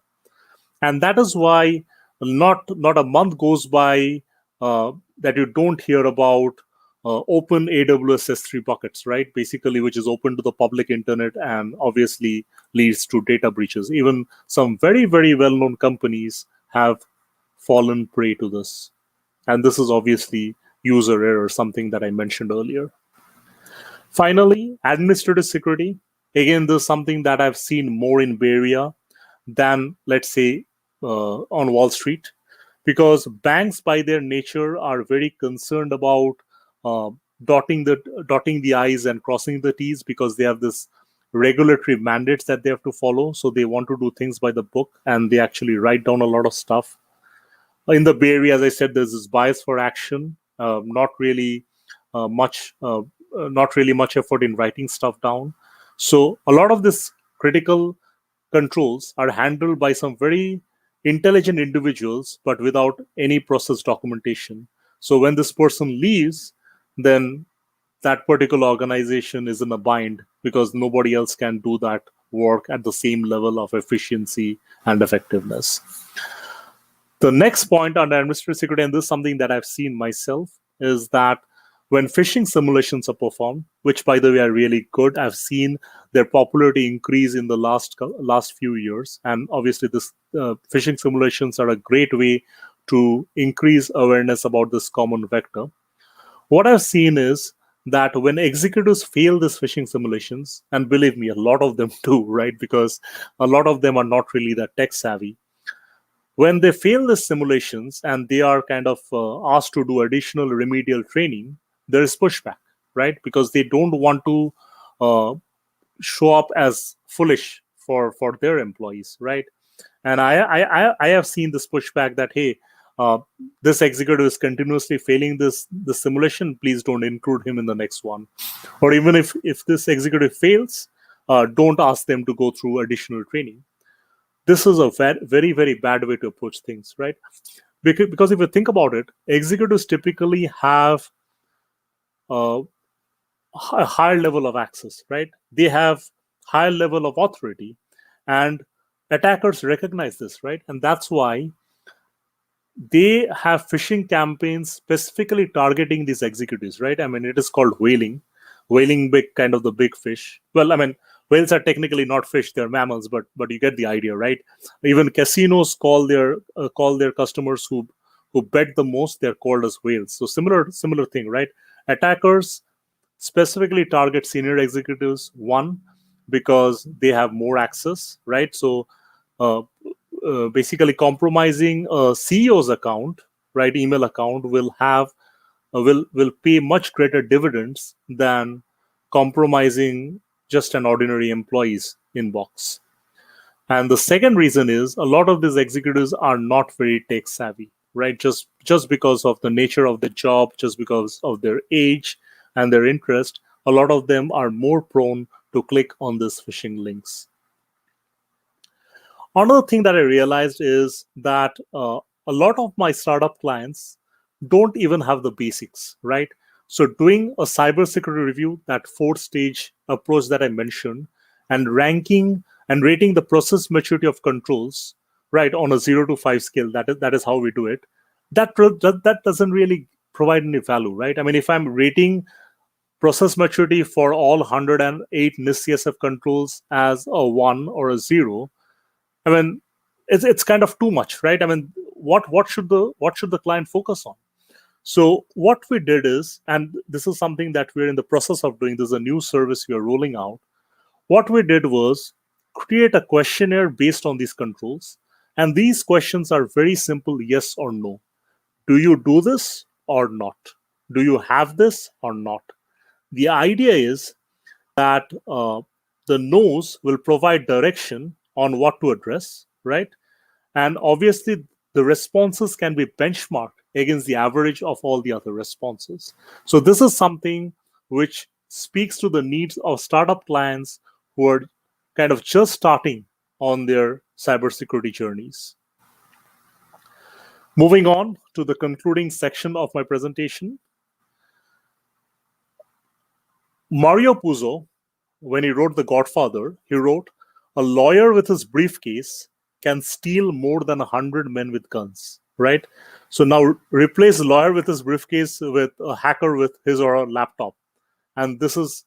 Speaker 11: And that is why not a month goes by that you don't hear about open AWS S3 buckets, right? Basically, which is open to the public internet and obviously leads to data breaches. Even some very, very well-known companies have fallen prey to this. And this is obviously user error, something that I mentioned earlier. Finally, administrative security. Again, this is something that I've seen more in Bay Area than, let's say, on Wall Street, because banks, by their nature, are very concerned about dotting the I's and crossing the T's, because they have this regulatory mandates that they have to follow. So they want to do things by the book, and they actually write down a lot of stuff. In the Bay Area, as I said, there's this bias for action, not really much effort in writing stuff down. So a lot of this critical controls are handled by some very intelligent individuals, but without any process documentation. So when this person leaves, then that particular organization is in a bind, because nobody else can do that work at the same level of efficiency and effectiveness. The next point on administrative security, and this is something that I've seen myself, is that when phishing simulations are performed, which by the way are really good, I've seen their popularity increase in the last few years. And obviously this phishing simulations are a great way to increase awareness about this common vector. What I've seen is that when executives fail these phishing simulations, and believe me, a lot of them do, right? Because a lot of them are not really that tech savvy. When they fail the simulations and they are kind of asked to do additional remedial training, there is pushback, right? Because they don't want to show up as foolish for their employees, right? And I have seen this pushback that, hey, this executive is continuously failing the simulation, please don't include him in the next one. Or even if this executive fails, don't ask them to go through additional training. This is a very, very bad way to approach things, right? Because if you think about it, executives typically have a higher level of access, right? They have higher level of authority, and attackers recognize this, right? And that's why they have phishing campaigns specifically targeting these executives, right? I mean, it is called whaling, big, kind of the big fish. Well, I mean, whales are technically not fish; they're mammals, but you get the idea, right? Even casinos call their customers who bet the most. They're called as whales. So similar thing, right? Attackers specifically target senior executives. One, because they have more access, right? So basically compromising a CEO's account, right, email account will have will pay much greater dividends than compromising just an ordinary employee's inbox. And the second reason is a lot of these executives are not very tech savvy, right? Just because of the nature of the job, just because of their age and their interest, a lot of them are more prone to click on these phishing links. Another thing that I realized is that a lot of my startup clients don't even have the basics, right? So doing a cybersecurity review, that 4-stage approach that I mentioned, and ranking and rating the process maturity of controls, right, on a 0 to 5 scale, that is how we do it. That doesn't really provide any value, right? I mean, if I'm rating process maturity for all 108 NIST CSF controls as a 1 or a 0, I mean, it's kind of too much, right? I mean, what should the client focus on? So what we did is, and this is something that we're in the process of doing, this is a new service we are rolling out. What we did was create a questionnaire based on these controls. And these questions are very simple, yes or no. Do you do this or not? Do you have this or not? The idea is that the no's will provide direction on what to address, right? And obviously, the responses can be benchmarked against the average of all the other responses. So this is something which speaks to the needs of startup clients who are kind of just starting on their cybersecurity journeys. Moving on to the concluding section of my presentation. Mario Puzo, when he wrote The Godfather, he wrote, "A lawyer with his briefcase can steal more than 100 men with guns," right? So now replace the lawyer with his briefcase with a hacker with his or her laptop. And this is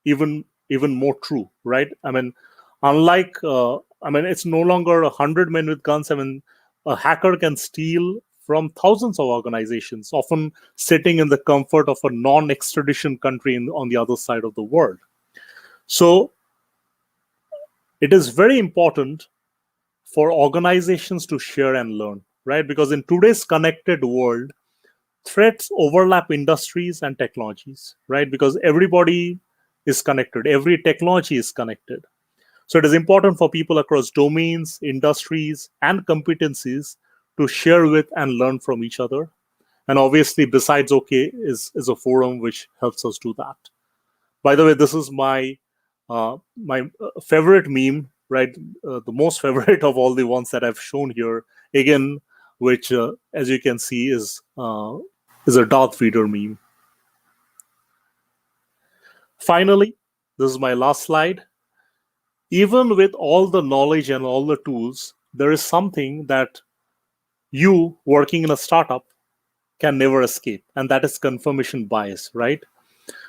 Speaker 11: even more true, right? I mean, unlike, it's no longer 100 men with guns. I mean, a hacker can steal from thousands of organizations, often sitting in the comfort of a non-extradition country on the other side of the world. So it is very important for organizations to share and learn, right? Because in today's connected world, threats overlap industries and technologies, right? Because everybody is connected, every technology is connected. So it is important for people across domains, industries, and competencies to share with and learn from each other. And obviously, BSidesOK is a forum which helps us do that. By the way, this is my favorite meme, right? The most favorite of all the ones that I've shown here. Again, which, as you can see, is a Darth Vader meme. Finally, this is my last slide. Even with all the knowledge and all the tools, there is something that you working in a startup can never escape, and that is confirmation bias, right?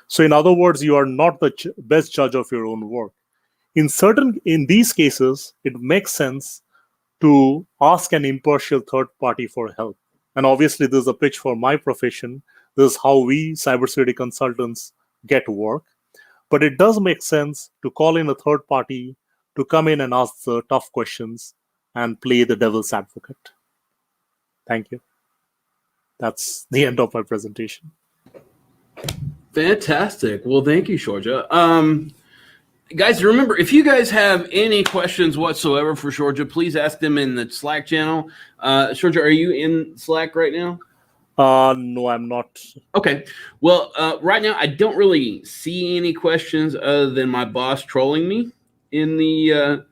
Speaker 11: So in other words, you are not the best judge of your own work. In these cases, it makes sense to ask an impartial third party for help. And obviously, this is a pitch for my profession. This is how we cybersecurity consultants get work. But it does make sense to call in a third party to come in and ask the tough questions and play the devil's advocate. Thank you. That's the end of my presentation.
Speaker 1: Fantastic. Well, thank you, Shorja. Guys, remember, if you guys have any questions whatsoever for Shorja, please ask them in the Slack channel. Shorja, are you in Slack right now?
Speaker 11: No, I'm not.
Speaker 1: Okay. Well, right now, I don't really see any questions other than my boss trolling me in the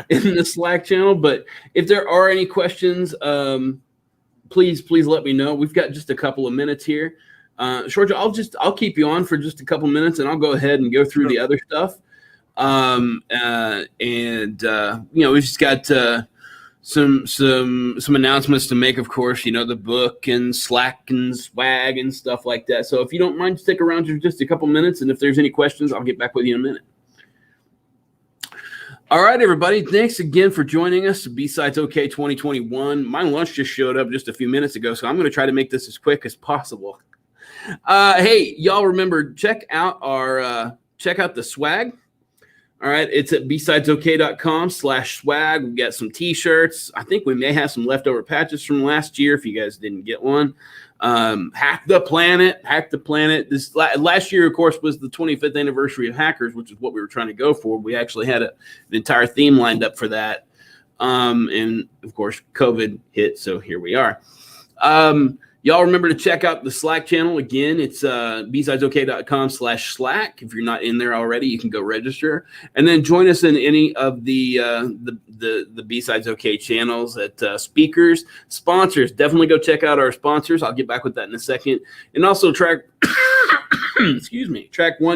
Speaker 1: in the Slack channel. But if there are any questions, please let me know. We've got just a couple of minutes here. Shorja, I'll keep you on for just a couple minutes, and I'll go ahead and go through the other stuff. We've just got some announcements to make, of course, the book and Slack and swag and stuff like that. So if you don't mind, stick around for just a couple minutes, and if there's any questions, I'll get back with you in a minute. All right, everybody. Thanks again for joining us. BSidesOK 2021. My lunch just showed up just a few minutes ago, so I'm going to try to make this as quick as possible. Hey, y'all remember, check out the swag. All right, it's at BSidesOK.com/swag. We've got some T-shirts. I think we may have some leftover patches from last year if you guys didn't get one. Hack the planet. This last year, of course, was the 25th anniversary of Hackers, which is what we were trying to go for. We actually had an entire theme lined up for that. And of course, COVID hit, so here we are. Y'all remember to check out the Slack channel. Again, it's BSidesOK.com/Slack. If you're not in there already, you can go register. And then join us in any of the BSidesOK channels at speakers, sponsors. Definitely go check out our sponsors. I'll get back with that in a second. And also track 1,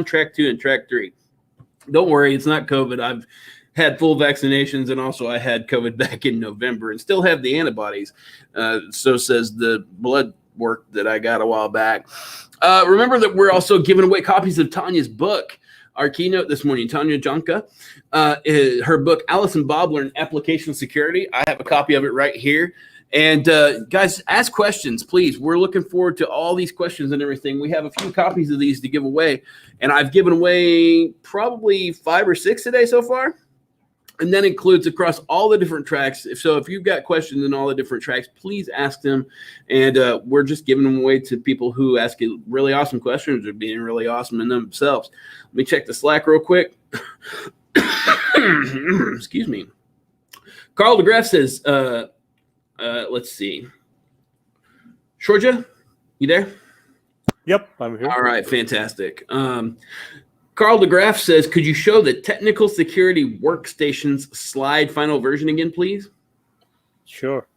Speaker 1: track 2, and track 3. Don't worry, it's not COVID. I've had full vaccinations, and also I had COVID back in November and still have the antibodies. So says the blood work that I got a while back. Remember that we're also giving away copies of Tanya's book. Our keynote this morning, Tanya Janka, her book, Alice and Bob Learn Application Security. I have a copy of it right here. And guys, ask questions, please. We're looking forward to all these questions and everything. We have a few copies of these to give away, and I've given away probably 5 or 6 today so far. And that includes across all the different tracks. So if you've got questions in all the different tracks, please ask them. And we're just giving them away to people who ask really awesome questions or being really awesome in themselves. Let me check the Slack real quick. Excuse me. Carl DeGraff says, let's see. Shorja, you there?
Speaker 11: Yep, I'm here.
Speaker 1: All right, fantastic. Carl DeGraff says, could you show the technical security workstations slide final version again, please?
Speaker 11: Sure.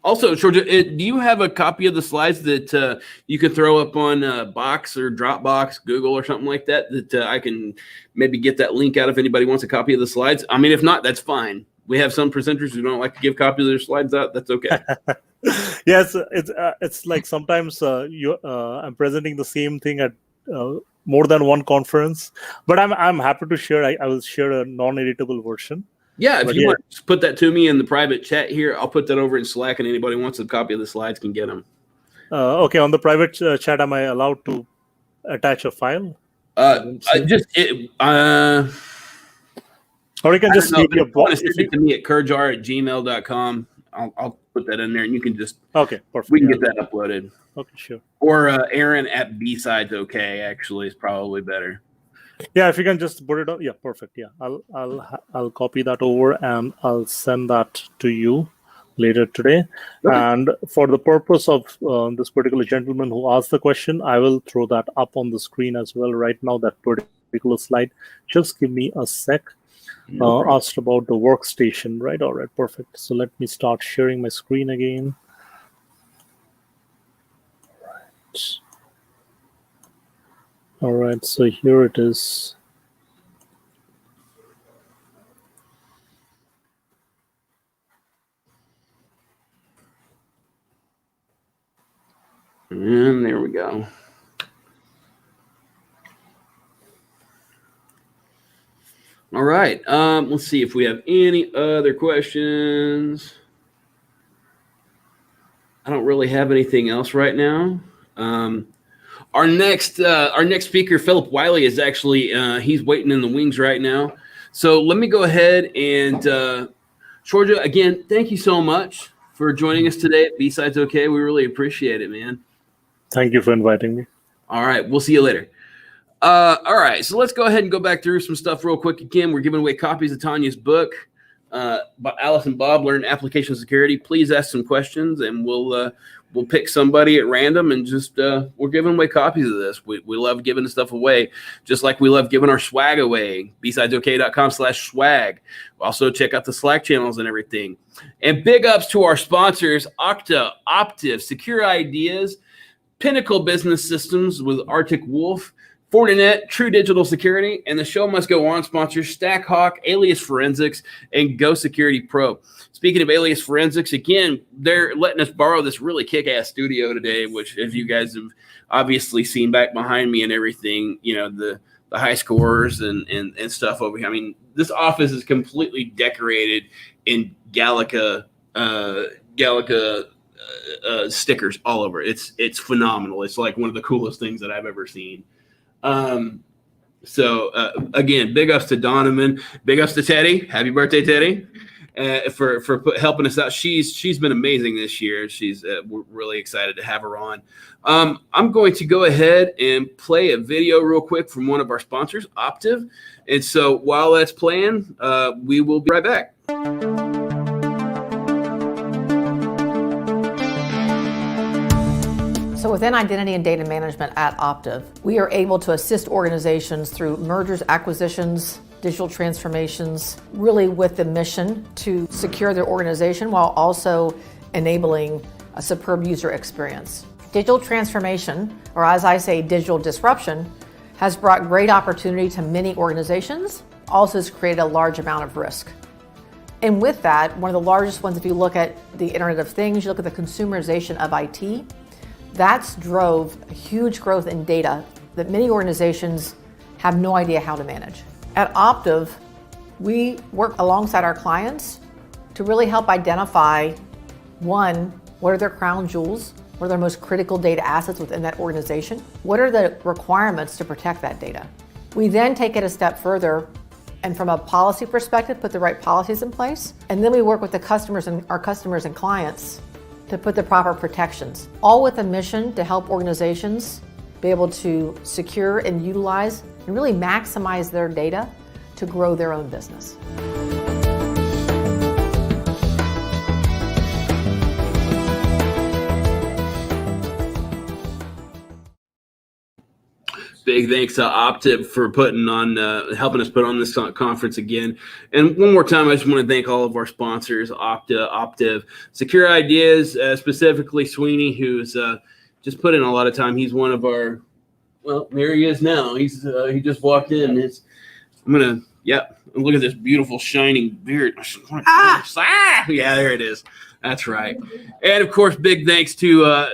Speaker 1: Also, Georgia, do you have a copy of the slides that you can throw up on Box or Dropbox, Google, or something like that, that I can maybe get that link out if anybody wants a copy of the slides? I mean, if not, that's fine. We have some presenters who don't like to give copies of their slides out. That's okay.
Speaker 11: Yes, it's like sometimes I'm presenting the same thing at more than one conference, but I'm happy to share. I will share a non-editable version.
Speaker 1: Yeah, if you want to put that to me in the private chat here, I'll put that over in Slack, and anybody who wants a copy of the slides can get them.
Speaker 11: Okay, on the private chat, am I allowed to attach a file?
Speaker 1: Or
Speaker 11: you can just leave your
Speaker 1: box. Send it to me at kurjar@gmail.com. I'll put that in there, and you can just
Speaker 11: perfect.
Speaker 1: We can get that uploaded.
Speaker 11: Okay, sure.
Speaker 1: Or Aaron at BSidesOK actually is probably better.
Speaker 11: Yeah, if you can just put it on. Yeah, perfect. Yeah, I'll copy that over and I'll send that to you later today. Okay. And for the purpose of this particular gentleman who asked the question, I will throw that up on the screen as well right now. That particular slide. Just give me a sec. Asked about the workstation, right? All right, perfect. So let me start sharing my screen again. All right, so here it is.
Speaker 1: And there we go. All right, let's see if we have any other questions. I don't really have anything else right now. Our next speaker, Philip Wiley, is actually he's waiting in the wings right now. So let me go ahead and Georgia, again, thank you so much for joining us today at BSidesOK. We really appreciate it, man.
Speaker 11: Thank you for inviting me.
Speaker 1: All right, we'll see you later. All right, so let's go ahead and go back through some stuff real quick. Again, we're giving away copies of Tanya's book, Alice and Bob Learn Application Security. Please ask some questions, and we'll pick somebody at random and just we're giving away copies of this. We love giving the stuff away, just like we love giving our swag away. BSidesOK.com/swag. Also check out the Slack channels and everything. And big ups to our sponsors: Okta, Optiv, Secure Ideas, Pinnacle Business Systems with Arctic Wolf, Fortinet, True Digital Security, and the show must go on sponsors StackHawk, Alias Forensics, and Go Security Pro. Speaking of Alias Forensics, again, they're letting us borrow this really kick-ass studio today, which, if you guys have obviously seen back behind me and everything, you know, the high scores and stuff over here. I mean, this office is completely decorated in Gallica stickers all over. It's phenomenal. It's like one of the coolest things that I've ever seen. So again, big ups to Donovan, big ups to Teddy. Happy birthday, Teddy, for helping us out. She's been amazing this year. We're really excited to have her on. I'm going to go ahead and play a video real quick from one of our sponsors, Optiv. And so while that's playing, we will be right back.
Speaker 4: So within identity and data management at Optiv, we are able to assist organizations through mergers, acquisitions, digital transformations, really with the mission to secure their organization while also enabling a superb user experience. Digital transformation, or as I say, digital disruption, has brought great opportunity to many organizations, also has created a large amount of risk. And with that, one of the largest ones, if you look at the Internet of Things, you look at the consumerization of IT, that's drove a huge growth in data that many organizations have no idea how to manage. At Optiv, we work alongside our clients to really help identify, one, what are their crown jewels, what are their most critical data assets within that organization, what are the requirements to protect that data. We then take it a step further and from a policy perspective, put the right policies in place, and then we work with the customers and our customers and clients to put the proper protections, all with a mission to help organizations be able to secure and utilize and really maximize their data to grow their own business.
Speaker 1: Big thanks to Optiv for putting on, helping us put on this conference again. And one more time, I just want to thank all of our sponsors, Optiv, Secure Ideas, specifically Sweeney, who's just put in a lot of time. He's one of our, well, there he is now. He just walked in. Look at this beautiful shining beard. Yeah, there it is. That's right. And of course, big thanks to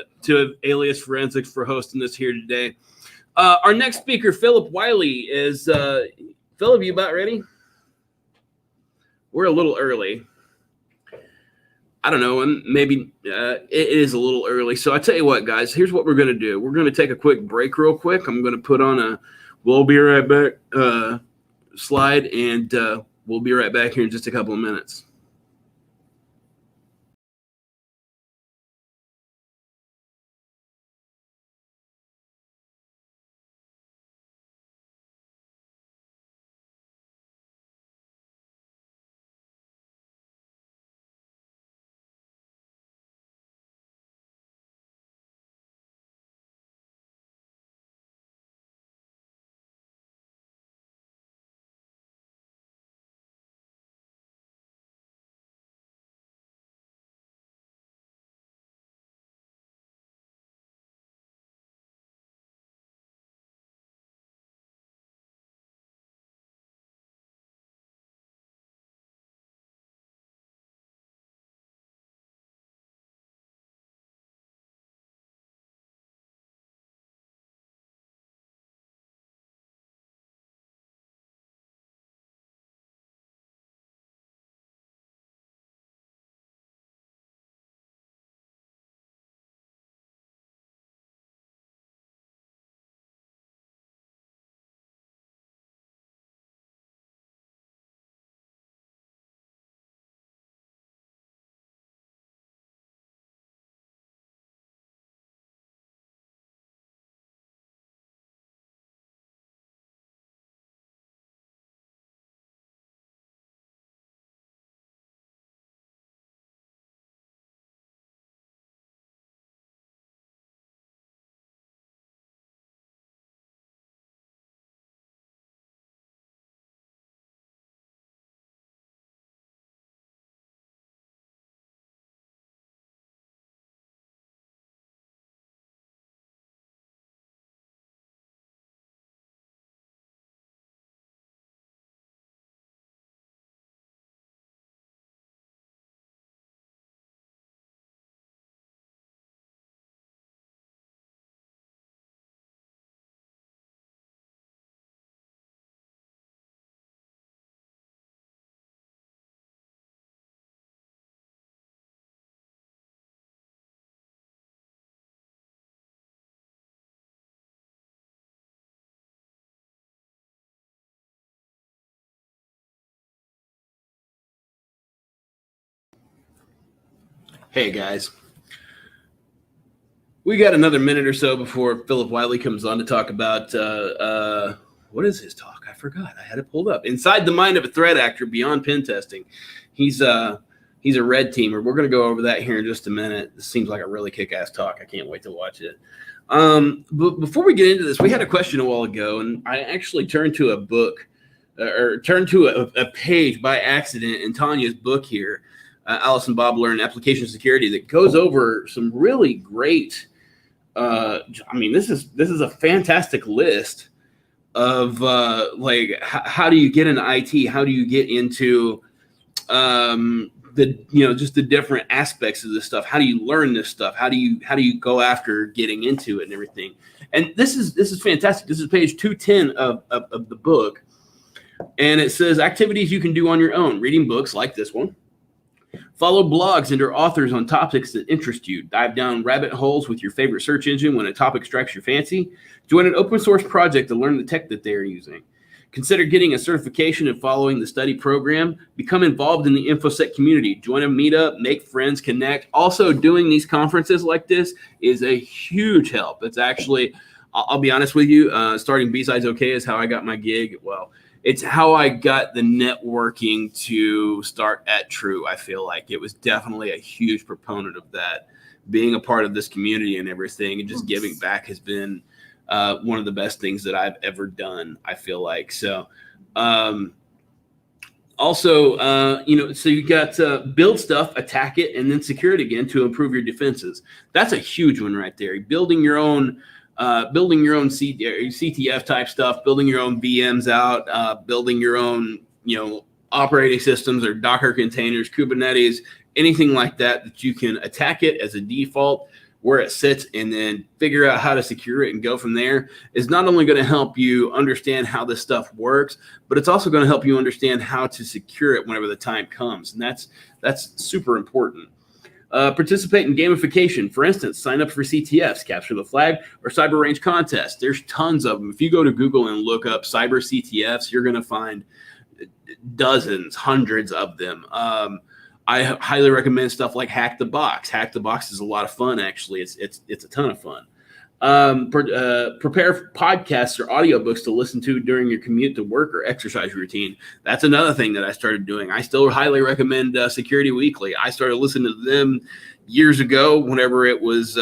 Speaker 1: Alias Forensics for hosting this here today. Our next speaker, Philip Wiley, is Philip. You about ready? We're a little early. I don't know, and maybe it is a little early. So I tell you what, guys. Here's what we're gonna do. We're gonna take a quick break, real quick. I'm gonna put on a "We'll be right back" slide, and we'll be right back here in just a couple of minutes. Hey guys, we got another minute or so before Philip Wiley comes on to talk about what is his talk? I forgot. I had it pulled up. Inside the Mind of a Threat Actor Beyond Pen Testing. He's a red teamer. We're going to go over that here in just a minute. This seems like a really kick-ass talk. I can't wait to watch it. But before we get into this, we had a question a while ago, and I actually turned to a book or turned to a page by accident in Tanya's book here. Allison Bob learned application security that goes over some really great. This is a fantastic list of how do you get into IT? How do you get into just the different aspects of this stuff? How do you learn this stuff? How do you go after getting into it and everything? And this is fantastic. This is page 210 of the book, and it says activities you can do on your own: reading books like this one. Follow blogs and or authors on topics that interest you. Dive down rabbit holes with your favorite search engine when a topic strikes your fancy. Join an open source project to learn the tech that they are using. Consider getting a certification and following the study program. Become involved in the InfoSec community. Join a meetup, make friends, connect. Also, doing these conferences like this is a huge help. It's actually, I'll be honest with you, starting BSidesOK is how I got my gig. Well, it's how I got the networking to start at True. I feel like it was definitely a huge proponent of that. Being a part of this community and everything and just giving back has been one of the best things that I've ever done, I feel like. So so you got build stuff, attack it, and then secure it again to improve your defenses. That's a huge one right there. Building your own CTF type stuff, building your own VMs out, building your own, operating systems or Docker containers, Kubernetes, anything like that you can attack it as a default where it sits and then figure out how to secure it and go from there is not only going to help you understand how this stuff works, but it's also going to help you understand how to secure it whenever the time comes. And that's super important. Participate in gamification. For instance, sign up for CTFs, Capture the Flag, or Cyber Range contests. There's tons of them. If you go to Google and look up cyber CTFs, you're going to find dozens, hundreds of them. I highly recommend stuff like Hack the Box. Hack the Box is a lot of fun, actually. It's a ton of fun. Prepare podcasts or audiobooks to listen to during your commute to work or exercise routine. That's another thing that I started doing. I still highly recommend Security Weekly. I started listening to them years ago whenever it was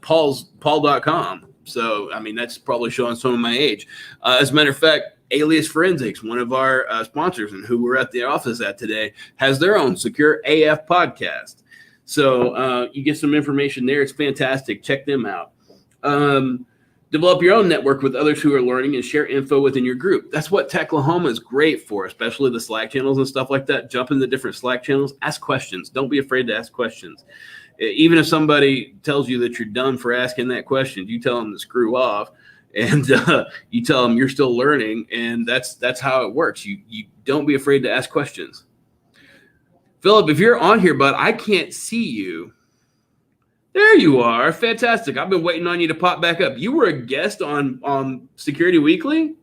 Speaker 1: paul.com. So, that's probably showing some of my age. As a matter of fact, Alias Forensics, one of our sponsors and who we're at the office at today, has their own Secure AF podcast. So you get some information there. It's fantastic. Check them out. Develop your own network with others who are learning and share info within your group. That's what Techlahoma is great for, especially the Slack channels and stuff like that. Jump in the different Slack channels. Ask questions. Don't be afraid to ask questions. Even if somebody tells you that you're done for asking that question, you tell them to screw off. And you tell them you're still learning, and that's how it works. You don't be afraid to ask questions. Philip, if you're on here, bud, I can't see you. There you are. Fantastic. I've been waiting on you to pop back up. You were a guest on Security Weekly?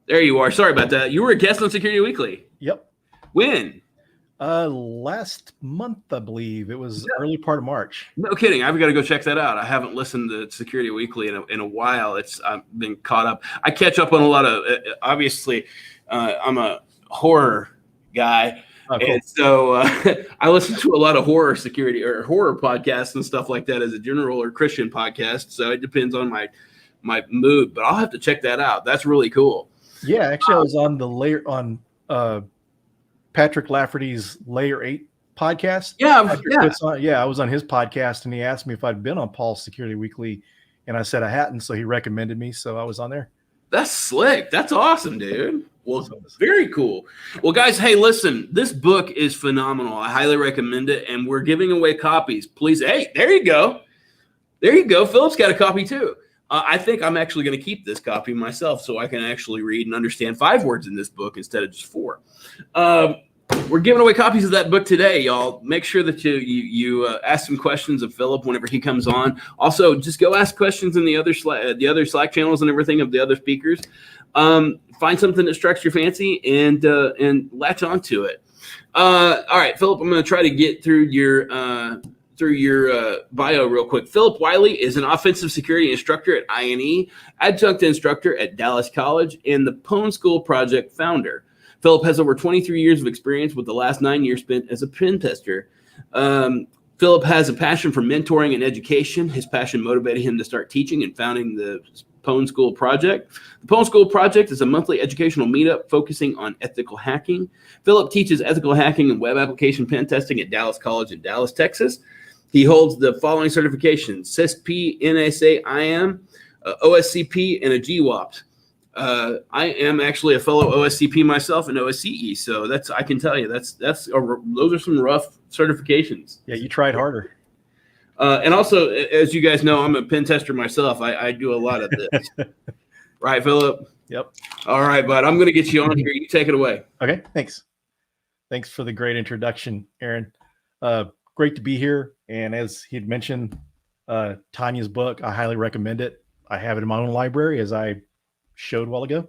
Speaker 1: There you are. Sorry about that. You were a guest on Security Weekly.
Speaker 12: Yep.
Speaker 1: When?
Speaker 12: Last month, I believe. It was early part of March.
Speaker 1: No kidding. I've got to go check that out. I haven't listened to Security Weekly in a while. I've been caught up. I catch up on a lot of, obviously, I'm a horror guy. Oh, cool. And so I listen to a lot of horror security or horror podcasts and stuff like that as a general or Christian podcast. So it depends on my mood, but I'll have to check that out. That's really cool.
Speaker 12: Yeah, actually, I was on Patrick Lafferty's Layer 8 podcast.
Speaker 1: Yeah.
Speaker 12: I was on his podcast, and he asked me if I'd been on Paul's Security Weekly, and I said I hadn't, so he recommended me, so I was on there.
Speaker 1: That's slick. That's awesome, dude. Well, very cool. Well, guys, hey, listen, this book is phenomenal. I highly recommend it, and we're giving away copies. Please, hey, there you go. There you go. Philip's got a copy, too. I think I'm actually going to keep this copy myself so I can actually read and understand 5 words in this book instead of just 4. We're giving away copies of that book today, y'all. Make sure that you ask some questions of Philip whenever he comes on. Also, just go ask questions in the other Slack channels and everything of the other speakers. Find something that strikes your fancy and latch onto it. All right, Philip, I'm going to try to get through your bio real quick. Philip Wiley is an offensive security instructor at INE, adjunct instructor at Dallas College, and the Pwn School Project founder. Philip has over 23 years of experience, with the last 9 years spent as a pen tester. Philip has a passion for mentoring and education. His passion motivated him to start teaching and founding the Pwn School Project. The Pwn School Project is a monthly educational meetup focusing on ethical hacking. Philip teaches ethical hacking and web application pen testing at Dallas College in Dallas, Texas. He holds the following certifications: CISP, NSA, IAM, OSCP, and a GWAP. I am actually a fellow OSCP myself and OSCE, so I can tell you those are some rough certifications.
Speaker 12: Yeah, you tried harder.
Speaker 1: And also, as you guys know, I'm a pen tester myself. I do a lot of this. Right, Philip?
Speaker 12: Yep.
Speaker 1: All right, bud. I'm going to get you on here. You take it away.
Speaker 12: Okay, thanks. Thanks for the great introduction, Aaron. Great to be here. And as he had mentioned, Tanya's book, I highly recommend it. I have it in my own library, as I showed a while ago.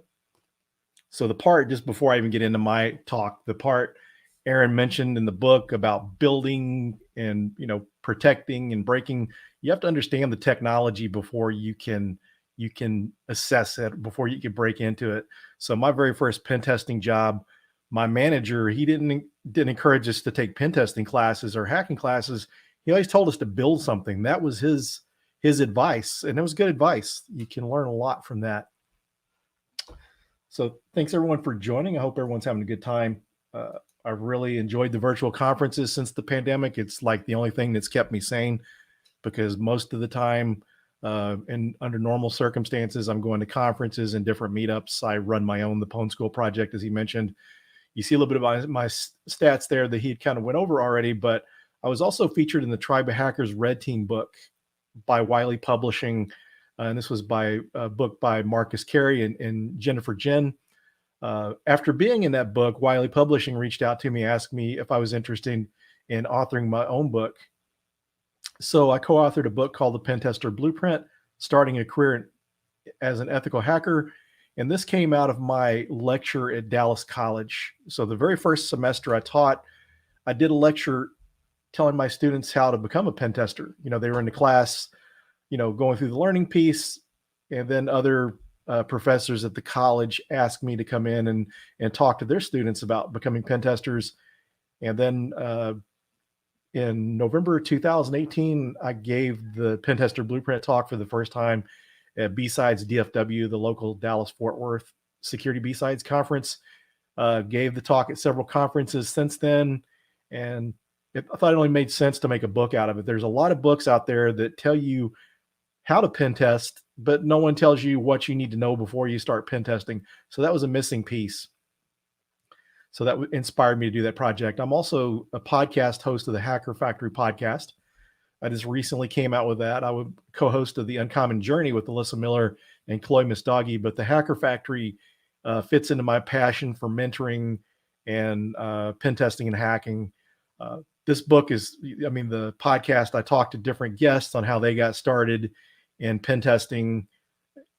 Speaker 12: So the part, just before I even get into my talk, the part Aaron mentioned in the book about building and, protecting and breaking, you have to understand the technology before you can assess it, before you can break into it. So my very first pen testing job, my manager, he didn't encourage us to take pen testing classes or hacking classes. He always told us to build something. That was his advice, and it was good advice. You can learn a lot from that. So thanks everyone for joining. I hope everyone's having a good time. I've really enjoyed the virtual conferences since the pandemic. It's like the only thing that's kept me sane, because most of the time, and under normal circumstances, I'm going to conferences and different meetups. I run my own, the Pwn School Project, as he mentioned. You see a little bit of my stats there that he kind of went over already, but I was also featured in the Tribe of Hackers Red Team book by Wiley Publishing. And this was by a book by Marcus Carey and Jennifer Jen. After being in that book, Wiley Publishing reached out to me, asked me if I was interested in authoring my own book. So I co-authored a book called The Pen Tester Blueprint, Starting a Career as an Ethical Hacker. And this came out of my lecture at Dallas College. So the very first semester I taught, I did a lecture telling my students how to become a pen tester. They were in the class, going through the learning piece, and then other professors at the college asked me to come in and talk to their students about becoming pen testers. And then in November 2018, I gave the Pen Tester Blueprint talk for the first time at BSides DFW, the local Dallas-Fort Worth Security BSides conference. Gave the talk at several conferences since then, and I thought it only made sense to make a book out of it. There's a lot of books out there that tell you how to pen test, but no one tells you what you need to know before you start pen testing. So that was a missing piece. So that inspired me to do that project. I'm also a podcast host of the Hacker Factory podcast. I just recently came out with that. I was co-host of the Uncommon Journey with Alyssa Miller and Chloe Mistagi, but the Hacker Factory fits into my passion for mentoring and pen testing and hacking. This book is, the podcast, I talked to different guests on how they got started in pen testing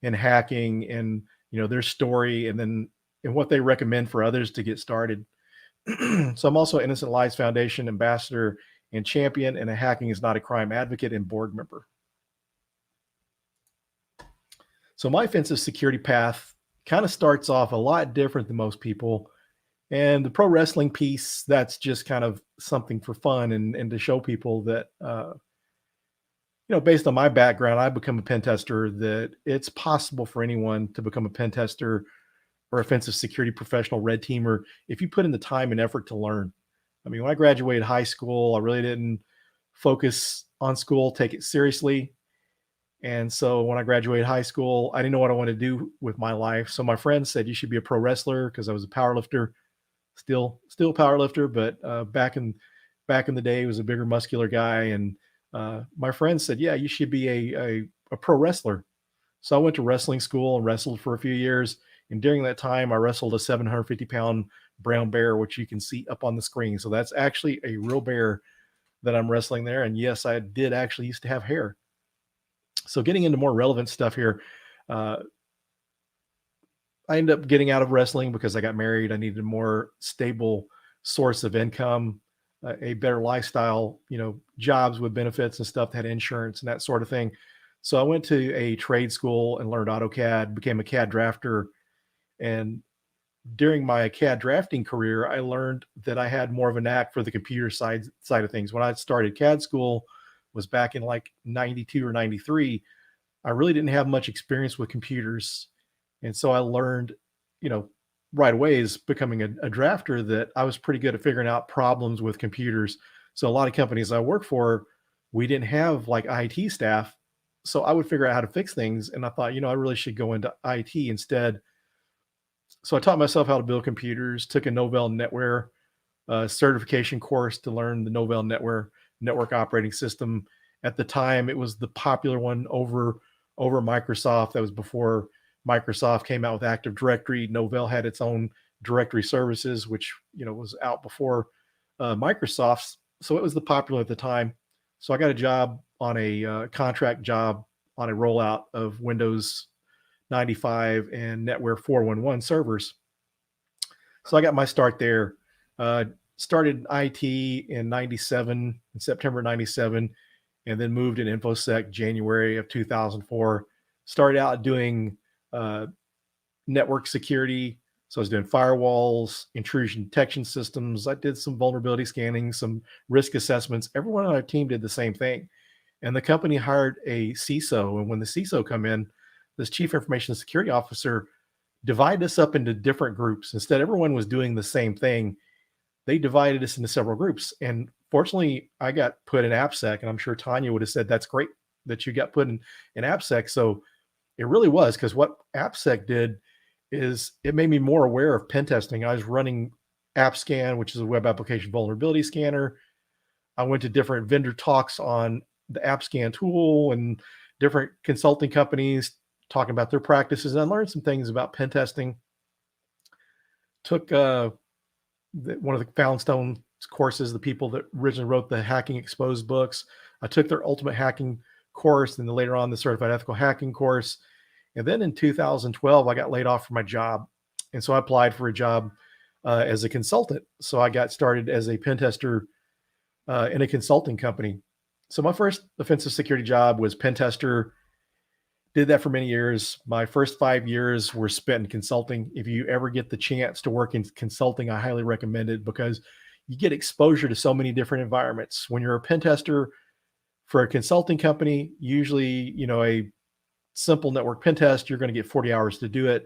Speaker 12: and hacking and, their story and what they recommend for others to get started. So I'm also Innocent Lives Foundation ambassador and champion, and a Hacking is Not a Crime advocate and board member. So my offensive security path kind of starts off a lot different than most people. And the pro wrestling piece, that's just kind of something for fun and to show people that, based on my background, I become a pen tester, that it's possible for anyone to become a pen tester or offensive security professional, red teamer, if you put in the time and effort to learn. When I graduated high school, I really didn't focus on school, take it seriously. And so when I graduated high school, I didn't know what I wanted to do with my life. So my friends said, you should be a pro wrestler, because I was a power lifter, still a power lifter, but back in the day, I was a bigger, muscular guy. And my friends said, yeah, you should be a pro wrestler. So I went to wrestling school and wrestled for a few years. And during that time, I wrestled a 750-pound brown bear, which you can see up on the screen. So that's actually a real bear that I'm wrestling there. And yes, I did actually used to have hair. So getting into more relevant stuff here, I ended up getting out of wrestling because I got married. I needed a more stable source of income, a better lifestyle, jobs with benefits and stuff that had insurance and that sort of thing. So I went to a trade school and learned AutoCAD, became a CAD drafter. And during my CAD drafting career, I learned that I had more of a knack for the computer side of things. When I started CAD school was back in like 92 or 93. I really didn't have much experience with computers. And so I learned, right away as becoming a drafter that I was pretty good at figuring out problems with computers. So a lot of companies I work for, we didn't have like IT staff. So I would figure out how to fix things. And I thought, I really should go into IT instead. So I taught myself how to build computers, took a Novell NetWare certification course to learn the Novell NetWare network operating system. At the time, it was the popular one over Microsoft. That was before Microsoft came out with Active Directory. Novell had its own directory services, which was out before Microsoft's. So it was the popular at the time. So I got a job on a contract job on a rollout of Windows 95 and NetWare 411 servers. So I got my start there. Started IT in 97, in September 97, and then moved in InfoSec January of 2004. Started out doing network security. So I was doing firewalls, intrusion detection systems. I did some vulnerability scanning, some risk assessments. Everyone on our team did the same thing. And the company hired a CISO. And when the CISO come in, this chief information security officer divided us up into different groups. Instead, everyone was doing the same thing. They divided us into several groups. And fortunately, I got put in AppSec, and I'm sure Tanya would have said, that's great that you got put in AppSec. So it really was, because what AppSec did is it made me more aware of pen testing. I was running AppScan, which is a web application vulnerability scanner. I went to different vendor talks on the AppScan tool and different consulting companies talking about their practices. And I learned some things about pen testing. Took one of the Foundstone courses, the people that originally wrote the Hacking Exposed books. I took their Ultimate Hacking course, and then later on the Certified Ethical Hacking course. And then in 2012, I got laid off from my job. And so I applied for a job as a consultant. So I got started as a pen tester in a consulting company. So my first offensive security job was pen tester. Did that for many years. My first 5 years were spent in consulting. If you ever get the chance to work in consulting, I highly recommend it, because you get exposure to so many different environments. When you're a pen tester for a consulting company, usually, a simple network pen test, you're going to get 40 hours to do it.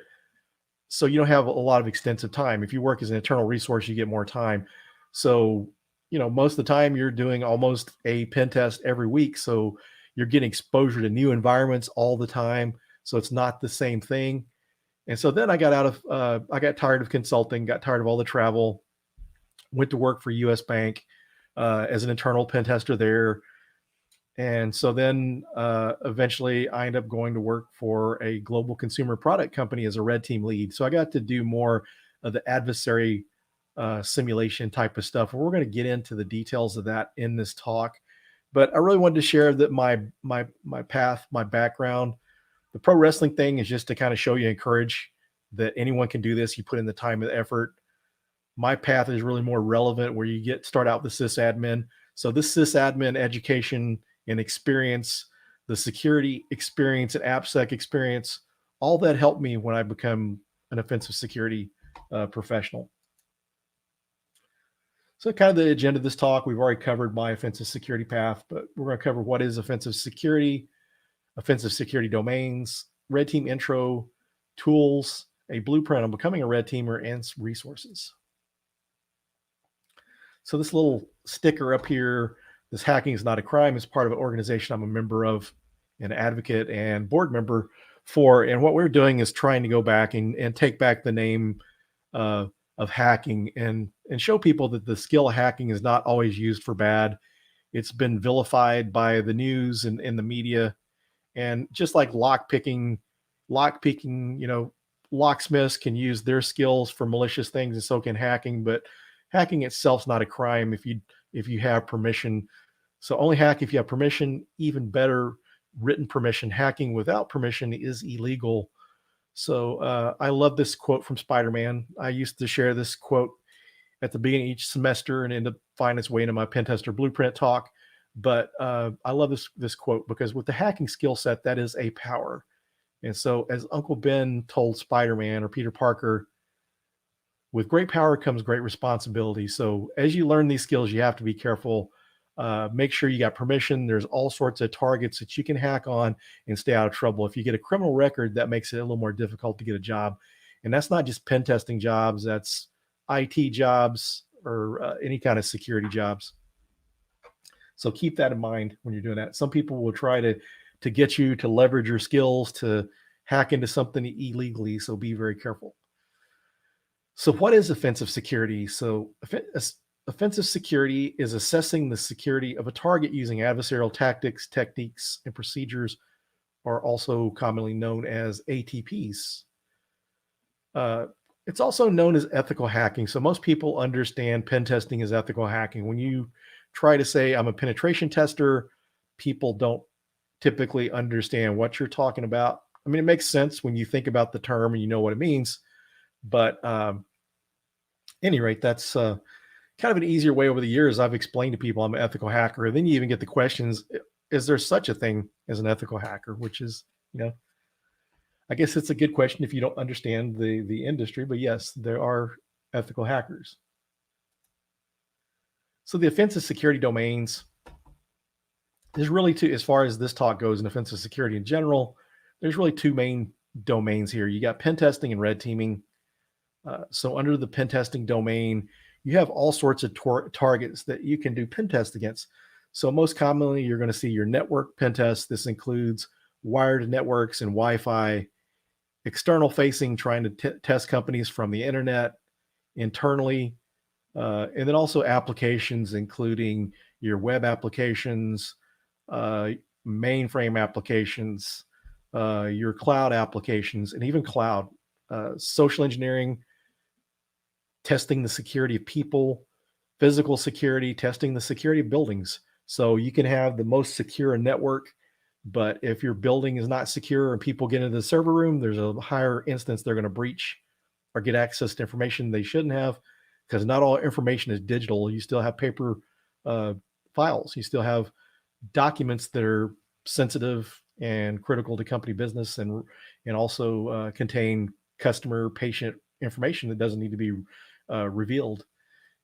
Speaker 12: So you don't have a lot of extensive time. If you work as an internal resource, you get more time. So, most of the time you're doing almost a pen test every week. So you're getting exposure to new environments all the time. So it's not the same thing. And so then I got tired of consulting, got tired of all the travel, went to work for US Bank as an internal pen tester there. And so then eventually I ended up going to work for a global consumer product company as a red team lead. So I got to do more of the adversary simulation type of stuff. And we're going to get into the details of that in this talk. But I really wanted to share that my path, my background. The pro wrestling thing is just to kind of show you, encourage that anyone can do this. You put in the time and the effort. My path is really more relevant, where you start out with sysadmin. So this sysadmin education and experience, the security experience and AppSec experience, all that helped me when I become an offensive security professional. So kind of the agenda of this talk, we've already covered my offensive security path, but we're going to cover what is offensive security domains, red team intro, tools, a blueprint on becoming a red teamer, and resources. So this little sticker up here, this hacking is not a crime, is part of an organization I'm a member of, an advocate and board member for. And what we're doing is trying to go back and take back the name of hacking and show people that the skill of hacking is not always used for bad. It's been vilified by the news and in the media. And just like lockpicking, locksmiths can use their skills for malicious things, and so can hacking, but hacking itself is not a crime if you have permission. So only hack if you have permission. Even better, written permission. Hacking without permission is illegal. So I love this quote from Spider-Man. I used to share this quote at the beginning of each semester and end up finding its way into my pen tester blueprint talk. But I love this quote, because with the hacking skill set, that is a power. And so, as Uncle Ben told Spider-Man or Peter Parker, with great power comes great responsibility. So as you learn these skills, you have to be careful. Make sure you got permission. There's all sorts of targets that you can hack on and stay out of trouble. If you get a criminal record, that makes it a little more difficult to get a job. And that's not just pen testing jobs, that's IT jobs or any kind of security jobs. So keep that in mind when you're doing that. Some people will try to get you to leverage your skills to hack into something illegally. So be very careful. So what is offensive security? So offensive security is assessing the security of a target using adversarial tactics, techniques, and procedures, are also commonly known as ATPs. It's also known as ethical hacking. So most people understand pen testing as ethical hacking. When you try to say I'm a penetration tester, people don't typically understand what you're talking about. I mean, it makes sense when you think about the term and you know what it means, but at any rate, that's kind of an easier way. Over the years, I've explained to people I'm an ethical hacker. And then you even get the questions, is there such a thing as an ethical hacker? Which is, I guess it's a good question if you don't understand the industry, but yes, there are ethical hackers. So the offensive security domains, there's really two, as far as this talk goes in offensive security in general, there's really two main domains here. You got pen testing and red teaming. So under the pen testing domain, you have all sorts of targets that you can do pen test against. So most commonly, you're going to see your network pen test. This includes wired networks and Wi-Fi, external facing, trying to test companies from the internet, internally, and then also applications, including your web applications, mainframe applications, your cloud applications, and even cloud. Social engineering, testing the security of people, physical security, testing the security of buildings. So you can have the most secure network, but if your building is not secure and people get into the server room, there's a higher instance they're going to breach or get access to information they shouldn't have, because not all information is digital. You still have paper files. You still have documents that are sensitive and critical to company business, and also contain customer, patient information that doesn't need to be revealed.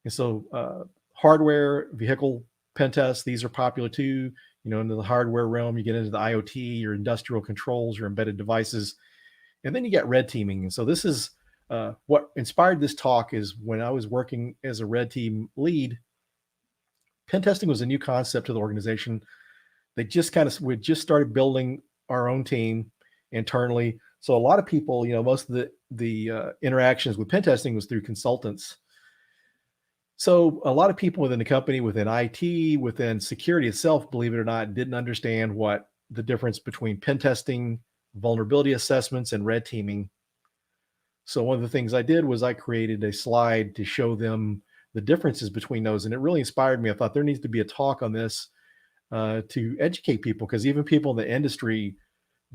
Speaker 12: And so hardware, vehicle pen tests, these are popular too. Into the hardware realm, you get into the IoT, your industrial controls, your embedded devices, and then you get red teaming. And so this is what inspired this talk. Is when I was working as a red team lead, pen testing was a new concept to the organization. We just started building our own team internally. So a lot of people, most of the interactions with pen testing was through consultants. So a lot of people within the company, within IT, within security itself, believe it or not, didn't understand what the difference between pen testing, vulnerability assessments, and red teaming. So one of the things I did was I created a slide to show them the differences between those. And it really inspired me. I thought there needs to be a talk on this to educate people, because even people in the industry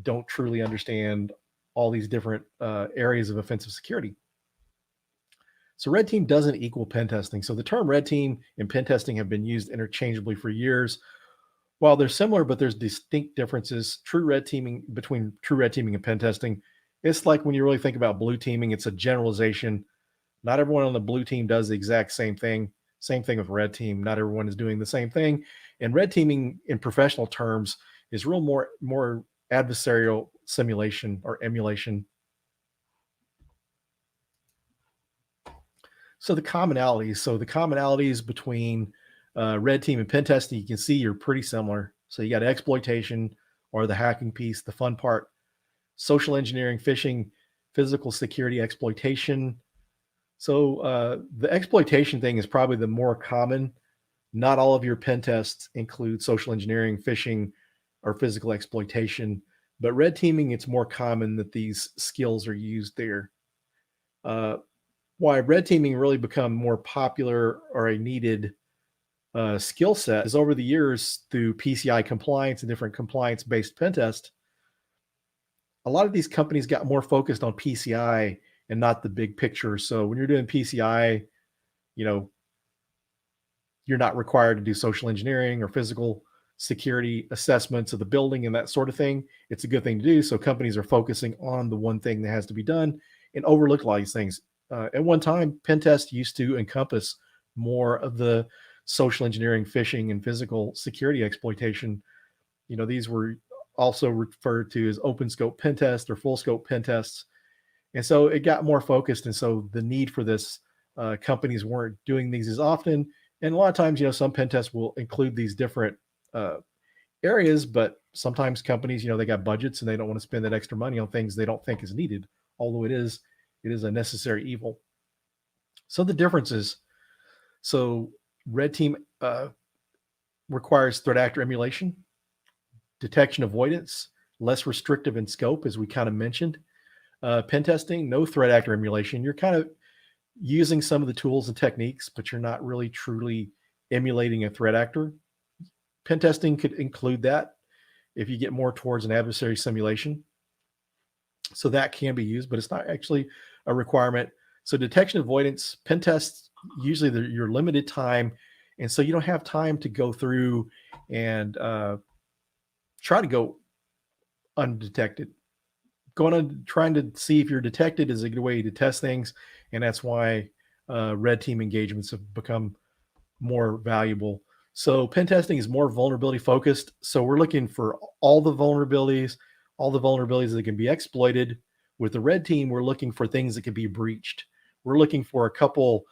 Speaker 12: don't truly understand all these different areas of offensive security. So red team doesn't equal pen testing. So the term red team and pen testing have been used interchangeably for years. While they're similar, but there's distinct differences. Between true red teaming and pen testing, it's like when you really think about blue teaming, it's a generalization. Not everyone on the blue team does the exact same thing. Same thing with red team. Not everyone is doing the same thing. And red teaming in professional terms is real more adversarial simulation or emulation. So the commonalities between red team and pen testing, you can see you're pretty similar. So you got exploitation, or the hacking piece, the fun part, social engineering, phishing, physical security exploitation. So the exploitation thing is probably the more common. Not all of your pen tests include social engineering, phishing, or physical exploitation, but red teaming, it's more common that these skills are used there. Why red teaming really become more popular or a needed skill set is over the years through PCI compliance and different compliance-based pen tests. A lot of these companies got more focused on PCI and not the big picture. So when you're doing PCI, you know, you're not required to do social engineering or physical security assessments of the building and that sort of thing. It's a good thing to do. So companies are focusing on the one thing that has to be done and overlook a lot of these things. At one time, pen test used to encompass more of the social engineering, phishing, and physical security exploitation. You know, these were also referred to as open scope pen tests or full scope pen tests. And so it got more focused. And so the need for this, companies weren't doing these as often. And a lot of times, you know, some pen tests will include these different areas, but sometimes companies, you know, they got budgets and they don't want to spend that extra money on things they don't think is needed, although it is a necessary evil. So the differences. So red team requires threat actor emulation, detection avoidance, less restrictive in scope, as we kind of mentioned. Pen testing, no threat actor emulation. You're kind of using some of the tools and techniques, but you're not really truly emulating a threat actor. Pen testing could include that if you get more towards an adversary simulation. So that can be used, but it's not actually a requirement. So detection avoidance, pen tests, usually you're limited time. And so you don't have time to go through and try to go undetected. Going on trying to see if you're detected is a good way to test things. And that's why red team engagements have become more valuable. So pen testing is more vulnerability focused. So we're looking for all the vulnerabilities that can be exploited. With the red team, we're looking for things that can be breached. We're looking for a couple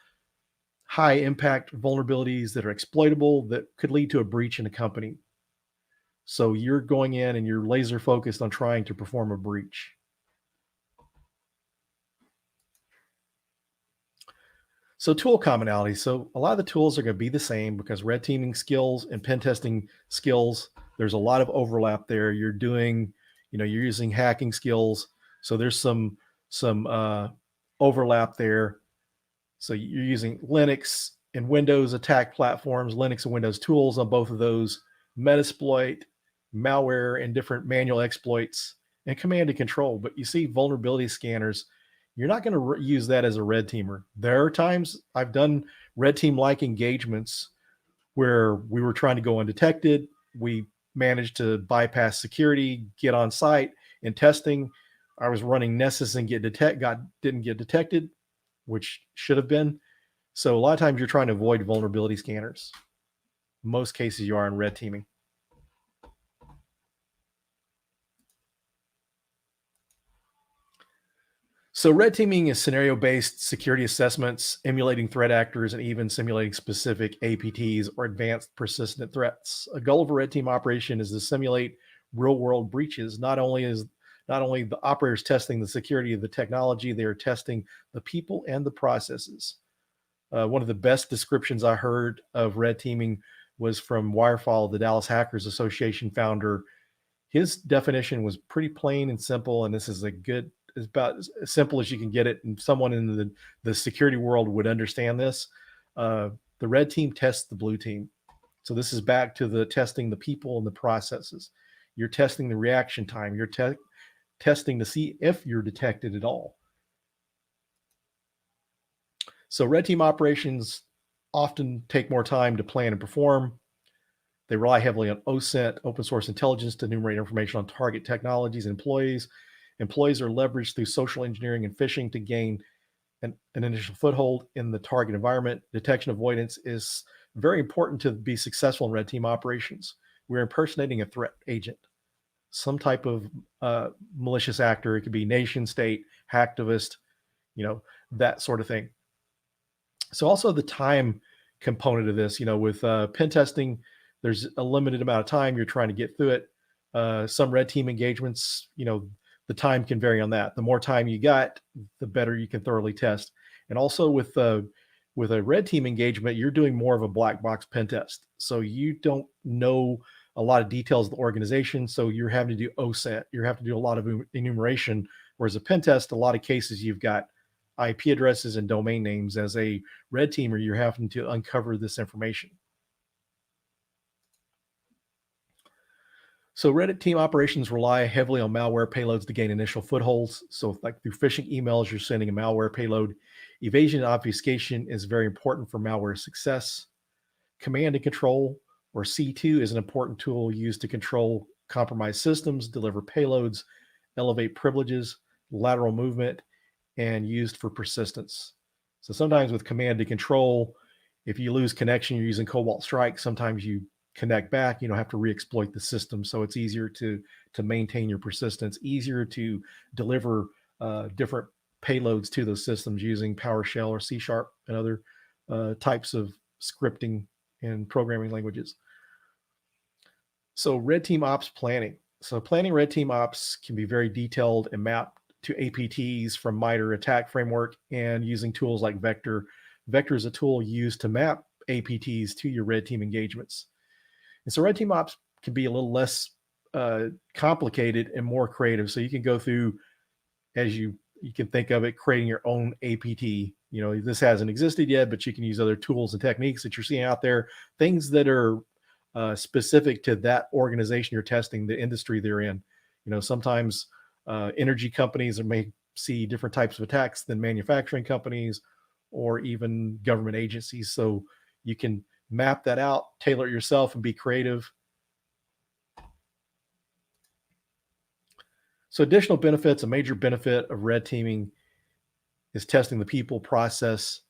Speaker 12: high impact vulnerabilities that are exploitable that could lead to a breach in a company. So you're going in and you're laser focused on trying to perform a breach. So tool commonality. So a lot of the tools are going to be the same because red teaming skills and pen testing skills, there's a lot of overlap there. You're doing, you know, you're using hacking skills. So there's some overlap there. So you're using Linux and Windows attack platforms, Linux and Windows tools on both of those, Metasploit, malware, and different manual exploits, and command and control. But you see vulnerability scanners, you're not going to use that as a red teamer. There are times I've done red team like engagements where we were trying to go undetected. We managed to bypass security, get on site. In testing, I was running Nessus and didn't get detected, which should have been. So a lot of times you're trying to avoid vulnerability scanners. Most cases you are in red teaming. So red teaming is scenario-based security assessments, emulating threat actors, and even simulating specific APTs or advanced persistent threats. A goal of a red team operation is to simulate real-world breaches. Not only the operators testing the security of the technology, they are testing the people and the processes. One of the best descriptions I heard of red teaming was from Wirefall, the Dallas Hackers Association founder. His definition was pretty plain and simple, and this is about as simple as you can get it, and someone in the security world would understand this. The red team tests the blue team. So this is back to the testing the people and the processes. You're testing the reaction time. You're testing to see if you're detected at all. So red team operations often take more time to plan and perform. They rely heavily on OSINT, open source intelligence, to enumerate information on target technologies and employees. Employees are leveraged through social engineering and phishing to gain an initial foothold in the target environment. Detection avoidance is very important to be successful in red team operations. We're impersonating a threat agent, some type of malicious actor. It could be nation state, hacktivist, that sort of thing. So also the time component of this, with pen testing, there's a limited amount of time you're trying to get through it. Some red team engagements, the time can vary on that. The more time you got, the better you can thoroughly test. And also with a red team engagement, you're doing more of a black box pen test. So you don't know a lot of details of the organization. So you're having to do OSINT. You're having to do a lot of enumeration. Whereas a pen test, a lot of cases you've got IP addresses and domain names. As a red teamer, you're having to uncover this information. So Reddit team operations rely heavily on malware payloads to gain initial footholds. So like through phishing emails, you're sending a malware payload. Evasion and obfuscation is very important for malware success. Command and control, or C2, is an important tool used to control compromised systems, deliver payloads, elevate privileges, lateral movement, and used for persistence. So sometimes with command and control, if you lose connection, you're using Cobalt Strike, sometimes you connect back, you don't have to re-exploit the system. So it's easier to maintain your persistence, easier to deliver different payloads to those systems using PowerShell or C# and other types of scripting and programming languages. So red team ops planning. So planning red team ops can be very detailed and mapped to APTs from MITRE ATT&CK framework and using tools like Vector. Vector is a tool used to map APTs to your red team engagements. And so red team ops can be a little less complicated and more creative. So you can go through, as you can think of it, creating your own APT. You know, this hasn't existed yet, but you can use other tools and techniques that you're seeing out there, things that are specific to that organization you're testing, the industry they're in. You know, sometimes energy companies may see different types of attacks than manufacturing companies or even government agencies. So you can map that out, tailor it yourself, and be creative. So additional benefits, a major benefit of red teaming is testing the people, process,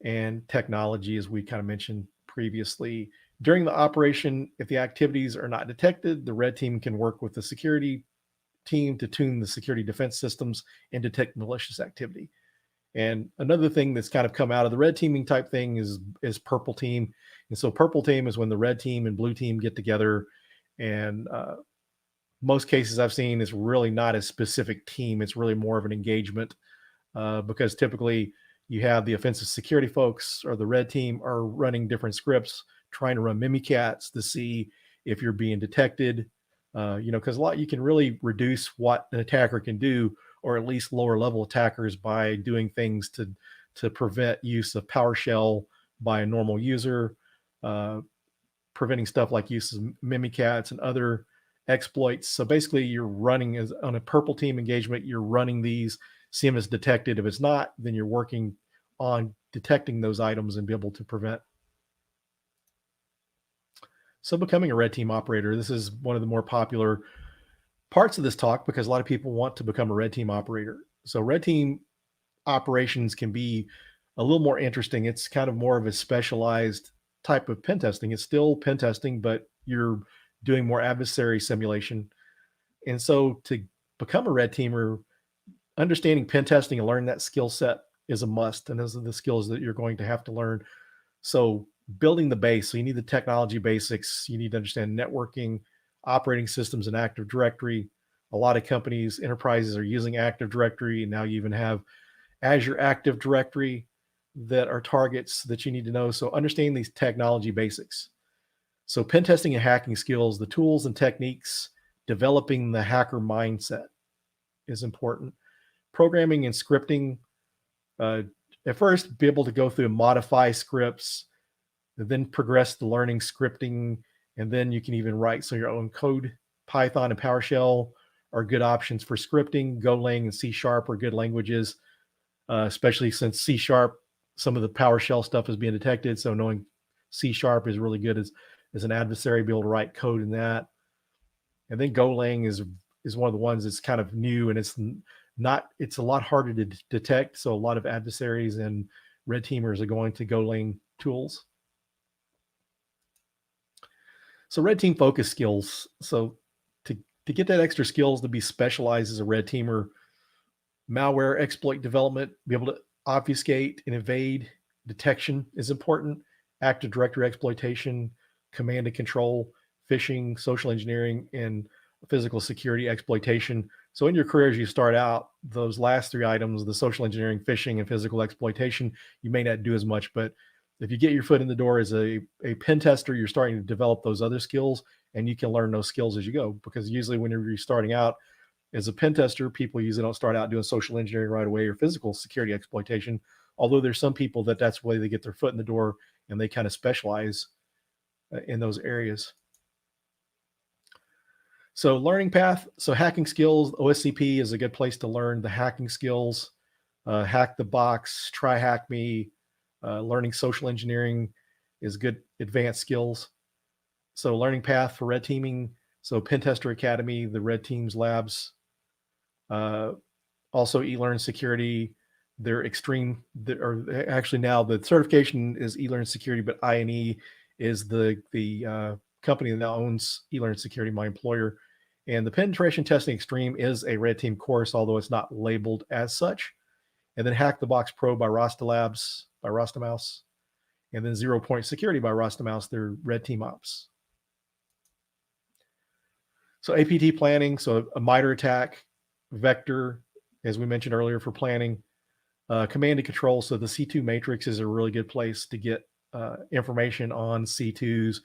Speaker 12: and technology, as we kind of mentioned previously. During the operation, if the activities are not detected, the red team can work with the security team to tune the security defense systems and detect malicious activity. And another thing that's kind of come out of the red teaming type thing is purple team. And so purple team is when the red team and blue team get together, and most cases I've seen is really not a specific team. It's really more of an engagement because typically you have the offensive security folks or the red team are running different scripts, trying to run mimikatz to see if you're being detected. You know, because a lot, you can really reduce what an attacker can do, or at least lower level attackers, by doing things to prevent use of PowerShell by a normal user, preventing stuff like use of mimikatz and other exploits. So basically you're running as on a purple team engagement, you're running these, see them as detected. If it's not, then you're working on detecting those items and be able to prevent. So becoming a red team operator, this is one of the more popular parts of this talk because a lot of people want to become a red team operator. So red team operations can be a little more interesting. It's kind of more of a specialized type of pen testing. It's still pen testing, but you're doing more adversary simulation. And so to become a red teamer, understanding pen testing and learn that skill set is a must. And those are the skills that you're going to have to learn. So building the base, so you need the technology basics. You need to understand networking, operating systems, and Active Directory. A lot of companies, enterprises are using Active Directory, and now you even have Azure Active Directory that are targets that you need to know. So understanding these technology basics. So pen testing and hacking skills, the tools and techniques, developing the hacker mindset is important. Programming and scripting, at first be able to go through and modify scripts, and then progress to learning scripting, and then you can even write your own code. Python and PowerShell are good options for scripting. Golang and C# are good languages, especially since C#, some of the PowerShell stuff is being detected. So knowing C# is really good as an adversary, be able to write code in that. And then Golang is one of the ones that's kind of new, and it's a lot harder to detect. So a lot of adversaries and red teamers are going to Golang tools. So red team focus skills. So to get that extra skills to be specialized as a red teamer, malware exploit development, be able to obfuscate and evade detection is important. Active Directory exploitation, command and control, phishing, social engineering, and physical security exploitation. So in your career, as you start out, those last three items, the social engineering, phishing, and physical exploitation, you may not do as much, but if you get your foot in the door as a pen tester, you're starting to develop those other skills, and you can learn those skills as you go. Because usually when you're starting out as a pen tester, people usually don't start out doing social engineering right away or physical security exploitation. Although there's some people that's the way they get their foot in the door and they kind of specialize in those areas. So learning path. So hacking skills, OSCP is a good place to learn the hacking skills. Hack the Box, Try Hack Me, learning social engineering is good advanced skills. So learning path for red teaming. So Pentester Academy, the red teams labs. Also eLearn Security, their extreme, or actually now the certification is eLearn Security, but INE is the company that now owns eLearn Security, my employer. And the Penetration Testing Extreme is a red team course, although it's not labeled as such. And then Hack the Box Pro by Rasta Labs, by Rastamouse. And then 0 Point Security by Rastamouse, their red team ops. So APT planning, so a MITRE attack, vector, as we mentioned earlier for planning, command and control. So the C2 matrix is a really good place to get information on C2s.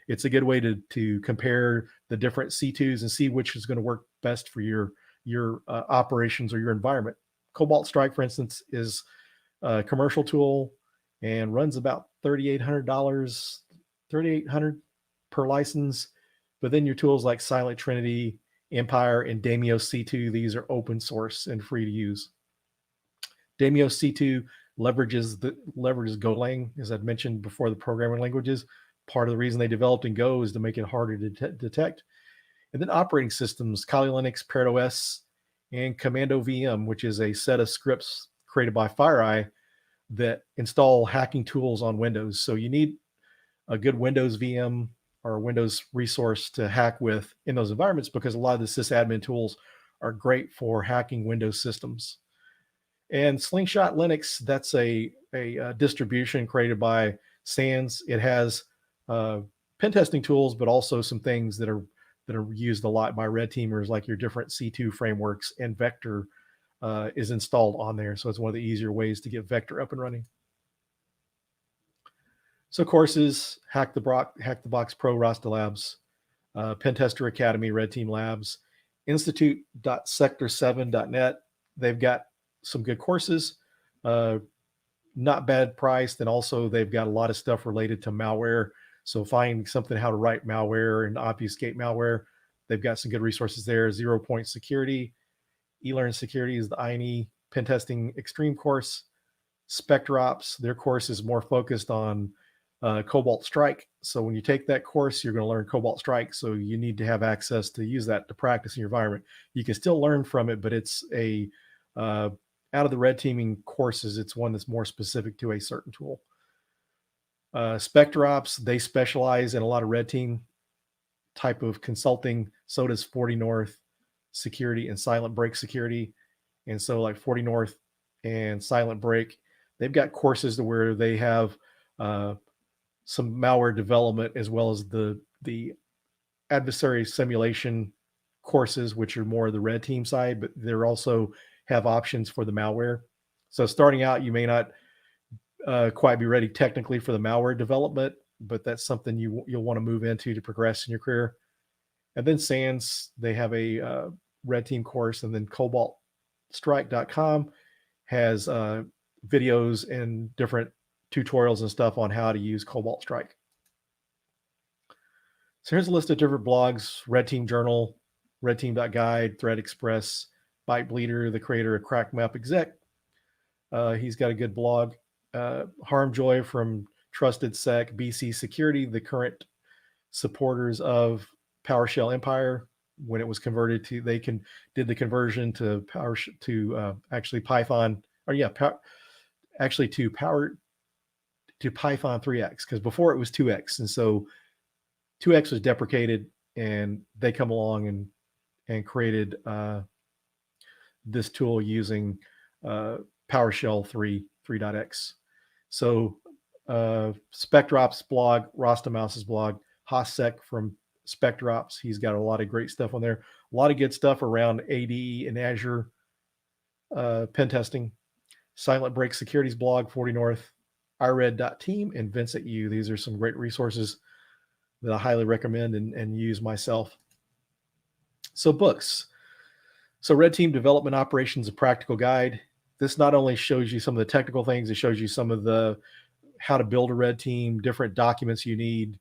Speaker 12: It's a good way to compare the different C2s and see which is going to work best for your operations or your environment. Cobalt Strike, for instance, is a commercial tool and runs about $3,800 per license. But then your tools like Silent Trinity, Empire, and Damios C2, these are open source and free to use. Damios C2 leverages Golang, as I'd mentioned before, the programming languages. Part of the reason they developed in Go is to make it harder to detect. And then operating systems, Kali Linux, Parrot OS, and Commando VM, which is a set of scripts created by FireEye that install hacking tools on Windows. So you need a good Windows VM or a Windows resource to hack with in those environments, because a lot of the sysadmin tools are great for hacking Windows systems. And Slingshot Linux, that's a distribution created by SANS. It has pen testing tools, but also some things that are used a lot by red teamers, like your different C2 frameworks, and Vector is installed on there. So it's one of the easier ways to get Vector up and running. So courses, Hack the Box Pro, Rasta Labs, Pentester Academy, Red Team Labs, institute.sector7.net. They've got some good courses, not bad priced, and also they've got a lot of stuff related to malware. So finding something how to write malware and obfuscate malware, they've got some good resources there. 0 Point Security, eLearn Security is the INE Pen Testing Extreme course. SpectreOps, their course is more focused on Cobalt Strike. So when you take that course, you're going to learn Cobalt Strike. So you need to have access to use that to practice in your environment. You can still learn from it, but it's a out of the red teaming courses, it's one that's more specific to a certain tool. SpectreOps, they specialize in a lot of red team type of consulting. So does 40 North Security and Silent Break Security. And so like 40 North and Silent Break, they've got courses to where they have some malware development, as well as the adversary simulation courses, which are more the red team side, but they're also have options for the malware. So starting out, you may not quite be ready technically for the malware development, but that's something you'll want to move into to progress in your career. And then SANS, they have a red team course, and then cobaltstrike.com has videos and different tutorials and stuff on how to use Cobalt Strike. So here's a list of different blogs: Red Team Journal, redteam.guide, Threat Express, Byte Bleeder, the creator of CrackMap Exec. He's got a good blog. Harmjoy from Trusted Sec, BC Security, the current supporters of PowerShell Empire. When it was converted to, did the conversion to actually Python, or yeah, to Python 3x, because before it was 2x, and so 2x was deprecated, and they come along and created this tool using PowerShell 3.x. So SpectreOps blog, Rastamouse's blog, Hossek from SpectreOps, he's got a lot of great stuff on there. A lot of good stuff around AD and Azure pen testing. Silent Break Security's blog, 40 North, iRed.team, and Vincent U. These are some great resources that I highly recommend and use myself. So books. So Red Team Development Operations, a Practical Guide. This not only shows you some of the technical things, it shows you some of the how to build a red team, different documents you need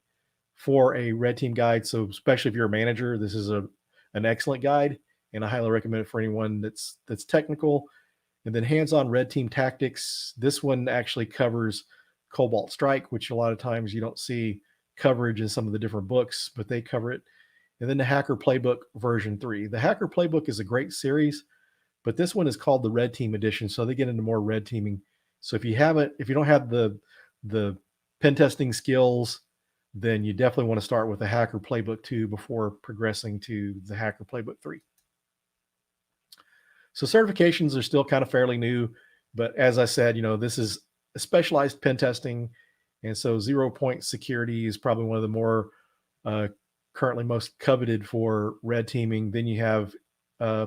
Speaker 12: for a red team guide. So especially if you're a manager, this is a an excellent guide, and I highly recommend it for anyone that's technical. And then Hands-On Red Team Tactics. This one actually covers Cobalt Strike, which a lot of times you don't see coverage in some of the different books, but they cover it. And then the Hacker Playbook version 3. The Hacker Playbook is a great series, but this one is called the Red Team Edition, so they get into more red teaming. So if you don't have the pen testing skills, then you definitely want to start with the Hacker Playbook 2 before progressing to the Hacker Playbook 3. So certifications are still kind of fairly new, but as I said, this is a specialized pen testing, and so 0-point security is probably one of the more currently most coveted for red teaming. Then you have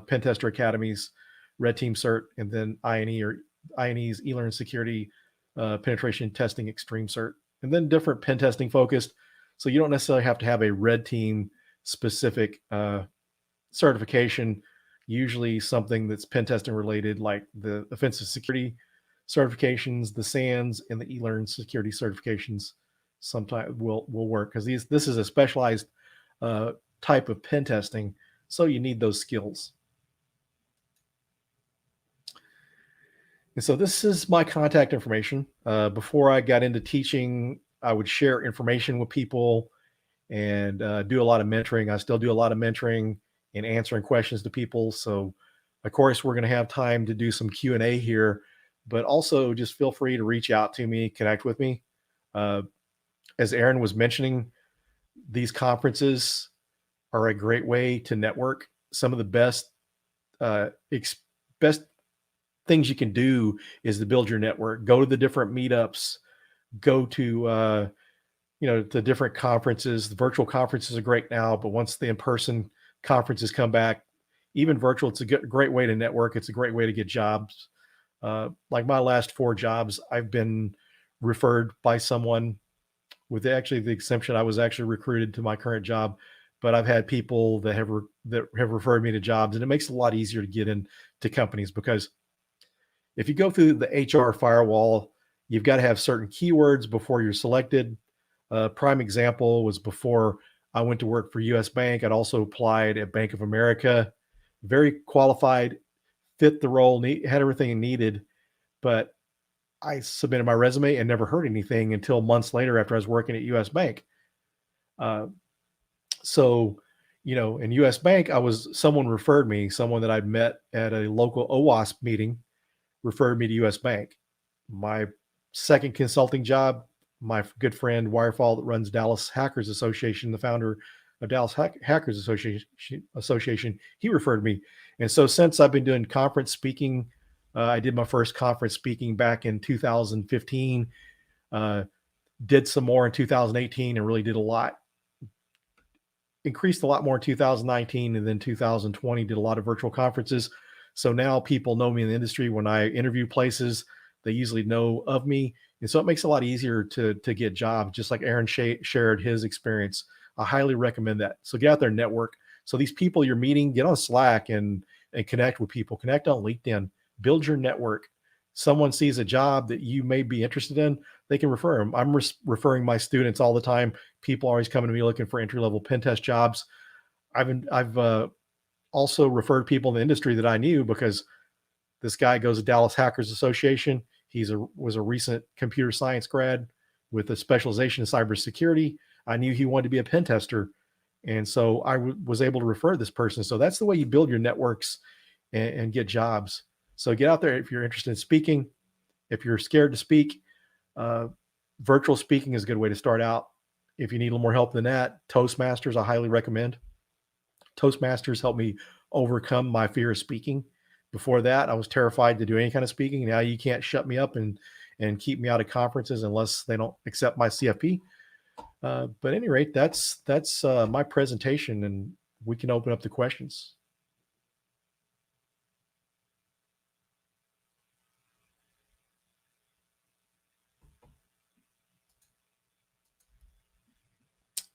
Speaker 12: Pen Tester Academy's Red Team Cert, and then INE's eLearn Security Penetration Testing Extreme Cert, and then different pen testing focused. So you don't necessarily have to have a red team specific certification. Usually something that's pen testing related, like the offensive security certifications, the SANS, and the eLearn security certifications sometimes will work, because this is a specialized type of pen testing, so you need those skills. And so this is my contact information. Before I got into teaching, I would share information with people and do a lot of mentoring. I still do a lot of mentoring and answering questions to people. So of course, we're going to have time to do some Q&A here, but also just feel free to reach out to me, connect with me. As Aaron was mentioning, these conferences are a great way to network. Some of the best things you can do is to build your network. Go to the different meetups, go to to different conferences. The virtual conferences are great now, but once the in-person conferences come back, even virtual, it's a great way to network. It's a great way to get jobs. Like my last 4 jobs, I've been referred by someone, with the exception I was actually recruited to my current job, but I've had people that have referred me to jobs, and it makes it a lot easier to get into companies, because if you go through the HR firewall, you've got to have certain keywords before you're selected. Prime example was before I went to work for US Bank. I'd also applied at Bank of America. Very qualified, fit the role, had everything needed, but I submitted my resume and never heard anything until months later after I was working at US Bank. So, in US Bank, someone referred me, someone that I'd met at a local OWASP meeting referred me to US Bank. My second consulting job, my good friend Wirefall, that runs Dallas Hackers Association, the founder of Dallas Hackers Association, he referred me. And so since I've been doing conference speaking, I did my first conference speaking back in 2015, did some more in 2018, and really did increased a lot more in 2019, and then 2020 did a lot of virtual conferences. So now people know me in the industry. When I interview places, they usually know of me. And so it makes it a lot easier to get jobs, just like Aaron shared his experience. I highly recommend that. So get out there and network. So these people you're meeting, get on Slack and connect with people. Connect on LinkedIn. Build your network. Someone sees a job that you may be interested in, they can refer them. I'm referring my students all the time. People always coming to me looking for entry-level pen test jobs. I've also referred people in the industry that I knew, because this guy goes to Dallas Hackers Association. Was a recent computer science grad with a specialization in cybersecurity. I knew he wanted to be a pen tester, and so I was able to refer this person. So that's the way you build your networks and get jobs. So get out there if you're interested in speaking. If you're scared to speak, virtual speaking is a good way to start out. If you need a little more help than that, Toastmasters, I highly recommend. Toastmasters helped me overcome my fear of speaking. Before that, I was terrified to do any kind of speaking. Now you can't shut me up and keep me out of conferences unless they don't accept my CFP. But at any rate, that's my presentation, and we can open up the questions.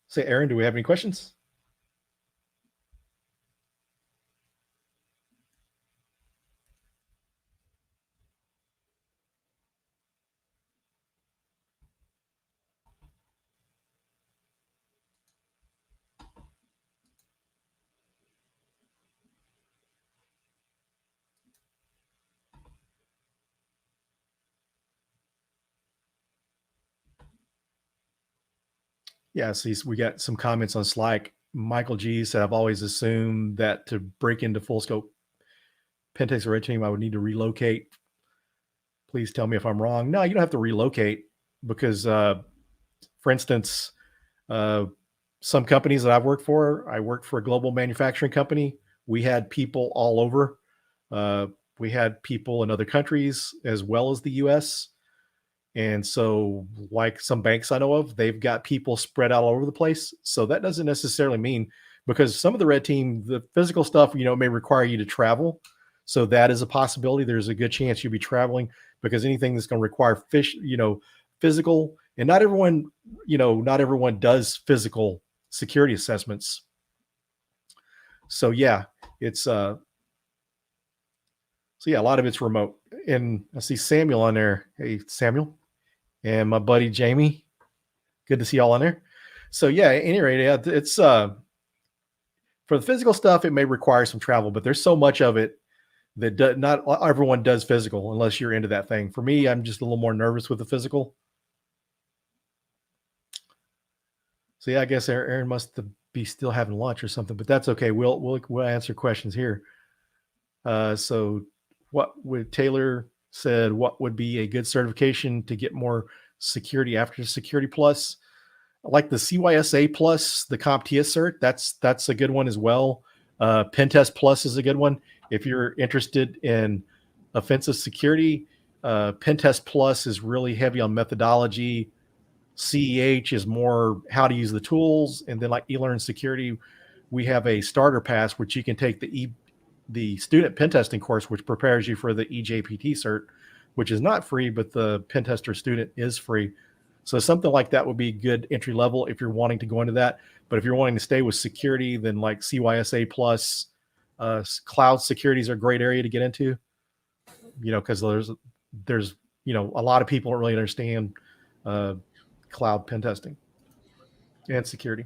Speaker 12: Say, Aaron, do we have any questions? Yeah, see, we got some comments on Slack. Michael G said, I've always assumed that to break into full scope Pentex or Red Team, I would need to relocate. Please tell me if I'm wrong. No, you don't have to relocate because, for instance, some companies that I've worked for, I worked for a global manufacturing company. We had people all over. We had people in other countries as well as the US. And so like some banks I know of, they've got people spread out all over the place. So that doesn't necessarily mean, because some of the red team, the physical stuff, may require you to travel. So that is a possibility. There's a good chance you'll be traveling, because anything that's going to require physical, and not everyone does physical security assessments. So yeah, it's a lot of it's remote. And I see Samuel on there. Hey, Samuel. And my buddy Jamie. Good to see y'all on there. So yeah, at any rate, it's for the physical stuff, it may require some travel, but there's so much of it that not everyone does physical unless you're into that thing. For me, I'm just a little more nervous with the physical. So yeah, I guess Aaron must be still having lunch or something, but that's okay. We'll answer questions here. So what would Taylor said, what would be a good certification to get more security after Security Plus? Like the CYSA Plus, the CompTIA cert, that's a good one as well. Pentest Plus is a good one. If you're interested in offensive security, Pentest Plus is really heavy on methodology. CEH is more how to use the tools. And then like eLearn Security, we have a starter pass, which you can take the student pen testing course, which prepares you for the EJPT cert, which is not free, but the pen tester student is free. So something like that would be good entry level if you're wanting to go into that. But if you're wanting to stay with security, then like CYSA Plus, cloud security is a great area to get into, because there's a lot of people don't really understand cloud pen testing and security.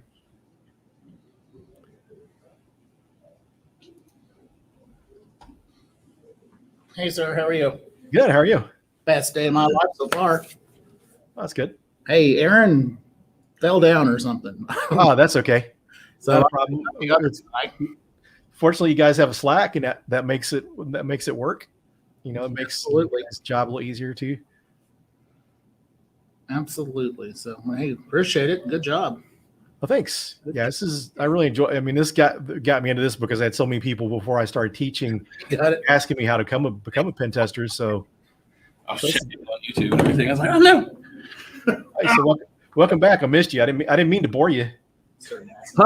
Speaker 13: Hey, sir, how are you?
Speaker 12: Good. How are you?
Speaker 13: Best day of my life so far.
Speaker 12: That's good.
Speaker 13: Hey, Aaron fell down or something.
Speaker 12: Oh, that's okay.
Speaker 13: So
Speaker 12: not a problem. Fortunately, you guys have a Slack, and that makes it work. It makes this job a little easier too.
Speaker 13: Absolutely. So, hey, appreciate it. Good job.
Speaker 12: Well, thanks. Yeah, I really enjoy. I mean, this got me into this because I had so many people before I started teaching asking me how to become a pen tester. So
Speaker 1: I was checking on YouTube and everything. I was like, oh no.
Speaker 12: Hey, so welcome back. I missed you. I didn't mean to bore you.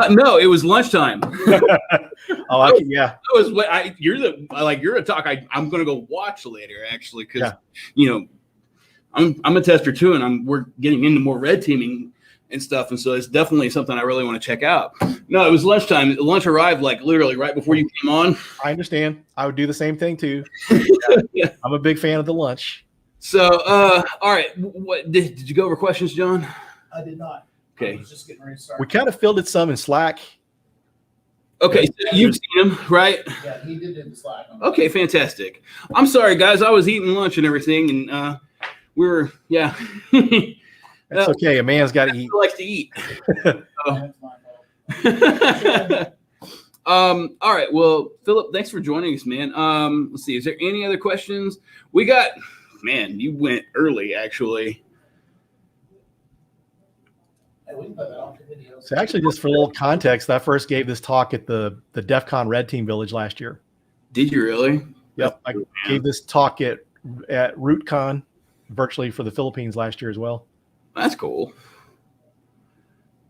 Speaker 1: No, it was lunchtime.
Speaker 12: Yeah.
Speaker 1: You're a talk. I'm gonna go watch later actually, because I'm a tester too, and we're getting into more red teaming and stuff, and so it's definitely something I really want to check out. No, it was lunchtime. Lunch arrived like literally right before you came on.
Speaker 12: I understand. I would do the same thing too.
Speaker 1: Yeah.
Speaker 12: I'm a big fan of the lunch.
Speaker 1: So, all right. What did you go over questions, John?
Speaker 13: I did not.
Speaker 1: Okay.
Speaker 13: I was just getting ready to start.
Speaker 12: We kind of filled it some in Slack.
Speaker 1: Okay, so you've seen him, right?
Speaker 13: Yeah, he did it in Slack.
Speaker 1: Okay, fantastic. I'm sorry, guys. I was eating lunch and everything, and we were, yeah.
Speaker 12: That's okay. A man's got to eat.
Speaker 1: Likes to eat. All right. Well, Philip, thanks for joining us, man. Let's see. Is there any other questions? Man, you went early, actually.
Speaker 12: So actually, just for a little context, I first gave this talk at the DEF CON Red Team Village last year.
Speaker 1: Did you really?
Speaker 12: Yep. I gave this talk at RootCon virtually for the Philippines last year as well.
Speaker 1: That's cool.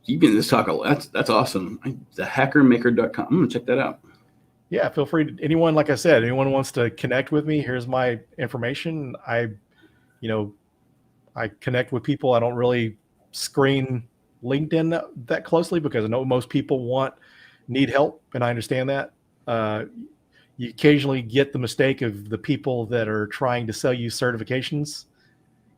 Speaker 1: You've been in this talk a lot. That's awesome. Thehackermaker.com. I'm going to check that out.
Speaker 12: Yeah, feel free to anyone, like I said, anyone wants to connect with me, here's my information. I connect with people. I don't really screen LinkedIn that closely because I know most people need help, and I understand that. You occasionally get the mistake of the people that are trying to sell you certifications.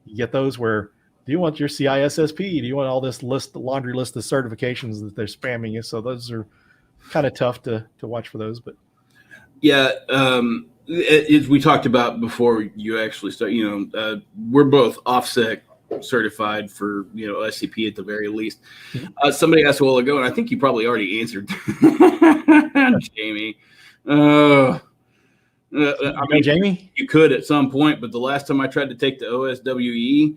Speaker 12: You get those where, do you want your CISSP? Do you want all this laundry list of certifications that they're spamming you? So those are kind of tough to watch for those. But
Speaker 1: yeah, as we talked about before you actually start, we're both OffSec certified for SCP at the very least. Somebody asked a while ago, and I think you probably already answered, Jamie. I mean,
Speaker 12: Jamie,
Speaker 1: you could at some point, but the last time I tried to take the OSWE,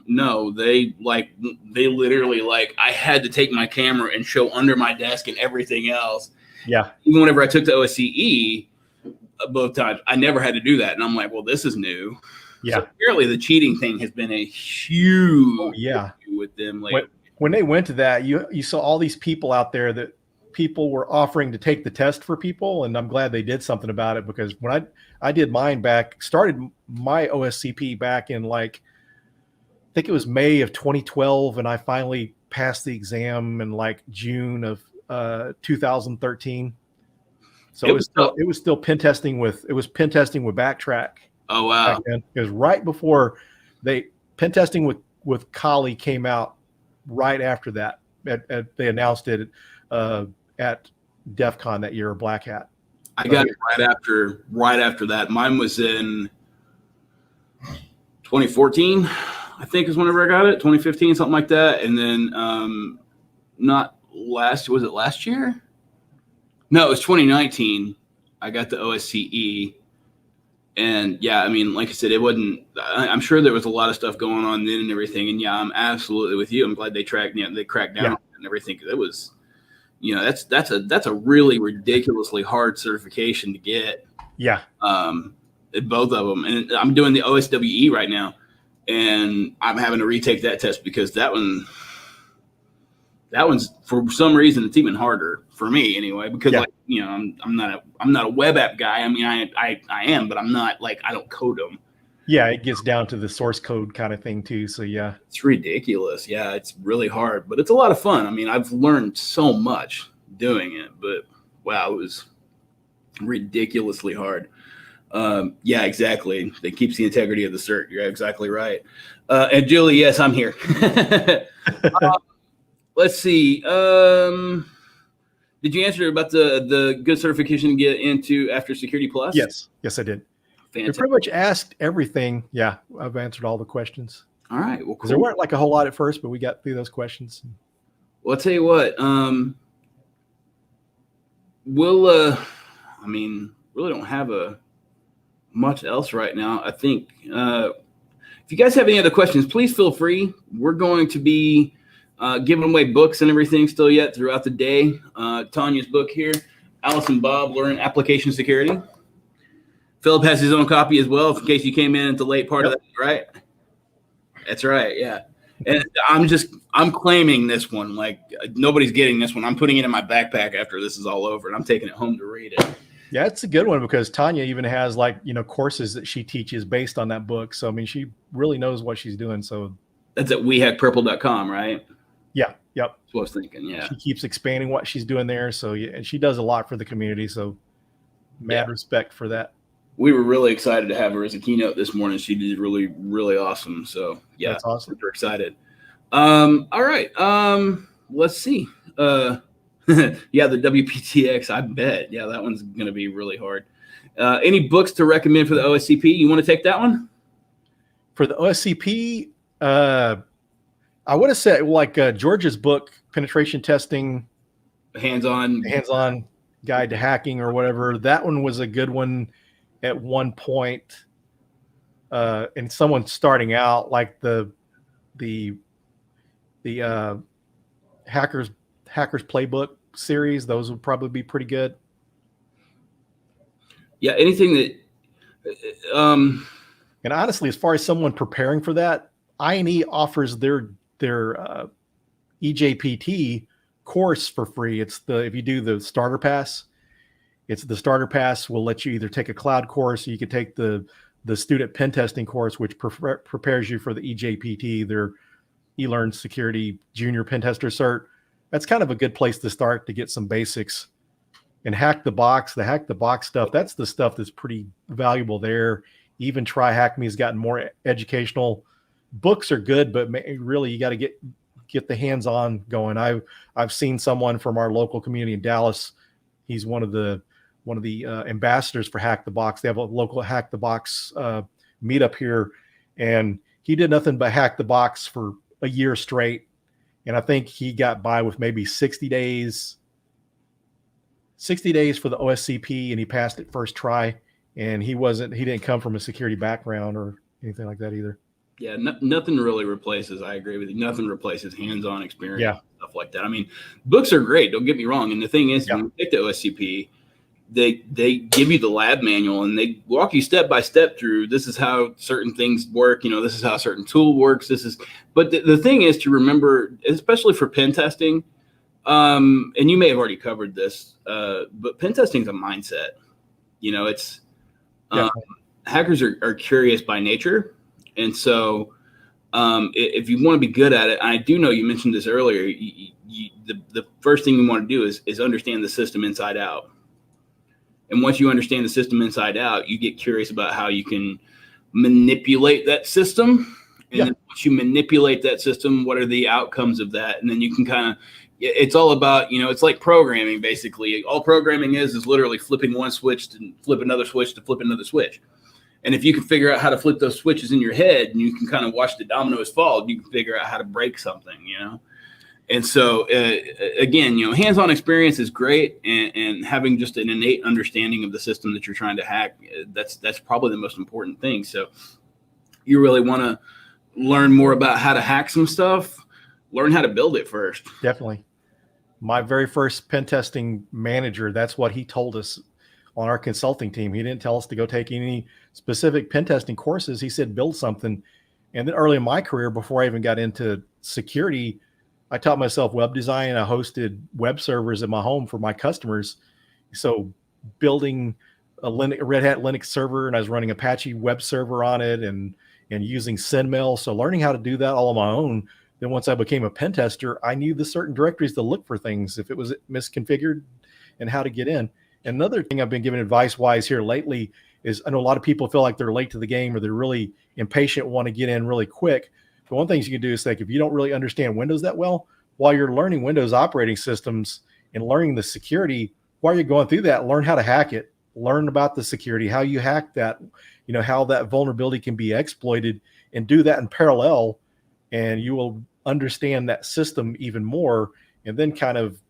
Speaker 1: no, they literally I had to take my camera and show under my desk and everything else.
Speaker 12: Yeah.
Speaker 1: Even whenever I took the OSCE both times, I never had to do that, and I'm like, well, this is new.
Speaker 12: Yeah.
Speaker 1: So apparently, the cheating thing has been a huge issue with them.
Speaker 12: When they went to that, you saw all these people out there that people were offering to take the test for people, and I'm glad they did something about it, because when I did mine started my OSCP back in I think it was May of 2012, and I finally passed the exam in June of 2013. So it was still pen testing with Backtrack.
Speaker 1: Oh wow!
Speaker 12: It was right before pen testing with Kali came out. Right after that, they announced it at DEF CON that year, Black Hat.
Speaker 1: I got it right after that. Mine was in 2014, I think is whenever I got it. 2015, something like that. And then was it last year? No, it was 2019. I got the OSCE. And yeah, I mean, like I said, it wasn't. I'm sure there was a lot of stuff going on then and everything. And yeah, I'm absolutely with you. I'm glad they cracked down on it and everything. It was, that's a really ridiculously hard certification to get.
Speaker 12: Yeah.
Speaker 1: Both of them, and I'm doing the OSWE right now, and I'm having to retake that test because that one's for some reason it's even harder for me anyway, because I'm not a web app guy. I mean, I am, but I'm not I don't code them.
Speaker 12: Yeah, it gets down to the source code kind of thing too. So yeah,
Speaker 1: it's ridiculous. Yeah, it's really hard, but it's a lot of fun. I mean, I've learned so much doing it, but wow, it was ridiculously hard. Yeah, exactly. It keeps the integrity of the cert. You're exactly right. And Julie, yes, I'm here. Let's see. Did you answer about the good certification to get into after Security Plus?
Speaker 12: Yes, I did.
Speaker 1: Fantastic.
Speaker 12: You pretty much asked everything. Yeah, I've answered all the questions.
Speaker 1: All right. Well, cool.
Speaker 12: There weren't a whole lot at first, but we got through those questions.
Speaker 1: Well, I'll tell you what. We'll. I mean, really don't have much else right now. I think if you guys have any other questions, please feel free. We're going to be giving away books and everything still yet throughout the day. Tanya's book here, Alice and Bob Learn Application Security. Philip has his own copy as well, in case you came in at the late part of that, right? That's right, yeah. And I'm claiming this one. Nobody's getting this one. I'm putting it in my backpack after this is all over, and I'm taking it home to read it.
Speaker 12: Yeah, it's a good one because Tanya even has courses that she teaches based on that book. So I mean, she really knows what she's doing. So
Speaker 1: that's at wehackpurple.com, right?
Speaker 12: Yeah. Yep.
Speaker 1: That's what I was thinking. Yeah.
Speaker 12: She keeps expanding what she's doing there. So yeah, and she does a lot for the community. So mad respect for that.
Speaker 1: We were really excited to have her as a keynote this morning. She did really, really awesome. So yeah,
Speaker 12: that's awesome.
Speaker 1: We're excited. All right. Let's see. Yeah, the WPTX, I bet. Yeah, that one's going to be really hard. Any books to recommend for the OSCP? You want to take that one?
Speaker 12: For the OSCP, I would have said George's book, Penetration Testing,
Speaker 1: Hands-on
Speaker 12: Guide to Hacking or whatever. That one was a good one at one point. And someone starting out, like the Hackers Playbook series, those would probably be pretty good.
Speaker 1: Yeah, anything that
Speaker 12: and honestly, as far as someone preparing for that, I&E offers their EJPT course for free. If you do the starter pass, the starter pass will let you either take a cloud course or you could take the student pen testing course, which prepares you for the EJPT, their eLearn Security Junior Pen Tester Cert. That's kind of a good place to start to get some basics. And the Hack the Box stuff, that's the stuff that's pretty valuable there. Even Try Hack Me has gotten more educational. Books are good, but really you got to get the hands-on going. I've seen someone from our local community in Dallas. He's one of the ambassadors for Hack the Box. They have a local Hack the Box meetup here, and he did nothing but hack the box for a year straight. And I think he got by with maybe 60 days for the OSCP, and he passed it first try. And he didn't come from a security background or anything like that either.
Speaker 1: Yeah, nothing really replaces. I agree with you. Nothing replaces hands-on experience,
Speaker 12: Yeah.
Speaker 1: stuff like that. I mean, books are great. Don't get me wrong. And the thing is,
Speaker 12: Yeah.
Speaker 1: when you take the OSCP, they give you the lab manual and they walk you step by step through. This is how certain things work. This is how a certain tool works. But the thing is to remember, especially for pen testing. And you may have already covered this, but pen testing is a mindset. It's hackers are curious by nature. And so if you want to be good at it, I do know you mentioned this earlier, the first thing you want to do is understand the system inside out. And once you understand the system inside out, you get curious about how you can manipulate that system. And then once you manipulate that system, what are the outcomes of that? And then you can it's all about, it's like programming, basically. All programming is literally flipping one switch to flip another switch to flip another switch. And if you can figure out how to flip those switches in your head and you can kind of watch the dominoes fall, you can figure out how to break something, And so, again, hands-on experience is great. And having just an innate understanding of the system that you're trying to hack, that's probably the most important thing. So you really want to learn more about how to hack some stuff, learn how to build it first.
Speaker 12: Definitely. My very first pen testing manager, that's what he told us on our consulting team. He didn't tell us to go take any specific pen testing courses. He said, build something. And then early in my career, before I even got into security, I taught myself web design. I hosted web servers at my home for my customers. So building a Red Hat Linux server, and I was running Apache web server on it and using SendMail. So learning how to do that all on my own. Then once I became a pen tester, I knew the certain directories to look for things if it was misconfigured and how to get in. And another thing I've been giving advice-wise here lately is I know a lot of people feel like they're late to the game or they're really impatient, want to get in really quick. But one thing you can do is if you don't really understand Windows that well, while you're learning Windows operating systems and learning the security, while you're going through that, learn how to hack it, learn about the security, how you hack that, how that vulnerability can be exploited, and do that in parallel. And you will understand that system even more and then kind of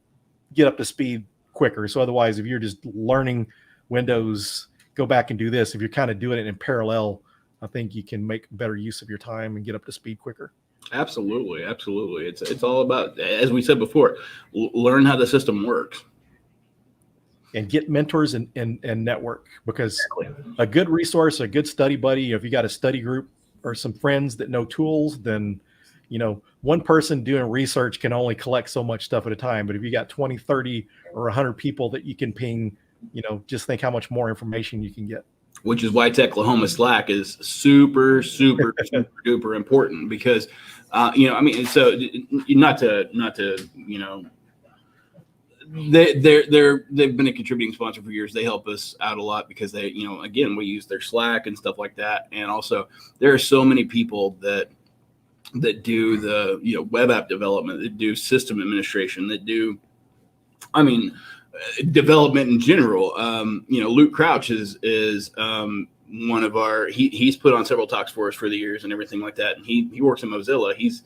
Speaker 12: get up to speed quicker. So otherwise, if you're just learning Windows, go back and do this. If you're kind of doing it in parallel, I think you can make better use of your time and get up to speed quicker.
Speaker 1: Absolutely. Absolutely. It's all about, as we said before, learn how the system works.
Speaker 12: And get mentors and network, because a good resource, a good study buddy, if you got a study group or some friends that know tools, then, one person doing research can only collect so much stuff at a time. But if you got 20, 30 or 100 people that you can ping, just think how much more information you can get.
Speaker 1: Which is why Techlahoma Slack is super, super, super duper important because, so not to, they've been a contributing sponsor for years. They help us out a lot because they, again, we use their Slack and stuff like that. And also there are so many people that do the, web app development, that do system administration, that do, development in general. Luke Crouch is one of our, he's put on several talks for us for the years and everything like that. And he works in Mozilla. He's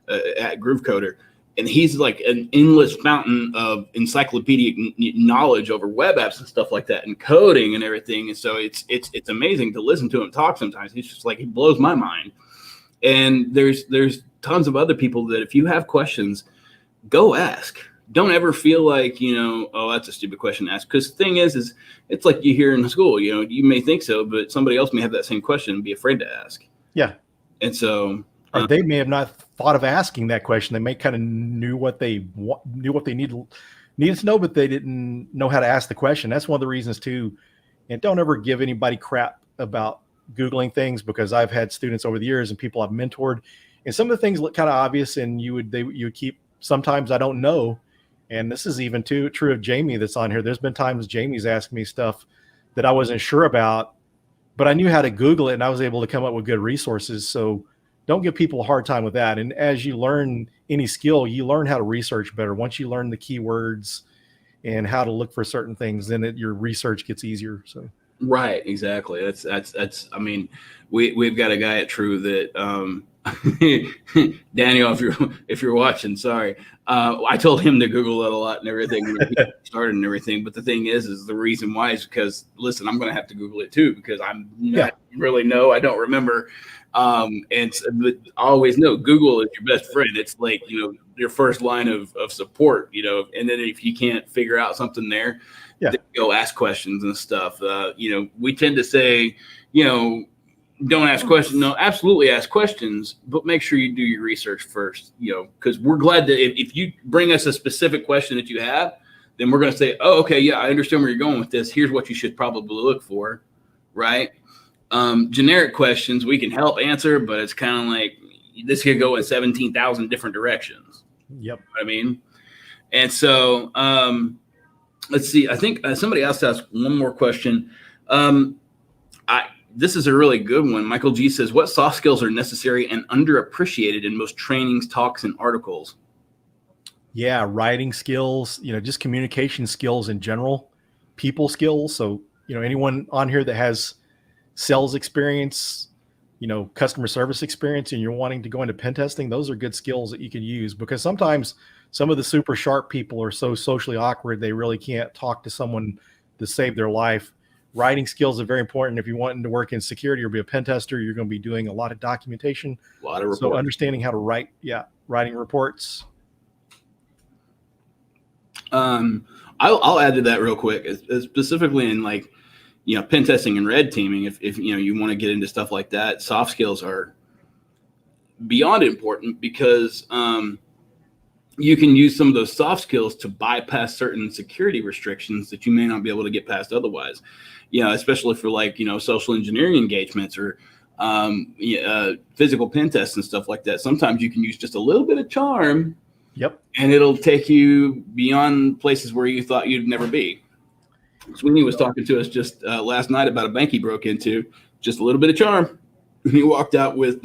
Speaker 1: at Groovecoder, and he's like an endless fountain of encyclopedic knowledge over web apps and stuff like that and coding and everything. And so it's amazing to listen to him talk sometimes. He's just like, he blows my mind. And there's tons of other people that if you have questions, go ask. Don't ever feel like, oh, that's a stupid question to ask. Because the thing is it's like you hear in school, you may think so, but somebody else may have that same question and be afraid to ask.
Speaker 12: Yeah.
Speaker 1: And so.
Speaker 12: Or they may have not thought of asking that question. They may kind of knew what they needed to know, but they didn't know how to ask the question. That's one of the reasons too. And don't ever give anybody crap about Googling things, because I've had students over the years and people I've mentored, and some of the things look kind of obvious, and you would keep. Sometimes I don't know, and this is even true of Jamie that's on here. There's been times Jamie's asked me stuff that I wasn't sure about, but I knew how to Google it, and I was able to come up with good resources. So don't give people a hard time with that. And as you learn any skill, you learn how to research better. Once you learn the keywords and how to look for certain things, then your research gets easier. So
Speaker 1: Right, exactly. That's. I mean, we've got a guy at True that Daniel, if you're watching, sorry. I told him to Google it a lot and everything when he started and everything. But the thing is the reason why is because listen, I'm going to have to Google it too because I'm not really know. I don't remember. But always know Google is your best friend. It's like your first line of support. And then if you can't figure out something there.
Speaker 12: Yeah.
Speaker 1: Go ask questions and stuff. We tend to say, don't ask questions. No, absolutely ask questions, but make sure you do your research first, because we're glad that if you bring us a specific question that you have, then we're going to say, oh, okay, yeah, I understand where you're going with this. Here's what you should probably look for, right? Generic questions we can help answer, but it's kind of like this could go in 17,000 different directions.
Speaker 12: Yep.
Speaker 1: You know what I mean? And so, let's see. I think somebody else asked one more question. This is a really good one. Michael G says, what soft skills are necessary and underappreciated in most trainings, talks, and articles?
Speaker 12: Yeah, writing skills, just communication skills in general, people skills. So, anyone on here that has sales experience, customer service experience, and you're wanting to go into pen testing, those are good skills that you can use because sometimes some of the super sharp people are so socially awkward, they really can't talk to someone to save their life. Writing skills are very important. If you're wanting to work in security or be a pen tester, you're going to be doing a lot of documentation.
Speaker 1: A lot of reports.
Speaker 12: So understanding how to write, writing reports.
Speaker 1: I'll add to that real quick, specifically in pen testing and red teaming. If you want to get into stuff like that, soft skills are beyond important because you can use some of those soft skills to bypass certain security restrictions that you may not be able to get past otherwise. Especially for social engineering engagements or physical pen tests and stuff like that. Sometimes you can use just a little bit of charm.
Speaker 12: Yep.
Speaker 1: And it'll take you beyond places where you thought you'd never be. Sweeney was talking to us just last night about a bank he broke into. Just a little bit of charm. And he walked out with,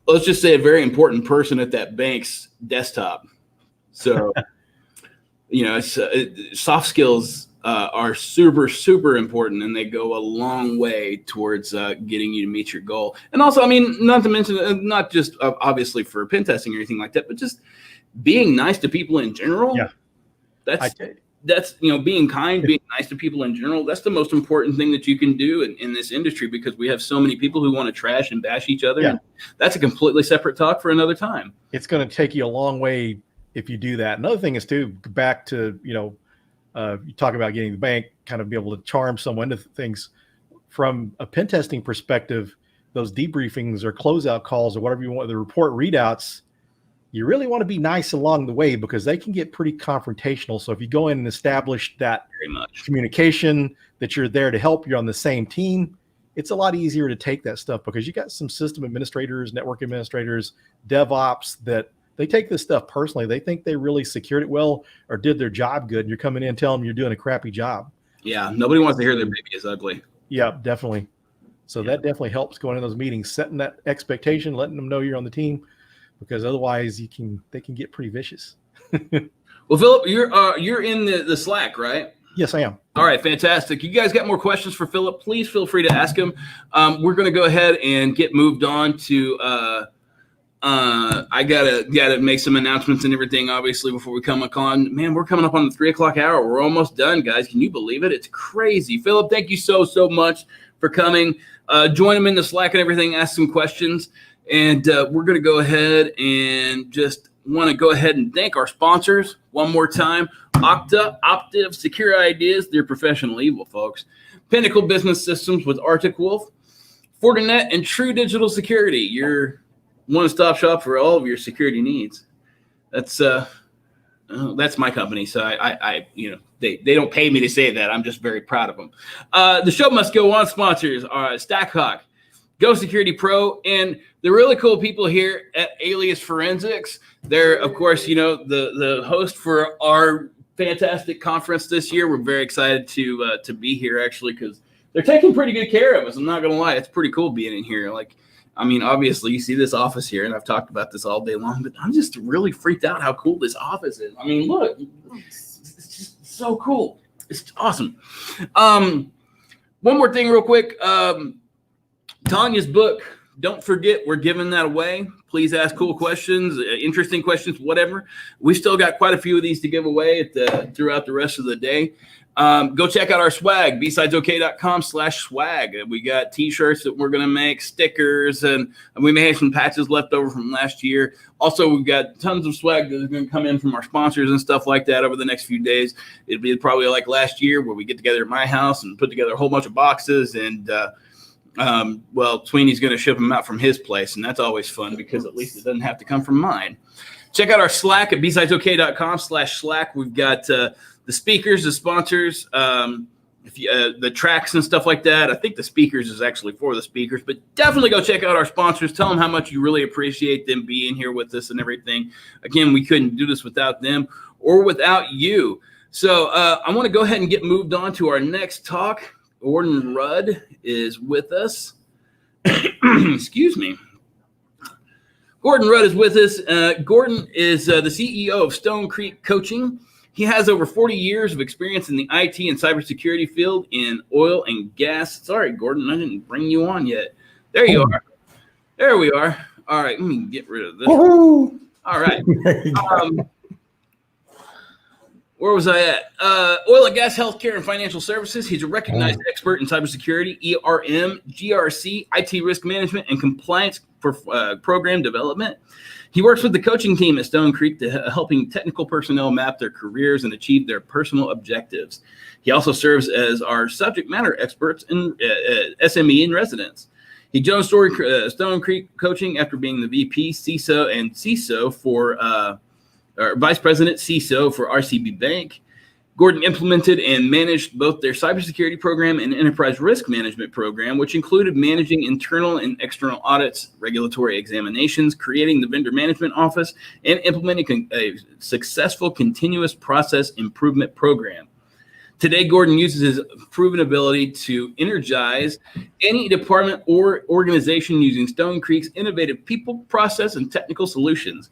Speaker 1: let's just say, a very important person at that bank's desktop. So, soft skills are super, super important, and they go a long way towards getting you to meet your goal. And also, I mean, not to mention, not just obviously for pen testing or anything like that, but just being nice to people in general.
Speaker 12: Yeah.
Speaker 1: That's being kind, being nice to people in general. That's the most important thing that you can do in this industry because we have so many people who want to trash and bash each other.
Speaker 12: Yeah.
Speaker 1: And that's a completely separate talk for another time.
Speaker 12: It's going to take you a long way if you do that. Another thing is too, back to, you talk about getting the bank, kind of be able to charm someone to things from a pen testing perspective, those debriefings or closeout calls or whatever you want, the report readouts, you really want to be nice along the way because they can get pretty confrontational. So if you go in and establish that
Speaker 1: very much
Speaker 12: communication, that you're there to help, you're on the same team, it's a lot easier to take that stuff because you got some system administrators, network administrators, DevOps that they take this stuff personally. They think they really secured it well or did their job good. And you're coming in telling them you're doing a crappy job.
Speaker 1: Yeah. Nobody wants to hear their baby is ugly.
Speaker 12: Yeah, definitely. So that definitely helps going in those meetings, setting that expectation, letting them know you're on the team, because otherwise they can get pretty vicious.
Speaker 1: Well, Philip, you're in the Slack, right?
Speaker 12: Yes, I am.
Speaker 1: All right, fantastic. You guys got more questions for Philip? Please feel free to ask him. We're going to go ahead and get moved on to. I gotta make some announcements and everything, obviously, before we come on. Man, we're coming up on the 3:00 hour. We're almost done, guys. Can you believe it? It's crazy. Philip, thank you so much for coming. Join him in the Slack and everything. Ask some questions, and we're going to go ahead and just want to go ahead and thank our sponsors one more time. Okta, Optiv, Secure Ideas, they're professional evil, folks. Pinnacle Business Systems with Arctic Wolf, Fortinet, and True Digital Security, your one-stop shop for all of your security needs. That's my company, so I they don't pay me to say that. I'm just very proud of them. The show must go on. Sponsors are Stackhawk, Go Security Pro, and the really cool people here at Alias Forensics. They're, of course, the host for our fantastic conference this year. We're very excited to be here, actually, because they're taking pretty good care of us. I'm not going to lie. It's pretty cool being in here. Obviously, you see this office here, and I've talked about this all day long, but I'm just really freaked out how cool this office is. I mean, look, it's just so cool. It's awesome. One more thing real quick. Tanya's book, don't forget, we're giving that away. Please ask cool questions, interesting questions, whatever. We still got quite a few of these to give away throughout the rest of the day. Go check out our swag, BSidesOK.com/swag. We got t-shirts that we're going to make, stickers, and we may have some patches left over from last year. Also, we've got tons of swag that is going to come in from our sponsors and stuff like that over the next few days. It'll be probably like last year where we get together at my house and put together a whole bunch of boxes, and well, Sweeney's going to ship them out from his place, and that's always fun because at least it doesn't have to come from mine. Check out our Slack at BSidesOK.com/Slack. We've got the speakers, the sponsors, the tracks and stuff like that. I think the speakers is actually for the speakers, but definitely go check out our sponsors. Tell them how much you really appreciate them being here with us and everything. Again, we couldn't do this without them or without you. So I want to go ahead and get moved on to our next talk. Gordon Rudd is with us. Excuse me. Gordon Rudd is with us. Gordon is the CEO of Stone Creek Coaching. He has over 40 years of experience in the IT and cybersecurity field in oil and gas. Sorry, Gordon, I didn't bring you on yet. There you are. There we are. All right, let me get rid of this. All right. Where was I at? Oil and gas, healthcare, and financial services. He's a recognized expert in cybersecurity, ERM, GRC, IT risk management, and compliance for program development. He works with the coaching team at Stone Creek to helping technical personnel map their careers and achieve their personal objectives. He also serves as our subject matter experts in SME in residence. He joined Stone Creek Coaching after being the VP, CISO, and CISO for or Vice President CISO for RCB Bank. Gordon implemented and managed both their cybersecurity program and enterprise risk management program, which included managing internal and external audits, regulatory examinations, creating the vendor management office, and implementing a successful continuous process improvement program. Today, Gordon uses his proven ability to energize any department or organization using Stone Creek's innovative people, process, and technical solutions.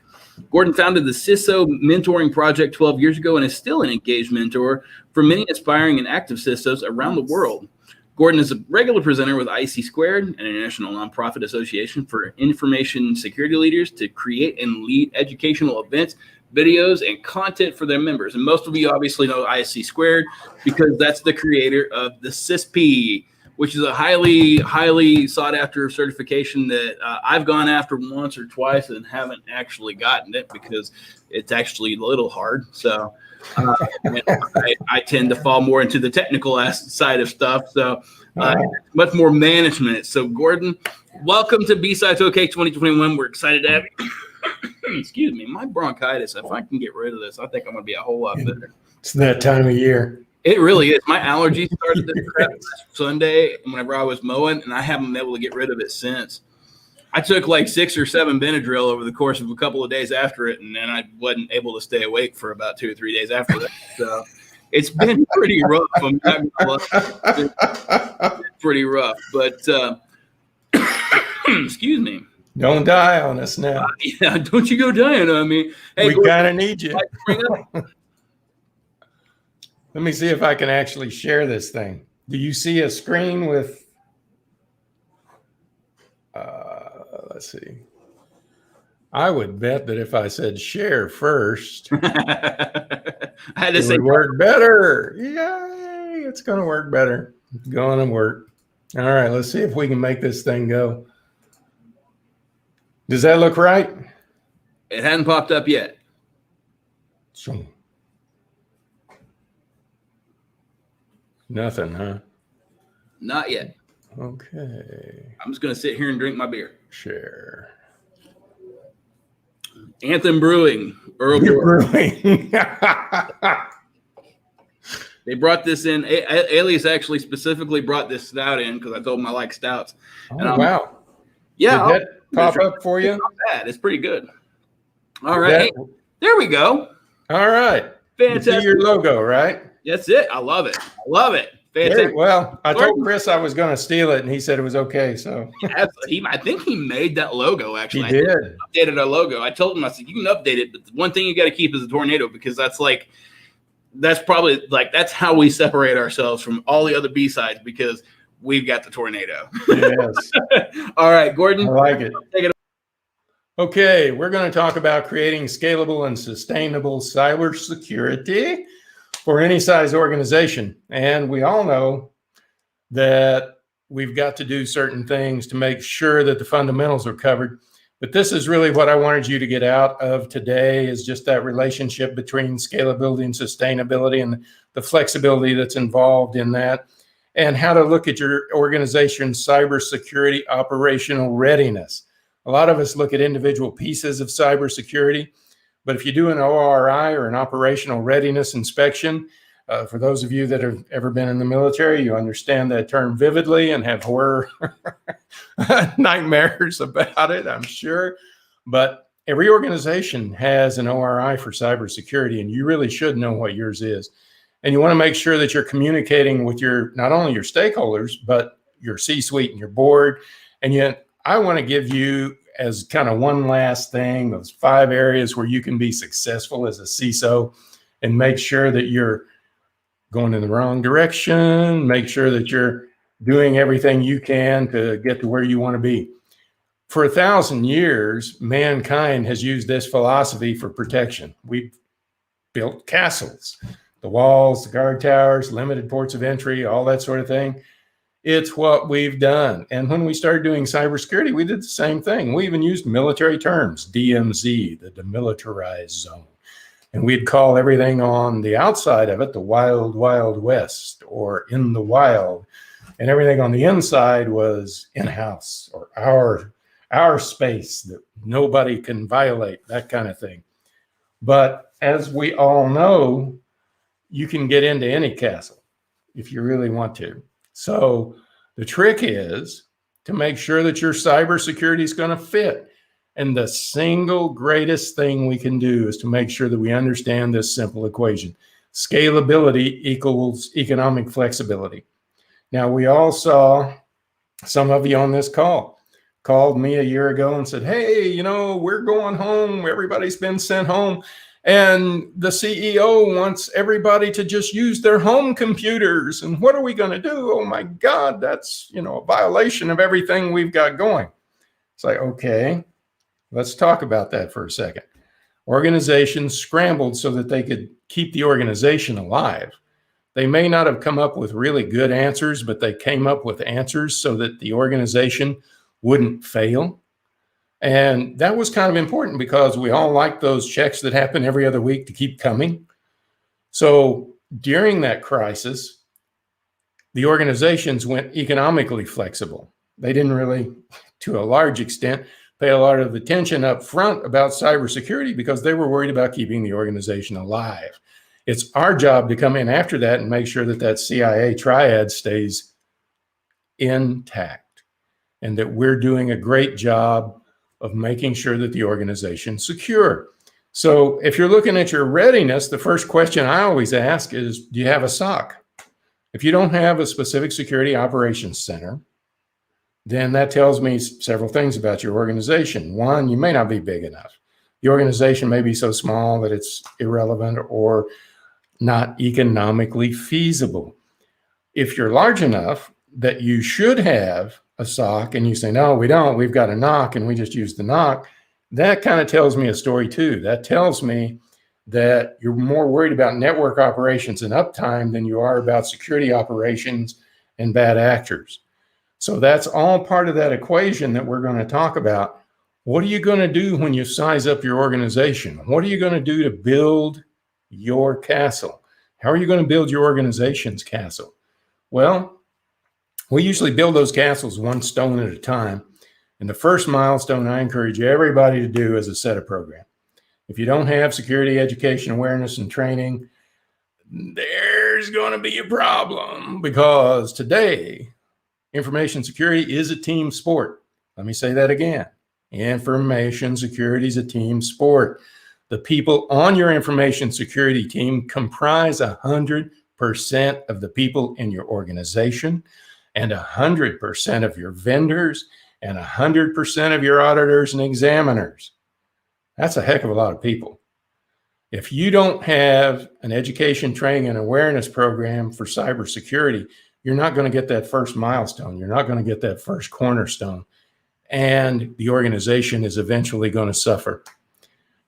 Speaker 1: Gordon founded the CISO Mentoring Project 12 years ago and is still an engaged mentor for many aspiring and active CISOs around the world. Gordon is a regular presenter with IC Squared, an international nonprofit association for information security leaders, to create and lead educational events, videos, and content for their members. And most of you obviously know IC Squared because that's the creator of the CISP, which is a highly, highly sought after certification that I've gone after once or twice and haven't actually gotten it because it's actually a little hard. So I tend to fall more into the technical side of stuff. So much more management. So Gordon, welcome to BSidesOK 2021. We're excited to have you. Excuse me, my bronchitis. If I can get rid of this, I think I'm going to be a whole lot better.
Speaker 14: It's that time of year.
Speaker 1: It really is. My allergies started this crap last Sunday whenever I was mowing, and I haven't been able to get rid of it since. I took like 6 or 7 Benadryl over the course of a couple of days after it, and then I wasn't able to stay awake for about 2 or 3 days after that. So it's been pretty rough. It's been pretty rough, but excuse me.
Speaker 14: Don't die on us now.
Speaker 1: Yeah, don't you go dying on me. Hey,
Speaker 14: we kind of need you.
Speaker 1: Let
Speaker 14: me see if I can actually share this thing. Do you see a screen with, let's see. I would bet that if I said share first,
Speaker 1: I had to
Speaker 14: it
Speaker 1: say
Speaker 14: would work better. Yay, it's going to work better. It's going to work. All right, let's see if we can make this thing go. Does that look right?
Speaker 1: It hadn't popped up yet.
Speaker 14: So, nothing, huh?
Speaker 1: Not yet.
Speaker 14: Okay.
Speaker 1: I'm just going to sit here and drink my beer.
Speaker 14: Share.
Speaker 1: Anthem Brewing. Earl
Speaker 14: Brewing.
Speaker 1: They brought this in. Alias actually specifically brought this stout in because I told him I like stouts.
Speaker 14: Oh, wow.
Speaker 1: Yeah.
Speaker 14: Did that pop up for you?
Speaker 1: Not bad. It's pretty good. All right. Hey, there we go.
Speaker 14: All right.
Speaker 1: Fantastic.
Speaker 14: You see your logo, right?
Speaker 1: That's it. I love it. I love it. Fantastic.
Speaker 14: Well, I told Chris I was going to steal it, and he said it was okay. So
Speaker 1: I think he made that logo, actually.
Speaker 14: He did.
Speaker 1: Updated our logo. I told him, I said, you can update it, but the one thing you got to keep is a tornado because that's probably that's how we separate ourselves from all the other B-sides because we've got the tornado.
Speaker 14: Yes.
Speaker 1: All right, Gordon.
Speaker 14: I like it.
Speaker 1: Take it.
Speaker 14: Okay, we're going to talk about creating scalable and sustainable cybersecurity for any size organization. And we all know that we've got to do certain things to make sure that the fundamentals are covered. But this is really what I wanted you to get out of today, is just that relationship between scalability and sustainability and the flexibility that's involved in that, and how to look at your organization's cybersecurity operational readiness. A lot of us look at individual pieces of cybersecurity, but if you do an ORI, or an operational readiness inspection, for those of you that have ever been in the military, you understand that term vividly and have horror nightmares about it, I'm sure. But every organization has an ORI for cybersecurity, and you really should know what yours is. And you want to make sure that you're communicating with not only your stakeholders, but your C-suite and your board. And yet, I want to give you, as kind of one last thing, those 5 areas where you can be successful as a CISO and make sure that you're going in the wrong direction, make sure that you're doing everything you can to get to where you want to be. For 1,000 years, mankind has used this philosophy for protection. We've built castles, the walls, the guard towers, limited ports of entry, all that sort of thing. It's what we've done. And when we started doing cybersecurity, we did the same thing. We even used military terms, DMZ, the demilitarized zone. And we'd call everything on the outside of it the wild, wild west, or in the wild. And everything on the inside was in-house, or our space that nobody can violate, that kind of thing. But as we all know, you can get into any castle if you really want to. So the trick is to make sure that your cybersecurity is going to fit. And the single greatest thing we can do is to make sure that we understand this simple equation. Scalability equals economic flexibility. Now, we all saw, some of you on this call called me a year ago and said, hey, we're going home. Everybody's been sent home. And the CEO wants everybody to just use their home computers. And what are we going to do? Oh, my God, that's, a violation of everything we've got going. It's like, okay. Let's talk about that for a second. Organizations scrambled so that they could keep the organization alive. They may not have come up with really good answers, but they came up with answers so that the organization wouldn't fail. And that was kind of important because we all like those checks that happen every other week to keep coming. So during that crisis, the organizations went economically flexible. They didn't really, to a large extent, pay a lot of attention up front about cybersecurity because they were worried about keeping the organization alive. It's our job to come in after that and make sure that that CIA triad stays intact and that we're doing a great job of making sure that the organization's secure. So if you're looking at your readiness, the first question I always ask is, do you have a SOC? If you don't have a specific security operations center, then that tells me several things about your organization. One, you may not be big enough. The organization may be so small that it's irrelevant or not economically feasible. If you're large enough that you should have a SOC and you say, no, we don't, we've got a NOC and we just use the NOC, that kind of tells me a story too. That tells me that you're more worried about network operations and uptime than you are about security operations and bad actors. So that's all part of that equation that we're going to talk about. What are you going to do when you size up your organization? What are you going to do to build your castle? How are you going to build your organization's castle? Well, we usually build those castles one stone at a time. And the first milestone I encourage everybody to do is a setup program. If you don't have security education, awareness, and training, there's going to be a problem because today, information security is a team sport. Let me say that again. Information security is a team sport. The people on your information security team comprise 100% of the people in your organization and 100% of your vendors and 100% of your auditors and examiners. That's a heck of a lot of people. If you don't have an education, training, and awareness program for cybersecurity, you're not going to get that first milestone. You're not going to get that first cornerstone. And the organization is eventually going to suffer.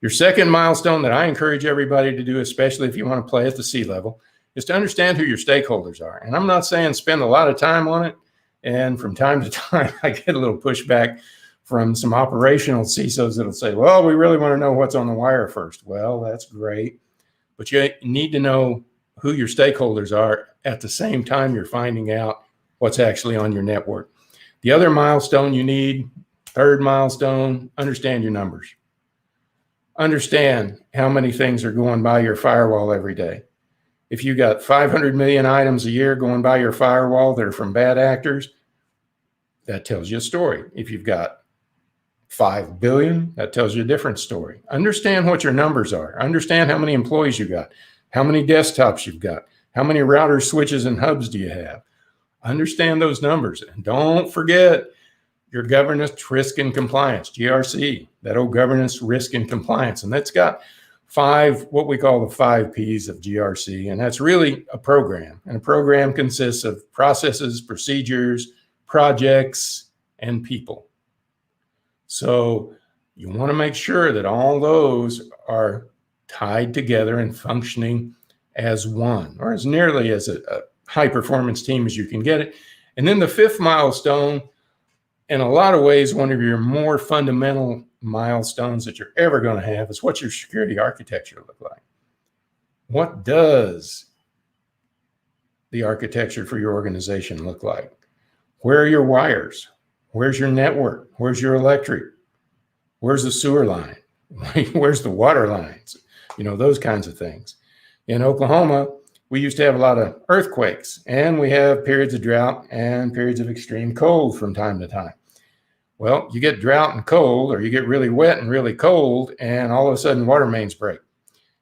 Speaker 14: Your second milestone that I encourage everybody to do, especially if you want to play at the C level, is to understand who your stakeholders are. And I'm not saying spend a lot of time on it. And from time to time, I get a little pushback from some operational CISOs that'll say, well, we really want to know what's on the wire first. Well, that's great. But you need to know who your stakeholders are at the same time you're finding out what's actually on your network. The other milestone you need, third milestone, understand your numbers. Understand how many things are going by your firewall every day. If you got 500 million items a year going by your firewall that are from bad actors, that tells you a story. If you've got 5 billion, that tells you a different story. Understand what your numbers are. Understand how many employees you got, how many desktops you've got, how many routers, switches, and hubs do you have. Understand those numbers. And don't forget your governance, risk, and compliance, GRC, that old governance, risk, and compliance. And that's got what we call the 5 Ps of GRC. And that's really a program. And a program consists of processes, procedures, projects, and people. So you want to make sure that all those are tied together and functioning as one, or as nearly as a high performance team as you can get it. And then the fifth milestone, in a lot of ways, one of your more fundamental milestones that you're ever going to have is what's your security architecture look like? What does the architecture for your organization look like? Where are your wires? Where's your network? Where's your electric? Where's the sewer line? Where's the water lines? You know, those kinds of things. In Oklahoma, we used to have a lot of earthquakes, and we have periods of drought and periods of extreme cold from time to time. Well, you get drought and cold, or you get really wet and really cold, and all of a sudden water mains break.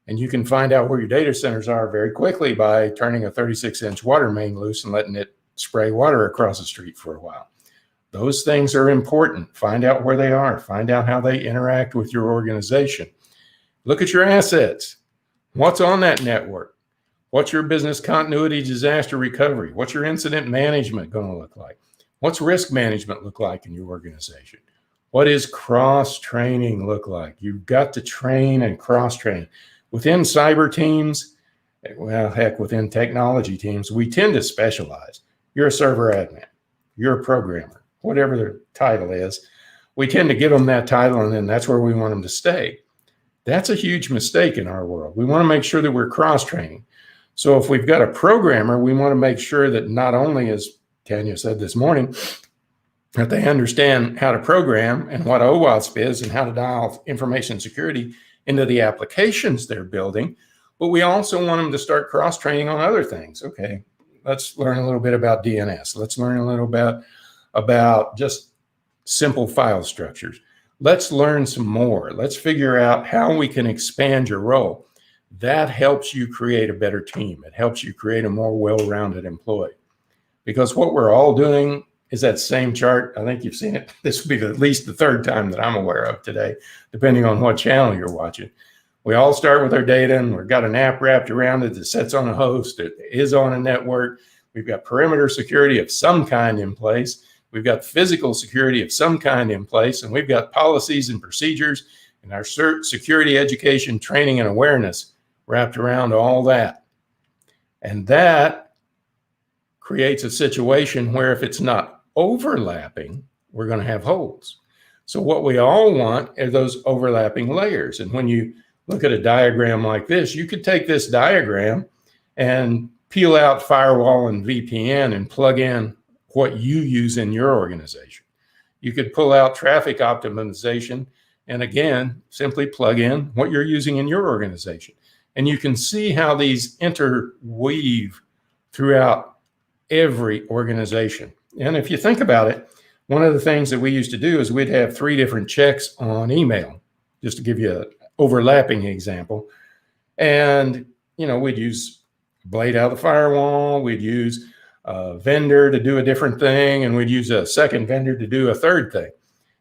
Speaker 14: And you can find out where your data centers are very quickly by turning a 36-inch water main loose and letting it spray water across the street for a while. Those things are important. Find out where they are. Find out how they interact with your organization. Look at your assets. What's on that network? What's your business continuity disaster recovery? What's your incident management going to look like? What's risk management look like in your organization? What does cross-training look like? You've got to train and cross-train. Within cyber teams, well, heck, within technology teams, we tend to specialize. You're a server admin. You're a programmer. Whatever their title is, we tend to give them that title, and then that's where we want them to stay. That's a huge mistake in our world. We want to make sure that we're cross-training. So if we've got a programmer, we want to make sure that not only, as Tanya said this morning, that they understand how to program and what OWASP is and how to dial information security into the applications they're building, but we also want them to start cross-training on other things. Okay, let's learn a little bit about DNS. Let's learn a little bit about just simple file structures. Let's learn some more. Let's figure out how we can expand your role. That helps you create a better team. It helps you create a more well-rounded employee. Because what we're all doing is that same chart. I think you've seen it. This will be at least the third time that I'm aware of today, depending on what channel you're watching. We all start with our data, and we've got an app wrapped around it that sits on a host. It is on a network. We've got perimeter security of some kind in place. We've got physical security of some kind in place, and we've got policies and procedures and our security education, training, and awareness wrapped around all that. And that creates a situation where if it's not overlapping, we're going to have holes. So what we all want are those overlapping layers. And when you look at a diagram like this, you could take this diagram and peel out firewall and VPN and plug in what you use in your organization. You could pull out traffic optimization and again, simply plug in what you're using in your organization. And you can see how these interweave throughout every organization. And if you think about it, one of the things that we used to do is we'd have 3 different checks on email, just to give you an overlapping example. And, you know, we'd use blade out of the firewall, we'd use a vendor to do a different thing, and we'd use a second vendor to do a third thing.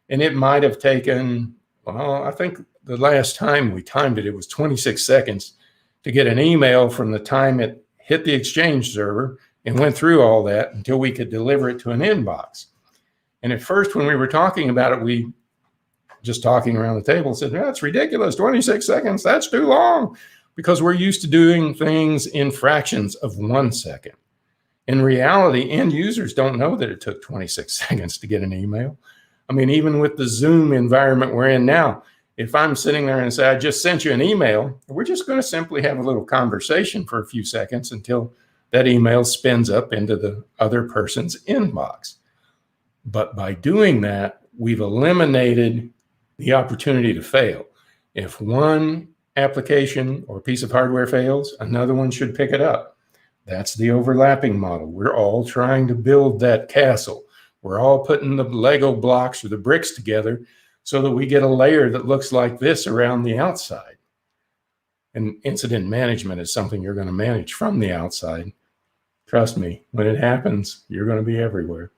Speaker 14: And it might have taken, well, I think the last time we timed it, it was 26 seconds to get an email from the time it hit the Exchange server and went through all that until we could deliver it to an inbox. And at first, when we were talking about it, we just talking around the table said, that's ridiculous. 26 seconds, that's too long, because we're used to doing things in fractions of 1 second. In reality, end users don't know that it took 26 seconds to get an email. I mean, even with the Zoom environment we're in now, if I'm sitting there and say, I just sent you an email, we're just going to simply have a little conversation for a few seconds until that email spins up into the other person's inbox. But by doing that, we've eliminated the opportunity to fail. If one application or piece of hardware fails, another one should pick it up. That's the overlapping model. We're all trying to build that castle. We're all putting the Lego blocks or the bricks together so that we get a layer that looks like this around the outside. And incident management is something you're going to manage from the outside. Trust me, when it happens, you're going to be everywhere.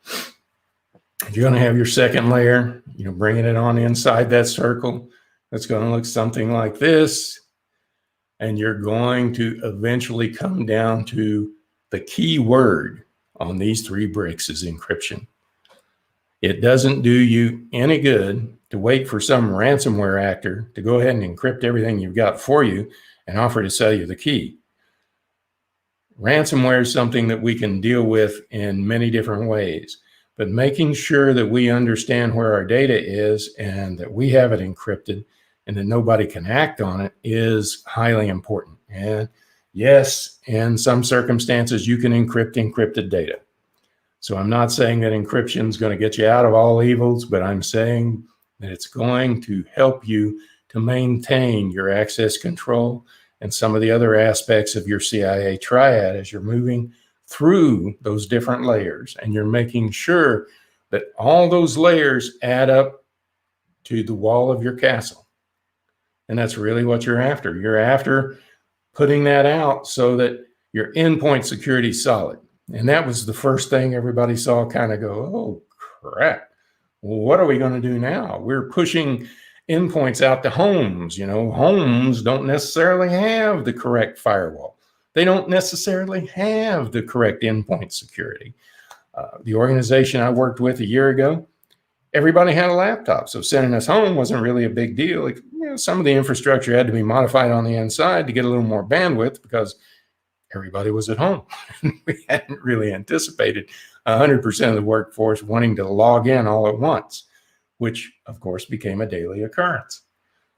Speaker 14: You're going to have your second layer, bringing it on inside that circle. That's going to look something like this. And you're going to eventually come down to the key word on these 3 bricks is encryption. It doesn't do you any good to wait for some ransomware actor to go ahead and encrypt everything you've got for you and offer to sell you the key. Ransomware is something that we can deal with in many different ways, but making sure that we understand where our data is and that we have it encrypted and that nobody can act on it is highly important. And yes, in some circumstances, you can encrypt encrypted data. So I'm not saying that encryption is going to get you out of all evils, but I'm saying that it's going to help you to maintain your access control and some of the other aspects of your CIA triad as you're moving through those different layers. And you're making sure that all those layers add up to the wall of your castle. And that's really what you're after. You're after putting that out so that your endpoint security is solid. And that was the first thing everybody saw kind of go, oh, crap. Well, what are we going to do now? We're pushing endpoints out to homes. Homes don't necessarily have the correct firewall. They don't necessarily have the correct endpoint security. The organization I worked with a year ago, everybody had a laptop. So sending us home wasn't really a big deal. Some of the infrastructure had to be modified on the inside to get a little more bandwidth because everybody was at home. We hadn't really anticipated 100% of the workforce wanting to log in all at once, which of course became a daily occurrence.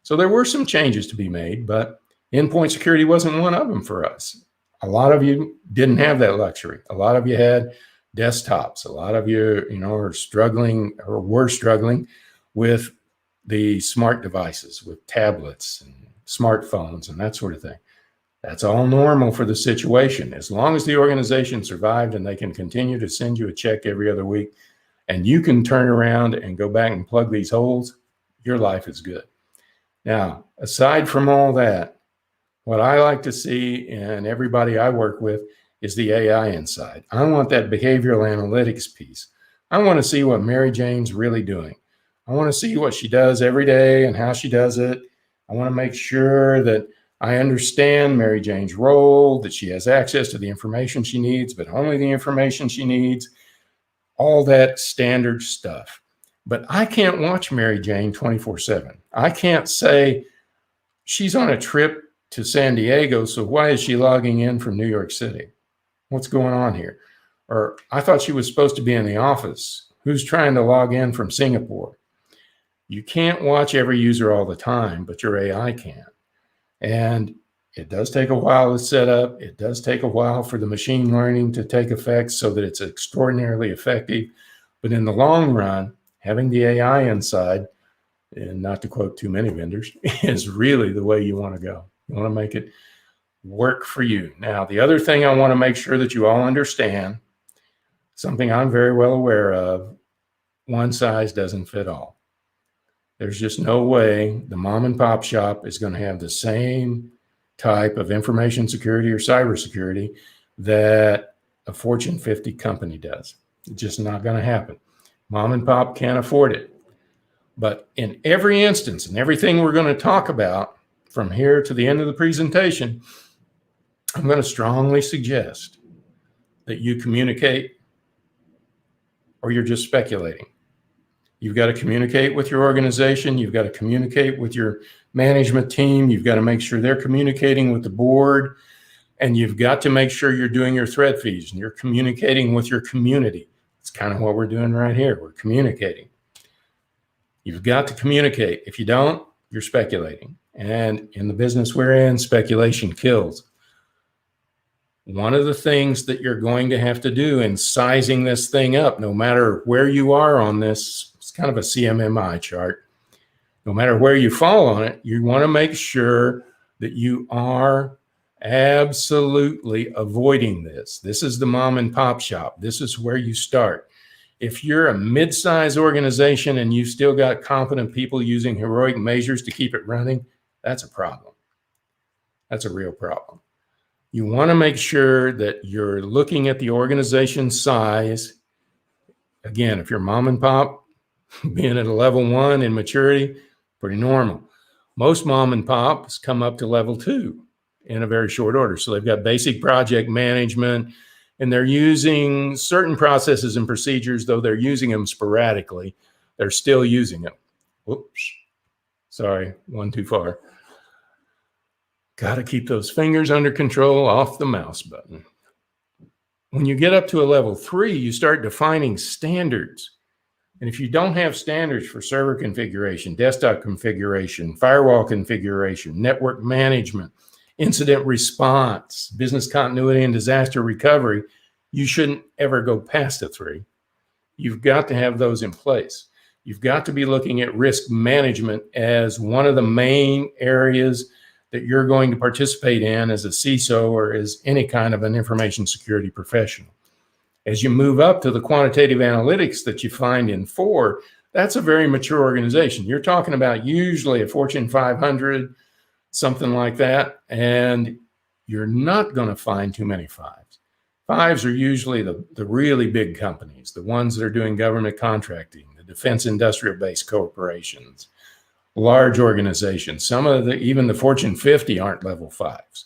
Speaker 14: So there were some changes to be made, but endpoint security wasn't one of them for us. A lot of you didn't have that luxury. A lot of you had desktops. A lot of you, are struggling or were struggling with the smart devices, with tablets and smartphones and that sort of thing. That's all normal for the situation. As long as the organization survived and they can continue to send you a check every other week and you can turn around and go back and plug these holes, your life is good. Now, aside from all that, what I like to see in everybody I work with is the AI inside. I want that behavioral analytics piece. I want to see what Mary Jane's really doing. I want to see what she does every day and how she does it. I want to make sure that I understand Mary Jane's role, that she has access to the information she needs, but only the information she needs, all that standard stuff. But I can't watch Mary Jane 24/7. I can't say she's on a trip to San Diego, so why is she logging in from New York City? What's going on here? Or I thought she was supposed to be in the office. Who's trying to log in from Singapore? You can't watch every user all the time, but your AI can. And it does take a while to set up. It does take a while for the machine learning to take effect so that it's extraordinarily effective. But in the long run, having the AI inside, and not to quote too many vendors, is really the way you want to go. You want to make it work for you. Now, the other thing I want to make sure that you all understand, something I'm very well aware of, one size doesn't fit all. There's just no way the mom and pop shop is going to have the same type of information security or cybersecurity that a Fortune 50 company does. It's just not going to happen. Mom and pop can't afford it. But in every instance and everything we're going to talk about from here to the end of the presentation, I'm going to strongly suggest that you communicate or you're just speculating. You've got to communicate with your organization. You've got to communicate with your management team. You've got to make sure they're communicating with the board. And you've got to make sure you're doing your thread feeds and you're communicating with your community. It's kind of what we're doing right here. We're communicating. You've got to communicate. If you don't, you're speculating. And in the business we're in, speculation kills. One of the things that you're going to have to do in sizing this thing up, no matter where you are on this, it's kind of a CMMI chart. No matter where you fall on it, you want to make sure that you are absolutely avoiding this. This is the mom and pop shop. This is where you start. If you're a mid-sized organization and you've still got competent people using heroic measures to keep it running, that's a problem. That's a real problem. You want to make sure that you're looking at the organization size. Again, if you're mom and pop, being at a level 1 in maturity, pretty normal. Most mom and pops come up to level 2 in a very short order. So they've got basic project management, and they're using certain processes and procedures, though they're using them sporadically. They're still using them. Whoops. Sorry, one too far. Got to keep those fingers under control, off the mouse button. When you get up to a level 3, you start defining standards. And if you don't have standards for server configuration, desktop configuration, firewall configuration, network management, incident response, business continuity, and disaster recovery, you shouldn't ever go past a 3. You've got to have those in place. You've got to be looking at risk management as one of the main areas that you're going to participate in as a CISO or as any kind of an information security professional. As you move up to the quantitative analytics that you find in 4, that's a very mature organization. You're talking about usually a Fortune 500, something like that, and you're not going to find too many 5s. 5s are usually the really big companies, the ones that are doing government contracting, the defense industrial-based corporations, large organizations. Some of even the Fortune 50 aren't level 5s.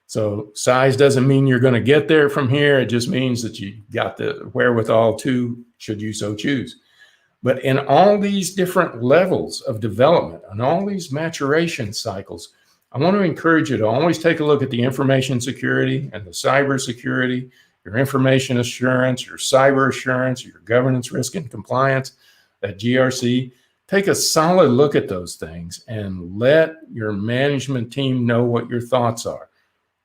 Speaker 14: So size doesn't mean you're going to get there from here. It just means that you got the wherewithal to, should you so choose. But in all these different levels of development and all these maturation cycles, I want to encourage you to always take a look at the information security and the cyber security, your information assurance, your cyber assurance, your governance, risk, and compliance, that GRC. Take a solid look at those things and let your management team know what your thoughts are.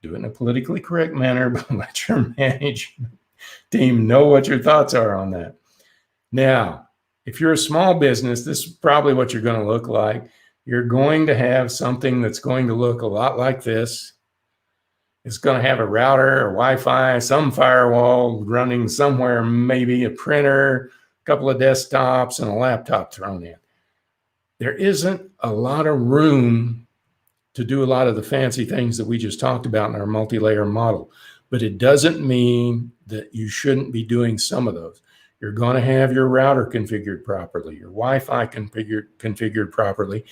Speaker 14: Do it in a politically correct manner, but let your management team know what your thoughts are on that. Now, if you're a small business, this is probably what you're going to look like. You're going to have something that's going to look a lot like this. It's going to have a router or Wi-Fi, some firewall running somewhere, maybe a printer, a couple of desktops, and a laptop thrown in. There isn't a lot of room to do a lot of the fancy things that we just talked about in our multi-layer model, but it doesn't mean that you shouldn't be doing some of those. You're going to have your router configured properly, your Wi-Fi configured properly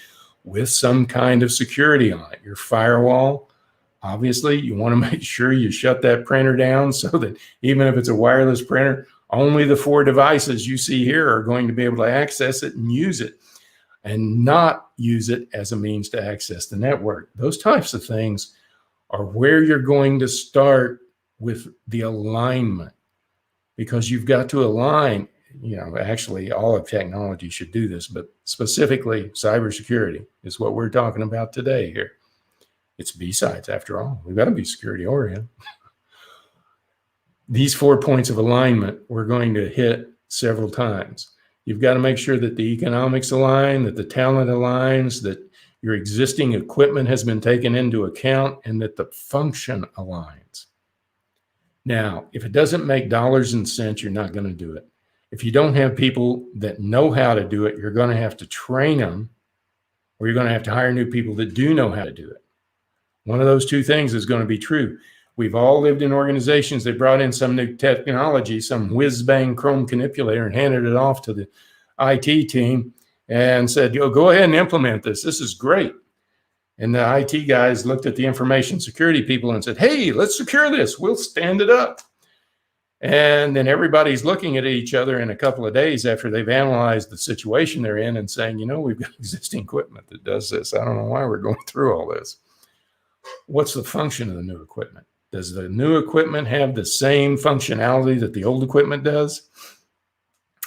Speaker 14: with some kind of security on it. Your firewall, obviously, you want to make sure you shut that printer down so that even if it's a wireless printer, only the 4 devices you see here are going to be able to access it and use it, and not use it as a means to access the network. Those types of things are where you're going to start with the alignment, because you've got to align. Actually all of technology should do this, but specifically cybersecurity is what we're talking about today here. It's BSides after all. We've got to be security oriented. These 4 points of alignment we're going to hit several times. You've got to make sure that the economics align, that the talent aligns, that your existing equipment has been taken into account, and that the function aligns. Now, if it doesn't make dollars and cents, you're not going to do it. If you don't have people that know how to do it, you're going to have to train them, or you're going to have to hire new people that do know how to do it. One of those 2 things is going to be true. We've all lived in organizations that brought in some new technology, some whiz-bang Chrome manipulator, and handed it off to the IT team and said, go ahead and implement this. This is great. And the IT guys looked at the information security people and said, hey, let's secure this. We'll stand it up. And then everybody's looking at each other in a couple of days after they've analyzed the situation they're in and saying, we've got existing equipment that does this. I don't know why we're going through all this. What's the function of the new equipment? Does the new equipment have the same functionality that the old equipment does?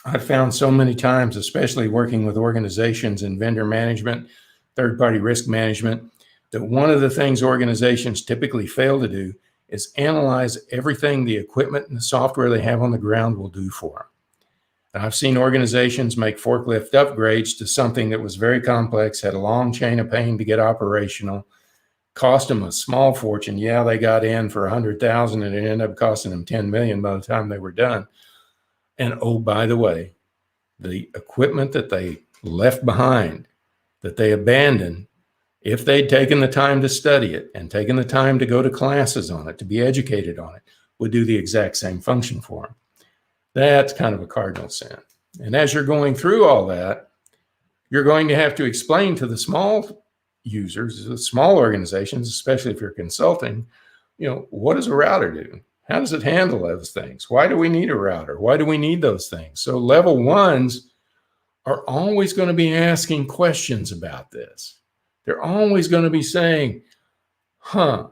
Speaker 14: I've found so many times, especially working with organizations in vendor management, third-party risk management, that one of the things organizations typically fail to do is analyze everything the equipment and the software they have on the ground will do for them. And I've seen organizations make forklift upgrades to something that was very complex, had a long chain of pain to get operational, cost them a small fortune. Yeah, they got in for $100,000 and it ended up costing them $10 million by the time they were done. And oh, by the way, the equipment that they left behind, that they abandoned, if they'd taken the time to study it and taken the time to go to classes on it, to be educated on it, would do the exact same function for them. That's kind of a cardinal sin. And as you're going through all that, you're going to have to explain to the small users, the small organizations, especially if you're consulting, what does a router do? How does it handle those things? Why do we need a router? Why do we need those things? So level ones are always going to be asking questions about this. They're always going to be saying, the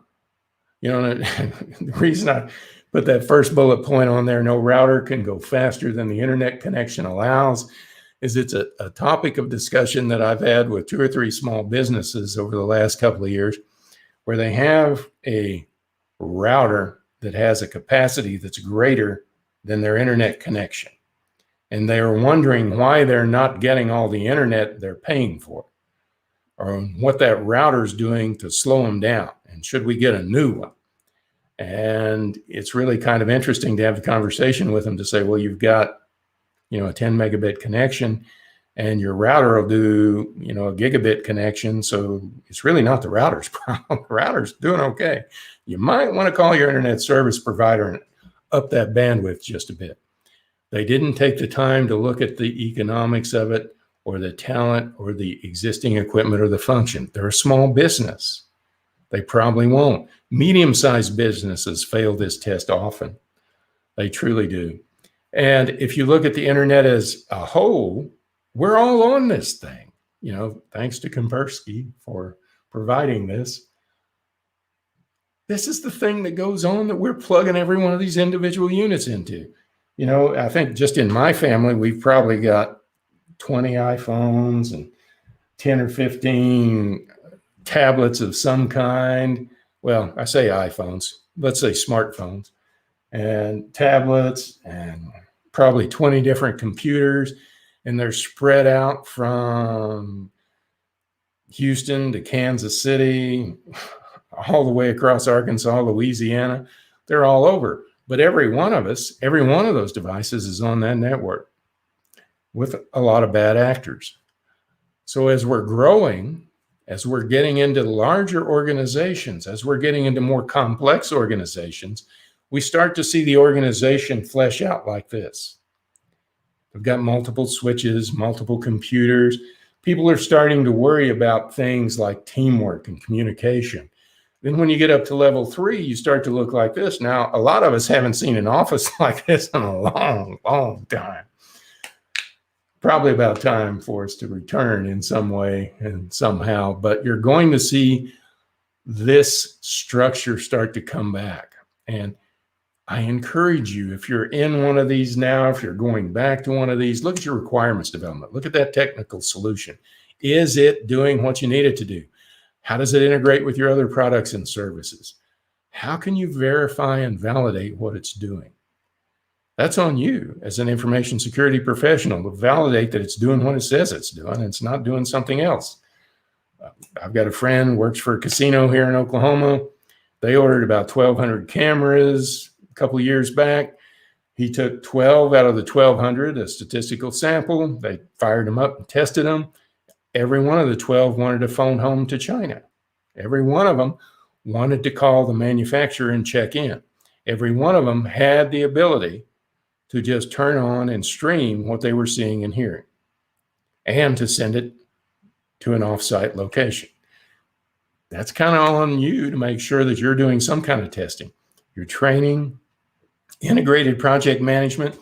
Speaker 14: reason I put that first bullet point on there, no router can go faster than the internet connection allows, is it's a topic of discussion that I've had with 2 or 3 small businesses over the last couple of years, where they have a router that has a capacity that's greater than their internet connection. And they are wondering why they're not getting all the internet they're paying for, or what that router is doing to slow them down, and should we get a new one? And it's really kind of interesting to have the conversation with them to say, well, you've got, a 10 megabit connection and your router will do, a gigabit connection. So it's really not the router's problem. The router's doing okay. You might want to call your internet service provider and up that bandwidth just a bit. They didn't take the time to look at the economics of it, or the talent, or the existing equipment, or the function. They're a small business. They probably won't. Medium-sized businesses fail this test often. They truly do. And if you look at the internet as a whole, we're all on this thing. Thanks to Kaspersky for providing this. This is the thing that goes on that we're plugging every one of these individual units into. I think just in my family, we've probably got 20 iPhones and 10 or 15 tablets of some kind. Well, I say iPhones, let's say smartphones and tablets, and probably 20 different computers. And they're spread out from Houston to Kansas City, all the way across Arkansas, Louisiana. They're all over. But every one of those devices is on that network with a lot of bad actors. So as we're growing, as we're getting into larger organizations, as we're getting into more complex organizations, we start to see the organization flesh out like this. We've got multiple switches, multiple computers. People are starting to worry about things like teamwork and communication. Then when you get up to level 3, you start to look like this. Now, a lot of us haven't seen an office like this in a long, long time. Probably about time for us to return in some way and somehow, but you're going to see this structure start to come back. And I encourage you, if you're in one of these now, if you're going back to one of these, look at your requirements development. Look at that technical solution. Is it doing what you need it to do? How does it integrate with your other products and services? How can you verify and validate what it's doing? That's on you as an information security professional to validate that it's doing what it says it's doing and it's not doing something else. I've got a friend who works for a casino here in Oklahoma. They ordered about 1,200 cameras a couple of years back. He took 12 out of the 1,200, a statistical sample. They fired them up and tested them. Every one of the 12 wanted to phone home to China. Every one of them wanted to call the manufacturer and check in. Every one of them had the ability to just turn on and stream what they were seeing and hearing, and to send it to an offsite location. That's kind of on you to make sure that you're doing some kind of testing. You're training, Integrated project management,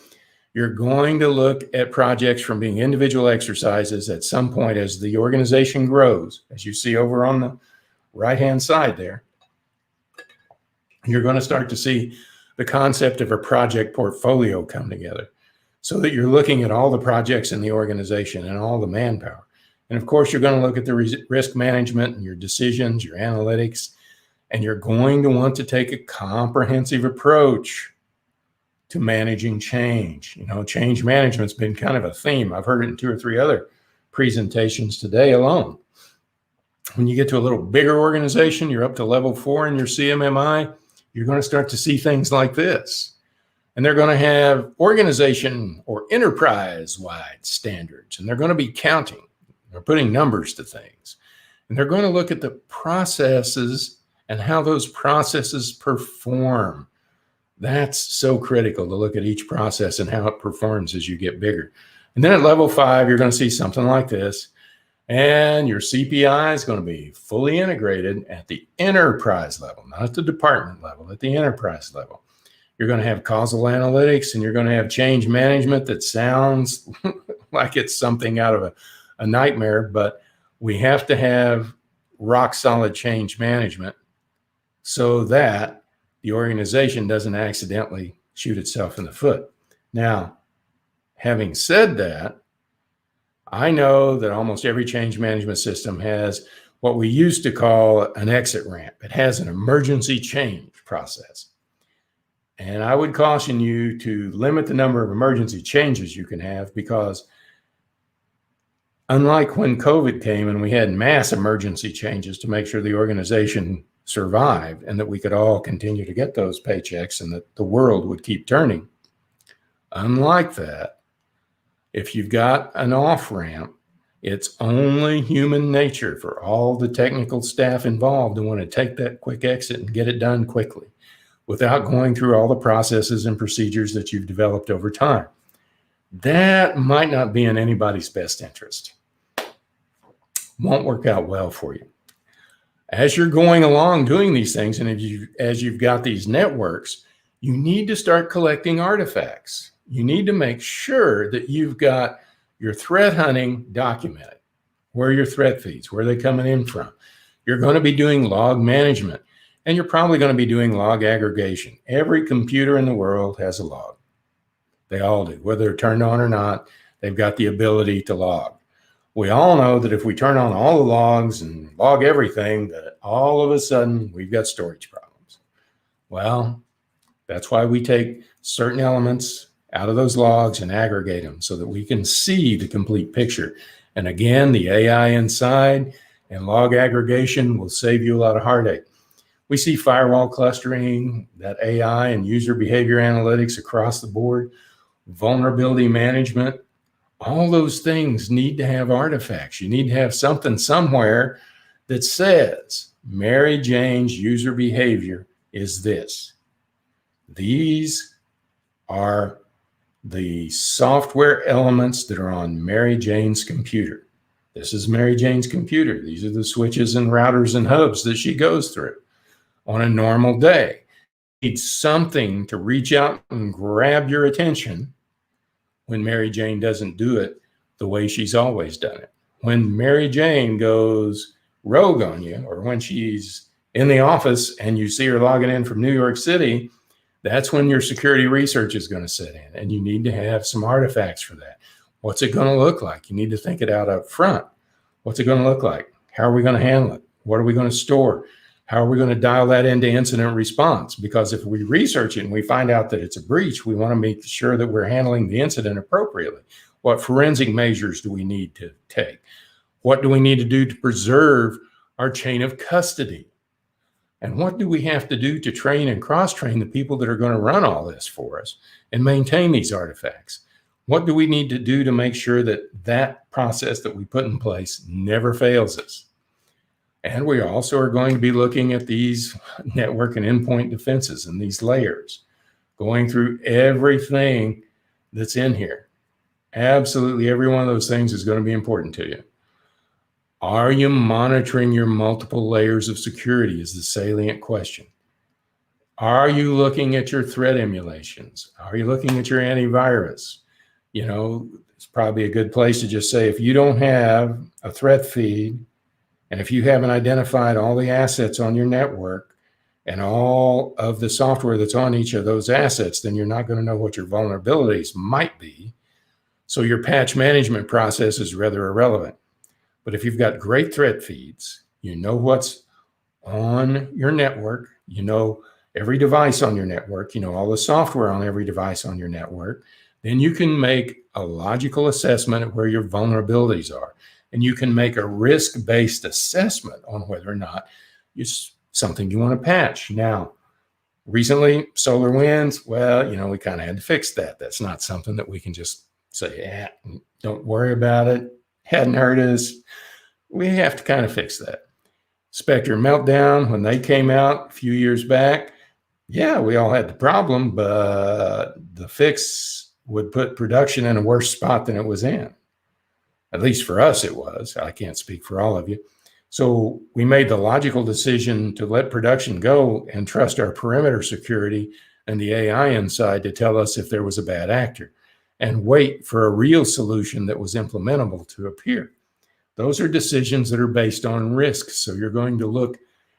Speaker 14: you're going to look at projects from being individual exercises at some point as the organization grows, as you see over on the right-hand side there. You're going to start to see the concept of a project portfolio come together so that you're looking at all the projects in the organization and all the manpower. And of course, you're going to look at the risk management and your decisions, your analytics, and you're going to want to take a comprehensive approach to managing change. You know, change management's been kind of a theme. I've heard it in 2 or 3 other presentations today alone. When you get to a little bigger organization, you're up to level 4 in your CMMI, you're going to start to see things like this. And they're going to have organization or enterprise-wide standards, and they're going to be counting. They're putting numbers to things. And they're going to look at the processes and how those processes perform. That's so critical to look at each process and how it performs as you get bigger. And then at level 5, you're going to see something like this. And your CPI is going to be fully integrated at the enterprise level, not at the department level, at the enterprise level. You're going to have causal analytics, and you're going to have change management that sounds like it's something out of a nightmare, but we have to have rock solid change management so that the organization doesn't accidentally shoot itself in the foot. Now, having said that, I know that almost every change management system has what we used to call an exit ramp. It has an emergency change process. And I would caution you to limit the number of emergency changes you can have, because unlike when COVID came and we had mass emergency changes to make sure the organization survived and that we could all continue to get those paychecks and that the world would keep turning, unlike that, if you've got an off-ramp, it's only human nature for all the technical staff involved to want to take that quick exit and get it done quickly without going through all the processes and procedures that you've developed over time. That might not be in anybody's best interest. Won't work out well for you. As you're going along doing these things, and as you've got these networks, you need to start collecting artifacts. You need to make sure that you've got your threat hunting documented, where are your threat feeds, where are they coming in from. You're going to be doing log management, and you're probably going to be doing log aggregation. Every computer in the world has a log. They all do. Whether they're turned on or not, they've got the ability to log. We all know that if we turn on all the logs and log everything, that all of a sudden we've got storage problems. Well, that's why we take certain elements out of those logs and aggregate them so that we can see the complete picture. And again, the AI inside and log aggregation will save you a lot of heartache. We see firewall clustering, that AI and user behavior analytics across the board, vulnerability management. All those things need to have artifacts. You need to have something somewhere that says Mary Jane's user behavior is this. These are the software elements that are on Mary Jane's computer. This is Mary Jane's computer. These are the switches and routers and hubs that she goes through on a normal day. You need something to reach out and grab your attention when Mary Jane doesn't do it the way she's always done it. When Mary Jane goes rogue on you, or when she's in the office and you see her logging in from New York City, that's when your security research is going to set in, and you need to have some artifacts for that. What's it going to look like? You need to think it out up front. What's it going to look like? How are we going to handle it? What are we going to store? How are we going to dial that into incident response? Because if we research it and we find out that it's a breach, we want to make sure that we're handling the incident appropriately. What forensic measures do we need to take? What do we need to do to preserve our chain of custody? And what do we have to do to train and cross-train the people that are going to run all this for us and maintain these artifacts? What do we need to do to make sure that that process that we put in place never fails us? And we also are going to be looking at these network and endpoint defenses and these layers, going through everything that's in here. Absolutely every one of those things is going to be important to you. Are you monitoring your multiple layers of security is the salient question. Are you looking at your threat emulations? Are you looking at your antivirus? You know, it's probably a good place to just say, if you don't have a threat feed, and if you haven't identified all the assets on your network and all of the software that's on each of those assets, then you're not going to know what your vulnerabilities might be. So your patch management process is rather irrelevant. But if you've got great threat feeds, you know what's on your network, you know every device on your network, you know all the software on every device on your network, then you can make a logical assessment of where your vulnerabilities are. And you can make a risk-based assessment on whether or not it's something you want to patch. Now, recently, SolarWinds, well, you know, we kind of had to fix that. That's not something that we can just say, yeah, don't worry about it. Hadn't hurt us. We have to kind of fix that. Spectre Meltdown, when they came out a few years back, yeah, we all had the problem, but the fix would put production in a worse spot than it was in. At least for us, it was. I can't speak for all of you. So we made the logical decision to let production go and trust our perimeter security and the AI inside to tell us if there was a bad actor and wait for a real solution that was implementable to appear. Those are decisions that are based on risk. So you're going to look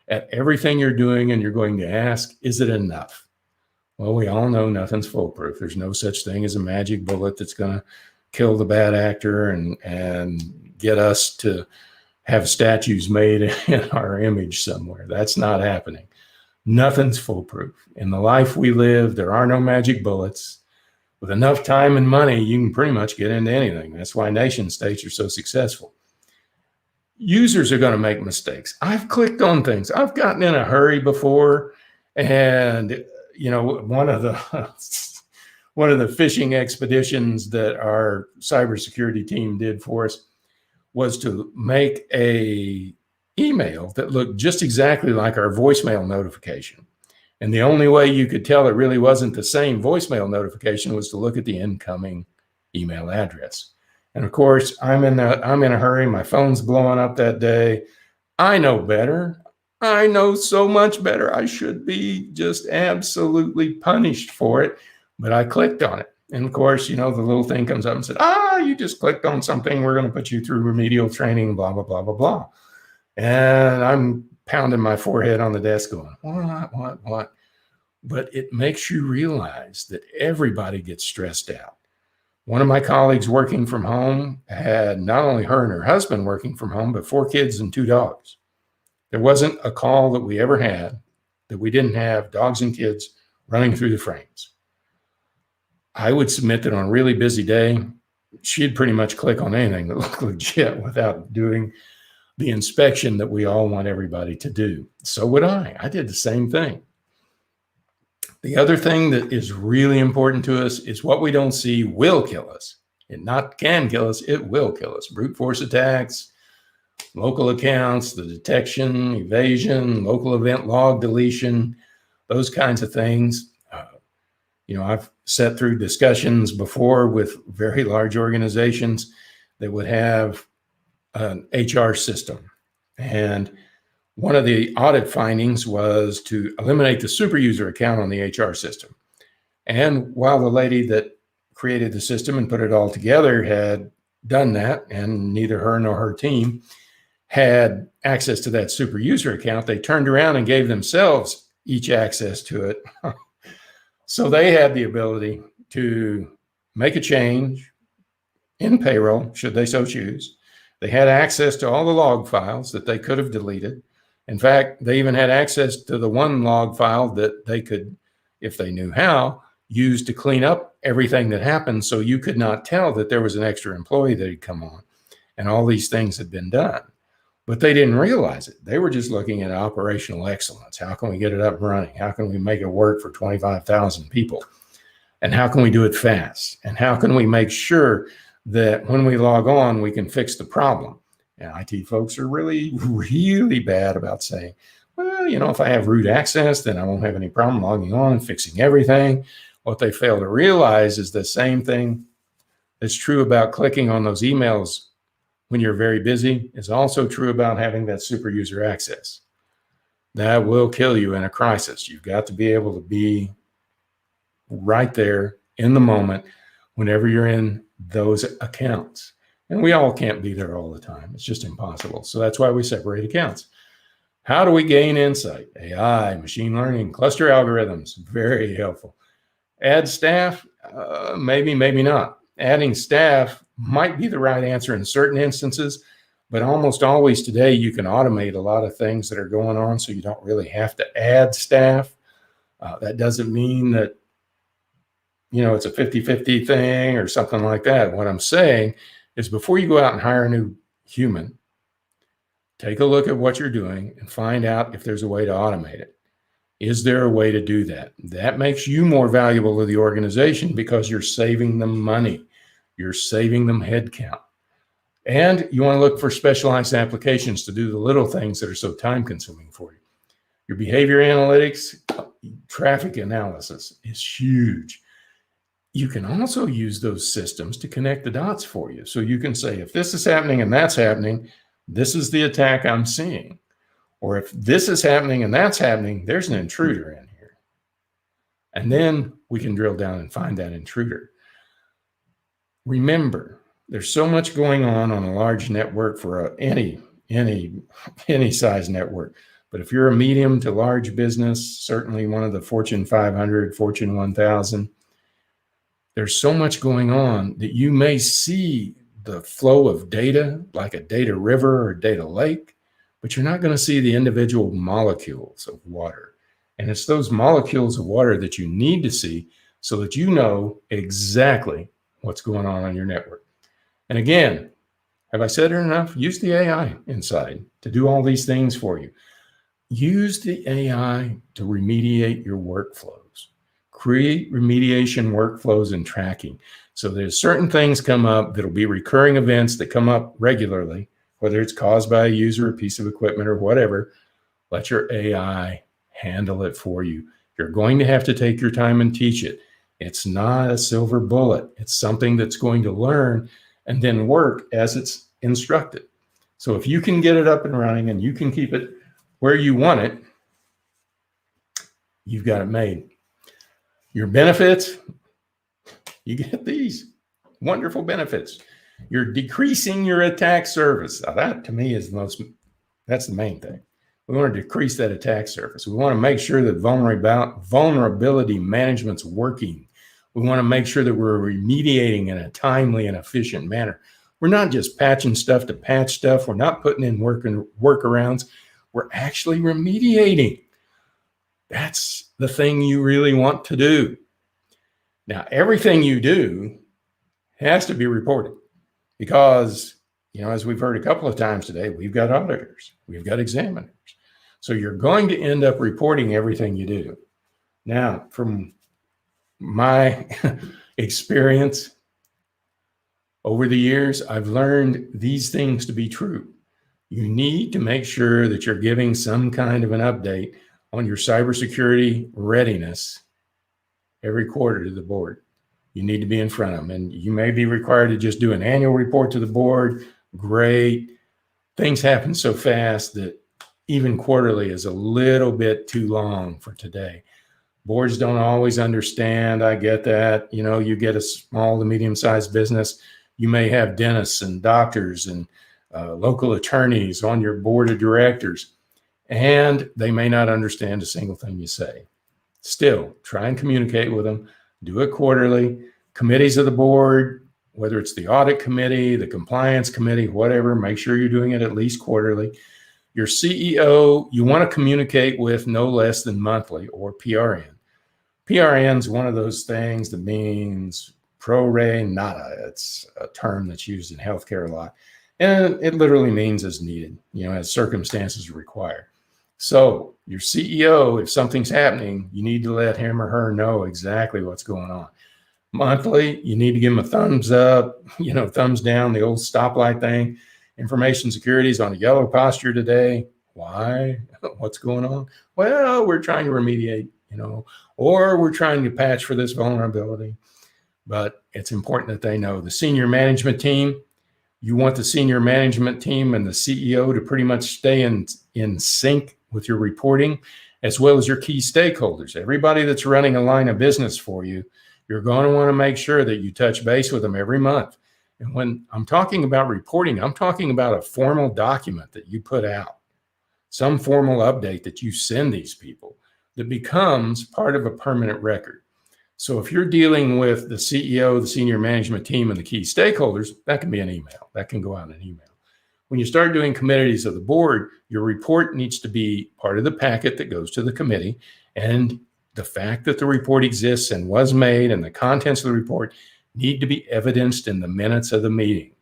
Speaker 14: at everything you're doing and you're going to ask, is it enough? Well, we all know nothing's foolproof. There's no such thing as a magic bullet that's going to kill the bad actor and get us to have statues made in our image somewhere. That's not happening. Nothing's foolproof. In the life we live, there are no magic bullets. With enough time and money, you can pretty much get into anything. That's why nation states are so successful. Users are going to make mistakes. I've clicked on things. I've gotten in a hurry before, and you know, one of the phishing expeditions that our cybersecurity team did for us was to make a email that looked just exactly like our voicemail notification. And the only way you could tell it really wasn't the same voicemail notification was to look at the incoming email address. And of course, I'm in a hurry. My phone's blowing up that day. I know better. I know so much better. I should be just absolutely punished for it. But I clicked on it. And of course, you know, the little thing comes up and said, you just clicked on something. We're going to put you through remedial training, blah, blah, blah, blah, blah. And I'm pounding my forehead on the desk going, what? But it makes you realize that everybody gets stressed out. One of my colleagues working from home had not only her and her husband working from home, but 4 kids and 2 dogs. There wasn't a call that we ever had that we didn't have dogs and kids running through the frames. I would submit that on a really busy day, she'd pretty much click on anything that looked legit without doing the inspection that we all want everybody to do. So would I. I did the same thing. The other thing that is really important to us is what we don't see will kill us. It not can kill us, it will kill us. Brute force attacks, local accounts, the detection, evasion, local event log deletion, those kinds of things. You know, I've sat through discussions before with very large organizations that would have an HR system. And one of the audit findings was to eliminate the super user account on the HR system. And while the lady that created the system and put it all together had done that, and neither her nor her team had access to that super user account, they turned around and gave themselves each access to it. So they had the ability to make a change in payroll, should they so choose. They had access to all the log files that they could have deleted. In fact, they even had access to the one log file that they could, if they knew how, use to clean up everything that happened, so you could not tell that there was an extra employee that had come on. And all these things had been done. But they didn't realize it. They were just looking at operational excellence. How can we get it up and running? How can we make it work for 25,000 people? And how can we do it fast? And how can we make sure that when we log on, we can fix the problem? And IT folks are really, really bad about saying, well, you know, if I have root access, then I won't have any problem logging on and fixing everything. What they fail to realize is the same thing that's true about clicking on those emails when you're very busy is also true about having that super user access. that will kill you in a crisis. You've got to be able to be right there in the moment whenever you're in those accounts. And we all can't be there all the time. It's just impossible. So that's why we separate accounts. How do we gain insight? AI, machine learning, cluster algorithms, very helpful. Add staff, maybe, maybe not. Adding staff might be the right answer in certain instances, but almost always today you can automate a lot of things that are going on, so you don't really have to add staff. That doesn't mean that, you know, it's a 50-50 thing or something like that. What I'm saying is before you go out and hire a new human, take a look at what you're doing and find out if there's a way to automate it. Is there a way to do that? That makes you more valuable to the organization because you're saving them money. You're saving them headcount. And you want to look for specialized applications to do the little things that are so time consuming for you. Your behavior analytics, traffic analysis is huge. You can also use those systems to connect the dots for you. So you can say, if this is happening and that's happening, this is the attack I'm seeing. Or if this is happening and that's happening, there's an intruder in here. And then we can drill down and find that intruder. Remember, there's so much going on a large network for any size network. But if you're a medium to large business, certainly one of the Fortune 500, Fortune 1000, there's so much going on that you may see the flow of data like a data river or data lake, but you're not going to see the individual molecules of water. And it's those molecules of water that you need to see so that you know exactly what's going on your network. And again, have I said it enough? Use the AI inside to do all these things for you. Use the AI to remediate your workflows. Create remediation workflows and tracking. So there's certain things come up that'll be recurring events that come up regularly, whether it's caused by a user, a piece of equipment, or whatever. Let your AI handle it for you. You're going to have to take your time and teach it. It's not a silver bullet. It's something that's going to learn and then work as it's instructed. So if you can get it up and running and you can keep it where you want it, you've got it made. Your benefits, you get these wonderful benefits. You're decreasing your attack surface. Now that to me is that's the main thing. We want to decrease that attack surface. We want to make sure that vulnerability management's working. We want to make sure that we're remediating in a timely and efficient manner. We're not just patching stuff to patch stuff. We're not putting in workarounds. We're actually remediating. That's the thing you really want to do. Now, everything you do has to be reported because, you know, as we've heard a couple of times today, we've got auditors, we've got examiners. So you're going to end up reporting everything you do. Now, from my experience over the years, I've learned these things to be true. You need to make sure that you're giving some kind of an update on your cybersecurity readiness every quarter to the board. You need to be in front of them. And you may be required to just do an annual report to the board. Great. Things happen so fast that even quarterly is a little bit too long for today. Boards don't always understand. I get that. You know, you get a small to medium-sized business. You may have dentists and doctors and local attorneys on your board of directors, and they may not understand a single thing you say. Still, try and communicate with them. Do it quarterly. Committees of the board, whether it's the audit committee, the compliance committee, whatever, make sure you're doing it at least quarterly. Your CEO, you want to communicate with no less than monthly or PRN. PRN is one of those things that means pro re nata. It's a term that's used in healthcare a lot. And it literally means as needed, you know, as circumstances require. So your CEO, if something's happening, you need to let him or her know exactly what's going on. Monthly, you need to give them a thumbs up, you know, thumbs down, the old stoplight thing. Information security is on a yellow posture today. Why? What's going on? Well, we're trying to remediate, you know, or we're trying to patch for this vulnerability. But it's important that they know. The senior management team, you want the senior management team and the CEO to pretty much stay in sync with your reporting, as well as your key stakeholders. Everybody that's running a line of business for you, you're going to want to make sure that you touch base with them every month. And when I'm talking about reporting, I'm talking about a formal document that you put out, some formal update that you send these people that becomes part of a permanent record. So if you're dealing with the CEO, the senior management team, and the key stakeholders, that can be an email. That can go out in an email. When you start doing committees of the board, your report needs to be part of the packet that goes to the committee. And the fact that the report exists and was made and the contents of the report need to be evidenced in the minutes of the meeting.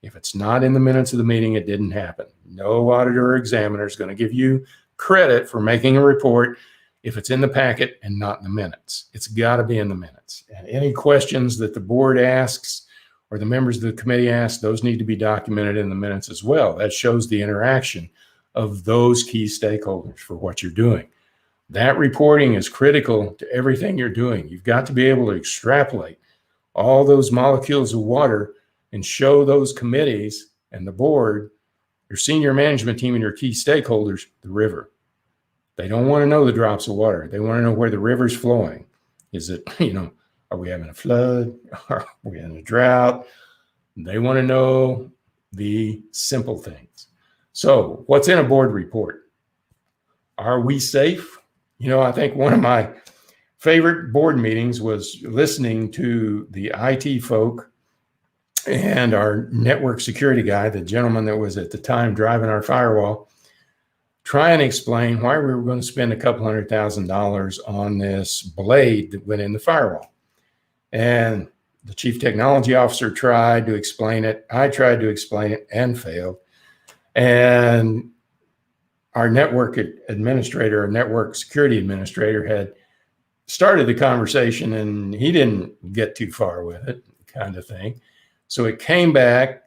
Speaker 14: If it's not in the minutes of the meeting, it didn't happen. No auditor or examiner is going to give you credit for making a report if it's in the packet and not in the minutes. It's got to be in the minutes. And any questions that the board asks or the members of the committee ask, those need to be documented in the minutes as well. That shows the interaction of those key stakeholders for what you're doing. That reporting is critical to everything you're doing. You've got to be able to extrapolate all those molecules of water and show those committees and the board, your senior management team and your key stakeholders, the river. They don't want to know the drops of water. They want to know where the river's flowing. Is it, are we having a flood? Are we in a drought? They want to know the simple things. So what's in a board report? Are we safe? I think one of my favorite board meetings was listening to the IT folk and our network security guy, the gentleman that was at the time driving our firewall, try and explain why we were going to spend a couple $100,000 on this blade that went in the firewall. And the chief technology officer tried to explain it. I tried to explain it and failed. And our network administrator, or network security administrator, had started the conversation and he didn't get too far with it, kind of thing. So it came back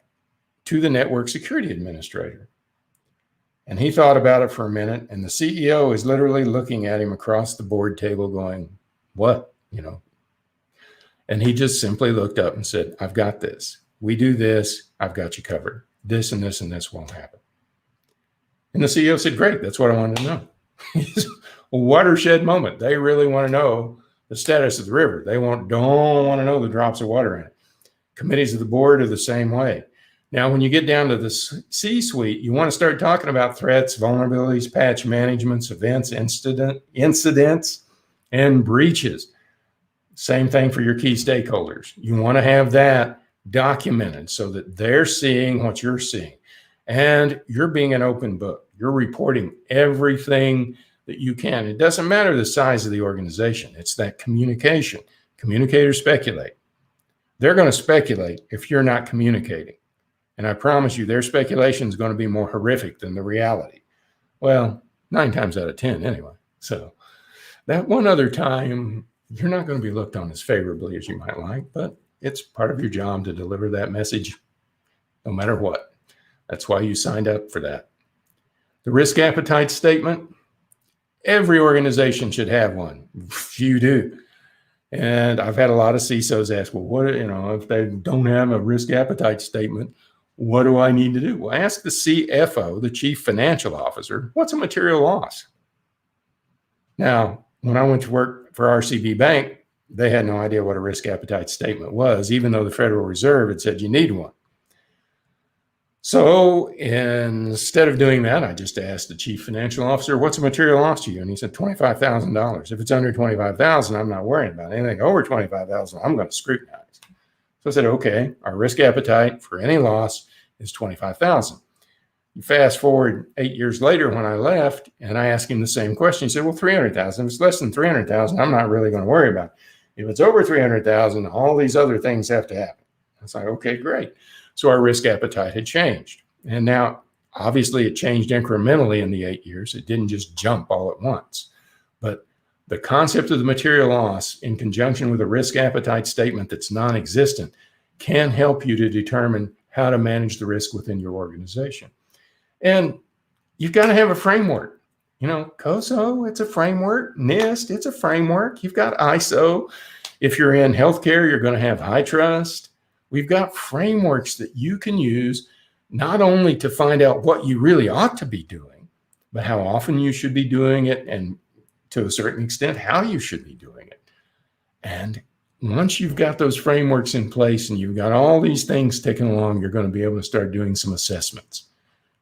Speaker 14: to the network security administrator. And he thought about it for a minute, and the CEO is literally looking at him across the board table going, what? And he just simply looked up and said, I've got this. We do this. I've got you covered. This and this and this won't happen. And the CEO said, great. That's what I wanted to know. A watershed moment. They really want to know the status of the river. They don't want to know the drops of water in it. Committees of the board are the same way. Now, when you get down to the C-suite, you want to start talking about threats, vulnerabilities, patch managements, events, incidents, and breaches. Same thing for your key stakeholders. You want to have that documented so that they're seeing what you're seeing. And you're being an open book. You're reporting everything that you can. It doesn't matter the size of the organization. It's that communication. Communicators speculate. They're going to speculate if you're not communicating. And I promise you, their speculation is going to be more horrific than the reality. Well, 9 times out of 10 anyway. So that one other time, you're not going to be looked on as favorably as you might like, but it's part of your job to deliver that message no matter what. That's why you signed up for that. The risk appetite statement, every organization should have one. You do. And I've had a lot of CISOs ask, well, what, if they don't have a risk appetite statement, what do I need to do? Well, ask the CFO, the chief financial officer, what's a material loss? Now, when I went to work for RCB Bank, they had no idea what a risk appetite statement was, even though the Federal Reserve had said you need one. So instead of doing that, I just asked the chief financial officer, what's a material loss to you? And he said, $25,000. If it's under $25,000, I'm not worrying about it. Anything over $25,000, I'm going to scrutinize. So I said, okay, our risk appetite for any loss is $25,000. You fast forward 8 years later when I left and I asked him the same question. He said, well, $300,000. If it's less than $300,000, I'm not really going to worry about it. If it's over $300,000, all these other things have to happen. I was like, okay, great. So our risk appetite had changed. And now, obviously, it changed incrementally in the 8 years. It didn't just jump all at once. But the concept of the material loss in conjunction with a risk appetite statement that's non-existent can help you to determine how to manage the risk within your organization. And you've got to have a framework. COSO, it's a framework. NIST, it's a framework. You've got ISO. If you're in healthcare, you're going to have high trust. We've got frameworks that you can use not only to find out what you really ought to be doing, but how often you should be doing it, and to a certain extent, how you should be doing it. And once you've got those frameworks in place and you've got all these things ticking along, you're going to be able to start doing some assessments.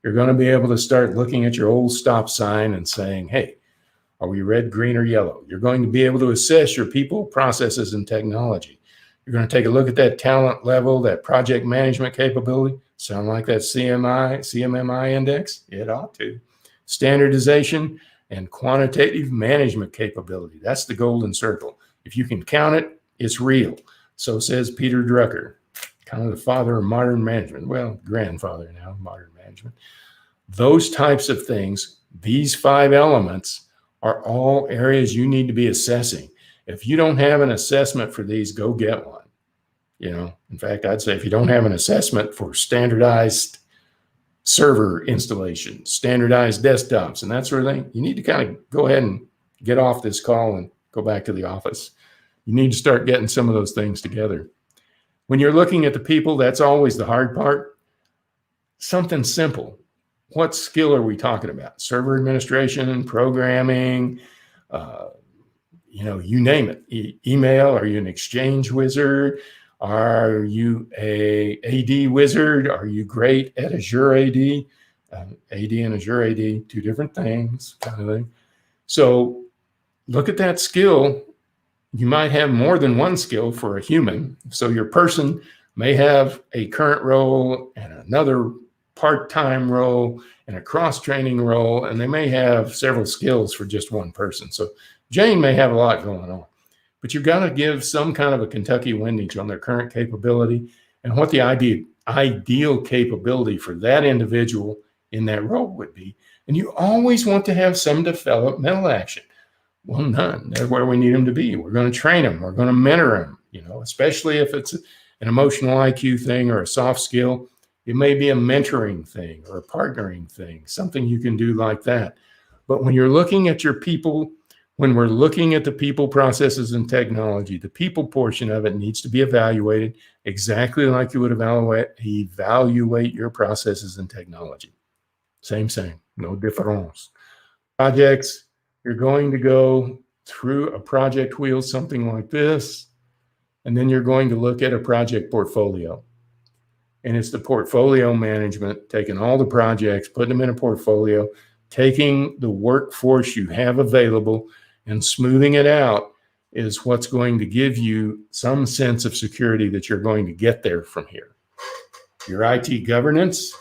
Speaker 14: You're going to be able to start looking at your old stop sign and saying, hey, are we red, green, or yellow? You're going to be able to assess your people, processes, and technology. You're going to take a look at that talent level, that project management capability. Sound like that CMMI index? It ought to. Standardization and quantitative management capability. That's the golden circle. If you can count it, it's real. So says Peter Drucker, kind of the father of modern management. Well, grandfather now of modern management. Those types of things, these 5 elements, are all areas you need to be assessing. If you don't have an assessment for these, go get one. You know, in fact, I'd say if you don't have an assessment for standardized server installation, standardized desktops, and that sort of thing, you need to kind of go ahead and get off this call and go back to the office. You need to start getting some of those things together. When you're looking at the people, that's always the hard part. Something simple. What skill are we talking about? Server administration, programming, you name it. Email, are you an Exchange wizard? Are you a AD wizard? Are you great at Azure AD? AD and Azure AD, 2 different things, kind of thing. So look at that skill. You might have more than one skill for a human. So your person may have a current role and another part-time role and a cross-training role, and they may have several skills for just one person. So Jane may have a lot going on, but you've got to give some kind of a Kentucky windage on their current capability and what the ideal capability for that individual in that role would be. And you always want to have some developmental action. Well, none. They're where we need them to be. We're going to train them. We're going to mentor them, especially if it's an emotional IQ thing or a soft skill. It may be a mentoring thing or a partnering thing, something you can do like that. But when you're looking at your people, when we're looking at the people, processes, and technology, the people portion of it needs to be evaluated exactly like you would evaluate your processes and technology. Same, no difference. Projects, you're going to go through a project wheel, something like this, and then you're going to look at a project portfolio. And it's the portfolio management, taking all the projects, putting them in a portfolio, taking the workforce you have available and smoothing it out is what's going to give you some sense of security that you're going to get there from here. Your IT governance,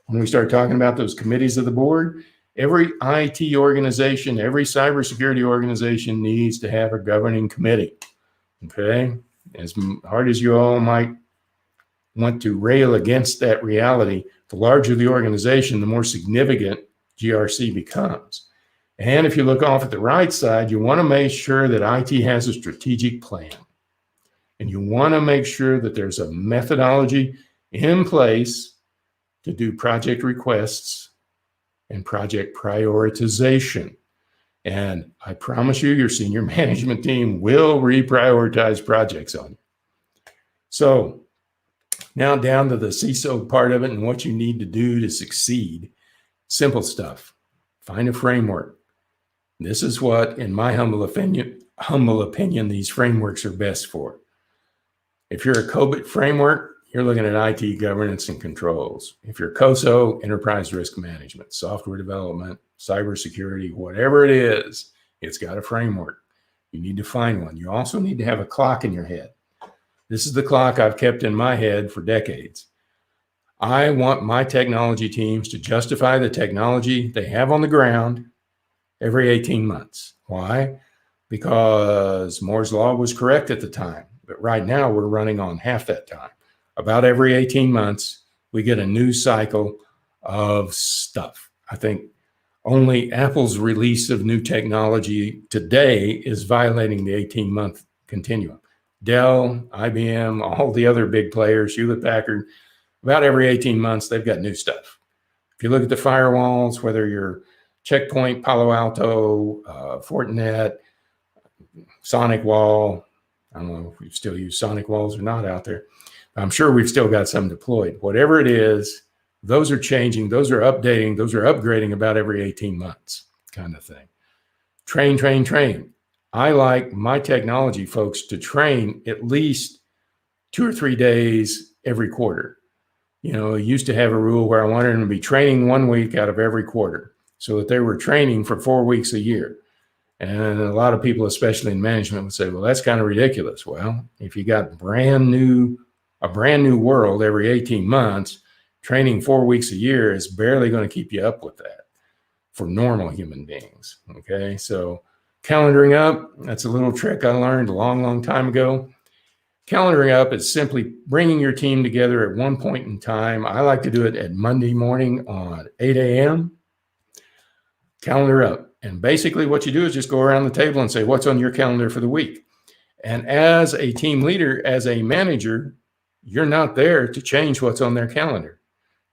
Speaker 14: when we start talking about those committees of the board, every IT organization, every cybersecurity organization needs to have a governing committee. Okay? As hard as you all might want to rail against that reality, the larger the organization, the more significant GRC becomes. And if you look off at the right side, you want to make sure that IT has a strategic plan. And you want to make sure that there's a methodology in place to do project requests and project prioritization. And I promise you, your senior management team will reprioritize projects on you. So now down to the CISO part of it and what you need to do to succeed. Simple stuff. Find a framework. This is what, in my humble opinion, these frameworks are best for. If you're a COBIT framework, you're looking at IT governance and controls. If you're COSO, enterprise risk management, software development, cybersecurity, whatever it is, it's got a framework. You need to find one. You also need to have a clock in your head. This is the clock I've kept in my head for decades. I want my technology teams to justify the technology they have on the ground every 18 months. Why? Because Moore's Law was correct at the time, but right now we're running on half that time. About every 18 months, we get a new cycle of stuff. I think only Apple's release of new technology today is violating the 18-month continuum. Dell, IBM, all the other big players, Hewlett-Packard, about every 18 months, they've got new stuff. If you look at the firewalls, whether you're Checkpoint, Palo Alto, Fortinet, Sonic Wall, I don't know if we still use Sonic Walls or not out there. I'm sure we've still got some deployed. Whatever it is, Those are changing, those are updating, those are upgrading about every 18 months kind of thing. Train, train, train. I like my technology folks to train at least 2 or 3 days every quarter. You know, I used to have a rule where I wanted them to be training 1 week out of every quarter so that they were training for 4 weeks a year. And a lot of people, especially in management, would say, well, that's kind of ridiculous. Well, if you got a brand new world every 18 months, training 4 weeks a year is barely going to keep you up with that for normal human beings. Okay. So calendaring up, that's a little trick I learned a long, long time ago. Calendaring up is simply bringing your team together at one point in time. I like to do it at Monday morning on 8 a.m. Calendar up. And basically what you do is just go around the table and say, what's on your calendar for the week? And as a team leader, as a manager, you're not there to change what's on their calendar.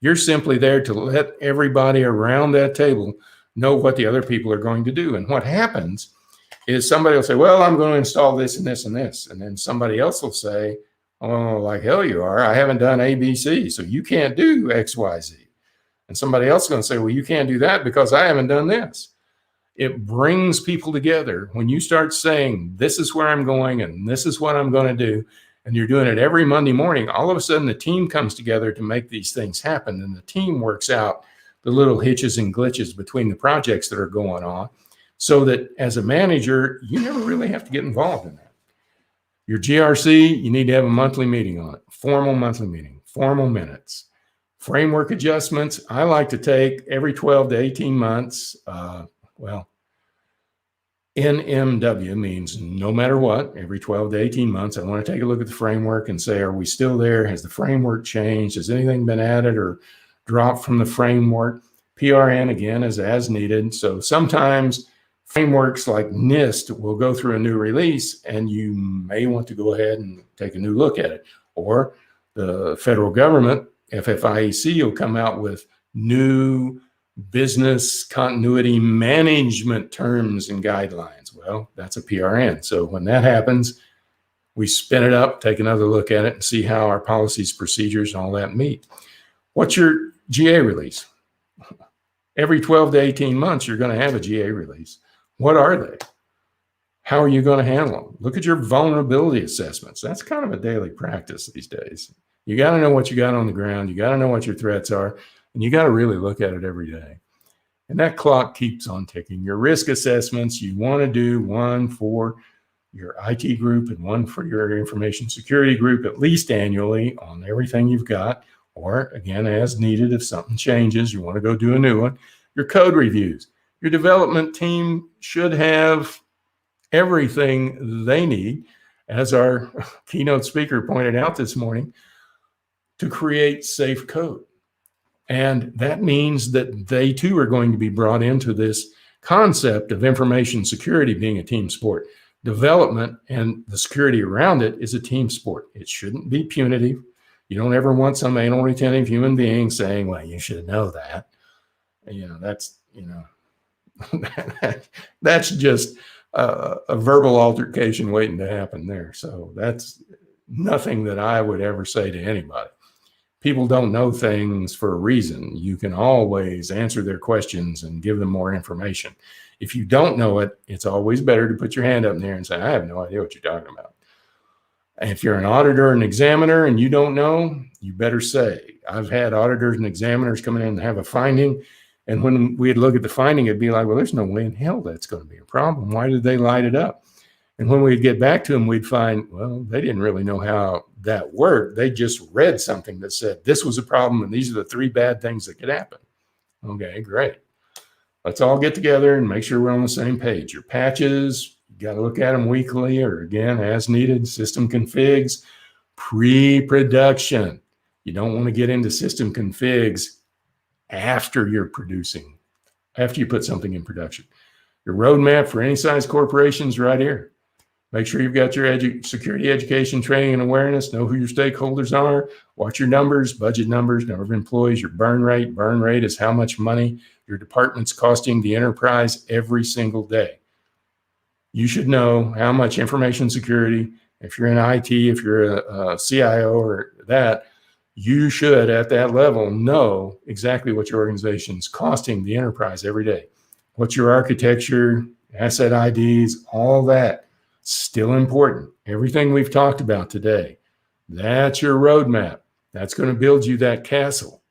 Speaker 14: You're simply there to let everybody around that table know what the other people are going to do. And what happens is somebody will say, well, I'm going to install this and this and this. And then somebody else will say, oh, like hell you are. I haven't done ABC, so you can't do X, Y, Z. And somebody else is going to say, well, you can't do that because I haven't done this. It brings people together. When you start saying, this is where I'm going and this is what I'm going to do, and you're doing it every Monday morning, all of a sudden the team comes together to make these things happen. And the team works out the little hitches and glitches between the projects that are going on, so that as a manager, you never really have to get involved in that. Your GRC, you need to have a monthly meeting on it, formal monthly meeting, formal minutes. Framework adjustments, I like to take every 12 to 18 months. NMW means no matter what, every 12 to 18 months, I want to take a look at the framework and say, are we still there? Has the framework changed? Has anything been added or dropped from the framework? PRN, again, is as needed. So sometimes frameworks like NIST will go through a new release and you may want to go ahead and take a new look at it. Or the federal government, FFIEC, will come out with new business continuity management terms and guidelines. Well, that's a PRN. So when that happens, we spin it up, take another look at it, and see how our policies, procedures, and all that meet. What's your GA release? Every 12 to 18 months, you're going to have a GA release. What are they? How are you going to handle them? Look at your vulnerability assessments. That's kind of a daily practice these days. You got to know what you got on the ground. You got to know what your threats are. And you got to really look at it every day. And that clock keeps on ticking. Your risk assessments, you want to do one for your IT group and one for your information security group, at least annually, on everything you've got. Or again, as needed, if something changes, you want to go do a new one. Your code reviews. Your development team should have everything they need, as our keynote speaker pointed out this morning, to create safe code. And that means that they too are going to be brought into this concept of information security being a team sport. Development and the security around it is a team sport. It shouldn't be punitive. You don't ever want some anal retentive human being saying, well, you should know that. That's just a verbal altercation waiting to happen there. So that's nothing that I would ever say to anybody. People don't know things for a reason. You can always answer their questions and give them more information. If you don't know it, it's always better to put your hand up in there and say, I have no idea what you're talking about. And if you're an auditor or an examiner and you don't know, you better say. I've had auditors and examiners come in and have a finding. And when we'd look at the finding, it'd be like, well, there's no way in hell that's going to be a problem. Why did they light it up? And when we'd get back to them, we'd find, well, they didn't really know how that worked. They just read something that said this was a problem and these are the 3 bad things that could happen. Okay, great. Let's all get together and make sure we're on the same page. Your patches, you got to look at them weekly or again, as needed. System configs, pre-production. You don't want to get into system configs after you're producing, after you put something in production. Your roadmap for any size corporations right here. Make sure you've got your security education, training, and awareness. Know who your stakeholders are. Watch your numbers, budget numbers, number of employees, your burn rate. Burn rate is how much money your department's costing the enterprise every single day. You should know how much information security, if you're in IT, if you're a CIO or that, You should, at that level, know exactly what your organization's costing the enterprise every day. What's your architecture, asset IDs, all that. Still important. Everything we've talked about today, that's your roadmap. That's going to build you that castle.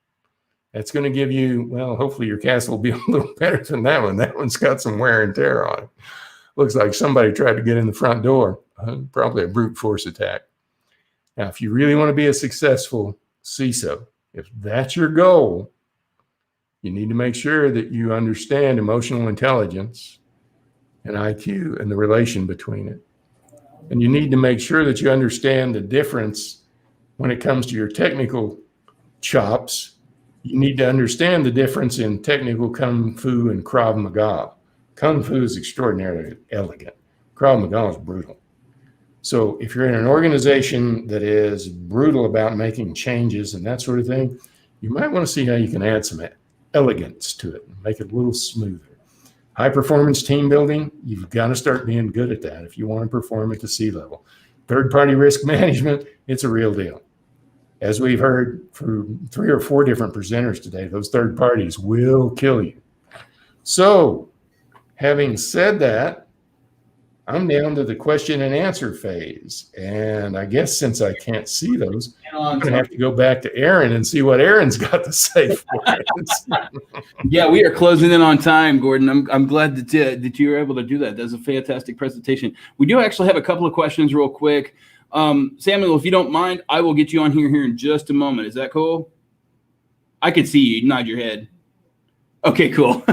Speaker 14: That's going to give you, well, hopefully your castle will be a little better than that one. That one's got some wear and tear on it. Looks like somebody tried to get in the front door. Probably a brute force attack. Now, if you really want to be a successful CISO, if that's your goal, you need to make sure that you understand emotional intelligence and IQ and the relation between it. And you need to make sure that you understand the difference when it comes to your technical chops. You need to understand the difference in technical Kung Fu and Krav Maga. Kung Fu is extraordinarily elegant. Krav Maga is brutal. So if you're in an organization that is brutal about making changes and that sort of thing, you might want to see how you can add some elegance to it and make it a little smoother. High performance team building, you've got to start being good at that if you want to perform at the C level. Third-party risk management, it's a real deal. As we've heard from 3 or 4 different presenters today, those third parties will kill you. So, having said that, I'm down to the question and answer phase. And I guess since I can't see those, I'm going to have to go back to Aaron and see what Aaron's got to say for us.
Speaker 1: Yeah, we are closing in on time, Gordon. I'm glad that you were able to do that. That's a fantastic presentation. We do actually have a couple of questions real quick. Samuel, if you don't mind, I will get you on here in just a moment. Is that cool? I can see you nod your head. Okay, cool.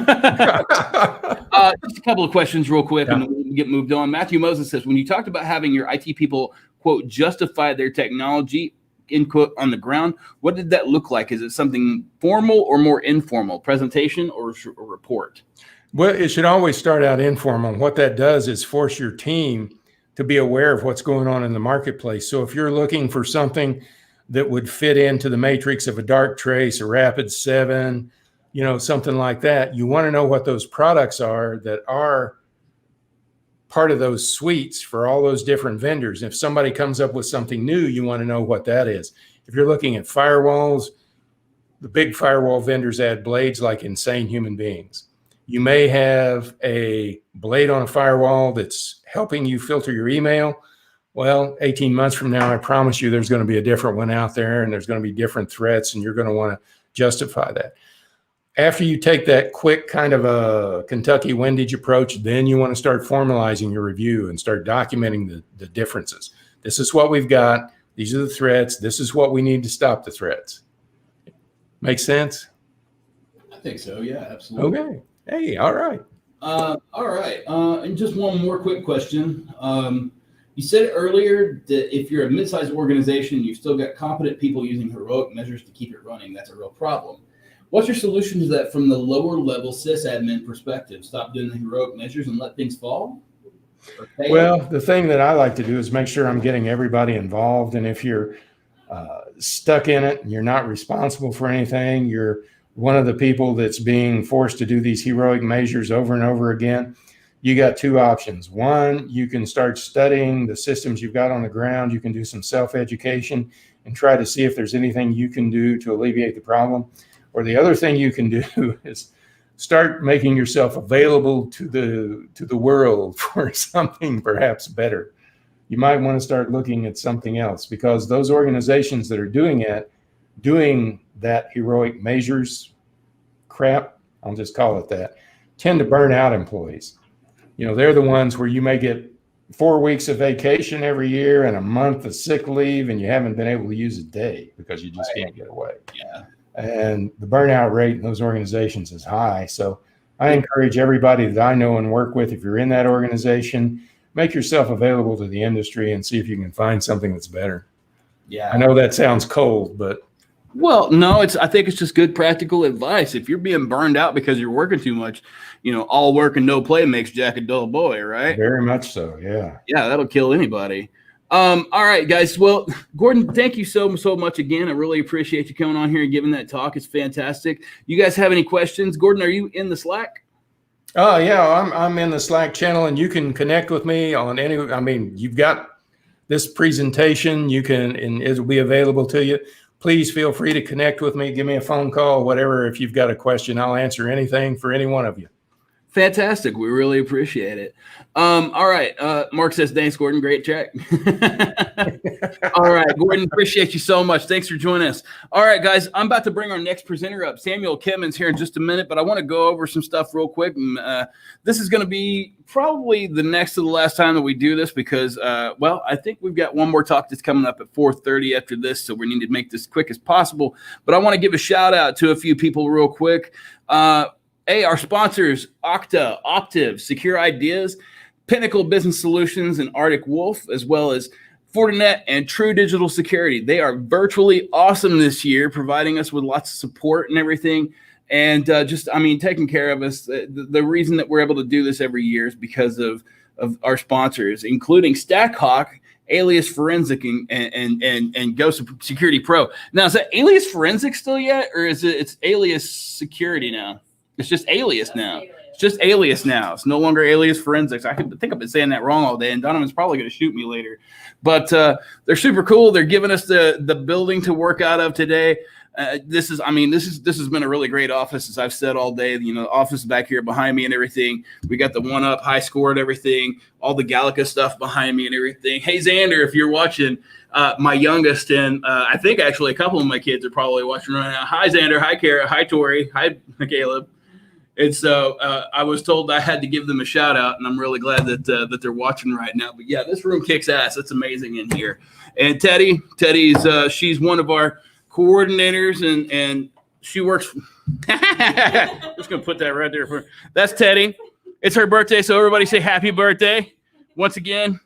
Speaker 1: Just a couple of questions real quick, and then we'll get moved on. Matthew Moses says, when you talked about having your IT people, quote, justify their technology, end quote, on the ground, what did that look like? Is it something formal or more informal? Presentation or a report?
Speaker 14: Well, it should always start out informal. What that does is force your team to be aware of what's going on in the marketplace. So if you're looking for something that would fit into the matrix of a Darktrace, a Rapid7, you know, something like that, you want to know what those products are that are part of those suites for all those different vendors. If somebody comes up with something new, you want to know what that is. If you're looking at firewalls, the big firewall vendors add blades like insane human beings. You may have a blade on a firewall that's helping you filter your email. Well, 18 months from now, I promise you there's going to be a different one out there, and there's going to be different threats, and you're going to want to justify that. After you take that quick kind of a Kentucky windage approach, then you want to start formalizing your review and start documenting the differences. This is what we've got. These are the threats. This is what we need to stop the threats. Make sense?
Speaker 1: I think so. Yeah, absolutely.
Speaker 14: Okay. Hey, all right.
Speaker 1: All right. And just one more quick question. You said earlier that if you're a mid-sized organization, you've still got competent people using heroic measures to keep it running. That's a real problem. What's your solution to that from the lower level sysadmin perspective? Stop doing the heroic measures and let things fall?
Speaker 14: Well, the thing that I like to do is make sure I'm getting everybody involved. And if you're stuck in it and you're not responsible for anything, you're one of the people that's being forced to do these heroic measures over and over again, you got 2 options. One, you can start studying the systems you've got on the ground. You can do some self-education and try to see if there's anything you can do to alleviate the problem. Or the other thing you can do is start making yourself available to the world for something perhaps better. You might want to start looking at something else, because those organizations that are doing that heroic measures crap, I'll just call it that, tend to burn out employees. You know, they're the ones where you may get 4 weeks of vacation every year and a month of sick leave, and you haven't been able to use a day because you just can't get away.
Speaker 1: Yeah.
Speaker 14: And the burnout rate in those organizations is high. So I encourage everybody that I know and work with, if you're in that organization, make yourself available to the industry and see if you can find something that's better.
Speaker 1: Yeah.
Speaker 14: I know that sounds cold, but.
Speaker 1: Well, no, I think it's just good practical advice. If you're being burned out because you're working too much, you know, all work and no play makes Jack a dull boy, right?
Speaker 14: Very much so, yeah.
Speaker 1: Yeah, that'll kill anybody. All right, guys. Well, Gordon, thank you so much again. I really appreciate you coming on here and giving that talk. It's fantastic. You guys have any questions? Gordon, are you in the Slack?
Speaker 14: Oh, yeah, I'm in the Slack channel, and you can connect with me on you've got this presentation, and it'll be available to you. please feel free to connect with me. Give me a phone call, whatever. If you've got a question, I'll answer anything for any one of you.
Speaker 1: Fantastic. We really appreciate it. All right. Mark says, thanks, Gordon. Great check. All right, Gordon, appreciate you so much. Thanks for joining us. All right, guys, I'm about to bring our next presenter up, Samuel Kimmins, here in just a minute, but I want to go over some stuff real quick. And, this is going to be probably the next to the last time that we do this because, well, I think we've got one more talk that's coming up at 4:30 after this, so we need to make this quick as possible. But I want to give a shout out to a few people real quick. Hey, our sponsors, Okta, Optiv, Secure Ideas, Pinnacle Business Solutions, and Arctic Wolf, as well as Fortinet and True Digital Security. They are virtually awesome this year, providing us with lots of support and everything. And taking care of us. The reason that we're able to do this every year is because of our sponsors, including StackHawk, Alias Forensic, and Ghost Security Pro. Now, is that Alias Forensic still yet, or is it's Alias Security now? It's just Alias now. It's just Alias now. It's no longer Alias Forensics. I think I've been saying that wrong all day, and Donovan's probably going to shoot me later. But they're super cool. They're giving us the building to work out of today. This has been a really great office, as I've said all day. You know, the office back here behind me and everything. We got the 1UP high score and everything. All the Gallica stuff behind me and everything. Hey, Xander, if you're watching, my youngest and I think actually a couple of my kids are probably watching right now. Hi, Xander. Hi, Kara. Hi, Tori. Hi, Caleb. And so I was told I had to give them a shout out, and I'm really glad that they're watching right now. But yeah, this room kicks ass. It's amazing in here. And Teddy's she's one of our coordinators, and she works. Just gonna put that right there. That's Teddy. It's her birthday, so everybody say happy birthday. Once again,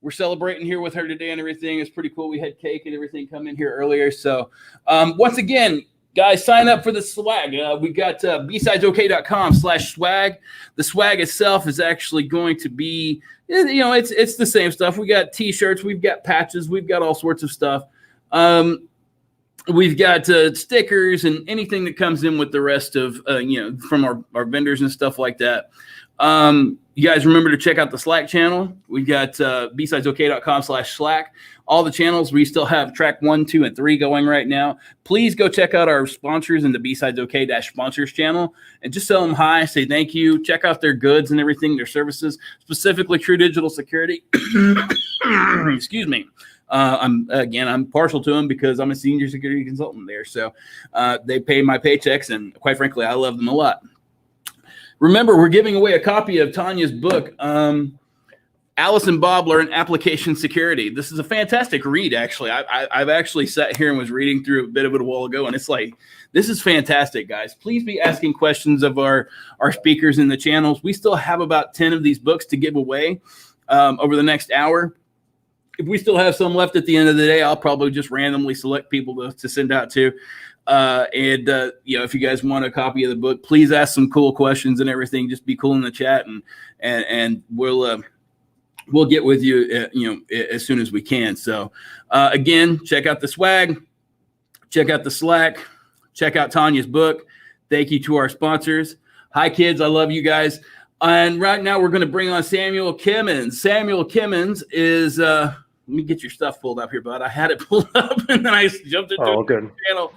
Speaker 1: we're celebrating here with her today and everything. It's pretty cool. We had cake and everything come in here earlier. So once again, guys, sign up for the swag. We got BSidesOK.com/swag. The swag itself is actually going to be, it's the same stuff. We got T-shirts, we've got patches, we've got all sorts of stuff. We've got stickers and anything that comes in with the rest of, from our vendors and stuff like that. You guys remember to check out the Slack channel. We've got BSidesOK.com/Slack. All the channels, we still have track 1, 2, and 3 going right now. Please go check out our sponsors in the BSidesOK-sponsors channel and just tell them hi, say thank you, check out their goods and everything, their services, specifically True Digital Security. Excuse me. I'm partial to them because I'm a senior security consultant there. So they pay my paychecks, and quite frankly, I love them a lot. Remember, we're giving away a copy of Tanya's book, Alice and Bob Learn Application Security. This is a fantastic read, actually. I've actually sat here and was reading through a bit of it a while ago, and it's like, this is fantastic, guys. Please be asking questions of our speakers in the channels. We still have about 10 of these books to give away over the next hour. If we still have some left at the end of the day, I'll probably just randomly select people to send out to. If you guys want a copy of the book, please ask some cool questions and everything. Just be cool in the chat, and we'll get with you, as soon as we can. So, again, check out the swag, check out the Slack, check out Tanya's book. Thank you to our sponsors. Hi, kids. I love you guys. And right now we're going to bring on Samuel Kimmins. Samuel Kimmins is, let me get your stuff pulled up here, bud. I had it pulled up and then I jumped into the channel.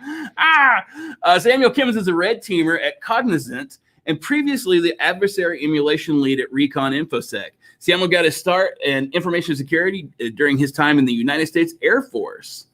Speaker 1: Samuel Kimmins is a red teamer at Cognizant and previously the adversary emulation lead at Recon InfoSec. Samuel got his start in information security during his time in the United States Air Force.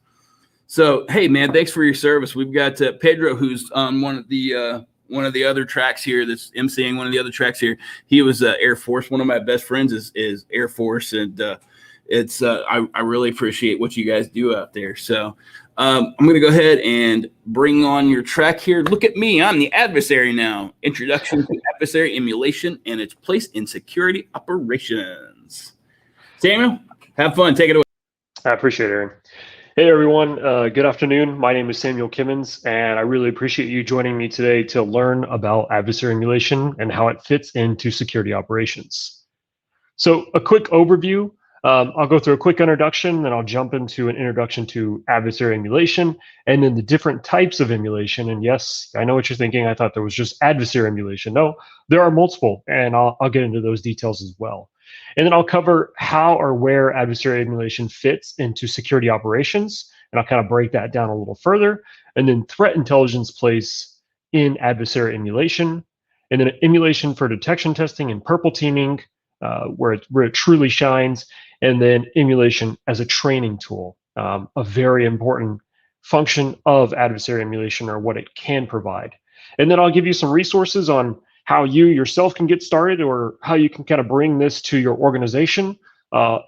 Speaker 1: So, hey, man, thanks for your service. We've got Pedro, who's on one of the other tracks here, that's emceeing one of the other tracks here. He was Air Force. One of my best friends is Air Force, and I really appreciate what you guys do out there. So I'm going to go ahead and bring on your track here. Look at me. I'm the adversary now. Introduction to adversary emulation and its place in security operations. Samuel, have fun. Take it away.
Speaker 15: I appreciate it, Aaron. Hey, everyone. Good afternoon. My name is Samuel Kimmins, and I really appreciate you joining me today to learn about adversary emulation and how it fits into security operations. So a quick overview. I'll go through a quick introduction, then I'll jump into an introduction to adversary emulation, and then the different types of emulation. And yes, I know what you're thinking. I thought there was just adversary emulation. No, there are multiple, and I'll get into those details as well. And then I'll cover how or where adversary emulation fits into security operations. And I'll kind of break that down a little further. And then threat intelligence plays in adversary emulation, and then emulation for detection testing and purple teaming, where it truly shines, and then emulation as a training tool, a very important function of adversary emulation, or what it can provide. And then I'll give you some resources on how you yourself can get started, or how you can kind of bring this to your organization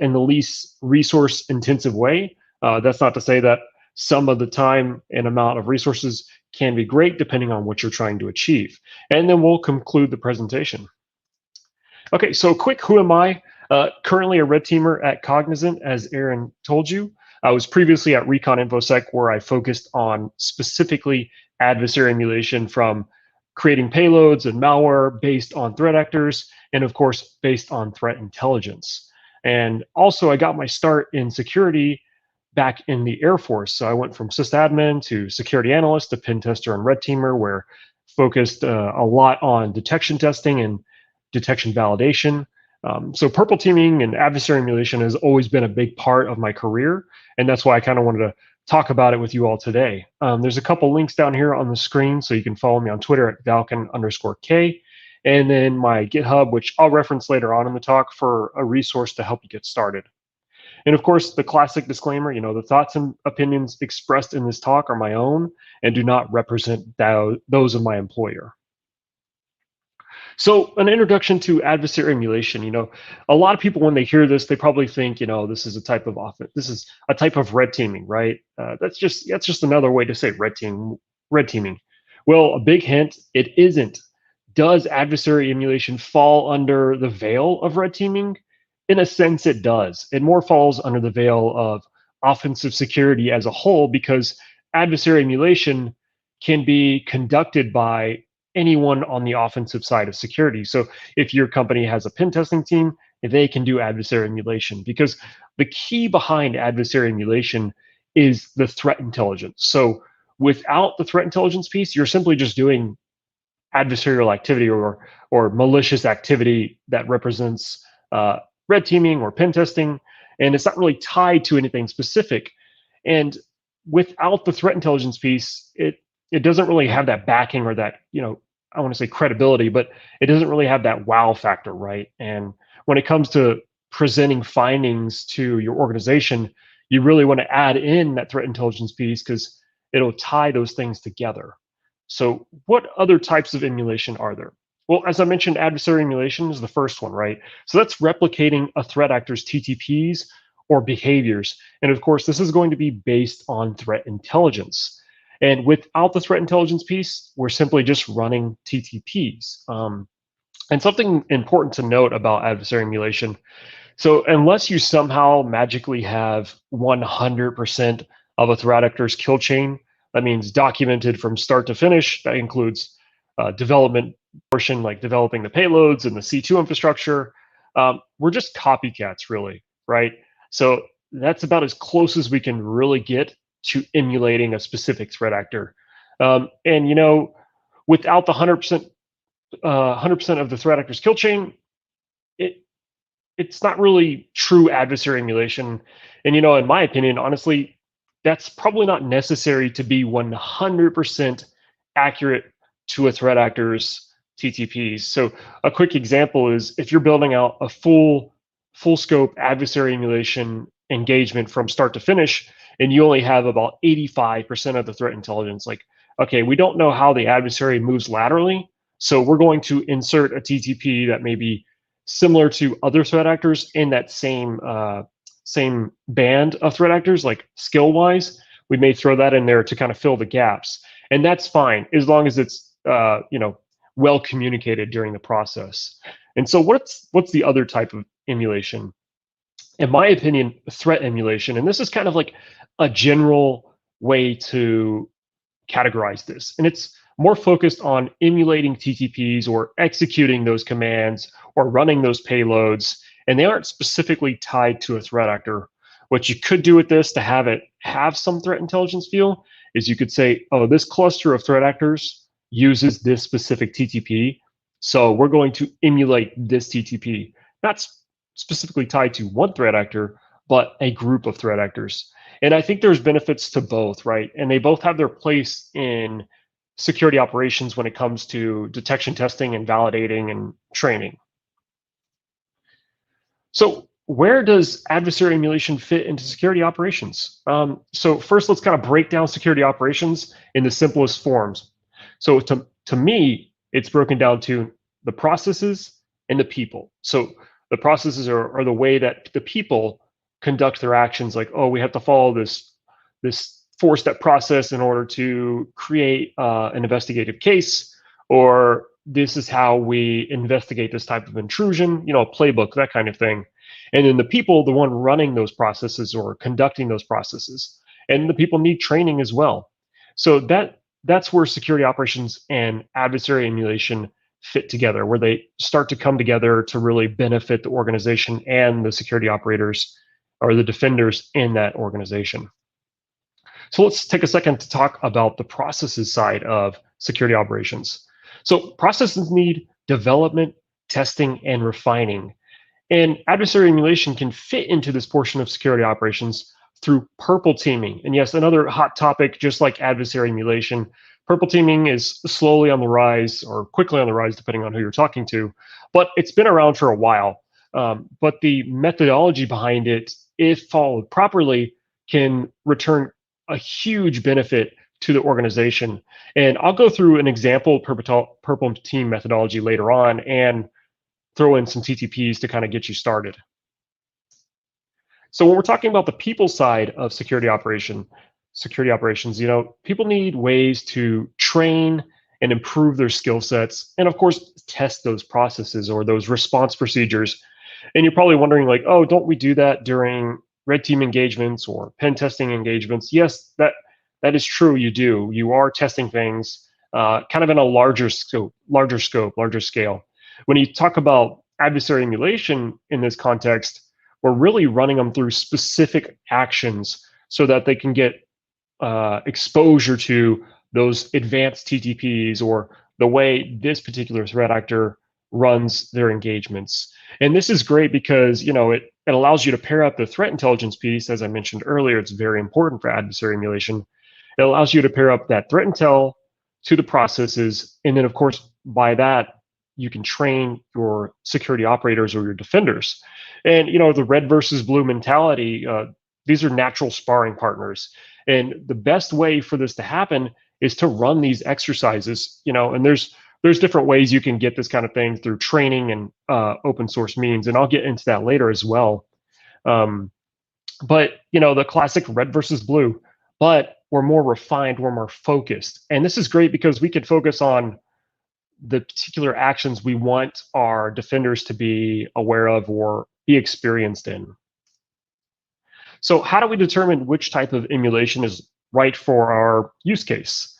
Speaker 15: in the least resource intensive way. That's not to say that some of the time and amount of resources can be great depending on what you're trying to achieve. And then we'll conclude the presentation. Okay, so quick, who am I? Currently a red teamer at Cognizant, as Aaron told you. I was previously at Recon InfoSec, where I focused on specifically adversary emulation, from creating payloads and malware based on threat actors, and of course, based on threat intelligence. And also, I got my start in security back in the Air Force. So I went from sysadmin to security analyst to pen tester and red teamer, where focused a lot on detection testing and detection validation. So purple teaming and adversary emulation has always been a big part of my career, and that's why I kind of wanted to talk about it with you all today. There's a couple links down here on the screen, so you can follow me on Twitter at Valken_K, and then my GitHub, which I'll reference later on in the talk for a resource to help you get started. And of course, the classic disclaimer, the thoughts and opinions expressed in this talk are my own and do not represent those of my employer. So an introduction to adversary emulation. A lot of people, when they hear this, they probably think, this is a type of red teaming, right? That's just another way to say red teaming. Well, a big hint, it isn't. Does adversary emulation fall under the veil of red teaming? In a sense, it does. It more falls under the veil of offensive security as a whole, because adversary emulation can be conducted by anyone on the offensive side of security. So if your company has a pen testing team, they can do adversary emulation, because the key behind adversary emulation is the threat intelligence. So without the threat intelligence piece, you're simply just doing adversarial activity or malicious activity that represents red teaming or pen testing, and it's not really tied to anything specific. And without the threat intelligence piece, it doesn't really have that backing, or that, I want to say credibility, but it doesn't really have that wow factor, right? And when it comes to presenting findings to your organization, you really want to add in that threat intelligence piece, because it'll tie those things together. So what other types of emulation are there? Well, as I mentioned, adversary emulation is the first one, right? So that's replicating a threat actor's TTPs or behaviors. And of course, this is going to be based on threat intelligence. And without the threat intelligence piece, we're simply just running TTPs. And something important to note about adversary emulation, so unless you somehow magically have 100% of a threat actor's kill chain, that means documented from start to finish, that includes development portion, like developing the payloads and the C2 infrastructure, we're just copycats, really, right? So that's about as close as we can really get to emulating a specific threat actor. And without the 100% of the threat actor's kill chain, it's not really true adversary emulation. And in my opinion, honestly, that's probably not necessary to be 100% accurate to a threat actor's TTPs. So a quick example is if you're building out a full scope adversary emulation engagement from start to finish, and you only have about 85% of the threat intelligence, like, okay, we don't know how the adversary moves laterally, so we're going to insert a TTP that may be similar to other threat actors in that same band of threat actors, like skill-wise. We may throw that in there to kind of fill the gaps, and that's fine as long as it's well communicated during the process. And so what's the other type of emulation? In my opinion, threat emulation, and this is kind of like a general way to categorize this, and it's more focused on emulating TTPs or executing those commands or running those payloads, and they aren't specifically tied to a threat actor. What you could do with this to have it have some threat intelligence feel is you could say, oh, this cluster of threat actors uses this specific TTP, so we're going to emulate this TTP. Not specifically tied to one threat actor, but a group of threat actors. And I think there's benefits to both, right? And they both have their place in security operations when it comes to detection testing and validating and training. So where does adversary emulation fit into security operations? So first, let's kind of break down security operations in the simplest forms. So to me, it's broken down to the processes and the people. So the processes are the way that the people conduct their actions, like, oh, we have to follow this 4-step process in order to create an investigative case, or this is how we investigate this type of intrusion, a playbook, that kind of thing. And then the people, the one running those processes or conducting those processes. And the people need training as well. So that's where security operations and adversary emulation fit together, where they start to come together to really benefit the organization and the security operators or the defenders in that organization. So let's take a second to talk about the processes side of security operations. So processes need development, testing, and refining. And adversary emulation can fit into this portion of security operations through purple teaming. And yes, another hot topic, just like adversary emulation, purple teaming is slowly on the rise or quickly on the rise, depending on who you're talking to, but it's been around for a while. But the methodology behind it, if followed properly, can return a huge benefit to the organization. And I'll go through an example purple team methodology later on and throw in some TTPs to kind of get you started. So when we're talking about the people side of security operations, people need ways to train and improve their skill sets, and of course, test those processes or those response procedures. And you're probably wondering, like, oh, don't we do that during red team engagements or pen testing engagements? Yes, that is true. You do. You are testing things kind of in a larger scale. When you talk about adversary emulation in this context, we're really running them through specific actions so that they can get exposure to those advanced TTPs or the way this particular threat actor runs their engagements. And this is great because it allows you to pair up the threat intelligence piece. As I mentioned earlier, it's very important for adversary emulation. It allows you to pair up that threat intel to the processes. And then, of course, by that, you can train your security operators or your defenders. And, the red versus blue mentality, these are natural sparring partners. And the best way for this to happen is to run these exercises, and there's different ways you can get this kind of thing through training and open source means. And I'll get into that later as well. But, the classic red versus blue, but we're more refined, we're more focused. And this is great because we can focus on the particular actions we want our defenders to be aware of or be experienced in. So how do we determine which type of emulation is right for our use case?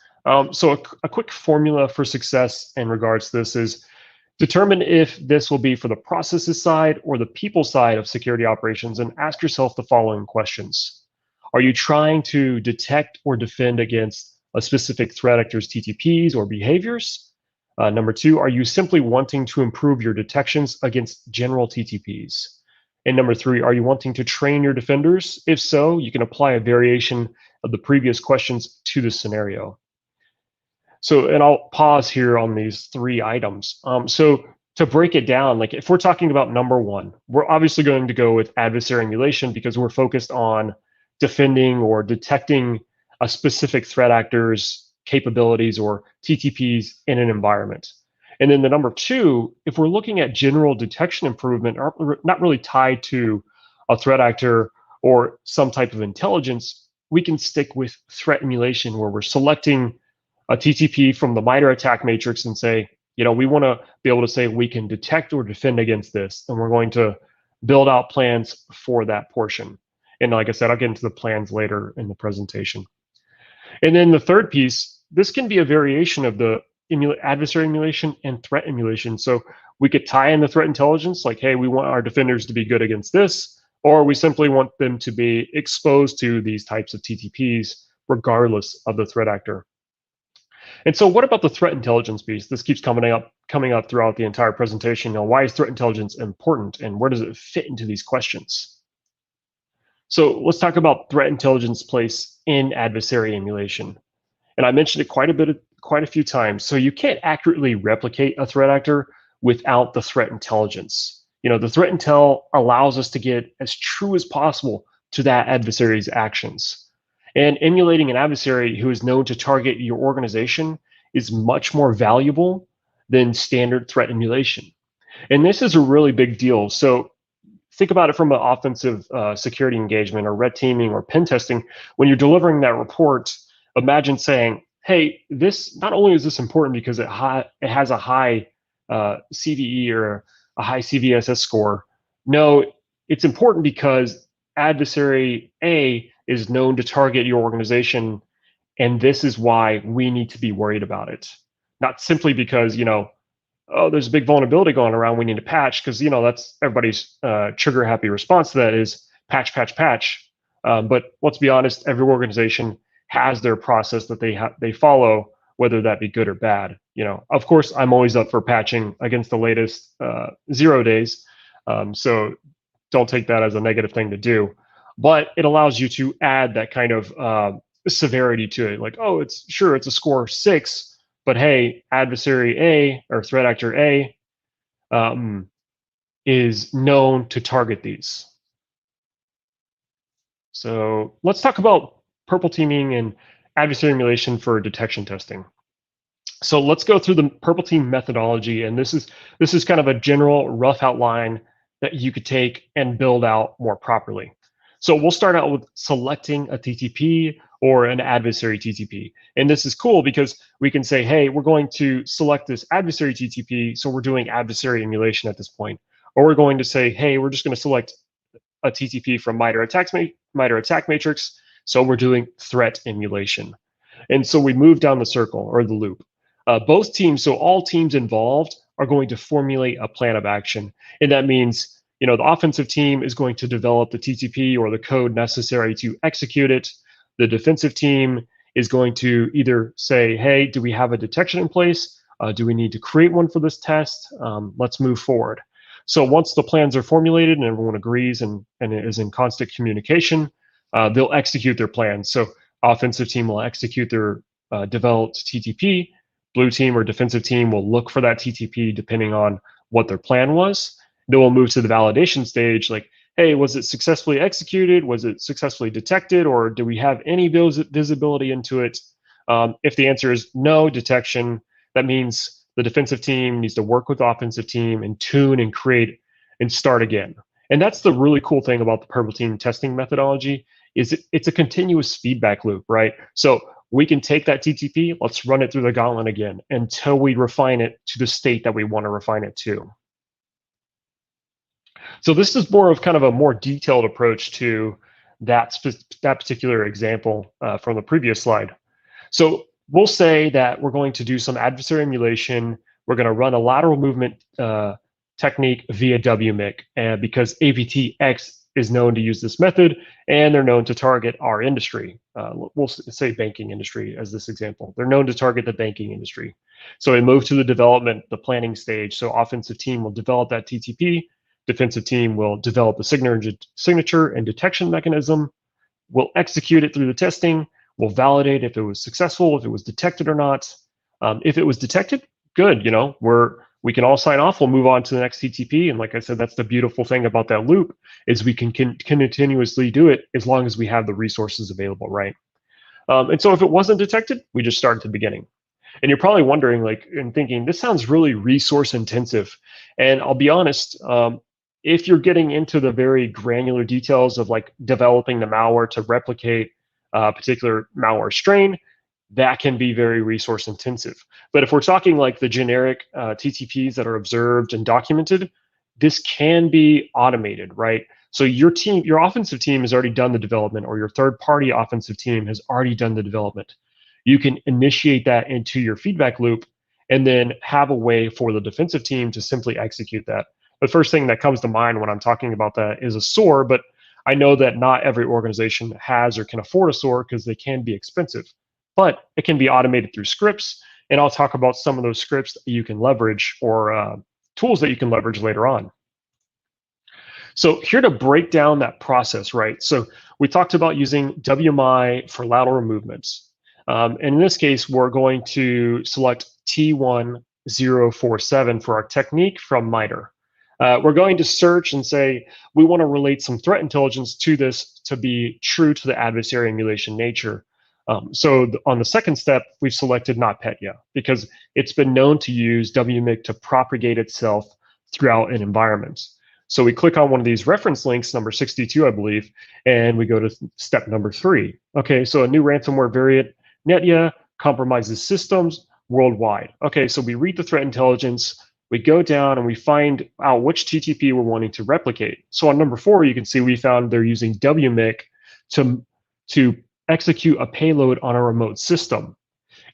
Speaker 15: So a quick formula for success in regards to this is determine if this will be for the processes side or the people side of security operations, and ask yourself the following questions. Are you trying to detect or defend against a specific threat actor's TTPs or behaviors? Number 2, are you simply wanting to improve your detections against general TTPs? And number 3, are you wanting to train your defenders? If so, you can apply a variation of the previous questions to the scenario. So, and I'll pause here on these 3 items. So to break it down, like if we're talking about number 1, we're obviously going to go with adversary emulation because we're focused on defending or detecting a specific threat actor's capabilities or TTPs in an environment. And then the number 2, if we're looking at general detection improvement, not really tied to a threat actor or some type of intelligence, we can stick with threat emulation where we're selecting a TTP from the MITRE ATT&CK matrix and say, we want to be able to say we can detect or defend against this, and we're going to build out plans for that portion. And like I said, I'll get into the plans later in the presentation. And then the third piece, this can be a variation of the adversary emulation and threat emulation. So we could tie in the threat intelligence, like, hey, we want our defenders to be good against this, or we simply want them to be exposed to these types of TTPs regardless of the threat actor. And so what about the threat intelligence piece? This keeps coming up throughout the entire presentation. Now, why is threat intelligence important and where does it fit into these questions? So let's talk about threat intelligence place in adversary emulation. And I mentioned it quite a few times. So you can't accurately replicate a threat actor without the threat intelligence. The threat intel allows us to get as true as possible to that adversary's actions. And emulating an adversary who is known to target your organization is much more valuable than standard threat emulation. And this is a really big deal. So think about it from an offensive security engagement or red teaming or pen testing. When you're delivering that report, imagine saying, hey, this not only is this important because it has a high CVE or a high CVSS score. No, it's important because adversary A is known to target your organization, and this is why we need to be worried about it. Not simply because, oh, there's a big vulnerability going around, we need to patch, because that's everybody's trigger happy response to that is patch, patch, patch. But let's be honest, every organization has their process that they follow, whether that be good or bad. Of course, I'm always up for patching against the latest 0 days, so don't take that as a negative thing to do. But it allows you to add that kind of severity to it, like, oh, it's a score 6, but hey, adversary A or threat actor A is known to target these. So let's talk about purple teaming and adversary emulation for detection testing. So let's go through the purple team methodology, and this is kind of a general rough outline that you could take and build out more properly. So we'll start out with selecting a TTP or an adversary TTP. And this is cool because we can say, hey, we're going to select this adversary TTP, so we're doing adversary emulation at this point. Or we're going to say, hey, we're just going to select a TTP from MITRE ATT&CK matrix, so we're doing threat emulation. And so we move down the circle or the loop. Both teams, so all teams involved, are going to formulate a plan of action. And that means, the offensive team is going to develop the TTP or the code necessary to execute it. The defensive team is going to either say, hey, do we have a detection in place? Do we need to create one for this test? Let's move forward. So once the plans are formulated and everyone agrees and is in constant communication, they'll execute their plans. So offensive team will execute their developed TTP. Blue team or defensive team will look for that TTP depending on what their plan was. Then we'll move to the validation stage, like, hey, was it successfully executed? Was it successfully detected? Or do we have any visibility into it? If the answer is no detection, that means the defensive team needs to work with the offensive team and tune and create and start again. And that's the really cool thing about the purple team testing methodology is it's a continuous feedback loop, right? So we can take that TTP, let's run it through the gauntlet again until we refine it to the state that we want to refine it to. So this is more of kind of a more detailed approach to that particular example from the previous slide. So we'll say that we're going to do some adversary emulation. We're going to run a lateral movement technique via WMIC because APTX is known to use this method, and they're known to target our industry. We'll say banking industry as this example. They're known to target the banking industry. So we move to the development, the planning stage. So offensive team will develop that TTP. Defensive team will develop a signature and detection mechanism. We'll execute it through the testing. We'll validate if it was successful, if it was detected or not. If it was detected, good. We can all sign off. We'll move on to the next TTP. And like I said, that's the beautiful thing about that loop is we can continuously do it as long as we have the resources available, right? And so if it wasn't detected, we just start at the beginning. And you're probably wondering, and thinking, this sounds really resource intensive. And I'll be honest, if you're getting into the very granular details of developing the malware to replicate a particular malware strain, that can be very resource intensive. But if we're talking like the generic TTPs that are observed and documented, this can be automated, right? So your offensive team has already done the development, or your third-party offensive team has already done the development. You can initiate that into your feedback loop and then have a way for the defensive team to simply execute that. The first thing that comes to mind when I'm talking about that is a SOAR, but I know that not every organization has or can afford a SOAR because they can be expensive, but it can be automated through scripts. And I'll talk about some of those scripts that you can leverage or tools that you can leverage later on. So here to break down that process, right? So we talked about using WMI for lateral movements. And in this case, we're going to select T1047 for our technique from MITRE. We're going to search and say, we want to relate some threat intelligence to this to be true to the adversary emulation nature. So on the second step, we've selected NotPetya because it's been known to use WMIC to propagate itself throughout an environment. So we click on one of these reference links, number 62, I believe, and we go to step number 3. Okay, so a new ransomware variant, Netya, compromises systems worldwide. Okay, so we read the threat intelligence, we go down and we find out which TTP we're wanting to replicate. So on number 4, you can see we found they're using WMIC to execute a payload on a remote system.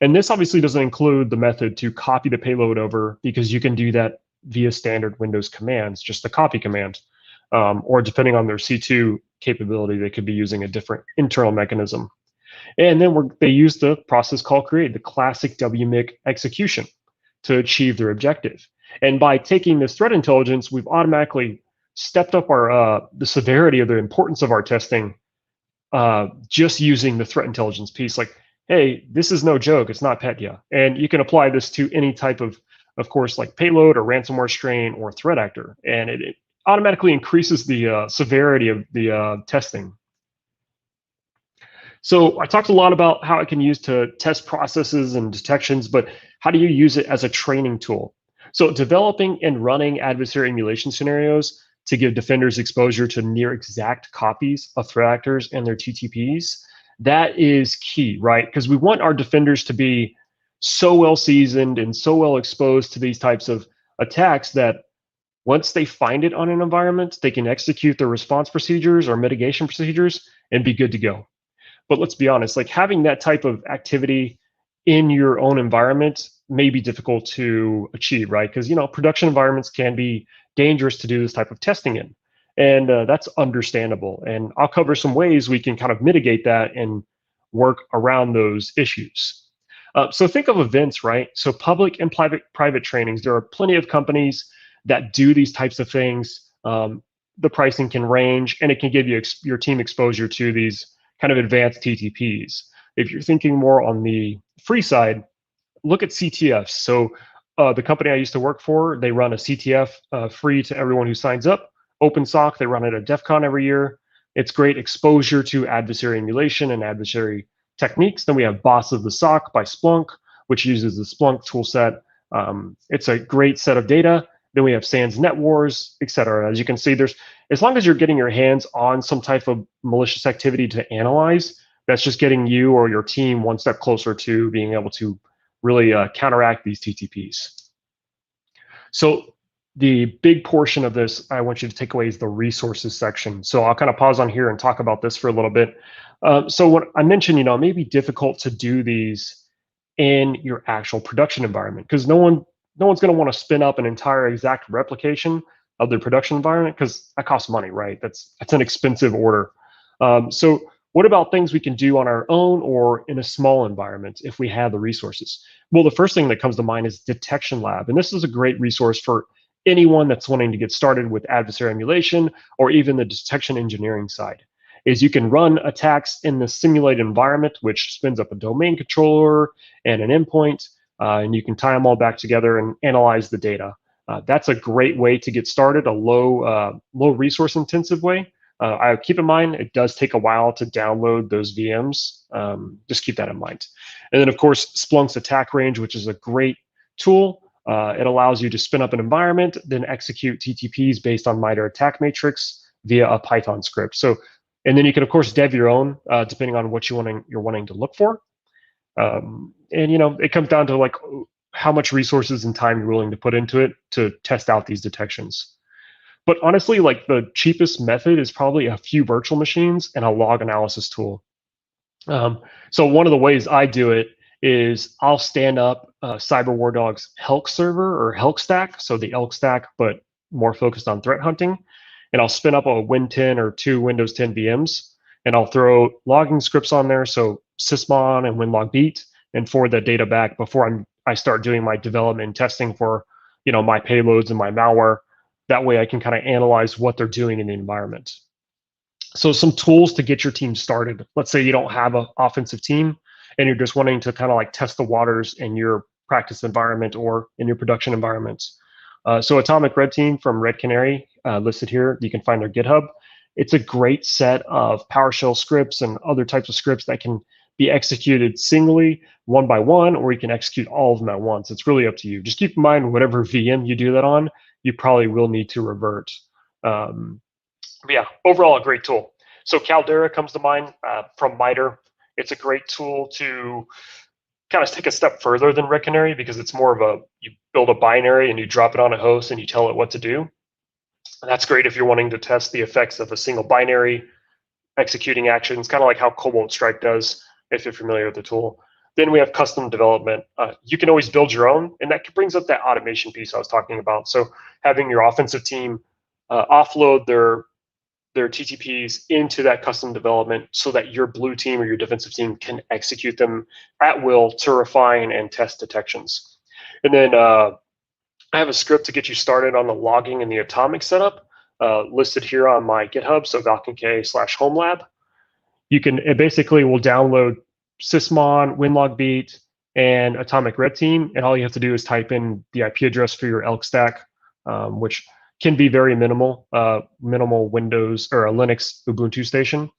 Speaker 15: And this obviously doesn't include the method to copy the payload over, because you can do that via standard Windows commands, just the copy command. Or depending on their C2 capability, they could be using a different internal mechanism. And then they use the process called create, the classic WMIC execution, to achieve their objective. And by taking this threat intelligence, we've automatically stepped up our the severity of the importance of our testing, just using the threat intelligence piece. Like, hey, this is no joke, it's not Petya. And you can apply this to any type of course, like payload or ransomware strain or threat actor. And it automatically increases the severity of the testing. So I talked a lot about how it can use to test processes and detections, but how do you use it as a training tool? So developing and running adversary emulation scenarios to give defenders exposure to near exact copies of threat actors and their TTPs, that is key, right? Because we want our defenders to be so well seasoned and so well exposed to these types of attacks that once they find it on an environment, they can execute their response procedures or mitigation procedures and be good to go. But let's be honest, like having that type of activity in your own environment may be difficult to achieve, right? Because, you know, production environments can be dangerous to do this type of testing in. And that's understandable. And I'll cover some ways we can kind of mitigate that and work around those issues. So think of events, right? So public and private trainings. There are plenty of companies that do these types of things. The pricing can range, and it can give you your team exposure to these kind of advanced TTPs. If you're thinking more on the free side, look at CTFs. So the company I used to work for, they run a CTF free to everyone who signs up. OpenSOC, they run it at DEF CON every year. It's great exposure to adversary emulation and adversary techniques. Then we have Boss of the SOC by Splunk, which uses the Splunk toolset. It's a great set of data. Then we have SANS Net Wars, et cetera. As you can see, as long as you're getting your hands on some type of malicious activity to analyze, that's just getting you or your team one step closer to being able to really counteract these TTPs. So the big portion of this I want you to take away is the resources section. So I'll kind of pause on here and talk about this for a little bit. So what I mentioned, you know, it may be difficult to do these in your actual production environment because no one's going to want to spin up an entire exact replication of their production environment because that costs money, right? That's an expensive order. So what about things we can do on our own or in a small environment if we have the resources? Well, the first thing that comes to mind is Detection Lab. And this is a great resource for anyone that's wanting to get started with adversary emulation or even the detection engineering side. Is you can run attacks in the simulated environment, which spins up a domain controller and an endpoint, and you can tie them all back together and analyze the data. That's a great way to get started, a low resource intensive way. I keep in mind, it does take a while to download those VMs. Just keep that in mind. And then of course, Splunk's attack range, which is a great tool. It allows you to spin up an environment, then execute TTPs based on MITRE attack matrix via a Python script. So, and then you can of course dev your own, depending on what you're wanting to look for. And you know, it comes down to like how much resources and time you're willing to put into it to test out these detections. But honestly, like the cheapest method is probably a few virtual machines and a log analysis tool. So one of the ways I do it is I'll stand up Cyber War Dog's Helk server or Helk stack, so the Elk stack, but more focused on threat hunting. And I'll spin up a Win 10 or 2 Windows 10 VMs, and I'll throw logging scripts on there, so sysmon and winlogbeat, and forward that data back before I start doing my development and testing for, you know, my payloads and my malware. That way I can kind of analyze what they're doing in the environment. So some tools to get your team started. Let's say you don't have an offensive team and you're just wanting to kind of like test the waters in your practice environment or in your production environments. So Atomic Red Team from Red Canary, listed here, you can find their GitHub. It's a great set of PowerShell scripts and other types of scripts that can be executed singly, one by one, or you can execute all of them at once. It's really up to you. Just keep in mind, whatever VM you do that on, you probably will need to revert. But yeah, overall, a great tool. So Caldera comes to mind from MITRE. It's a great tool to kind of take a step further than Red Canary because it's more of you build a binary and you drop it on a host and you tell it what to do. And that's great if you're wanting to test the effects of a single binary executing actions, kind of like how Cobalt Strike does, if you're familiar with the tool. Then we have custom development. You can always build your own, and that brings up that automation piece I was talking about. So having your offensive team offload their TTPs into that custom development so that your blue team or your defensive team can execute them at will to refine and test detections. And then I have a script to get you started on the logging and the atomic setup listed here on my GitHub, so valkenk/homelab. It basically will download Sysmon, WinLogBeat, and Atomic Red Team, and all you have to do is type in the IP address for your elk stack, which can be very minimal Windows or a Linux Ubuntu station,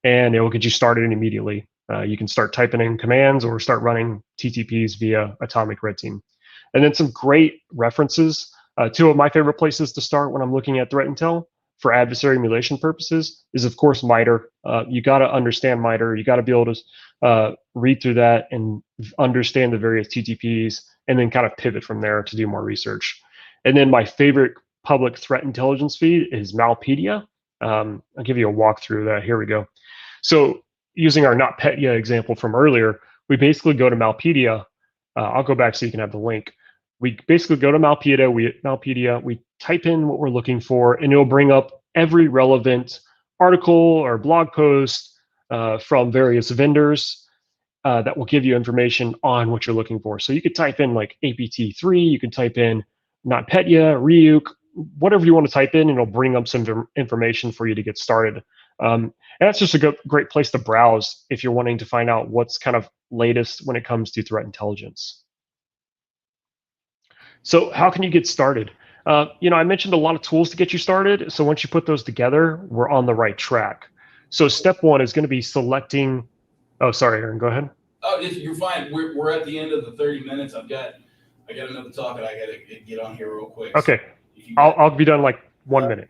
Speaker 15: and it will get you started immediately. You can start typing in commands or start running TTPs via Atomic Red Team. And then some great references. Two of my favorite places to start when I'm looking at threat intel for adversary emulation purposes is, of course, MITRE. You got to understand MITRE. You got to be able to read through that and understand the various TTPs and then kind of pivot from there to do more research. And then my favorite public threat intelligence feed is Malpedia. I'll give you a walkthrough of that. Here we go. So using our NotPetya example from earlier, we basically go to Malpedia. I'll go back so you can have the link. We basically go to Malpedia, we type in what we're looking for, and it'll bring up every relevant article or blog post from various vendors that will give you information on what you're looking for. So you could type in like APT3, you could type in NotPetya, Ryuk, whatever you want to type in, and it'll bring up some information for you to get started. And that's just a great place to browse if you're wanting to find out what's kind of latest when it comes to threat intelligence. So how can you get started? I mentioned a lot of tools to get you started. So once you put those together, we're on the right track. So step one is going to be selecting. Oh, sorry, Aaron, go ahead.
Speaker 1: Oh, you're fine. We're at the end of the 30 minutes. I got another talk and I got to get on here real quick.
Speaker 15: Okay, so I'll be done like 1 minute.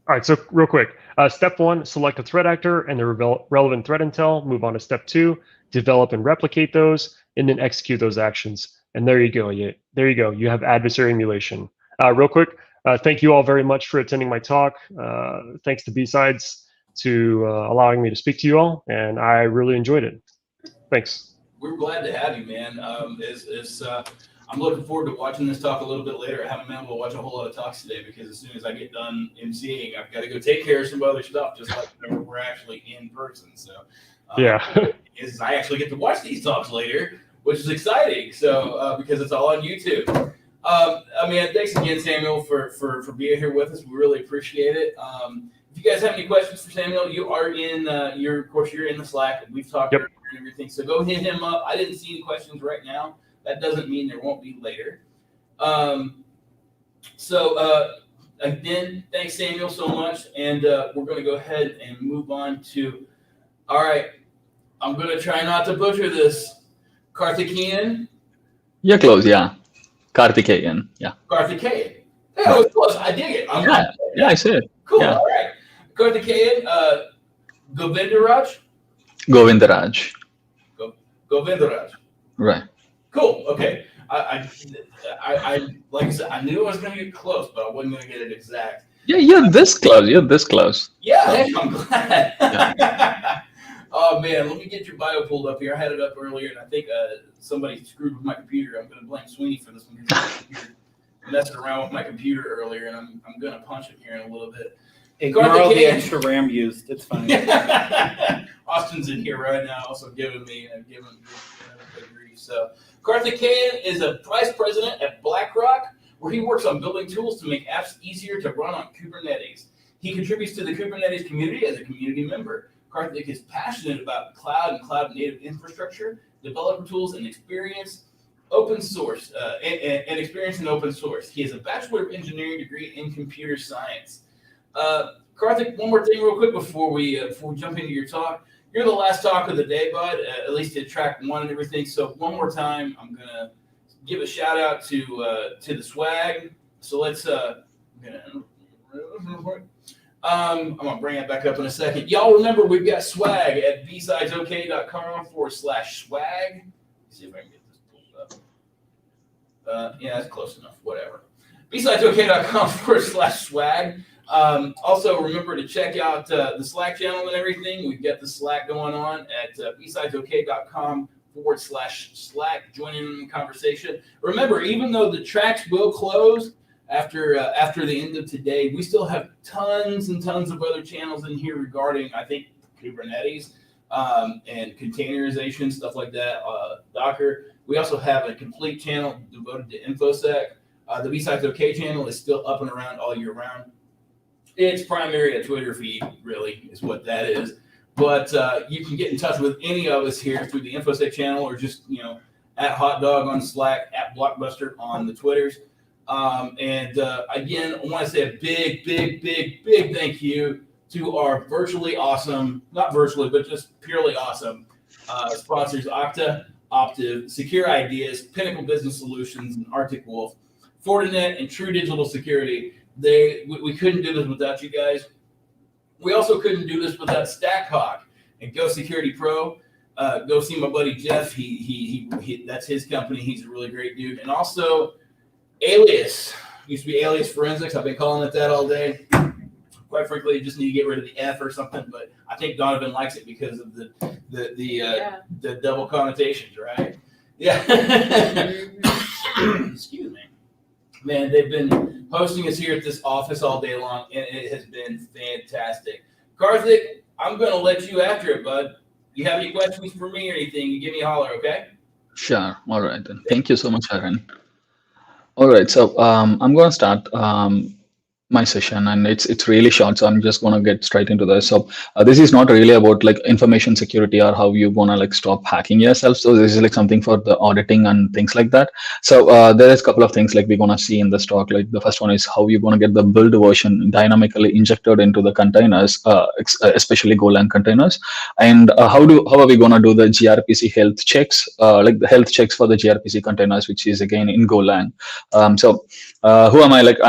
Speaker 15: All right, so real quick. Step one, select a threat actor and the relevant threat intel. Move on to step two, develop and replicate those, and then execute those actions. And there you go. There you go. You have adversary emulation. Real quick, thank you all very much for attending my talk. Thanks to BSides to allowing me to speak to you all, and I really enjoyed it. Thanks.
Speaker 1: We're glad to have you, man. I'm looking forward to watching this talk a little bit later. I haven't been able to watch a whole lot of talks today because as soon as I get done emceeing, I've got to go take care of some other stuff, just like whenever we're actually in person. So
Speaker 15: yeah,
Speaker 1: I actually get to watch these talks later, which is exciting. So because it's all on YouTube. Thanks again, Samuel, for being here with us. We really appreciate it. If you guys have any questions for Samuel, you are in you're in the Slack. We've talked earlier and everything. So go hit him up. I didn't see any questions right now. That doesn't mean there won't be later. Again, thanks, Samuel, so much. And we're going to go ahead and move on to, all right, I'm going to try not to butcher this. Karthikeyan?
Speaker 3: You're close, yeah. Karthikeyan, yeah.
Speaker 1: Karthikeyan. Yeah, it was close. I dig it.
Speaker 3: Yeah, I see it.
Speaker 1: Cool,
Speaker 3: Yeah.
Speaker 1: all right. Karthikeyan, Govindaraj?
Speaker 3: Govindaraj.
Speaker 1: Govindaraj.
Speaker 3: Right.
Speaker 1: Cool. Okay. I like I said, I knew I was going to get close, but I wasn't going to get it exact.
Speaker 3: Yeah, you're this close. You're this close.
Speaker 1: Yeah, hey, I'm glad. Yeah. Oh man, let me get your bio pulled up here. I had it up earlier, and I think somebody screwed with my computer. I'm going to blame Sweeney for this one. I messing around with my computer earlier, and I'm going to punch him here in a little bit.
Speaker 16: Ignore all the extra RAM used. It's fine.
Speaker 1: Austin's in here right now, also giving me grief. So Karthikeyan is a vice president at BlackRock, where he works on building tools to make apps easier to run on Kubernetes. He contributes to the Kubernetes community as a community member. Karthik is passionate about cloud and cloud-native infrastructure, developer tools, and experience open source and experience in open source. He has a Bachelor of Engineering degree in computer science. Karthik, one more thing real quick before we jump into your talk. You're the last talk of the day, bud, at least at track one and everything. So one more time, I'm going to give a shout out to the swag. So let's I'm gonna bring it back up in a second. Y'all remember we've got swag at BSidesOK.com/swag. See if I can get this pulled up. Yeah, that's close enough. Whatever. BSidesOK.com/swag. Also, remember to check out the Slack channel and everything. We've got the Slack going on at BSidesOK.com/Slack. Join in the conversation. Remember, even though the tracks will close after the end of today, we still have tons and tons of other channels in here regarding, I think, Kubernetes and containerization, stuff like that, Docker. We also have a complete channel devoted to InfoSec. The BSidesOK channel is still up and around all year round. It's primarily a Twitter feed, really, is what that is. But you can get in touch with any of us here through the InfoSec channel or just, at Hot Dog on Slack, at Blockbuster on the Twitters. Again, I want to say a big thank you to our virtually awesome, not virtually, but just purely awesome sponsors, Okta, Optiv, Secure Ideas, Pinnacle Business Solutions, and Arctic Wolf, Fortinet, and True Digital Security. We couldn't do this without you guys. We also couldn't do this without StackHawk and Go Security Pro. Go see my buddy Jeff. He that's his company. He's a really great dude. And also Alias, used to be Alias Forensics. I've been calling it that all day. Quite frankly, you just need to get rid of the F or something. But I think Donovan likes it because of the double connotations, right? Yeah. Excuse me. Man, they've been hosting us here at this office all day long, and it has been fantastic. Karthik, I'm going to let you after it, bud. You have any questions for me or anything, you give me a holler, okay?
Speaker 17: Sure. All right, then. Thank you so much, Aaron. All right, so I'm going to start my session, and it's really short, so I'm just going to get straight into this. So this is not really about like information security or how you're going to like stop hacking yourself. So this is like something for the auditing and things like that. So there is a couple of things like we're going to see in this talk. Like the first one is how you're going to get the build version dynamically injected into the containers, especially Golang containers, and how are we going to do the gRPC health checks, like the health checks for the gRPC containers, which is again in Golang. So who am I? Like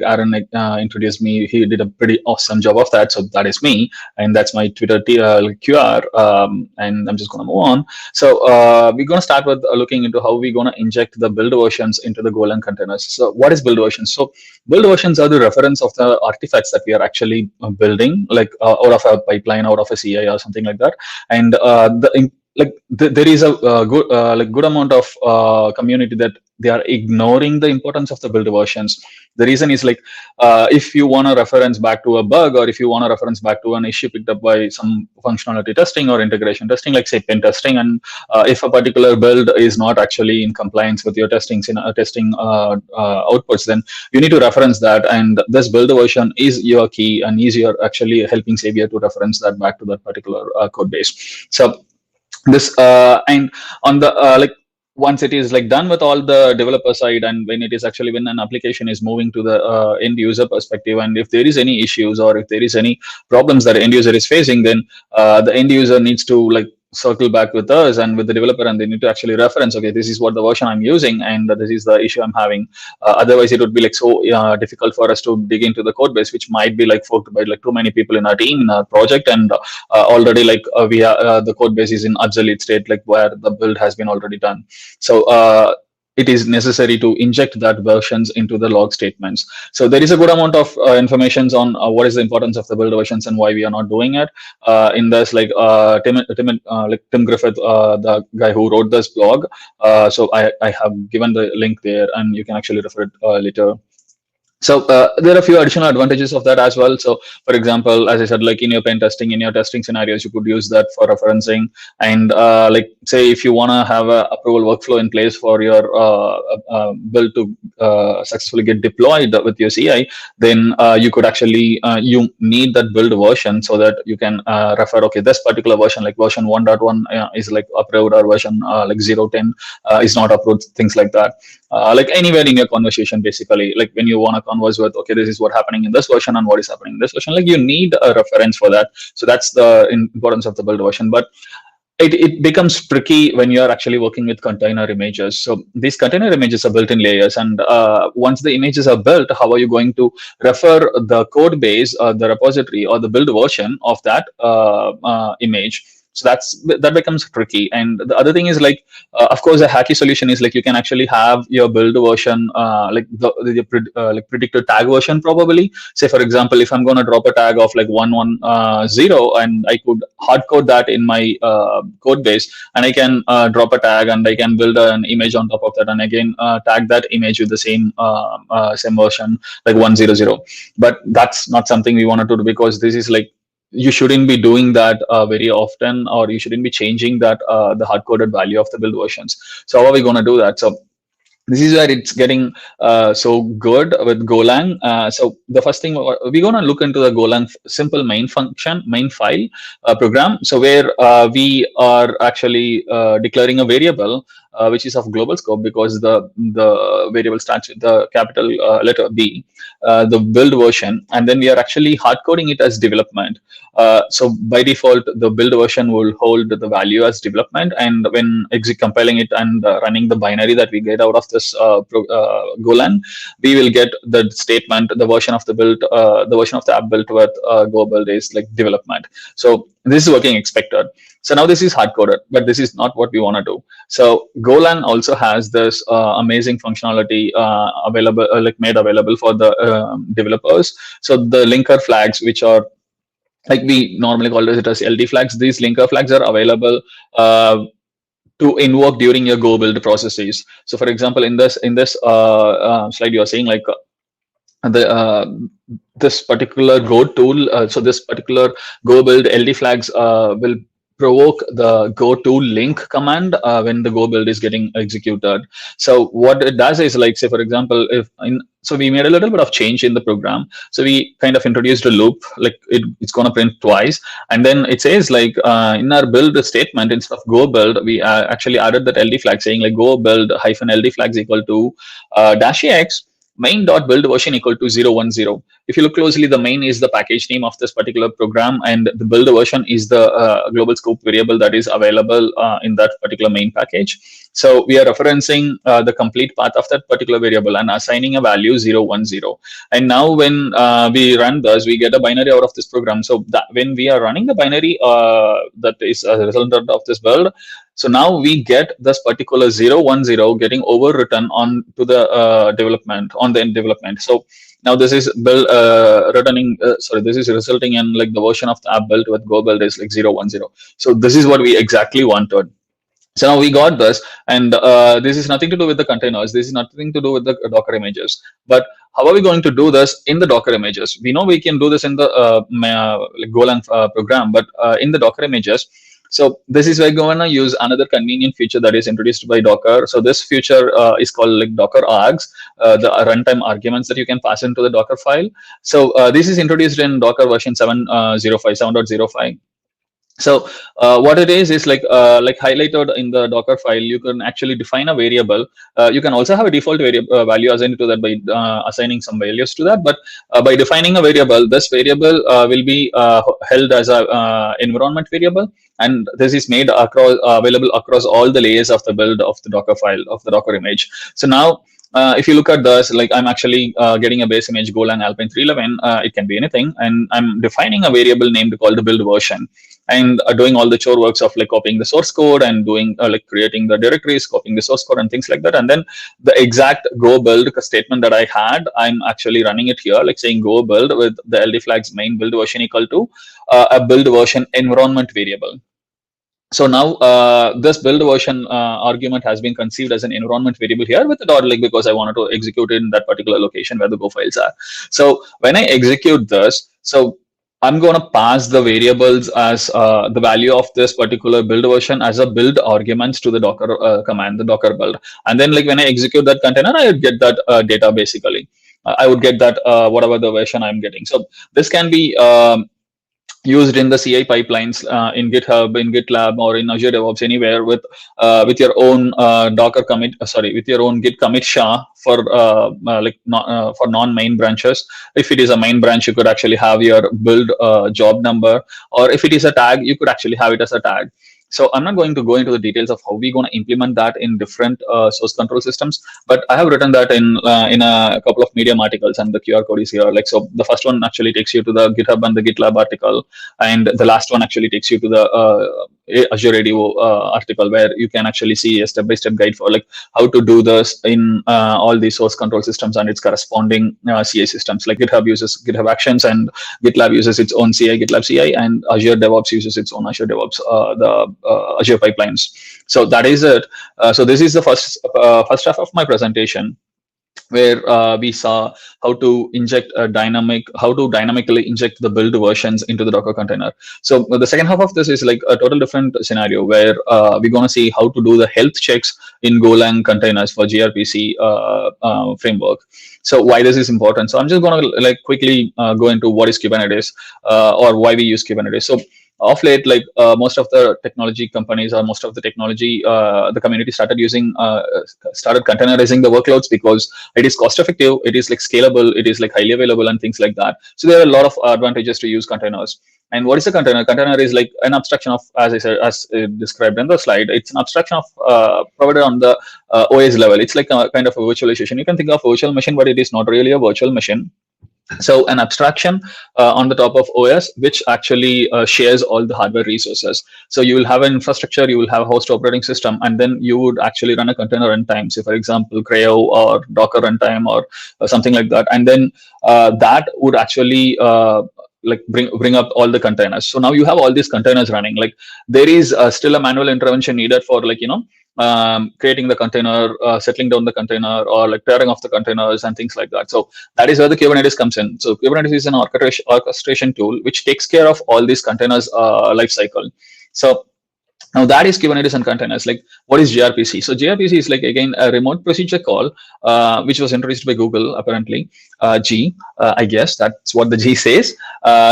Speaker 17: Aaron introduced me. He did a pretty awesome job of that. So that is me, and that's my Twitter QR. And I'm just going to move on. So we're going to start with looking into how we're going to inject the build versions into the Golang containers. So what is build versions? So build versions are the reference of the artifacts that we are actually building, like out of a pipeline, out of a CI or something like that. And there is a good amount of community that they are ignoring the importance of the build versions. The reason is like if you want to reference back to a bug, or if you want to reference back to an issue picked up by some functionality testing or integration testing, like say pen testing, and if a particular build is not actually in compliance with your testing outputs, then you need to reference that, and this build version is your key and is your actually helping savior to reference that back to that particular code base. So this and on the once it is like done with all the developer side, and when an application is moving to the end user perspective, and if there is any issues or if there is any problems that end user is facing, then the end user needs to like circle back with us and with the developer, and they need to actually reference, okay, this is what the version I'm using, and this is the issue I'm having. Otherwise it would be like so difficult for us to dig into the code base, which might be like forked by like too many people in our team, in our project, and already like we are the code base is in obsolete state, like where the build has been already done. So it is necessary to inject that versions into the log statements. So there is a good amount of information on what is the importance of the build versions and why we are not doing it. In this, like Tim Griffith, the guy who wrote this blog. So I have given the link there, and you can actually refer it later. So there are a few additional advantages of that as well. So for example, as I said, like in your pen testing, in your testing scenarios, you could use that for referencing. And like say if you want to have a approval workflow in place for your build to successfully get deployed with your CI, then you could actually you need that build version so that you can refer, okay, this particular version, like version 1.1 is like approved, or version like 0.10 is not approved, things like that. Like anywhere in your conversation, basically, like when you want to converse with, okay, this is what happening in this version and what is happening in this version, like you need a reference for that. So that's the importance of the build version. But it becomes tricky when you're actually working with container images. So these container images are built in layers, and once the images are built, how are you going to refer the code base, the repository, or the build version of that image? So that becomes tricky. And the other thing is, like, of course, a hacky solution is like you can actually have your build version like like predicted tag version probably. Say for example, if I'm going to drop a tag of like 110, and I could hard code that in my code base, and I can drop a tag and I can build an image on top of that, and again tag that image with the same version like 100. But that's not something we wanted to do, because this is like, you shouldn't be doing that very often, or you shouldn't be changing that the hard-coded value of the build versions. So how are we going to do that? So this is where it's getting so good with Golang. So the first thing, we're going to look into the Golang simple main function, main file program. So where we are actually declaring a variable which is of global scope, because the variable starts with the capital letter B, the build version, and then we are actually hard coding it as development. So by default, the build version will hold the value as development, and when compiling it and running the binary that we get out of this Golang, we will get the statement, the version of the build, the version of the app built with Go build is like development. So this is working expected. So now this is hard coded, but this is not what we want to do. So Golang also has this amazing functionality available, like made available for the developers. So the linker flags, which are like we normally call it as LD flags, these linker flags are available to invoke during your Go build processes. So for example, in this slide, you're saying like this particular Go tool, so this particular Go build LD flags will provoke the go to link command when the Go build is getting executed. So what it does is, like, say for example, so we made a little bit of change in the program. So we kind of introduced a loop, like it's going to print twice, and then it says like in our build statement, instead of Go build, we actually added that LD flag saying like Go build -LD flags equal to -AX main.build version equal to 010. If you look closely, the main is the package name of this particular program, and the build version is the global scope variable that is available in that particular main package. So we are referencing the complete path of that particular variable and assigning a value 010. And now when we run this, we get a binary out of this program. So that when we are running the binary that is a resultant of this build, so now we get this particular 010 getting overwritten on to the development, on the end development. So now this is build this is resulting in like the version of the app built with Go build is like 010. So this is what we exactly wanted. So now we got this, and this is nothing to do with the containers. This is nothing to do with the Docker images. But how are we going to do this in the Docker images? We know we can do this in the like Golang program, but in the Docker images, so this is where we're going to use another convenient feature that is introduced by Docker. So this feature is called like Docker args, the runtime arguments that you can pass into the Docker file. So this is introduced in Docker version 7.05. So what it is like highlighted in the Docker file, you can actually define a variable. You can also have a default variable value assigned to that by assigning some values to that. But by defining a variable, this variable will be held as a environment variable, and this is made across available across all the layers of the build of the Docker file of the Docker image. So now, if you look at this, like I'm actually getting a base image Golang Alpine 311. It can be anything, and I'm defining a variable named called the build version, and doing all the chore works of like copying the source code and doing like creating the directories, copying the source code and things like that. And then the exact Go build statement that I had, I'm actually running it here, like saying Go build with the LD flags main build version equal to a build version environment variable. So now this build version argument has been conceived as an environment variable here with the dot, like because I wanted to execute it in that particular location where the Go files are. So when I execute this, so I'm going to pass the variables as the value of this particular build version as a build arguments to the Docker command, the Docker build. And then like when I execute that container, I would get that data basically. I would get that whatever the version I'm getting. So this can be used in the CI pipelines in GitHub, in GitLab, or in Azure DevOps, anywhere with your own Docker commit. With your own Git commit SHA for for non-main branches. If it is a main branch, you could actually have your build job number, or if it is a tag, you could actually have it as a tag. So I'm not going to go into the details of how we're going to implement that in different source control systems, but I have written that in a couple of Medium articles, and the QR code is here. Like, so the first one actually takes you to the GitHub and the GitLab article, and the last one actually takes you to the Azure Radio article, where you can actually see a step-by-step guide for like how to do this in all these source control systems and its corresponding CI systems. Like GitHub uses GitHub Actions, and GitLab uses its own CI, GitLab CI, and Azure DevOps uses its own Azure DevOps, the Azure pipelines. So that is it. So this is the first half of my presentation, where we saw how to inject how to dynamically inject the build versions into the Docker container. So the second half of this is like a total different scenario, where we're going to see how to do the health checks in Golang containers for gRPC framework. So why this is important? So I'm just going to like quickly go into what is Kubernetes or why we use Kubernetes. So of late, like most of the technology companies or most of the technology, the community started containerizing the workloads because it is cost effective, it is like scalable, it is like highly available and things like that. So there are a lot of advantages to use containers. And what is a container? Container is like an abstraction of, as I said, as described in the slide, it's an abstraction of provided on the OS level. It's like a kind of a virtualization. You can think of a virtual machine, but it is not really a virtual machine. So an abstraction on the top of OS, which actually shares all the hardware resources. So you will have an infrastructure, you will have a host operating system, and then you would actually run a container runtime. So for example, Creo or Docker runtime or something like that. And then that would actually like bring up all the containers. So now you have all these containers running. Like there is still a manual intervention needed for like, creating the container, settling down the container, or like tearing off the containers and things like that. So that is where the Kubernetes comes in. So Kubernetes is an orchestration tool which takes care of all these containers life cycle. So now that is Kubernetes and containers. Like, what is gRPC? So gRPC is like, again, a remote procedure call, which was introduced by Google, apparently. I guess that's what the G says.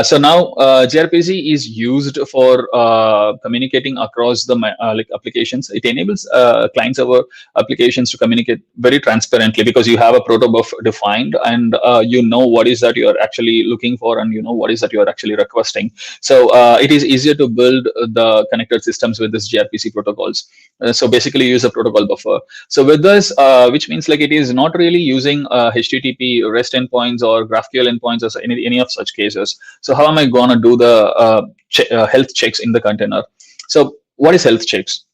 Speaker 17: So now gRPC is used for communicating across the like applications. It enables client server applications to communicate very transparently, because you have a protobuf defined, and you know what is that you are actually looking for, and you know what is that you are actually requesting. So it is easier to build the connected systems with this gRPC protocols. So basically use a protocol buffer. So with this, which means like it is not really using HTTP REST endpoints or GraphQL endpoints or any of such cases. So how am I going to do the health checks in the container? So what is health checks?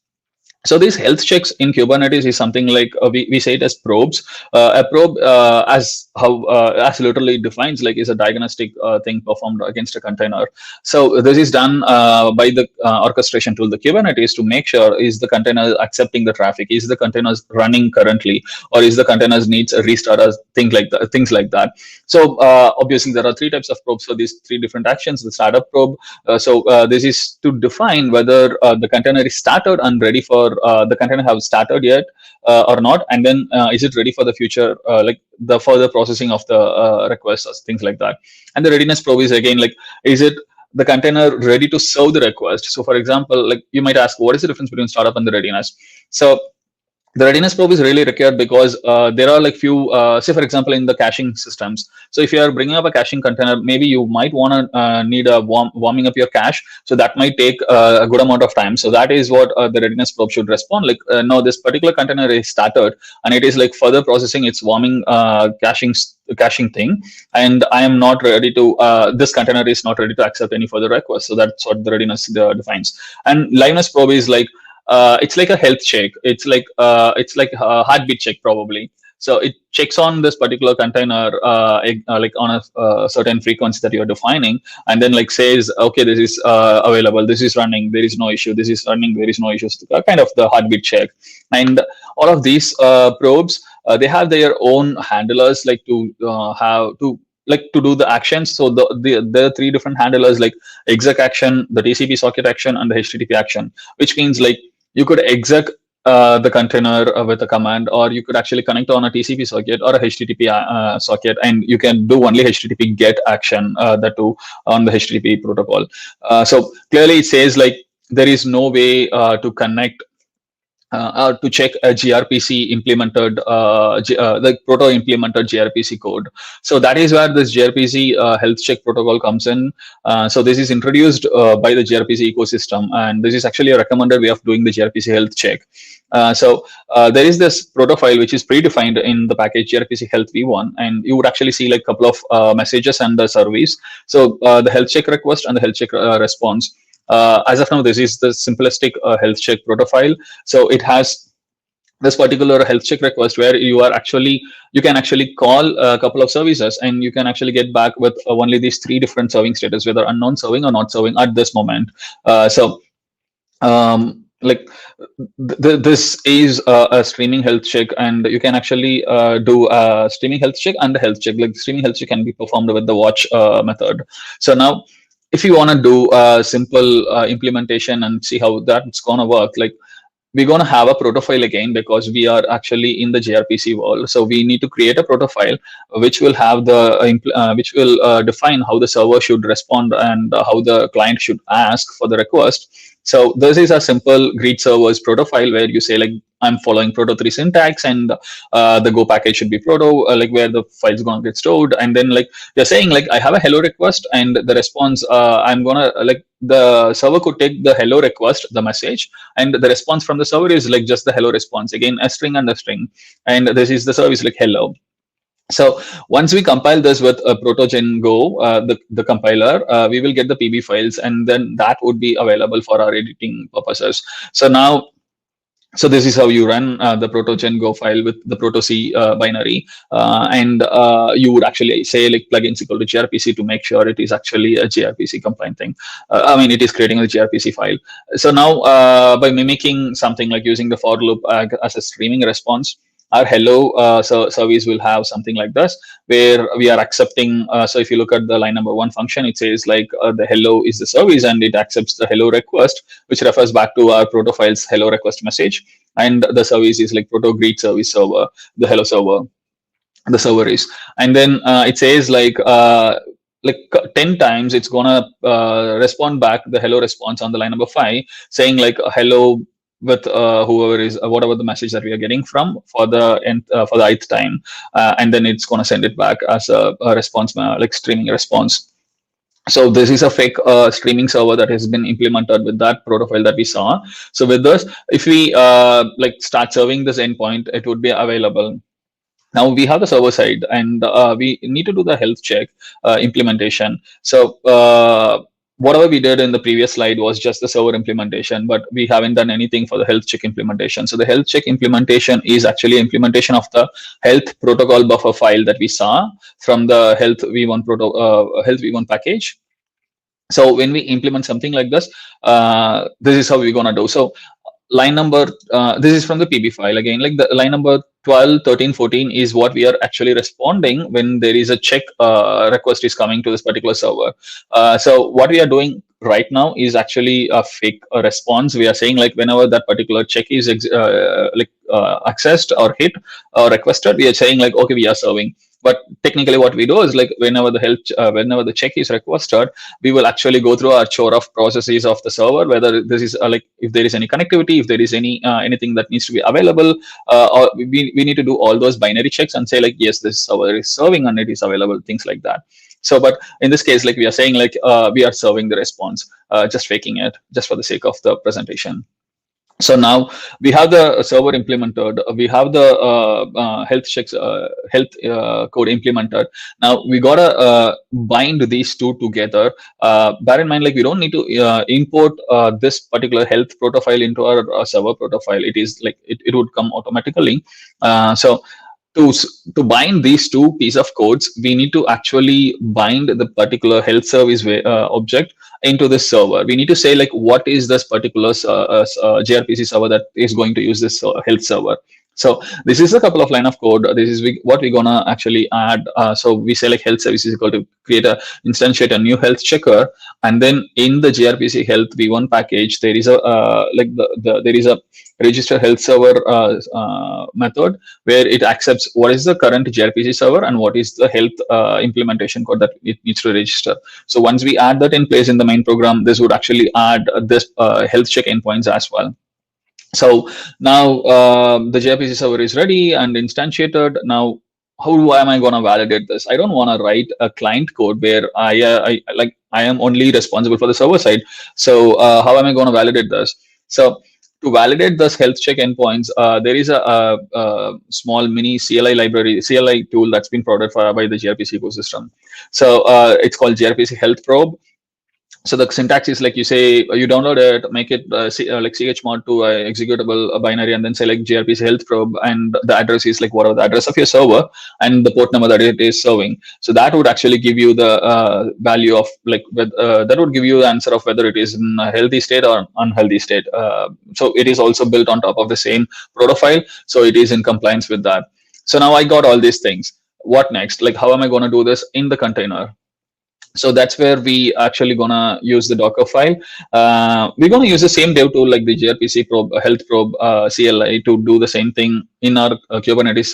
Speaker 17: So these health checks in Kubernetes is something like we say it as probes. A probe, as literally defines, like is a diagnostic thing performed against a container. So this is done by the orchestration tool, the Kubernetes, to make sure is the container accepting the traffic, is the containers running currently, or is the containers needs a restart, or things like that. So obviously there are three types of probes for these three different actions. The startup probe. This is to define whether the container is started and ready for the container have started yet or not, and then is it ready for the future, like the further processing of the requests or things like that. And the readiness probe is again like, is it the container ready to serve the request? So for example, like you might ask, what is the difference between startup and the readiness? So the readiness probe is really required because there are like few, say for example, in the caching systems. So if you are bringing up a caching container, maybe you might want to need a warming up your cache. So that might take a good amount of time. So that is what the readiness probe should respond. Like, no, this particular container is started and it is like further processing its warming caching thing. And I am not ready to, this container is not ready to accept any further requests. So that's what the readiness defines. And liveness probe is like, it's like a health check. It's like a heartbeat check probably. So it checks on this particular container like on a certain frequency that you're defining, and then like says, okay, this is available, this is running, there is no issue, this is running, there is no issues, kind of the heartbeat check. And all of these probes, they have their own handlers, like to have to like to do the actions. So there are three different handlers, like exec action, the TCP socket action, and the HTTP action, which means like you could exec the container with a command, or you could actually connect on a TCP socket or a HTTP socket, and you can do only HTTP get action that too on the HTTP protocol. So clearly it says like there is no way to connect to check a gRPC implemented, the proto implemented gRPC code. So that is where this gRPC health check protocol comes in. So this is introduced by the gRPC ecosystem, and this is actually a recommended way of doing the gRPC health check. So there is this proto file which is predefined in the package gRPC health v1, and you would actually see like a couple of messages and the surveys. So the health check request and the health check response. As of now, this is the simplistic health check profile. So it has this particular health check request where you can actually call a couple of services, and you can actually get back with only these three different serving status, whether unknown serving or not serving at this moment. Like this is a streaming health check, and you can actually do a streaming health check and the health check. Like streaming health check can be performed with the watch method. So now, if you want to do a simple implementation and see how that's gonna work, like we're gonna have a protofile again, because we are actually in the gRPC world. So we need to create a protofile which will have the which will define how the server should respond and how the client should ask for the request. So this is a simple greet servers protofile where you say like I'm following proto3 syntax, and the go package should be proto, like where the file's gonna get stored, and then like you're saying like I have a hello request, and the response I'm gonna like the server could take the hello request, the message, and the response from the server is like just the hello response, again a string and a string, and this is the service like hello. So once we compile this with a protogen go, the compiler, we will get the PB files, and then that would be available for our editing purposes. So now, so this is how you run the protogen go file with the proto-C binary, and you would actually say like plugins equal to gRPC to make sure it is actually a gRPC compliant thing. I mean, it is creating a gRPC file. So now by mimicking something like using the for loop as a streaming response, our hello service will have something like this, where we are accepting. So if you look at the line number 1 function, it says like the hello is the service, and it accepts the hello request, which refers back to our proto file's hello request message. And the service is like proto greet service server, the hello server, the server is. And then it says like 10 times it's gonna respond back the hello response on the line number 5, saying like hello with whoever is whatever the message that we are getting from for the ith time, and then it's going to send it back as a response, like streaming response. So this is a fake streaming server that has been implemented with that protofile that we saw. So with this, if we like start serving this endpoint, it would be available. Now we have the server side, and we need to do the health check implementation. So whatever we did in the previous slide was just the server implementation, but we haven't done anything for the health check implementation. So the health check implementation is actually implementation of the health protocol buffer file that we saw from the health v1 health v1 package. So when we implement something like this, this is how we're gonna do. So line number, this is from the PB file again, like the line number 12, 13, 14 is what we are actually responding when there is a check request is coming to this particular server. So what we are doing right now is actually a fake response. We are saying like whenever that particular check is accessed or hit or requested, we are saying like, okay, we are serving. But technically what we do is like whenever the check is requested, we will actually go through our chore of processes of the server, whether this is like if there is any connectivity, if there is any anything that needs to be available, or we need to do all those binary checks and say like, yes, this server is serving and it is available, things like that. So, but in this case, like we are saying like we are serving the response, just faking it just for the sake of the presentation. So now we have the server implemented, we have the health checks, health code implemented. Now we gotta bind these two together. Bear in mind, like we don't need to import this particular health protofile into our server protofile. It is like it would come automatically. So to bind these two pieces of codes, we need to actually bind the particular health service object into this server. We need to say like what is this particular gRPC server that is going to use this health server. So this is a couple of line of code. This is what we're gonna actually add. So we say like health service is equal to create a instantiate a new health checker, and then in the gRPC health v1 package there is a there is a register health server method where it accepts what is the current gRPC server and what is the health implementation code that it needs to register. So once we add that in place in the main program, this would actually add this health check endpoints as well. So now the gRPC server is ready and instantiated. Now, how am I going to validate this? I don't want to write a client code where I am only responsible for the server side. So how am I going to validate this? So to validate this health check endpoints, there is a small mini CLI tool that's been provided by the gRPC ecosystem. So it's called gRPC health probe. So the syntax is like you say, you download it, make it like chmod to executable binary, and then select gRPC health probe, and the address is like whatever the address of your server and the port number that it is serving. So that would actually give you the value of like that would give you the answer of whether it is in a healthy state or unhealthy state. So it is also built on top of the same protofile, so it is in compliance with that. So now I got all these things. What next? Like how am I going to do this in the container? So that's where we actually gonna use the Docker file. We're gonna use the same dev tool like the gRPC probe, health probe CLI to do the same thing in our Kubernetes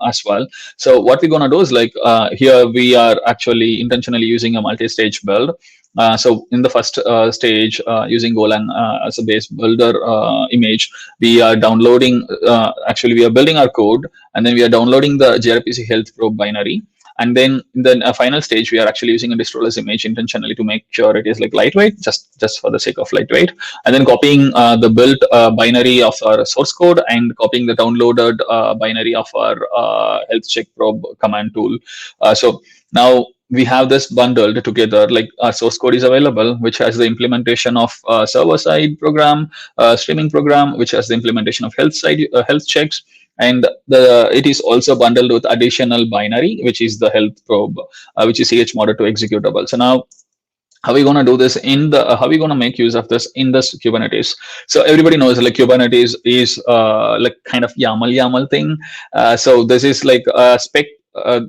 Speaker 17: as well. So what we're gonna do is like here we are actually intentionally using a multi-stage build. So in the first stage, using Golang as a base builder image, we are downloading. Actually, we are building our code, and then we are downloading the gRPC health probe binary. And then in the final stage, we are actually using a distroless image intentionally to make sure it is like lightweight, just for the sake of lightweight. And then copying the built binary of our source code and copying the downloaded binary of our health check probe command tool. So now we have this bundled together, like our source code is available, which has the implementation of server-side program, streaming program, which has the implementation of health checks. And it is also bundled with additional binary, which is the health probe, which is chmod to executable. So now, how are we going to do this in the? How are we going to make use of this in this Kubernetes? So everybody knows like Kubernetes is like kind of YAML thing. So this is like a spec.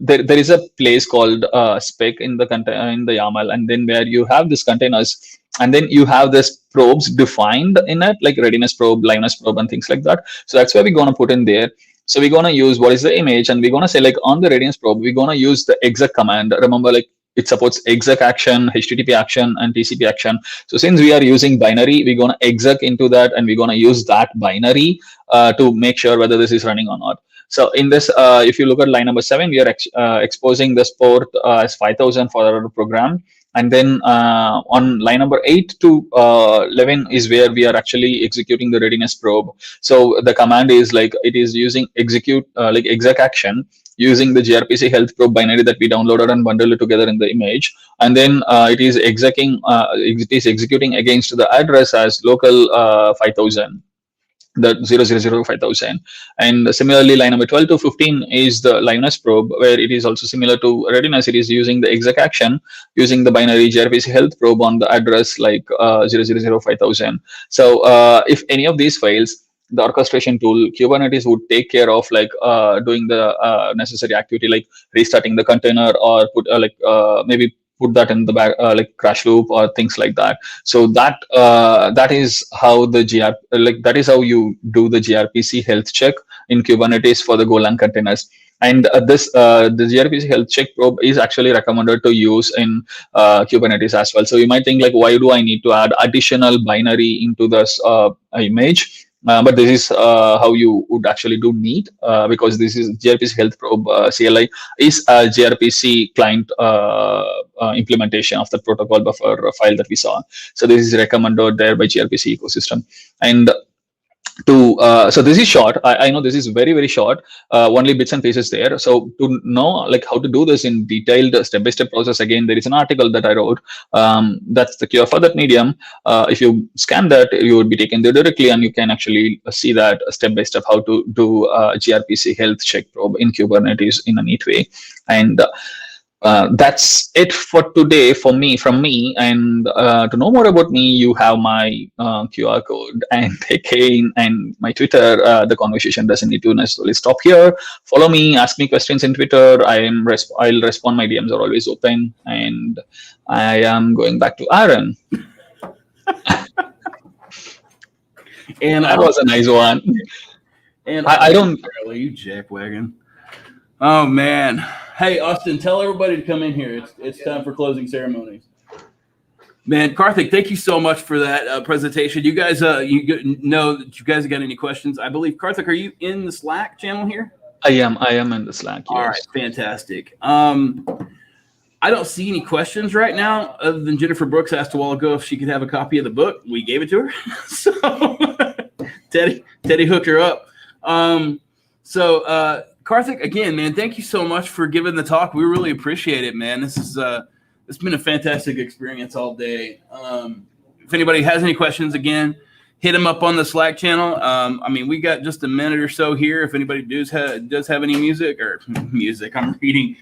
Speaker 17: There is a place called spec in the YAML, and then where you have these containers, and then you have this probes defined in it, like readiness probe, liveness probe, and things like that. So that's where we're going to put in there. So we're going to use what is the image, and we're going to say like on the readiness probe, we're going to use the exec command. Remember, like it supports exec action, HTTP action, and TCP action. So since we are using binary, we're going to exec into that, and we're going to use that binary to make sure whether this is running or not. So in this, if you look at line number 7, we are exposing this port as 5000 for our program. And then on line number 8 to 11 is where we are actually executing the readiness probe. So the command is like it is using execute like exec action using the gRPC health probe binary that we downloaded and bundled it together in the image. And then it is executing against the address as local 5000. The 0005000. And similarly, line number 12 to 15 is the liveness probe, where it is also similar to readiness. It is using the exec action using the binary gRPC health probe on the address like 0005000. So if any of these fails, the orchestration tool Kubernetes would take care of like doing the necessary activity like restarting the container or put maybe put that in the back like crash loop or things like that. So that that is how the that is how you do the gRPC health check in Kubernetes for the Golang containers. And the gRPC health check probe is actually recommended to use in Kubernetes as well. So you might think like, why do I need to add additional binary into this image? But this is how you would actually do neat because this is gRPC health probe CLI is a gRPC client implementation of the protocol buffer file that we saw. So this is recommended there by gRPC ecosystem. And so this is short. I know this is very, very short, only bits and pieces there. So to know like how to do this in detailed step-by-step process, again, there is an article that I wrote. That's the cure for that medium. If you scan that, you would be taken there directly, and you can actually see that step-by-step how to do gRPC health check probe in Kubernetes in a neat way. And that's it for today from me. And to know more about me, you have my QR code and again, and my Twitter. The conversation doesn't need to necessarily stop here. Follow me, ask me questions in Twitter. I'll respond. My DMs are always open. And I am going back to Aaron.
Speaker 1: And
Speaker 17: that was a nice one.
Speaker 1: And
Speaker 17: I don't.
Speaker 1: You jackwagon. Oh man. Hey Austin, tell everybody to come in here. It's time for closing ceremonies. Man, Karthik, thank you so much for that presentation. You guys, you know that you guys got any questions? I believe Karthik, are you in the Slack channel here?
Speaker 17: I am in the Slack. Yes.
Speaker 1: All right, fantastic. I don't see any questions right now, other than Jennifer Brooks asked a while ago if she could have a copy of the book. We gave it to her, so Teddy hooked her up. Karthik, again, man, thank you so much for giving the talk. We really appreciate it, man. This is it's been a fantastic experience all day. If anybody has any questions, again, hit them up on the Slack channel. I mean, we got just a minute or so here. If anybody does have any music, I'm reading.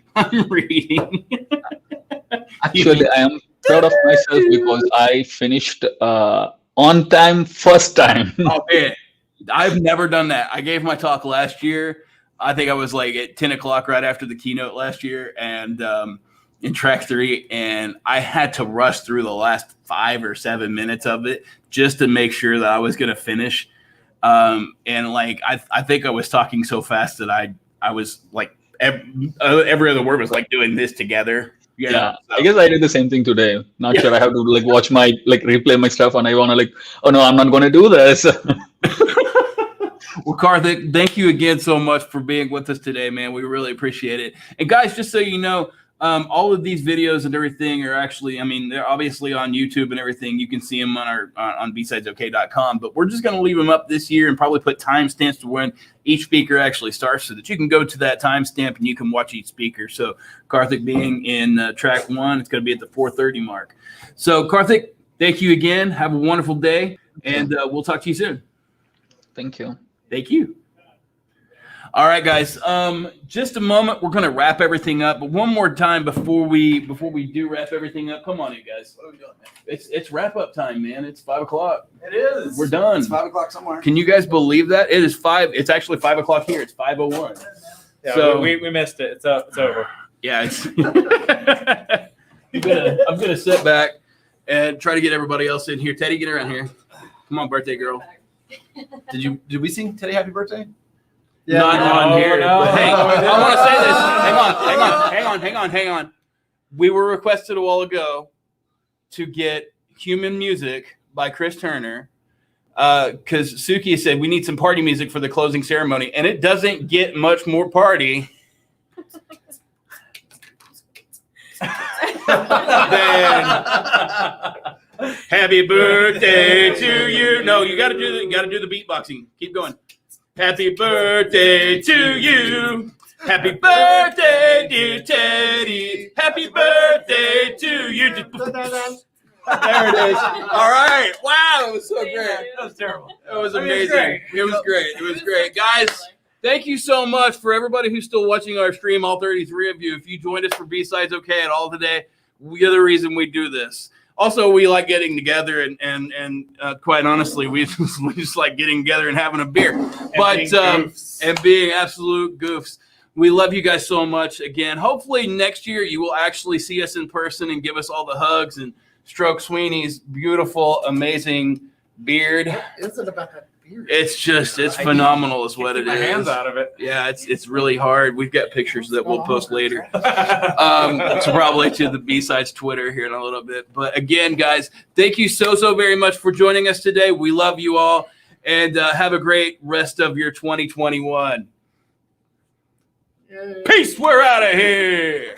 Speaker 17: Actually, I am proud of myself because I finished on time, first time.
Speaker 1: Oh man, I've never done that. I gave my talk last year. I think I was like at 10 o'clock right after the keynote last year, and in track 3, and I had to rush through the last 5 or 7 minutes of it just to make sure that I was going to finish. And like I think I was talking so fast that I was like every other word was like doing this together.
Speaker 17: Yeah, so. I guess I did the same thing today. Not sure. I have to like watch my replay my stuff, and I want to oh no, I'm not going to do this.
Speaker 1: Well, Karthik, thank you again so much for being with us today, man. We really appreciate it. And guys, just so you know, all of these videos and everything are actually, I mean, they're obviously on YouTube and everything. You can see them on BSidesOK.com, but we're just going to leave them up this year and probably put timestamps to when each speaker actually starts so that you can go to that timestamp and you can watch each speaker. So Karthik being in track 1, it's going to be at the 4:30 mark. So Karthik, thank you again. Have a wonderful day, and we'll talk to you soon.
Speaker 17: Thank you.
Speaker 1: Thank you. All right, guys. Just a moment. We're going to wrap everything up. But one more time before we do wrap everything up, come on, you guys. What are we doing, man? It's wrap up time, man. It's 5 o'clock.
Speaker 16: It is.
Speaker 1: We're done.
Speaker 16: It's 5 o'clock somewhere.
Speaker 1: Can you guys believe that? It is 5. It's actually 5 o'clock here. It's 5:01.
Speaker 6: Yeah,
Speaker 1: so
Speaker 6: we missed it. It's over.
Speaker 1: Yeah, it's. I'm gonna sit back and try to get everybody else in here. Teddy, get around here. Come on, birthday girl.
Speaker 16: Did we sing Teddy Happy Birthday?
Speaker 1: Yeah, not on here.
Speaker 6: No.
Speaker 1: But hey, I want to say this. Hang on. We were requested a while ago to get Human Music by Chris Turner because Suki said we need some party music for the closing ceremony, and it doesn't get much more party than Happy Birthday to you. No, you got to do the beatboxing. Keep going. Happy birthday to you. Happy birthday, dear Teddy. Happy birthday to you. There it is. All right. Wow, it was so great.
Speaker 6: That was terrible.
Speaker 1: It was amazing. It was great. Guys, thank you so much for everybody who's still watching our stream, all 33 of you. If you joined us for BSidesOK at all today, you're the reason we do this. Also, we like getting together and quite honestly, we just like getting together and having a beer. And being absolute goofs. We love you guys so much. Again, hopefully next year you will actually see us in person and give us all the hugs and stroke Sweeney's beautiful, amazing beard.
Speaker 13: What is it about that beard?
Speaker 1: It's phenomenal is what it is.
Speaker 6: My hands out of it.
Speaker 1: Yeah, it's really hard. We've got pictures that we'll post later. So probably to the B-Sides Twitter here in a little bit. But again, guys, thank you so very much for joining us today. We love you all, and have a great rest of your 2021. Yay. Peace. We're out of here.